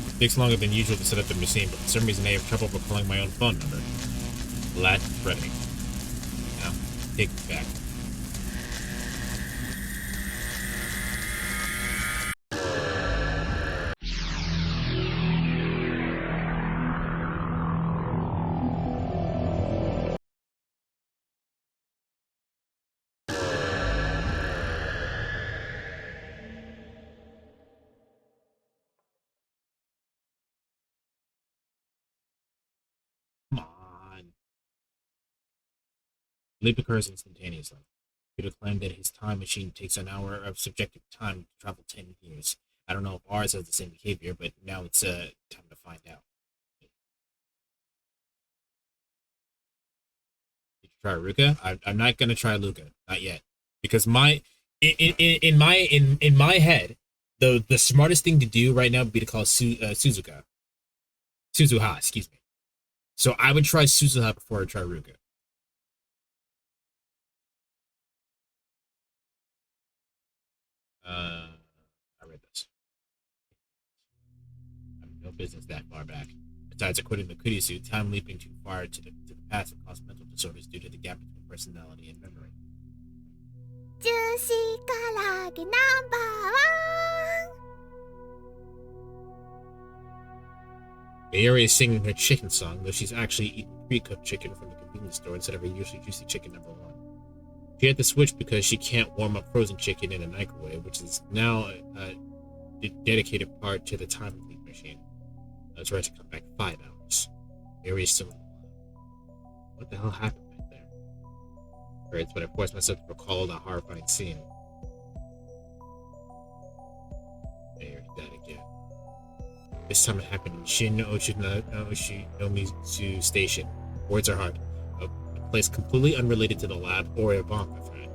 It takes longer than usual to set up the machine, but for some reason I have trouble recalling my own phone number. Lat Freddy. Now, take it back. Leap occurs instantaneously. Peter claimed that his time machine takes an hour of subjective time to travel 10 years. I don't know if ours has the same behavior, but now it's time to find out. Did you try Ruka? I'm not gonna try Luca, not yet, because in my head, the smartest thing to do right now would be to call Suzuha, excuse me. So I would try Suzuha before I try Ruka. I read this. I have no business that far back. Besides, according to Kurisu, time leaping too far to the past can cause mental disorders due to the gap between personality and memory.
ジューシー唐揚げナンバーワン
Mayuri is singing her chicken song, though she's actually eating pre-cooked chicken from the convenience store instead of her usually juicy chicken number 1. She had to switch because she can't warm up frozen chicken in a microwave, which is now a dedicated part to the time leap machine. It's right to come back 5 hours. Mayuri is still in the lab. What the hell happened back there? It's when I forced myself to recall the horrifying scene. Mayuri died again. This time it happened in Shin Oshinomizu Station. Words are hard. A place completely unrelated to the lab or Ivanka threat.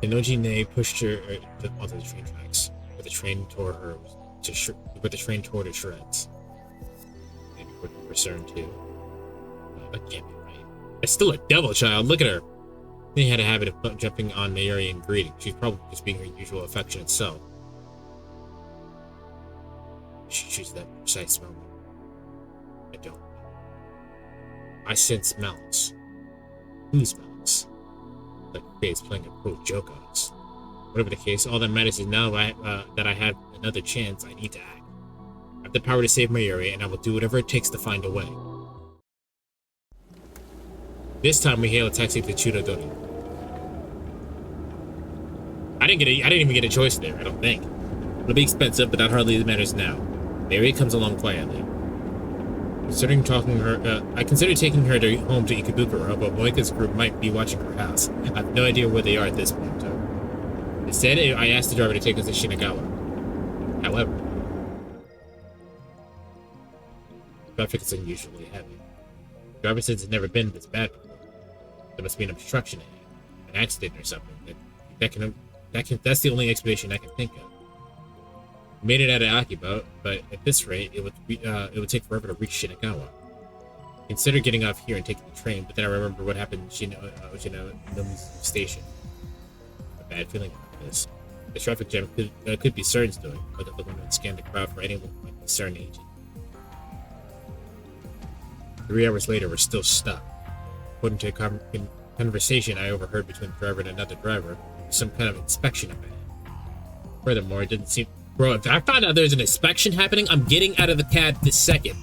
Inoji pushed her onto the train tracks, where the train tore her to shreds. Maybe for CERN too. No, that can't be right. It's still a devil child. Look at her. They had a habit of jumping on Mayuri and greeting. She's probably just being her usual affectionate self. She chooses that precise moment. I don't. I sense malice. Whose malice? Like Faye's playing a cruel joke on us. Whatever the case, all that matters is now that I have another chance, I need to act. I have the power to save Mayuri, and I will do whatever it takes to find a way. This time we hail a taxi to Chudodori. I didn't even get a choice there, I don't think. It'll be expensive, but that hardly matters now. Mayuri comes along quietly. I considered taking her home to Ikebukuro, but Moika's group might be watching her house. I have no idea where they are at this point. Instead, I asked the driver to take us to Shinagawa. However, traffic is unusually heavy. The driver says it's never been this bad before. There must be an obstruction ahead, an accident or something. That's the only explanation I can think of. We made it out of Akiba, but at this rate, it would take forever to reach Shinagawa. Consider getting off here and taking the train, but then I remember what happened in Shinonomizu Station. A bad feeling about this. The traffic jam could be CERN's doing. Look at the window and scan the crowd for anyone who might be CERN agent. 3 hours later, we're still stuck. According to a conversation I overheard between the driver and another driver, some kind of inspection up ahead. Furthermore, it didn't seem... Bro, if I find out there's an inspection happening, I'm getting out of the cab this second.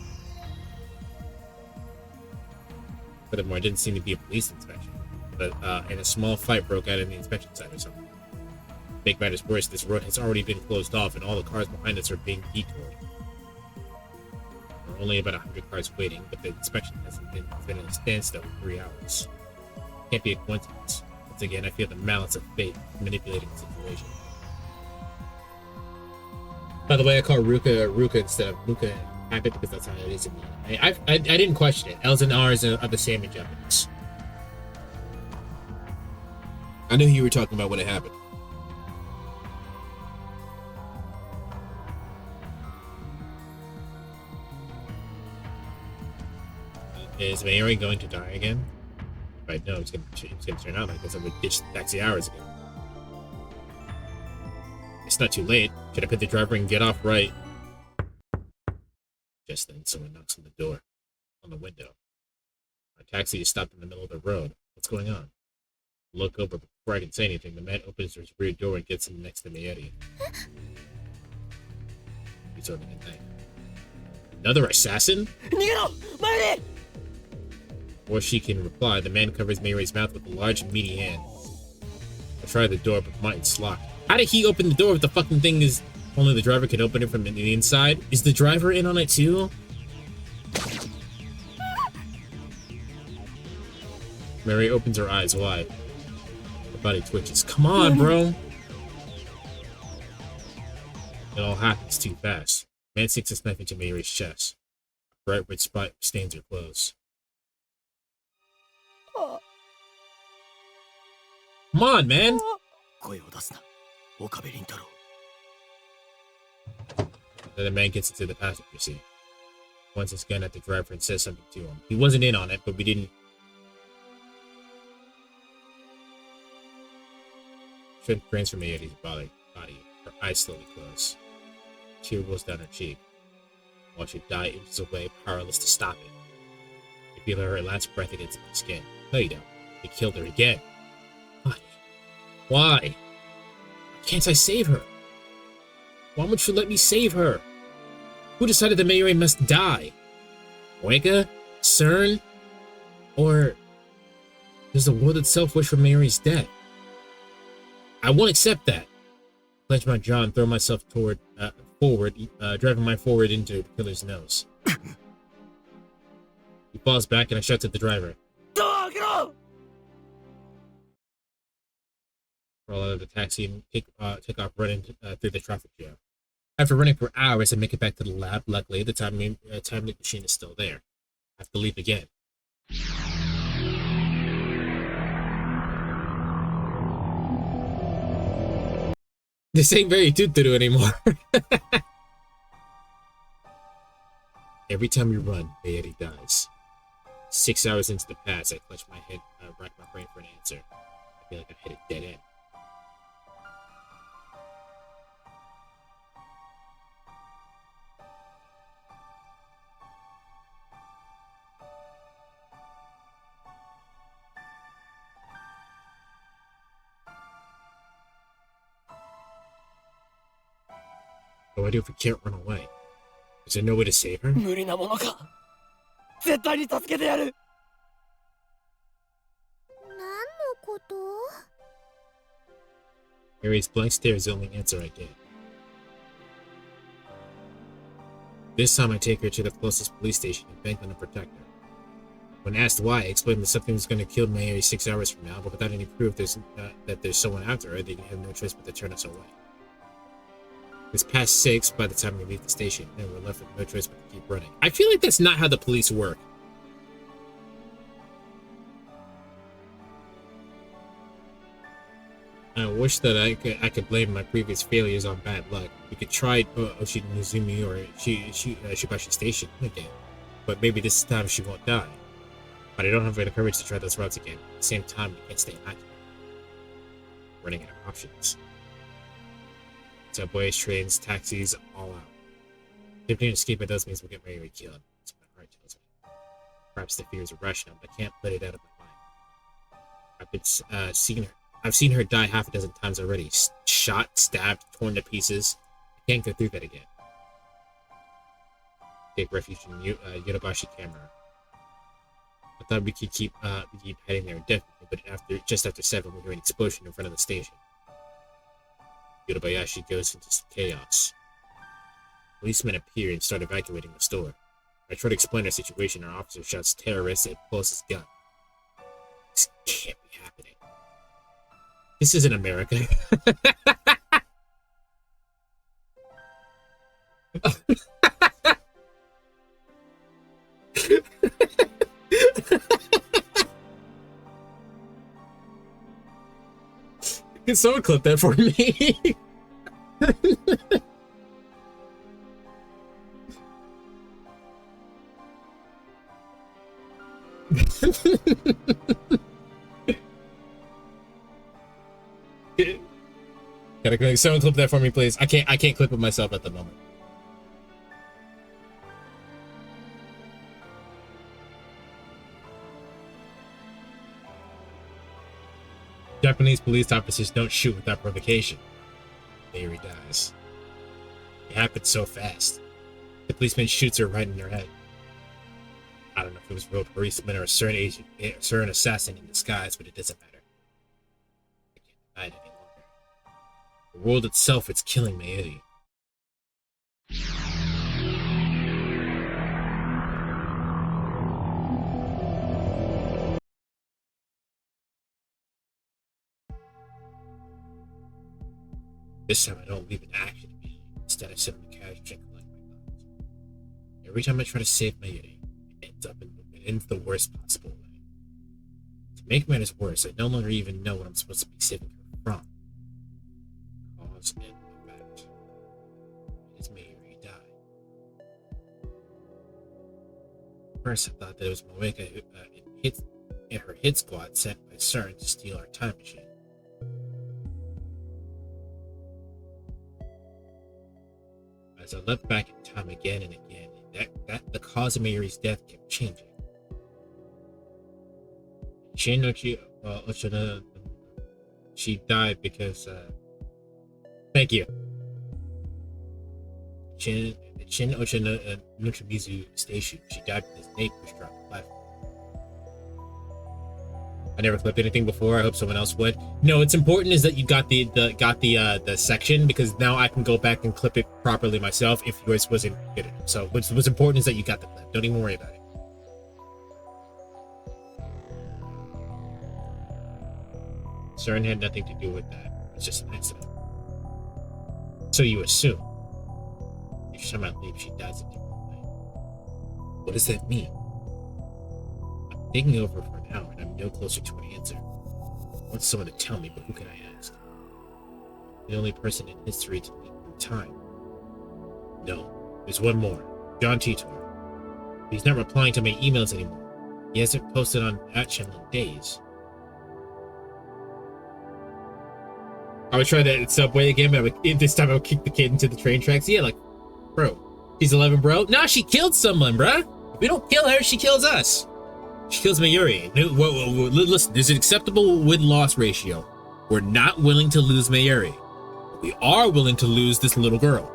Furthermore, it didn't seem to be a police inspection, but and a small fight broke out in the inspection site or something. To make matters worse, this road has already been closed off, and all the cars behind us are being detoured. There are only about 100 cars waiting, but the inspection has been at a standstill for 3 hours. Can't be a coincidence. Once again, I feel the malice of fate manipulating the situation. By the way, I call Ruka instead of Muka Habit because that's how it is in the anime. I didn't question it. L's and R's are the same in Japanese. I knew you were talking about when it happened. Is Mayuri going to die again? If I know it's gonna turn out like this, I would ditch the taxi hours ago. It's not too late. Should I put the driver and get off right? Just then, someone knocks on the door, on the window. Our taxi is stopped in the middle of the road. What's going on? I look over before I can say anything. The man opens his rear door and gets in next to Mayuri. He's holding a knife. Another assassin? Before she can reply, the man covers Mayuri's mouth with a large, meaty hand. I try the door, but it's locked. How did he open the door if the fucking thing is... Only the driver can open it from the inside? Is the driver in on it too? Mary opens her eyes wide. Her body twitches. Come on, bro! It all happens too fast. Man sinks his knife into Mayuri's chest. A bright red spot stains her clothes. Come on, man!
声を出すな、岡部倫太郎。
Then the man gets into the passenger seat. Points his gun at the driver and says something to him. He wasn't in on it, but we didn't. Strength drains from Mayuri's body. Her eyes slowly close. Tear rolls down her cheek. Watch her die inches away, powerless to stop it. You feel her last breath against her skin. No, you don't. You killed her again. Why? Why? Can't I save her? Why won't you let me save her? Who decided that Mayuri must die? Oega? CERN? Or does the world itself wish for Mayuri's death? I won't accept that. Clench my jaw and throw myself forward, driving my forward into the killer's nose. He falls back and I shout at the driver. Roll out of the taxi and take off running through the traffic jam. After running for hours, I make it back to the lab. Luckily, the time machine is still there. I have to leave again. This ain't very tutu anymore. Every time you run, Mayuri dies. 6 hours into the past, I clutch my head, rack my brain for an answer. I feel like I've hit a dead end. What do I do if we can't run away? Is there no way to save her?
無理なものか。絶対に助けてやる。
何のこと？
Mary's blank stare is the only answer I get. This time I take her to the closest police station and bank on a protector. When asked why, I explained that something was going to kill Mary 6 hours from now, but without any proof that there's someone after her, they have no choice but to turn us away. It's past 6 by the time we leave the station, and we're left with no choice but to keep running. I feel like that's not how the police work. I wish that I could blame my previous failures on bad luck. We could try Oshinozumi or Shibashi Station again, but maybe this time she won't die. But I don't have the courage to try those routes again. At the same time, we can't stay inactive. Running out of options. Subways, trains, taxis, all out. Attempting to escape by those means will get Mary killed. That's what my heart tells me. Perhaps the fear is irrational, but I can't let it out of my mind. I've seen her die half a dozen times already. Shot, stabbed, torn to pieces. I can't go through that again. Take refuge in Yodobashi camera. I thought we could keep heading there indefinitely, but just after 7, we hear an explosion in front of the station. Yodobayashi goes into chaos. Policemen appear and start evacuating the store. I try to explain our situation. Our officer shouts terrorists and pulls his gun. This can't be happening. This isn't America. Can someone clip that for me? Gotta someone clip that for me, please. I can't clip it myself at the moment. Japanese police officers don't shoot without provocation. Mary dies. It happened so fast. The policeman shoots her right in her head. I don't know if it was a real policeman or a CERN assassin in disguise, but it doesn't matter. I can't deny it any longer. The world itself is killing Mayuri. This time I don't leave an action. Instead, I sit on the couch and collect my thoughts. Every time I try to save Mayuri, it ends the worst possible way. To make matters worse, I no longer even know what I'm supposed to be saving her from. Cause and effect. It is Mayuri die. First, I thought that it was Moeka who, in her hit squad sent by CERN to steal our time machine. As I looked back in time again and again, that the cause of Mayuri's death kept changing. She died because thank you. Shin Ochana Nutrimizu Station. She died because Nate was dropped the platform. I never clipped anything before. I hope someone else would. No, it's important is that you got the section, because now I can go back and clip it properly myself if yours wasn't good enough. So what's important is that you got the clip. Don't even worry about it. CERN had nothing to do with that. It was just an accident. So you assume. If someone leaves, she dies a different way. What does that mean? I'm thinking over for an hour and I'm no closer to an answer. I want someone to tell me, but who can I ask? The only person in history to leap through time. No, there's one more. John Titor. He's not replying to my emails anymore. He hasn't posted on that channel in days. I would try that at Subway again, but this time I would kick the kid into the train tracks. Yeah, like, bro, she's 11, bro. Nah, she killed someone, bruh. If we don't kill her, she kills us. She kills Mayuri. Whoa. Listen, there's an acceptable win-loss ratio. We're not willing to lose Mayuri. We are willing to lose this little girl.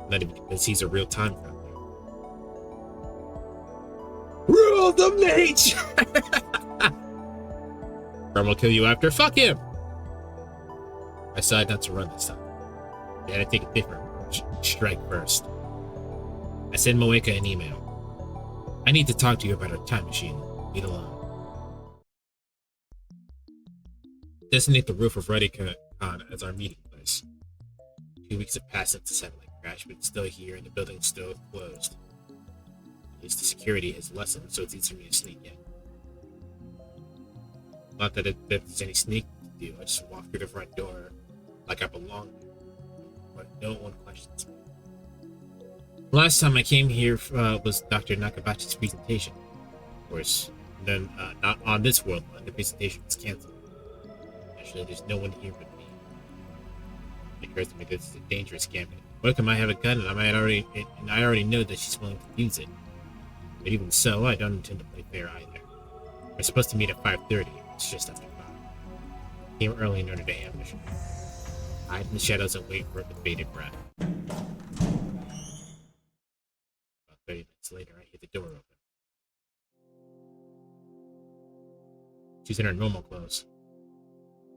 Not even because he's a real time traveler. Rule the mage! Rum will kill you after. Fuck him! I decided not to run this time. Yeah, I think a different approach. Strike first. I send Moeka an email. I need to talk to you about our time machine. Leave it alone. Designate the roof of Redicon as our meeting place. 2 weeks have passed since the satellite crash, but it's still here and the building's still closed. At least the security has lessened, so it's easier for me to sneak in. Not that there's any sneak to do. I just walk through the front door like I belong there. But no one questions me. Last time I came here was Dr. Nakabachi's presentation. Of course, then not on this world, but the presentation was canceled. Actually, there's no one here but me. It occurs to me that this is a dangerous gambit. Moeka might have a gun, and I already know that she's willing to use it. But even so, I don't intend to play fair either. We're supposed to meet at 5:30. It's just after 5. I came early in order to ambush her. Hide in the shadows and wait for a with bated breath. About 30 minutes later, I hear the door open. She's in her normal clothes.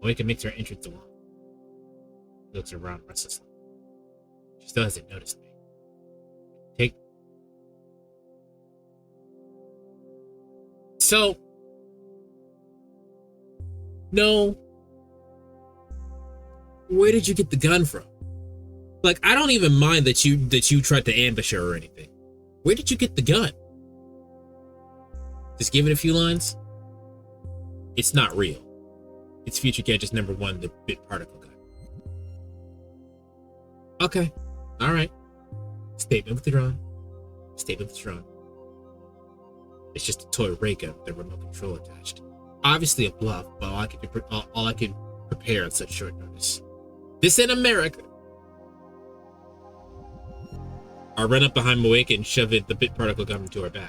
Moeka makes her entrance alone. She looks around restlessly. She still hasn't noticed me. So, no. Where did you get the gun from? Like, I don't even mind that you tried to ambush her or anything. Where did you get the gun? Just give it a few lines. It's not real. It's Future Gadgets #1, the bit particle gun. Okay. Alright. Statement withdrawn. Statement withdrawn. It's just a toy ray gun with a remote control attached. Obviously a bluff, but all I can prepare on such short notice. This in America. I'll run up behind Moeka and shove the bit particle gun into her back.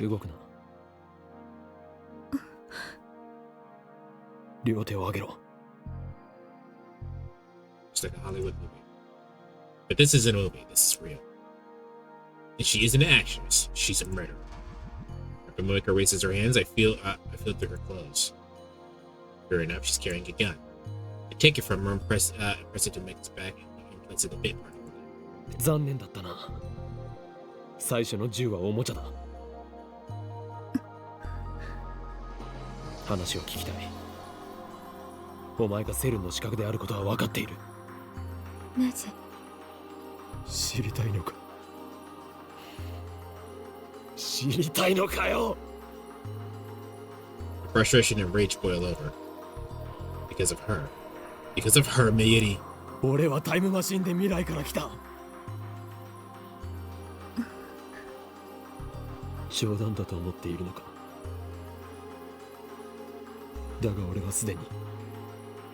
It's like a Hollywood movie. But this isn't a movie, this is real. And she isn't an actress, she's a murderer. After Moeka raises her hands, I feel through her clothes. Sure enough, she's carrying a gun. I take it from her and press it to Moeka's back and place it in the bit particle gun.
残念だったな。最初の銃はおもちゃだ。話を聞きたい。お前がセルンの資格であることは分かっている。
なぜ？
知りたいのか？知りたいのかよ。
Frustration and rage boil over. Because of her. Because of her, Mayuri.
俺はタイムマシンで未来から来た。冗談だと思っているのか。だが俺はすでに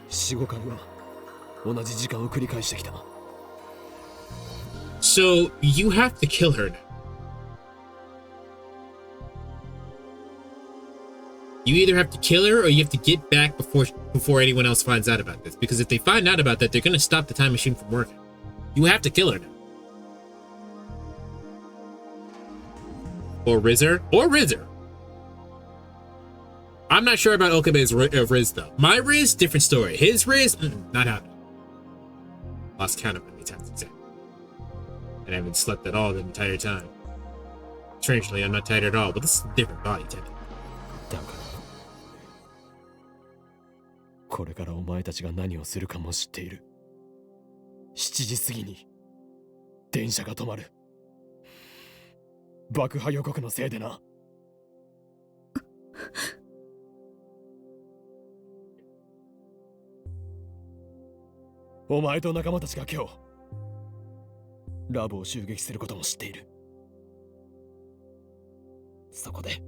4、5回は同じ時間を繰り返してきた。
So, you have to kill her now. You either have to kill her or you have to get back before anyone else finds out about this. Because if they find out about that, they're going to stop the time machine from working. You have to kill her now. Or Rizzer. Or Rizzer. I'm not sure about Okabe's Riz, though. My Riz, different story. His Riz, not happening. Lost count of how many times exactly. And I haven't slept at all the entire time. Strangely, I'm not tired at all, but this is a different body type.
だからこれからお前たちが何をするかも知っている。7時過ぎに電車が止まる。爆破予告のせいでな。お前と仲間たちが今日ラボを襲撃することも知っている。そこで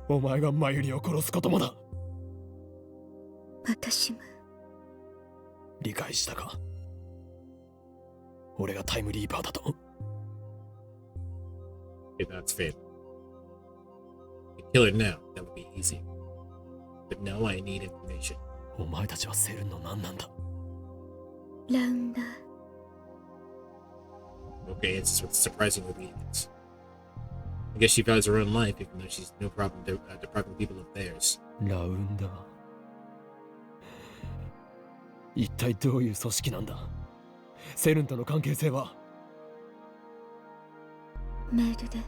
お前がマユリを殺すこともだ。
私が
理解したか？俺がタイムリーパーだと。
Okay, that's fair. Kill her now. That would be easy. But now I need information.
お前たちはセルンの何なんだ？
ラウンダー。
Okay, it's with surprising obedience. I guess she values her own life, even though she's no problem depriving people of theirs.
ラウンダー。一体どういう組織なんだ？セルンとの関係性は？
メールで。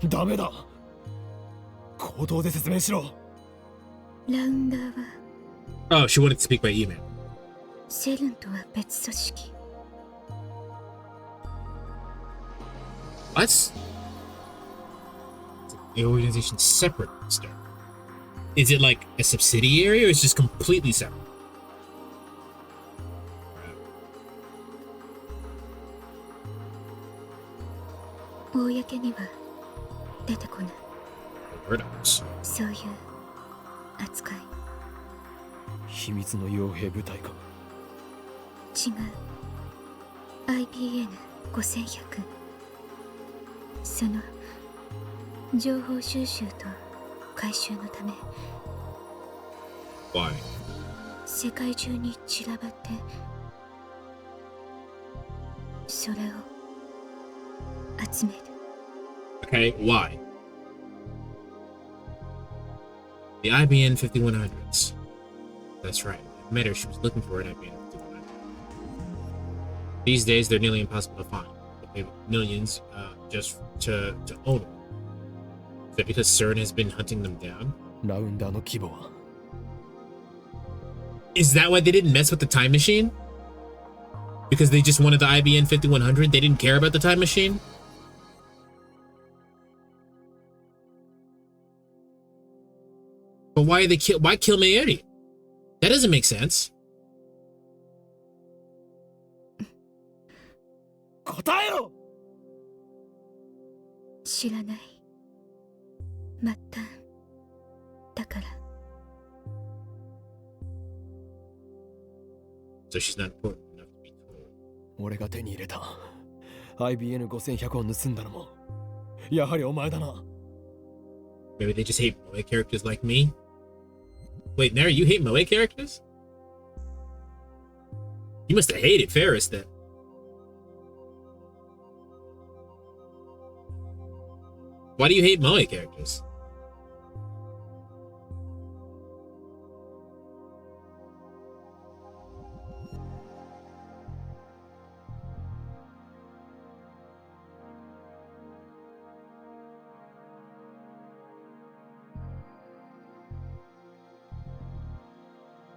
ダメだ。口頭で説明しろ。
ラウンダーは
Oh, she wanted to speak by email.
セルンとは別組織。
What? The organization's separate from Stern. Is it like a subsidiary or is it just completely separate?
公には出てこない。
Paradox.
そういう扱い。
秘密の傭兵部隊か。
違う。IBN5100。その情報収集と回収のため
Why?
世界中に散らばってそれを集める。
Okay, why? The IBN 5100s. That's right. I met her. She was looking for an IBN 5100. These days, they're nearly impossible to find. They pay millions just to own them. Is that because CERN has been hunting them down?
ラウンダーの規模は？
Is that why they didn't mess with the time machine? Because they just wanted the IBN 5100? They didn't care about the time machine? But why kill Mayuri? That doesn't make sense.
答えろ！
知らない。末端だから。
So she's not important enough to be told.
俺が手に入れた IBN5100 を盗んだのもやはりお前だな。
Maybe they just hate Moe characters like me? Wait, Nara, you hate Moe characters? You must have hated Ferris then. Why do you hate Moe characters?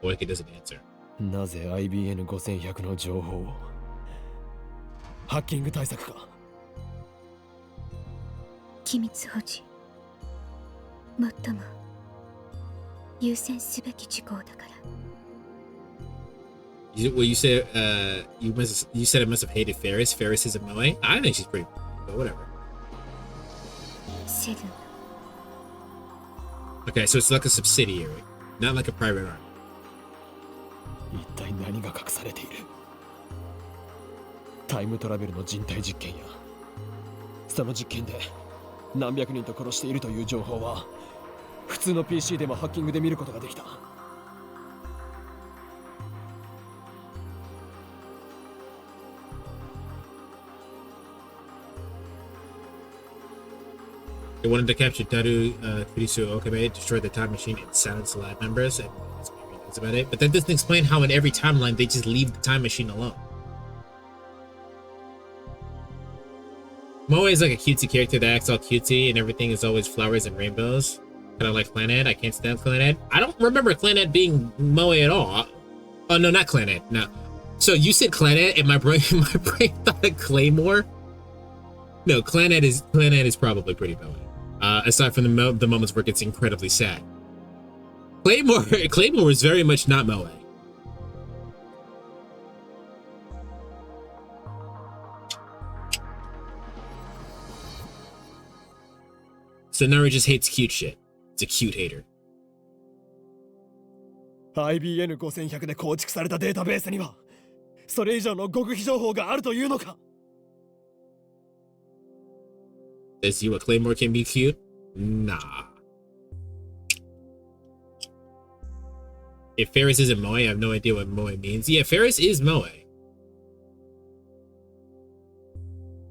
Oike doesn't answer.
なぜ IBN5100 の情報をハッキング対策か。
機密保持、最も優先すべき事項だから。
Well, you said you said I must have hated Ferris. Ferris is a Moe. I think she's pretty, but whatever.
セブン。
Okay, so it's like a subsidiary, not like a private arm.
一体何が隠されている。タイムトラベルの人体実験やその実験で何百人と殺しているという情報は普通の PC でもハッキングで見ることができた。
They wanted to capture Daru Kurisu Okabe, destroy the time machine, and silence the lab members, and that's about it. But that doesn't explain how in every timeline they just leave the time machine alone. Moe is like a cutesy character that acts all cutesy and everything is always flowers and rainbows. Kind of like Clanad. I can't stand Clanad. I don't remember Clanad being Moe at all. Oh no, not Clanad. No. So you said Clanad, and my brain thought of Claymore. No, Clanad is probably pretty Moe. Aside from the moments where it gets incredibly sad. Claymore is very much not Moe. So Nari just hates cute shit. It's a cute hater.
IBN5100 で構築されたデータベースにはそれ以上の極秘情報があるというのか。
Says you a Claymore can be cute? Nah. If Ferris isn't Moe, I have no idea what Moe means. Yeah, Ferris is Moe.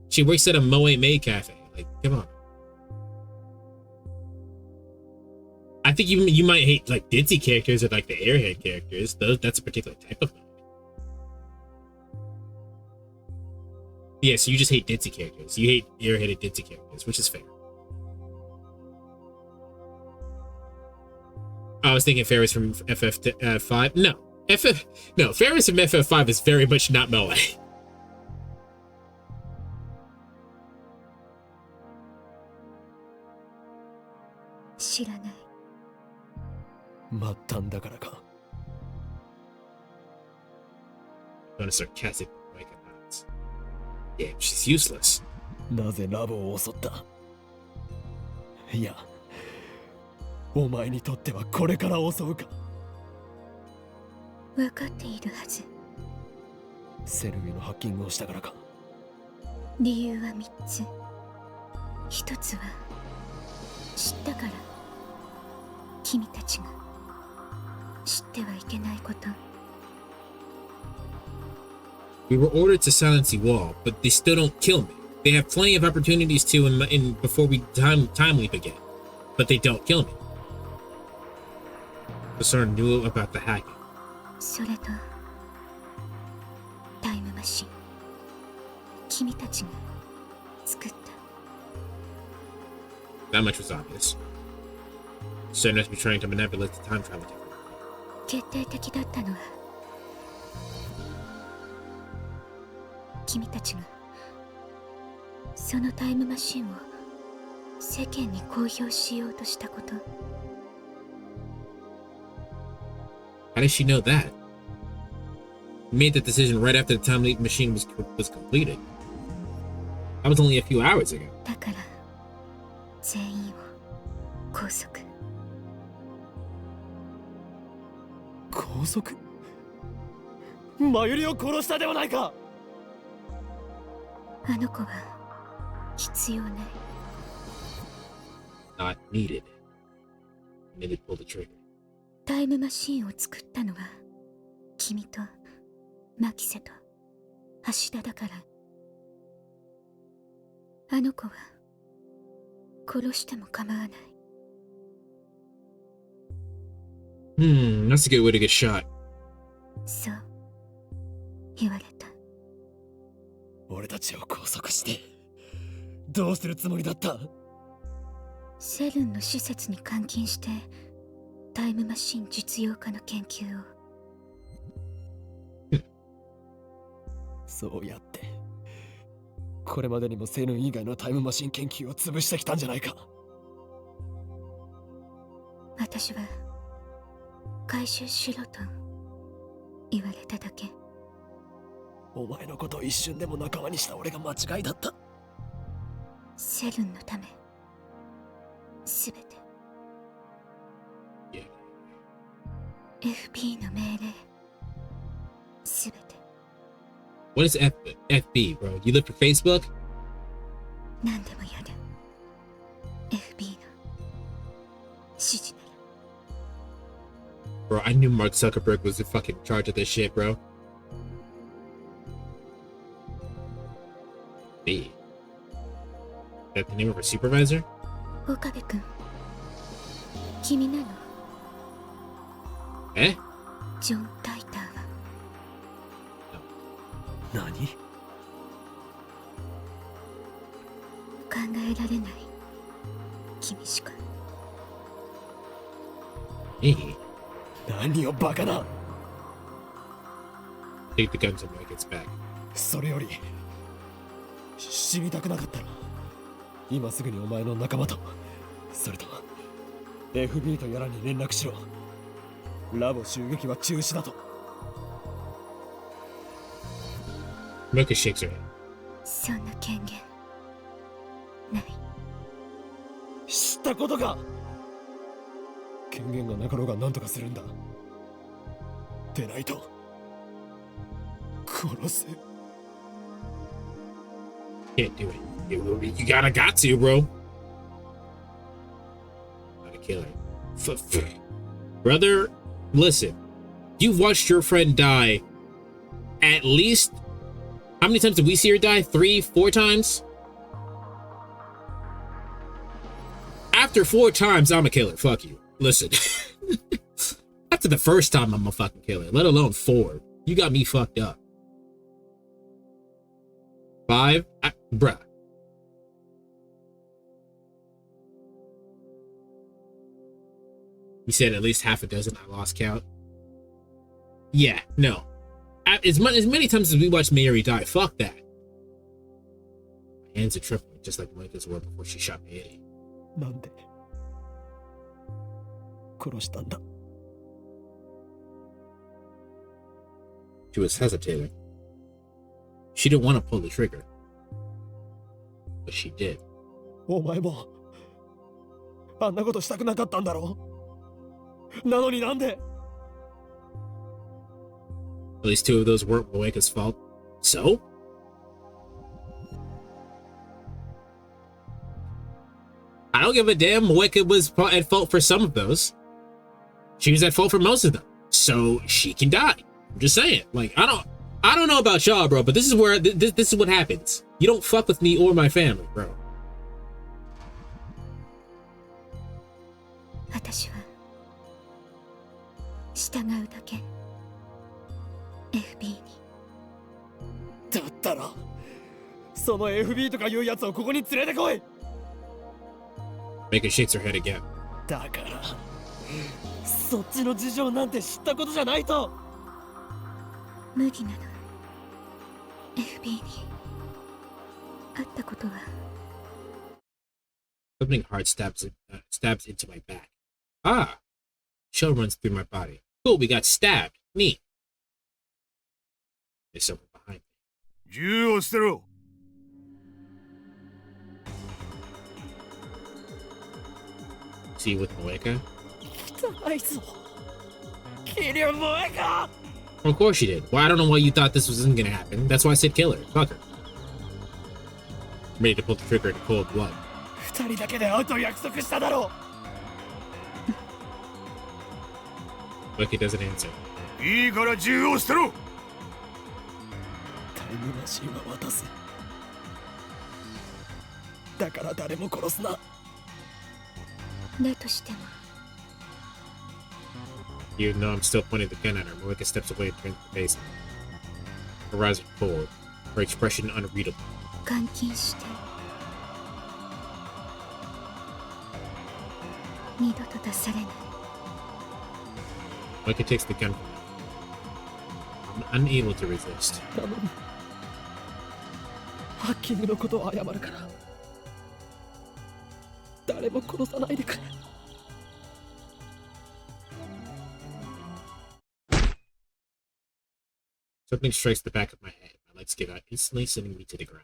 She works at a Moe maid cafe. Like, come on. I think you might hate like ditzy characters or like the airhead characters. That's a particular type of Moe. Yeah, so you just hate ditzy characters. You hate airheaded ditzy characters, which is fair. I was thinking Ferris from FF5. No, Ferris from FF5 is very much not Moe.
知らない。
末端だからか。
Not a sarcastic like that. Yeah, she's useless.
なぜラボを襲った。いや、お前にとってはこれから襲うか。
分かっているはず。
セルへのハッキングをしたからか。
理由は3つ。1つは知ったから。君たちが知ってはいけないこと。
We were ordered to silence the wall, but they still don't kill me. They have plenty of opportunities to in before we time leap again, but they don't kill me. The Sora knew about the hacking.
それとタイムマシン。君たちが作った。
That much was obvious. Sora must be trying to manipulate the time travel.
決定的だったのは君たちがそのタイムマシンを世間に公表しようとしたこと。
How does she know that? We made that decision right after the time leap machine was completed. That was only a few hours ago.
だから全員を拘束。
拘束？マユリを殺したではないか。
あの子は必要ない。
Not needed. And then they pulled the trigger.
タイムマシンを作ったのは君とマキセと橋田だから。あの子は殺しても構わない。
That's a good way to get shot.
そう言われた。
俺たちを拘束してどうするつもりだった？
セルンの施設に監禁してタイムマシン実用化の研究を。
そうやってこれまでにもセルン以外のタイムマシン研究を潰してきたんじゃないか。
私は回収しろと言われただけ。
お前のことを一瞬でも仲間にした俺が間違いだった。
セルンのためすべて FB の命令すべて。
What is FB, bro? You live for Facebook?
何でもやる FB の指示なら。
Bro, I knew Mark Zuckerberg was in fucking charge of this shit, bro. B. Is that the name of her supervisor?
岡部君、君なの？
え？
ジョン・タイターは。
何？
考えられない君しか。
Me?
何をバカな。
Take the guns and Mike gets back.
それより知りたくなかったら今すぐにお前の仲間とそれと FB とやらに連絡しろ。ラボ襲撃は中止だと。
Mike shakes her head.
そんな権限ない。
知ったことか。権限がなかろうが何とかするんだ。でないと殺す。
Can't do it. You got to, bro. Gotta kill her. Brother, listen. You've watched your friend die at least. How many times did we see her die? 3, 4 times? After 4 times, I'm a killer. Fuck you. Listen. After the first time, I'm a fucking killer. Let alone 4. You got me fucked up. 5? Bruh. You said at least half a dozen. I lost count. Yeah, no. As many times as we watched Mary die, fuck that. My hands are trembling, just like Micah's were before she shot Mary.
なんで殺したんだ。
She was hesitating. She didn't want to pull the trigger. But she did.
お前もあんなことしたくなかったんだろう。なのになんで。
At least 2 of those weren't Moeka's fault. So? I don't give a damn. Moeka was at fault for some of those. She was at fault for most of them. So she can die. I'm just saying. Like, I don't know about y'all, bro, but this is where this is what happens. You don't fuck with me or my family, bro.
私は従うだけ。FB に。
だったらその FB とかいうやつをここに連れてこい。
Micah shakes her head again.
だからそっちの事情なんて知ったことじゃないと。
無理なの。FB に会ったことは。
Something hard stabs into my back. Ah! Chill runs through my body. Cool, we got stabbed. Neat. There's someone behind me.
銃を捨てろ。
See you with Moeka?
汚いぞ。キリュウモエカ。
Of course you did. Well, I don't know why you thought this wasn't gonna happen. That's why I said kill her. Fuck her. I'm ready to pull the trigger in cold blood.
2人だけで会うと約束しただろう。
Moeka doesn't answer.
いいから銃を捨てろ。
タイムマシンは渡す。だから誰も殺すな。
だとしても。
Even though I'm still pointing the gun at her, Moeka steps away and turns to face me. Her eyes are cold, her expression unreadable.
監禁して二度と出されない。
Moeka takes the gun from me. I'm unable to resist.
頼む。ハッキングのことを謝るから、誰も殺さないでくれ。
Something strikes the back of my head. My legs give out instantly, sending me to the ground.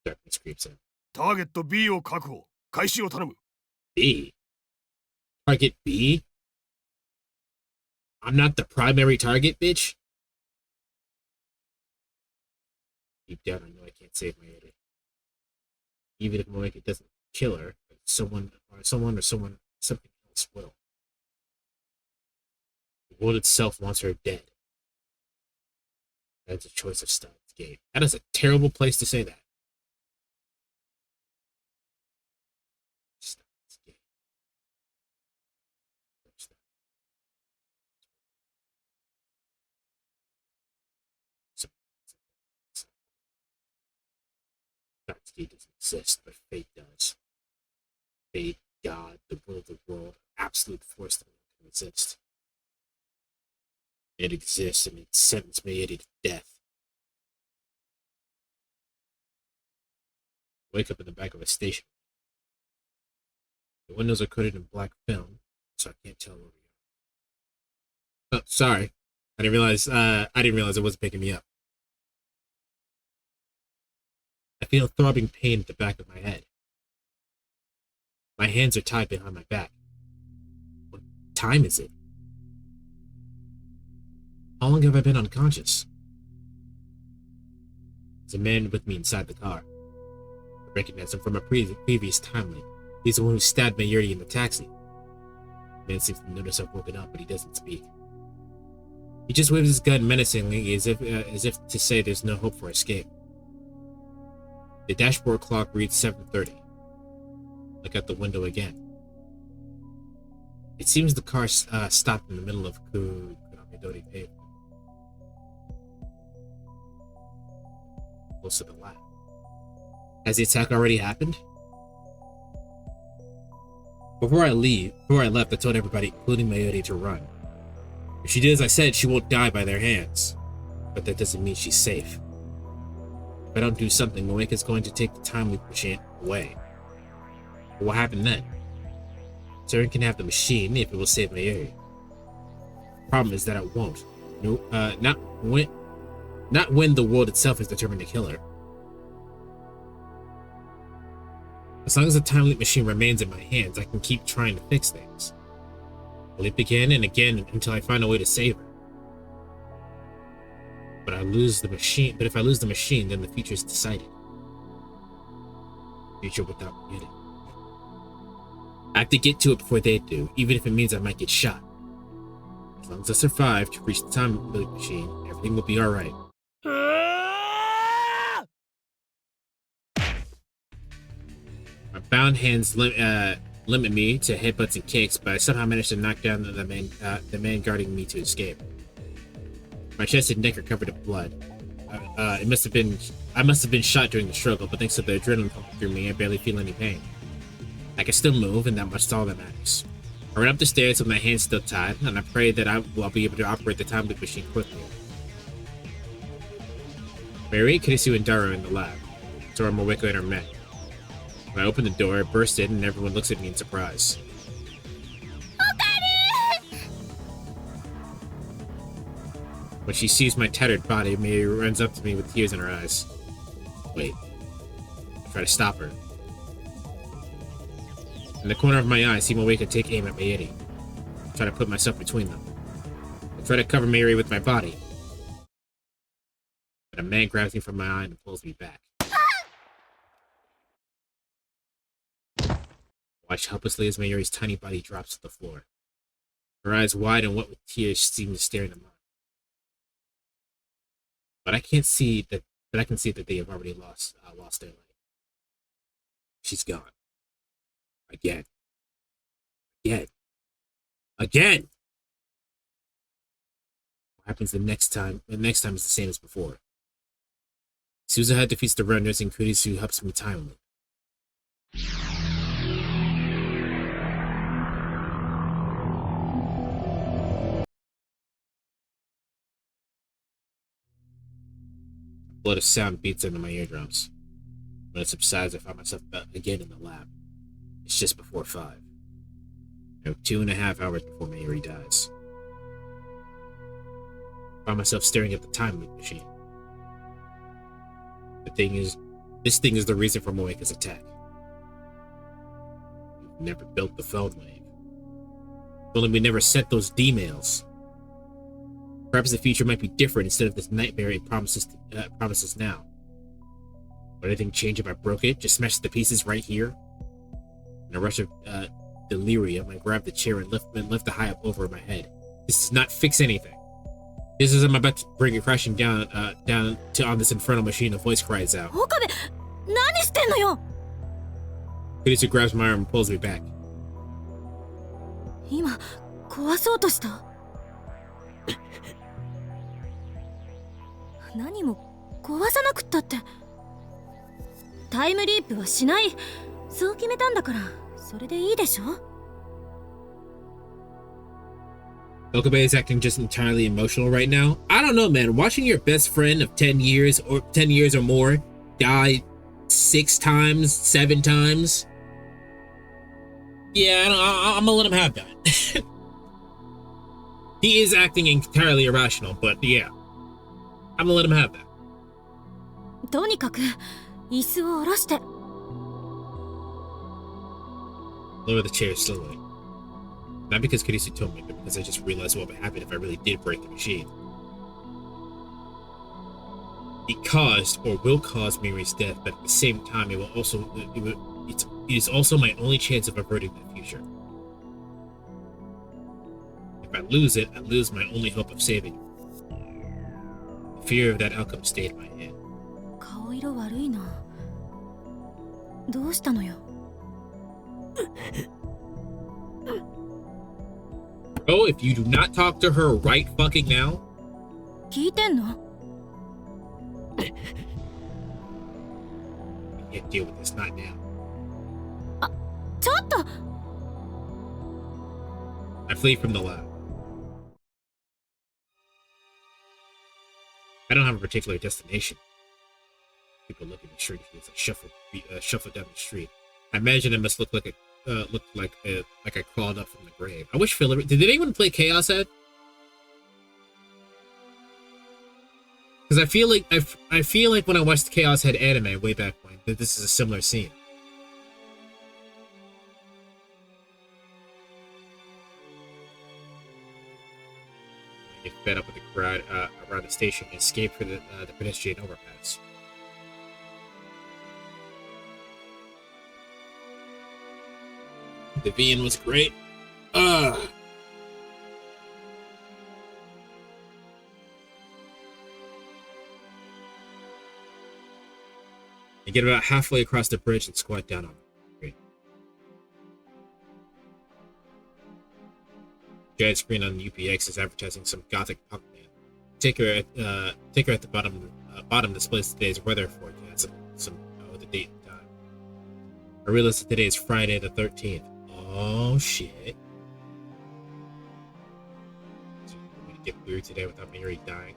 Darkness creeps in.
ターゲット B を確保。開始を頼む。
B? Target B? I'm not the primary target, bitch? Deep down, I know I can't save my lady. Even if Moeka doesn't kill her, something else will. The world itself wants her dead. That's a choice of Steins Gate. That is a terrible place to say that. Steins Gate. Steins Gate doesn't exist, but fate does. Fate, God, the will of the world, absolute force that can exist. It exists and it sentenced me to death. Wake up in the back of a station. The windows are coated in black film, so I can't tell where we are. Oh, sorry. I didn't realize it wasn't picking me up. I feel throbbing pain at the back of my head. My hands are tied behind my back. What time is it? How long have I been unconscious? There's a man with me inside the car. I recognize him from a previous timeline. He's the one who stabbed Mayuri in the taxi. The man seems to notice I've woken up, but he doesn't speak. He just waves his gun menacingly as if to say there's no hope for escape. The dashboard clock reads 7:30. Look out the window again. It seems the car stopped in the middle of Kuramidori pavement. Close to the lab. Has the attack already happened? Before I left, I told everybody, including Mayuri, to run. If she did as I said, she won't die by their hands. But that doesn't mean she's safe. If I don't do something, Moeka's going to take the time loop machine away. But what happened then? Saren can have the machine if it will save Mayuri. Problem is that it won't. No, not when the world itself is determined to kill her. As long as the time loop machine remains in my hands, I can keep trying to fix things. I'll leap again and again until I find a way to save her. But if I lose the machine, then the future is decided. Future without Mayuri. I have to get to it before they do, even if it means I might get shot. As long as I survive to reach the time loop machine, everything will be alright. My bound hands limit me to headbutts and kicks, but I somehow managed to knock down the man guarding me to escape. My chest and neck are covered in blood. I must have been shot during the struggle, but thanks to the adrenaline pumping through me, I barely feel any pain. I can still move, and that much is all that matters. I run up the stairs with my hands still tied, and I pray that I will be able to operate the time loop machine quickly. Mary, Kirisu, and Dara are in the lab. So are Moeka and her men. When I open the door, I burst in, and everyone looks at me in surprise. When she sees my tattered body, Mary runs up to me with tears in her eyes. Wait. I try to stop her. In the corner of my eye, I see Moeka take aim at Mayuri. I try to put myself between them. I try to cover Mayuri with my body. But a man grabs me from my eye and pulls me back. I watch helplessly as Mayuri's tiny body drops to the floor. Her eyes wide and wet with tears seem to stare into mine. But I can see that they have already lost their life. She's gone. Again. What happens the next time? The next time is the same as before. Suzuha defeats the runners and Kurisu helps me time loop. Blood of sound beats into my eardrums. When it subsides, I find myself again in the lab. It's just before 5. I have 2.5 hours before Mayuri dies. I find myself staring at the time machine. The thing is, this thing is the reason for Moeka's attack. We've never built the phone wave. If only we never sent those D-mails. Perhaps the future might be different instead of this nightmare it promises now. Would anything change if I broke it? Just smash the pieces right here? In a rush of delirium, I grab the chair and lift the high up over my head. This does not fix anything. Just as I'm about to bring it crashing down on this infernal machine, a voice cries out.
Okabe, nani shitten no yo?
Kurisu grabs my arm and pulls me back.
Ima, kowasou to shita? 何も壊さなくったって。タイムリープはしない。そう決めたんだから、それでいいでしょ?
Okabe is acting just entirely emotional right now. I don't know, man. Watching your best friend of 10 years or more die 6 times, 7 times. Yeah, I'm gonna let him have that. He is acting entirely irrational, but yeah. I'm gonna let him have that.
とにかく椅子を下ろして。
Lower the chair slowly. Not because Kurisu told me, but because I just realized what would happen if I really did break the machine. It caused or will cause Miri's death, but at the same time, it is also my only chance of averting the future. If I lose it, I lose my only hope of saving it. The fear of that outcome stayed in my head.
顔色悪いな。どうしたのよ?
Oh, if you do not talk to her right fucking now.
聞いてんの?
I can't deal with this, not now.
あ、ちょっと!
I flee from the lab. I don't have a particular destination. People look at me straight as I shuffle down the street. I imagine it must look like I crawled up from the grave. I wish Philip. Did anyone play Chaos Head? Because I feel like when I watched the Chaos Head anime way back when, that this is a similar scene. I get fed up with the crowd around the station and escape for the pedestrian overpass. The VN was great. I get about halfway across the bridge and squat down on it. Giant screen on the UPX is advertising some gothic punk band. Ticker at the bottom displays today's weather forecast, the date and time. I realize that today is Friday the 13th. Oh shit. So I'm gonna get through today without Miri dying.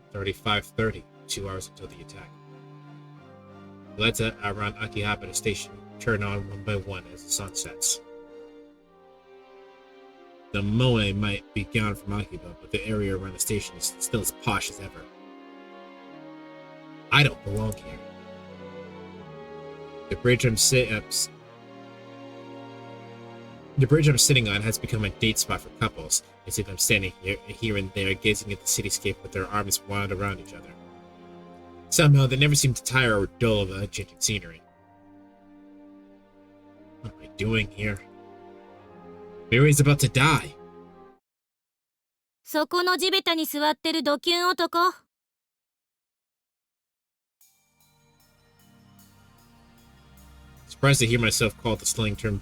It's already 5:30, 2 hours until the attack. The lights around Akihabara station turn on one by one as the sun sets. The moe might be gone from Akiba, but the area around the station is still as posh as ever. I don't belong here. The bridge I'm sitting on has become a date spot for couples. I see them standing here and there, gazing at the cityscape with their arms wound around each other. Somehow, they never seem to tire or dull of the changing scenery. What am I doing here? Miri's about to die.
そこの地べたに座ってるドキュン男。
Surprised to hear myself called the slang term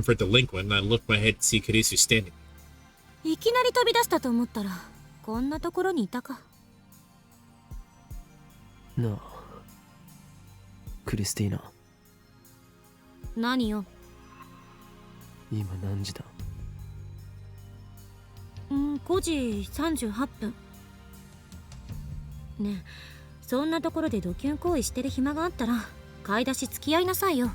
for delinquent, and I look my head to see Kurisu standing.
いきなり飛び出したと思ったら、こんなところにいたか。
なあ、クリスティーナ。
何よ。
今何時だ
？5時38分。ねえ、そんなところでドキュン行為してる暇があったら買い出し付き合いなさいよ。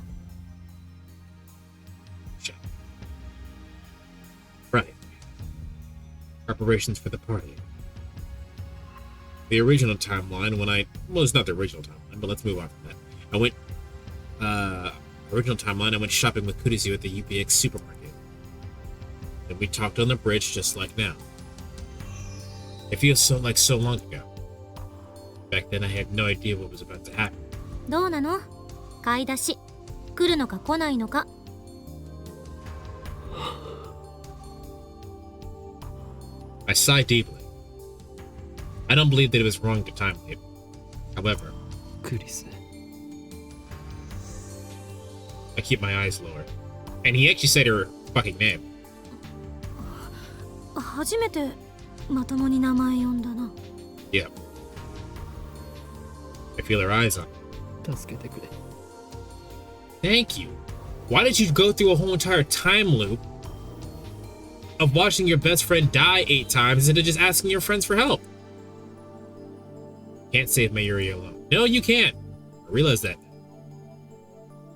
Right. Preparations for the party. The original timeline, when well, it's not the original timeline, but let's move on from that. I went, original timeline, I went shopping with Kurisu at the UPX supermarket. And we talked on the bridge just like now. It feels so long ago. Back then I had no idea what was about to happen.
どうなの？買い出し来るのか来ないのか。
I sigh deeply. I don't believe that it was wrong to time leap. However,
クリス
I keep my eyes lower. And he actually said her fucking name.
初めてまともに名前呼んだな。
Yeah. I feel her eyes on me.
助けてくれ。
Thank you. Why did you go through a whole entire time loop of watching your best friend die 8 times instead of just asking your friends for help? Can't save Mayuri alone. No, you can't. I realize that.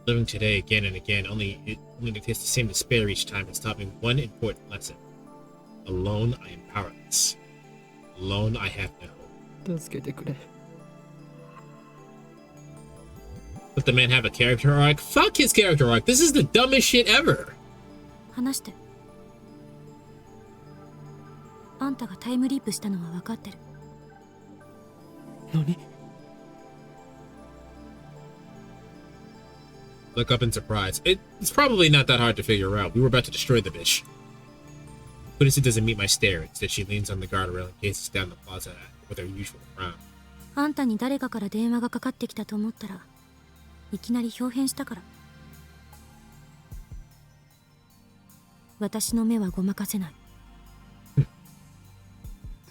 Living today again and again, only to taste the same despair each time, has taught me one important lesson. Alone, I am powerless. Alone, I have no hope.
助けてくれ。
Let the man have a character arc? Fuck his character arc. This is the dumbest shit ever.
話して。あんたがタイムリープしたのは分かってる。
何？
Look up in surprise. It's probably not that hard to figure out. We were about to destroy the bitch. Kurisu doesn't meet my stare. Instead, she leans on the guardrail and gazes down the plaza with her usual frown.
あんたに誰かから電話がかかってきたと思ったらいきなり表変したから。私の目はごまかせない。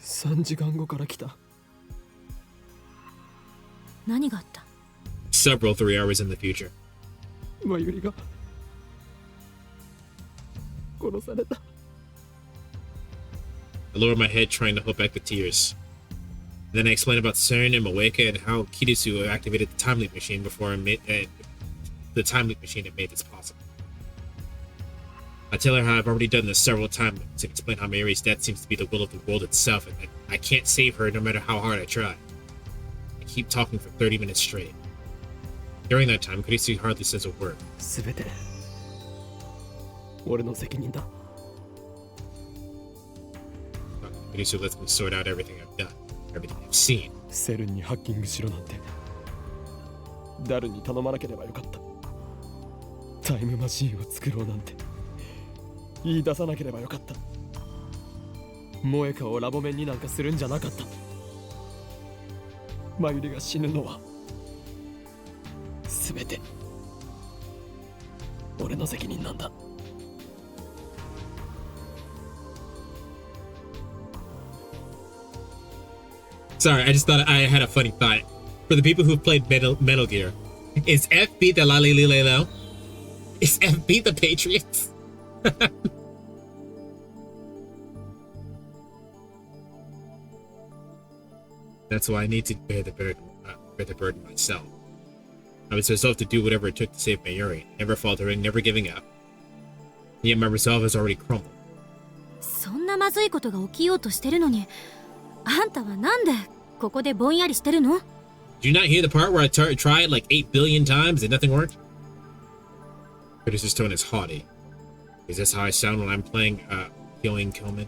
3時間後から来た。
何があった？
Several 3 hours in the future.
マユリが殺された。
I lower my head, trying to hold back the tears. Then I explain about CERN and Moeka and how Kirisu activated the time leap machine before it made the time leap machine that made this possible. I tell her how I've already done this several times and explain how Mary's death seems to be the will of the world itself and that I can't save her no matter how hard I try. I keep talking for 30 minutes straight. During that time, Kirisu hardly says a word.
すべて俺の責任だ。
Kirisu lets me sort out everything I've done, everything I've seen.
セルンにハッキングしろなんてダルに頼まなければよかった。タイムマシンを作ろうなんて言い出さなければよかった。モエカをラボメンになんかするんじゃなかった。マユリが死ぬのはすべて俺の責任なんだ。
Sorry, I just thought I had a funny thought. For the people who've played Metal Gear, is FB the Lalililelo? Is FB the Patriots? That's why I need to bear the burden myself. I was resolved to do whatever it took to save Mayuri, never faltering, never giving up. Yet my resolve has already crumbled.
そんなまずいことが起きようとしてるのに、あんたはなんでここでぼんやりしてるの？
Did you not hear the part where I tried like 8 billion times and nothing worked? Curtis's tone is haughty. Is this how I sound when I'm playing Kyoin Killman?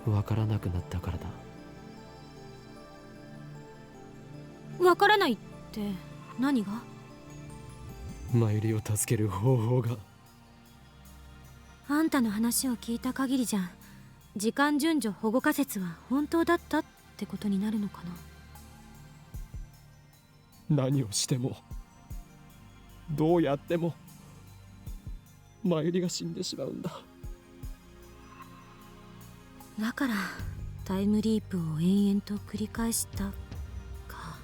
わからなくなったからだ。
わからないって何が？
マユリを助ける方法が。
あんたの話を聞いた限りじゃ時間順序保護仮説は本当だったってことになるのかな。
何をしてもどうやってもマユリが死んでしまうんだ。
だからタイムリープを延々と繰り返したか。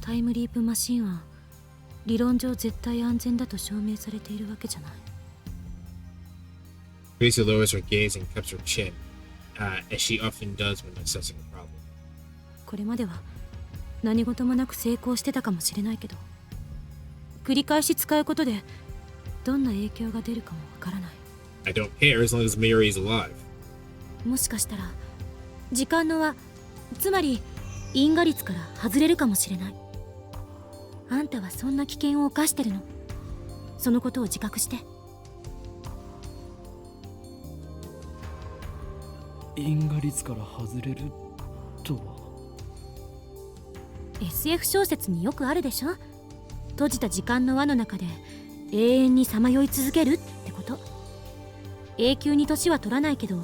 タイムリープマシンは理論上絶対安全だと証明されているわけじゃない。
Gracie lowers her gaze and cups her chin, as she often does when assessing a problem.
これまでは何事もなく成功してたかもしれないけど、繰り返し使うことでどんな影響が出るかもわからない。
I don't care as long as Mayuri is alive.
もしかしたら時間の輪、つまり因果率から外れるかもしれない。あんたはそんな危険を冒してるの。そのことを自覚して。
因果率から外れるとは。
SF 小説によくあるでしょ。閉じた時間の輪の中で永遠にさまよい続けるってこと。永久に年は取らないけど、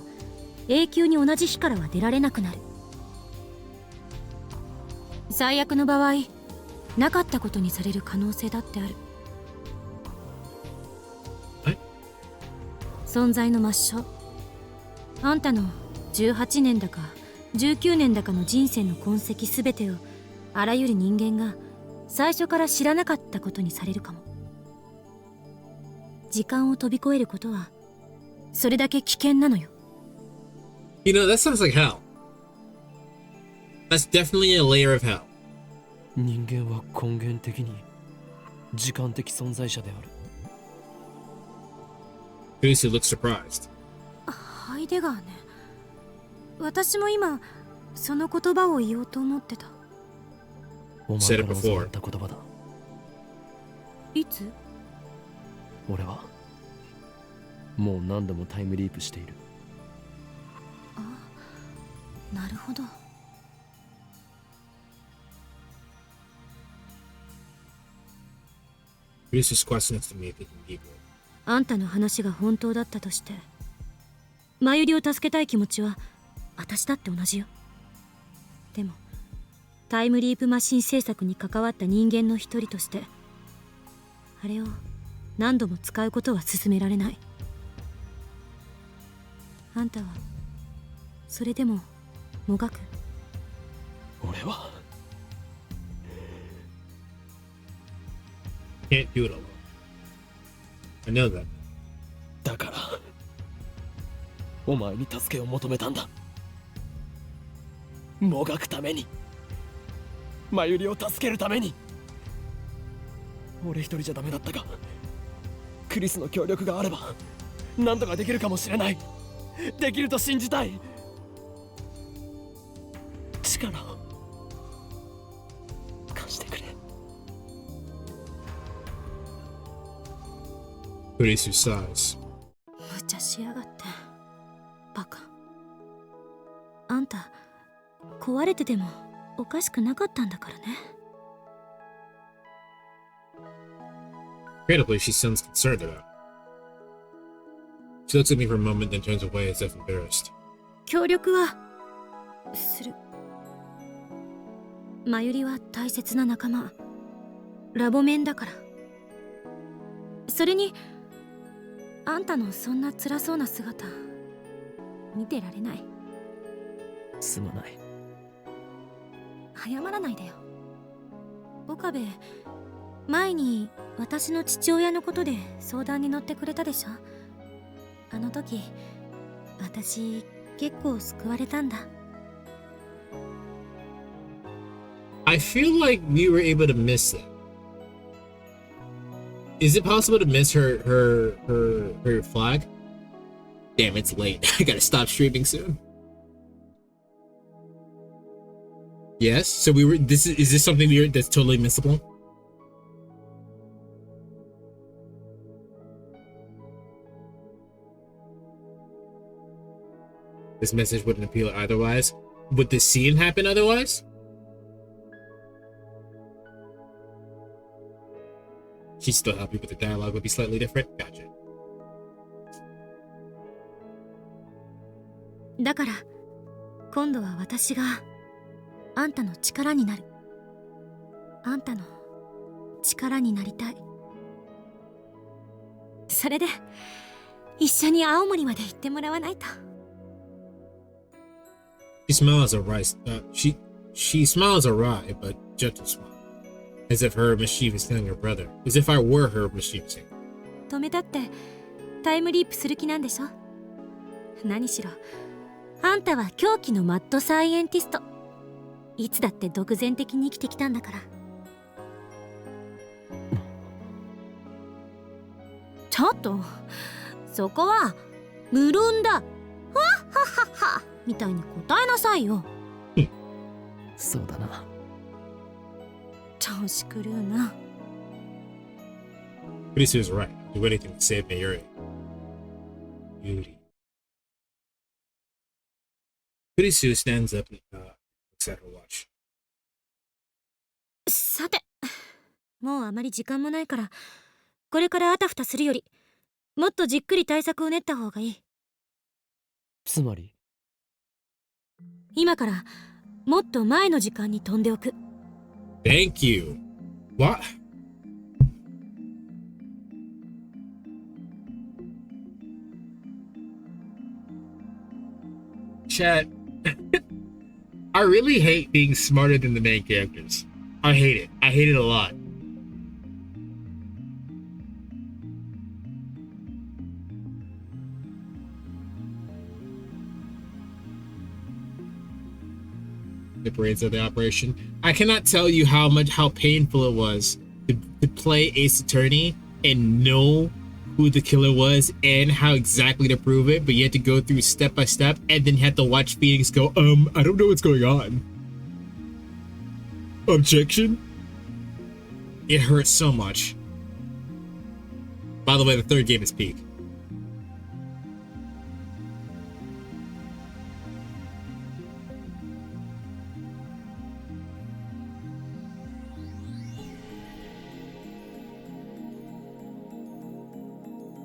永久に同じ日からは出られなくなる。最悪の場合、なかったことにされる可能性だってある。存在の抹消。あんたの18年だか19年だかの人生の痕跡すべてをあらゆる人間が最初から知らなかったことにされるかも。時間を飛び越えることはそれだけ危険なのよ。
You know, that sounds like hell. That's definitely a layer of hell.
人間は根源的に時間的存在者である。
Lucy looks surprised.
ハイデガーね。私も今その言葉を言おうと思ってた。
お前が望んだ言葉だ。
いつ？
俺はもう何度もタイムリープしている。
あ、なるほど。
Lucy squats next to me, thinking deeply.
あんたの話が本当だったとして、マユリを助けたい気持ちは私だって同じよ。でもタイムリープマシン製作に関わった人間の一人として、あれを何度も使うことは勧められない。あんたはそれでももがく。
俺は
Can't do it alone. I know that.
だからお前に助けを求めたんだ。もがくために、マユリを助けるために。俺一人じゃダメだったが、クリスの協力があれば何とかできるかもしれない。できると信じたい。力を貸してくれ。
Lucy sighs.
無茶しやがって、バカ。あんた壊れててもおかしくなかったんだからね。
Incredibly, she sounds concerned about it. She looks at me for a moment, then turns away as if embarrassed.
協力はする。マユリは大切な仲間、ラボメンだから。それにあんたのそんな辛そうな姿見てられない。
すまない。
謝らないでよ。岡部、前に私の父親のことで相談に乗ってくれたでしょ。あの時私結構救われたんだ。
I feel like we were able to miss that. Is it possible to miss her flag? Damn, it's late. I gotta stop streaming soon. Yes, so we were. Is this something that's totally missable? This message wouldn't appeal otherwise. Would this scene happen otherwise? She's still happy, but the dialogue would be slightly different. Gotcha.
だから今度は私があんたの力になる。あんたの力になりたい。それで一緒に青森まで行ってもらわないと。
She smiles she smiles awry, but gentle smile, as if her mischievous younger brother, as if I were her mischievous younger.
止めたってタイムリープする気なんでしょ。何しろあんたは狂気のマッドサイエンティスト。いつだって独善的に生きてきたんだから。ちょっとそこは無論だ、はっはっはっはみたいに答えなさいよ。
そうだな。
調子狂うな。
Kurisu is right. Do anything to save Mayuri. Beauty. Kurisu stands up and looks at her watch.
さて、もうあまり時間もないから、これからあたふたするよりもっとじっくり対策を練った方がいい。
つまり
今からもっと前の時間に飛んでおく。
Thank you. What? Chat. I really hate being smarter than the main characters. I hate it. I hate it a lot. The brains of the operation. I cannot tell you how painful it was to play Ace Attorney and know who the killer was and how exactly to prove it, but you had to go through step by step and then had to watch Phoenix go, I don't know what's going on. Objection? It hurts so much. By the way, the third game is peak.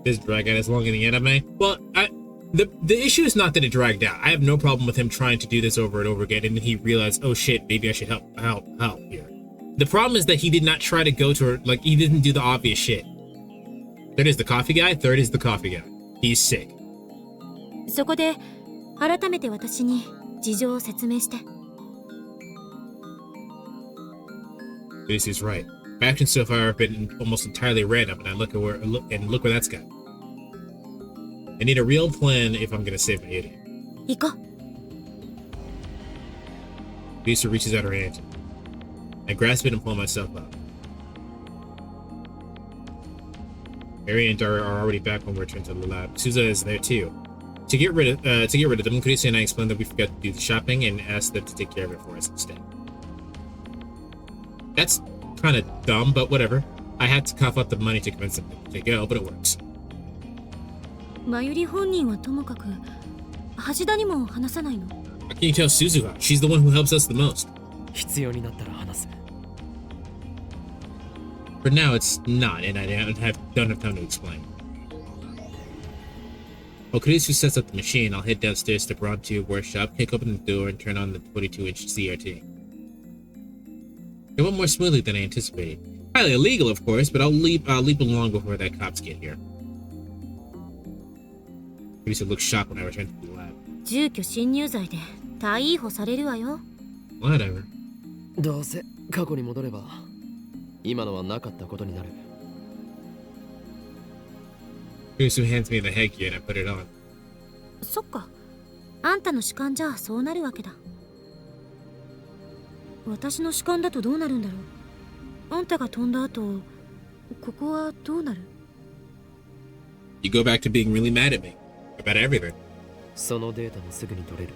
This drag out as long in the anime? Well, the issue is not that it dragged out. I have no problem with him trying to do this over and over again, and then he realized, oh shit, maybe I should help here. The problem is that he did not try to go to her, like, he didn't do the obvious shit. Third is the coffee guy. Third is the coffee guy. He's sick.
そこで改めて私に事情を説明して。
This is right. My actions so far have been almost entirely random, and look where that's got. I need a real plan if I'm gonna save my idiot.
行こう。
Lisa reaches out her hand. I grasp it and pull myself up. Mary and Dara are already back when we return to the lab. Souza is there too. To get rid of them, Kurisa and I explained that we forgot to do the shopping and asked them to take care of it for us instead. That's kind of dumb, but whatever. I had to cough up the money to convince them to go, but it works.
マユリ本人はともかく、橋田にも話さないの？
How can you tell Suzuha? She's the one who helps us the most.
必要になったら話す。
For now, it's not, and I don't have time to explain. While Kurisu sets up the machine, I'll head downstairs to Bronto workshop, kick open the door, and turn on the 22-inch CRT. It went more smoothly than I anticipated. Highly illegal, of course, but I'll leap along before that cops get here. Kurisu looks shocked when I return to the lab.
住居侵入罪で逮捕されるわよ。
Whatever.
どうせ過去に戻れば今のはなかったことになる。
Kurisu hands me the headgear and I put it on.
そっか。あんたの主観じゃそうなるわけだ。私の主観だとどうなるんだろう。あんたが飛んだ後、ここはどうなる？
You go back to being really mad at me about everything.
そのデータもすぐに取れる。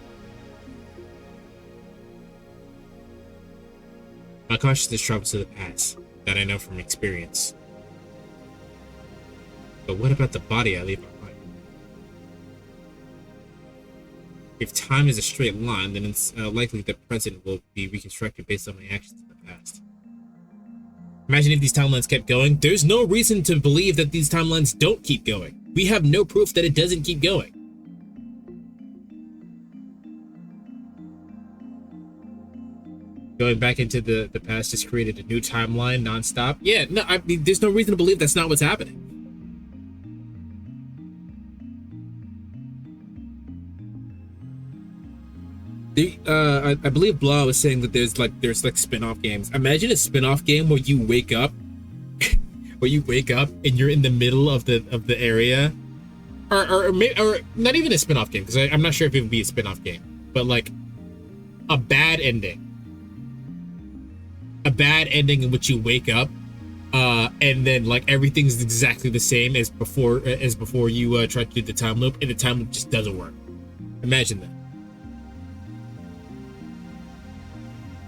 My consciousness travels to the past, that I know from experience. But what about the body I leave behind? If time is a straight line, then it's likely the present will be reconstructed based on my actions in the past. Imagine if these timelines kept going. There's no reason to believe that these timelines don't keep going. We have no proof that it doesn't keep going. Going back into the past just created a new timeline nonstop. Yeah, no, I mean, there's no reason to believe that's not what's happening. I believe Blah was saying that there's like spin-off games. Imagine a spin-off game where you wake up, and you're in the middle of the area, or not even a spin-off game, because I'm not sure if it would be a spin-off game, but like a bad ending. a bad ending in which you wake up, and then like everything's exactly the same as before you try to do the time loop, and the time loop just doesn't work. Imagine that.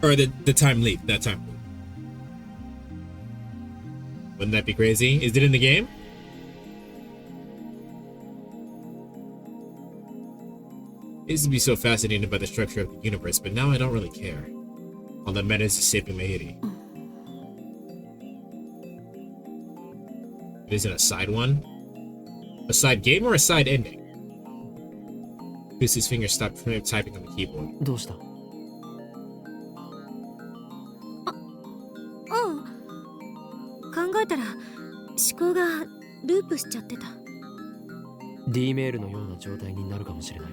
Or the time leap, that time loop. Wouldn't that be crazy? Is it in the game? I used to be so fascinated by the structure of the universe, but now I don't really care. All that matters is saving Meiri. It isn't a side one? A side game or a side ending? Lucy's fingers stopped typing on the keyboard.
どうした？
考えたら思考がループしちゃってた。
D メールのような状態になるかもしれない。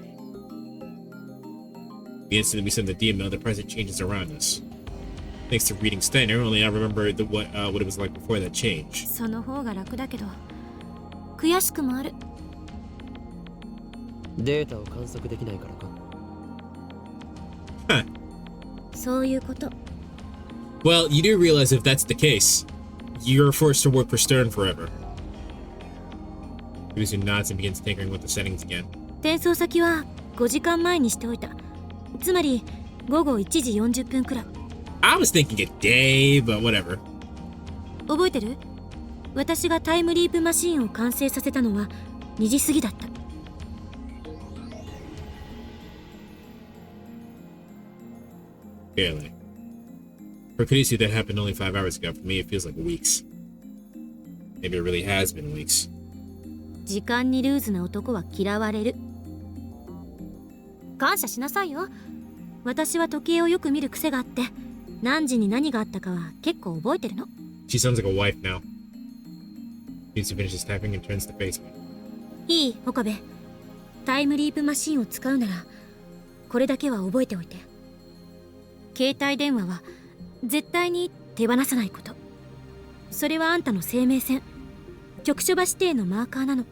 The instant we send the DML, the present changes around us. Thanks to reading Steiner, only I remember what it was like before that change.
その方が楽だけど悔しくもある。
データを観測できないからか。
そういうこと。
Well, you do realize if that's the case, you're forced to work for Stern forever. Yuzu nods and begins tinkering with the settings again.
転送先は5時間前にしておいた。つまり午後1時40分くらい。
I was thinking a day, but whatever.
覚えてる？私がタイムリープマシーンを完成させたのは2時過ぎだった。
Barely. For Kurisu, that happened only 5 hours ago. For me, it feels like weeks. Maybe it really has been weeks.
時間にルーズな男は嫌われる。感謝しなさいよ。私は時計をよく見る癖があって、何時に何があったかは結構覚えてるの。
She sounds like a wife now. Kurisu finishes typing and turns to face me.
いい、岡部。タイムリープマシーンを使うなら、これだけは覚えておいて。携帯電話は絶対に手放さないこと。それはあんたの生命線、局所場指定のマーカーなの。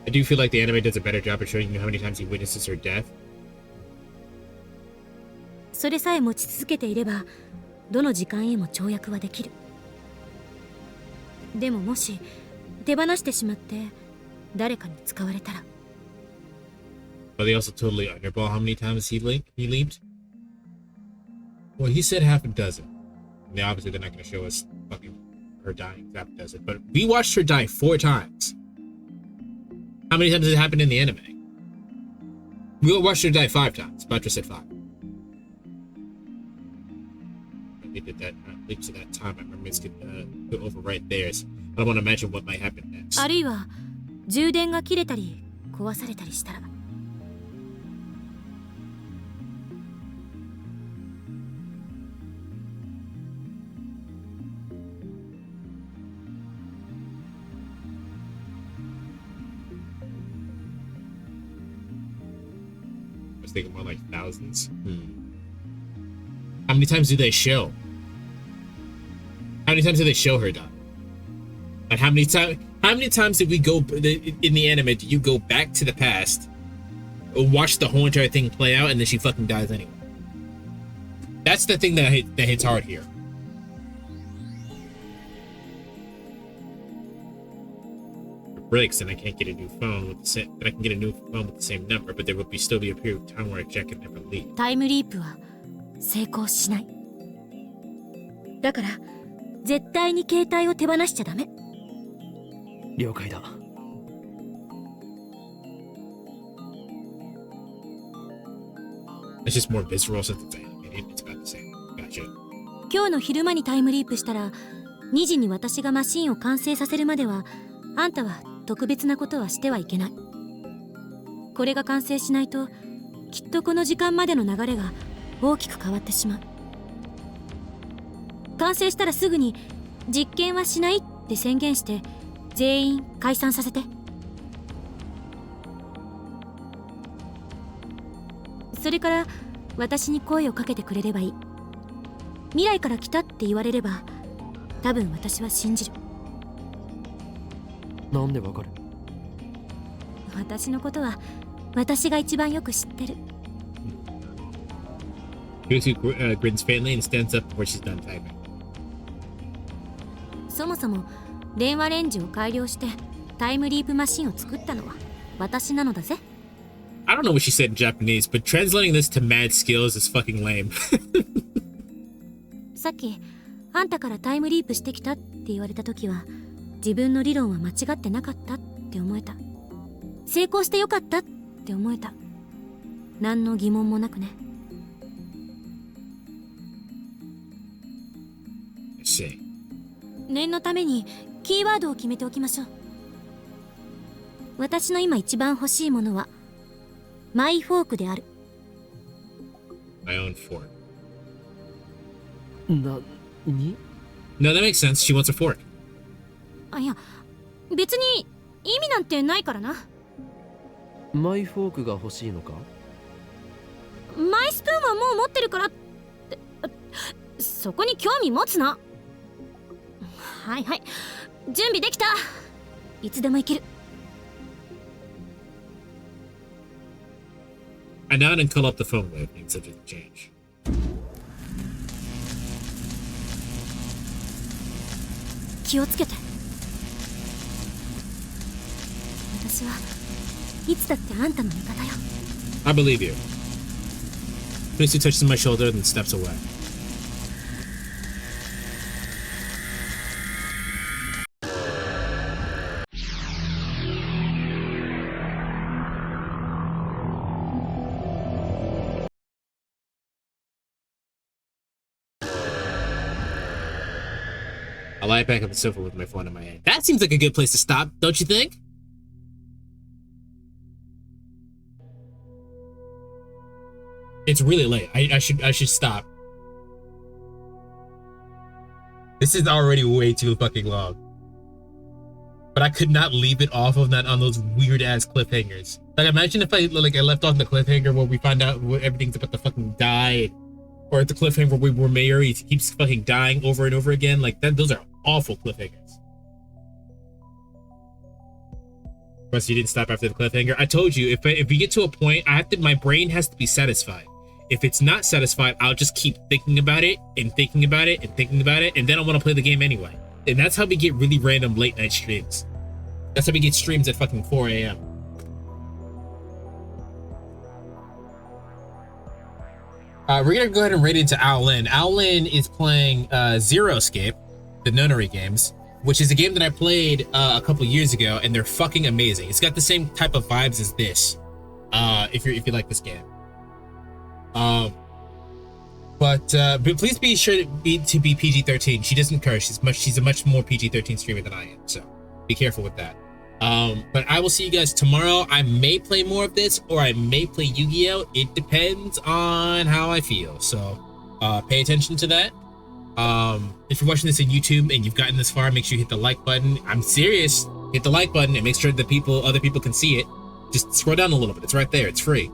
I do feel like the anime does a better job of showing you how many times he witnesses her death.
それさえ持ち続けていれば、どの時間へも跳躍はできる。でももし手放してしまって誰かに使われたら。
But they also totally underball how many times he leaped. Well, he said half a dozen. And obviously they're not going to show us fucking her dying half a dozen. But we watched her die 4 times. How many times has it happened in the anime? We watched her die 5 times. Batra said 5. We did that leap to that time. I remember it's go overwrite theirs. I don't want to imagine what might happen next.
あるいは充電が切れたり壊されたりしたら。
Thinking more like thousands. How many times do they show? How many times do they show her die? Like how many times did we go in the anime? Do you go back to the past, watch the whole entire thing play out, and then she fucking dies anyway? That's the thing that hits hard here. Breaks and I can't get a new phone with the same. I can get a new phone with the same number, but there will still be a period of time where I check and never leave.
タイムリープは成功しない。だから絶対に携帯を手放しちゃダメ。
了解だ。
It's just more visceral since it's animated. It's about the same. Gotcha.
今日の昼間にタイムリープしたら、2時に私がマシンを完成させるまでは、あんたは特別なことはしてはいけない。これが完成しないと、きっとこの時間までの流れが大きく変わってしまう。完成したらすぐに実験はしないって宣言して全員解散させて。それから私に声をかけてくれればいい。未来から来たって言われれば多分私は信じる。
なんでわかる？
私のことは私が一番よく知ってる。
Yuzu grins faintly and stands up before she's done typing.
そもそも電話レンジを改良してタイムリープマシンを作ったのは私なのだぜ。
I don't know what she said in Japanese, but translating this to mad skills is fucking lame.
さっきあんたからタイムリープしてきたって言われた時は自分の理論は間違ってなかったって思えた。成功してよかったって思えた。何の疑問もなくね。
I see.
念のためにキーワードを決めておきましょう。私の今一番欲しいものはマイフォークである。
My own fork.
何？
No, that makes sense. She wants a fork.
あ、いや別に意味なんてないからな。
マイフォークが欲しいのか？
マイスプーンはもう持ってるからって、そこに興味持つな。はいはい、準備できた。いつでも行ける。
I nod and call up the phone wave, being subject to change.
気をつけて。私はいつだってあんたの味方よ。
I believe you. Tracy touches my shoulder and then steps away. I lie back on the sofa with my phone in my hand. That seems like a good place to stop, don't you think? It's really late. I should stop. This is already way too fucking long. But I could not leave it off of that on those weird ass cliffhangers. Like, imagine if I left off the cliffhanger where we find out everything's about to fucking die, or at the cliffhanger where Mayuri keeps fucking dying over and over again. Like that, those are awful cliffhangers. Plus, you didn't stop after the cliffhanger. I told you, if we get to a point, my brain has to be satisfied. If it's not satisfied, I'll just keep thinking about it and thinking about it and thinking about it, and then I want to play the game anyway. And that's how we get really random late night streams. That's how we get streams at fucking 4 a.m. We're gonna go ahead and raid into Owlin. Owlin is playing Zero Escape, the Nunnery games, which is a game that I played a couple years ago, and they're fucking amazing. It's got the same type of vibes as this, if you like this game. But please be sure to be PG-13. She doesn't curse. She's a much more PG-13 streamer than I am, so be careful with that. But I will see you guys tomorrow. I may play more of this, or I may play Yu-Gi-Oh! It depends on how I feel, so pay attention to that. If you're watching this on YouTube and you've gotten this far, make sure you hit the like button. I'm serious. Hit the like button and make sure that other people can see it. Just scroll down a little bit. It's right there. It's free.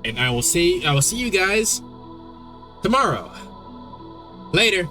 And I will see you guys tomorrow. Later.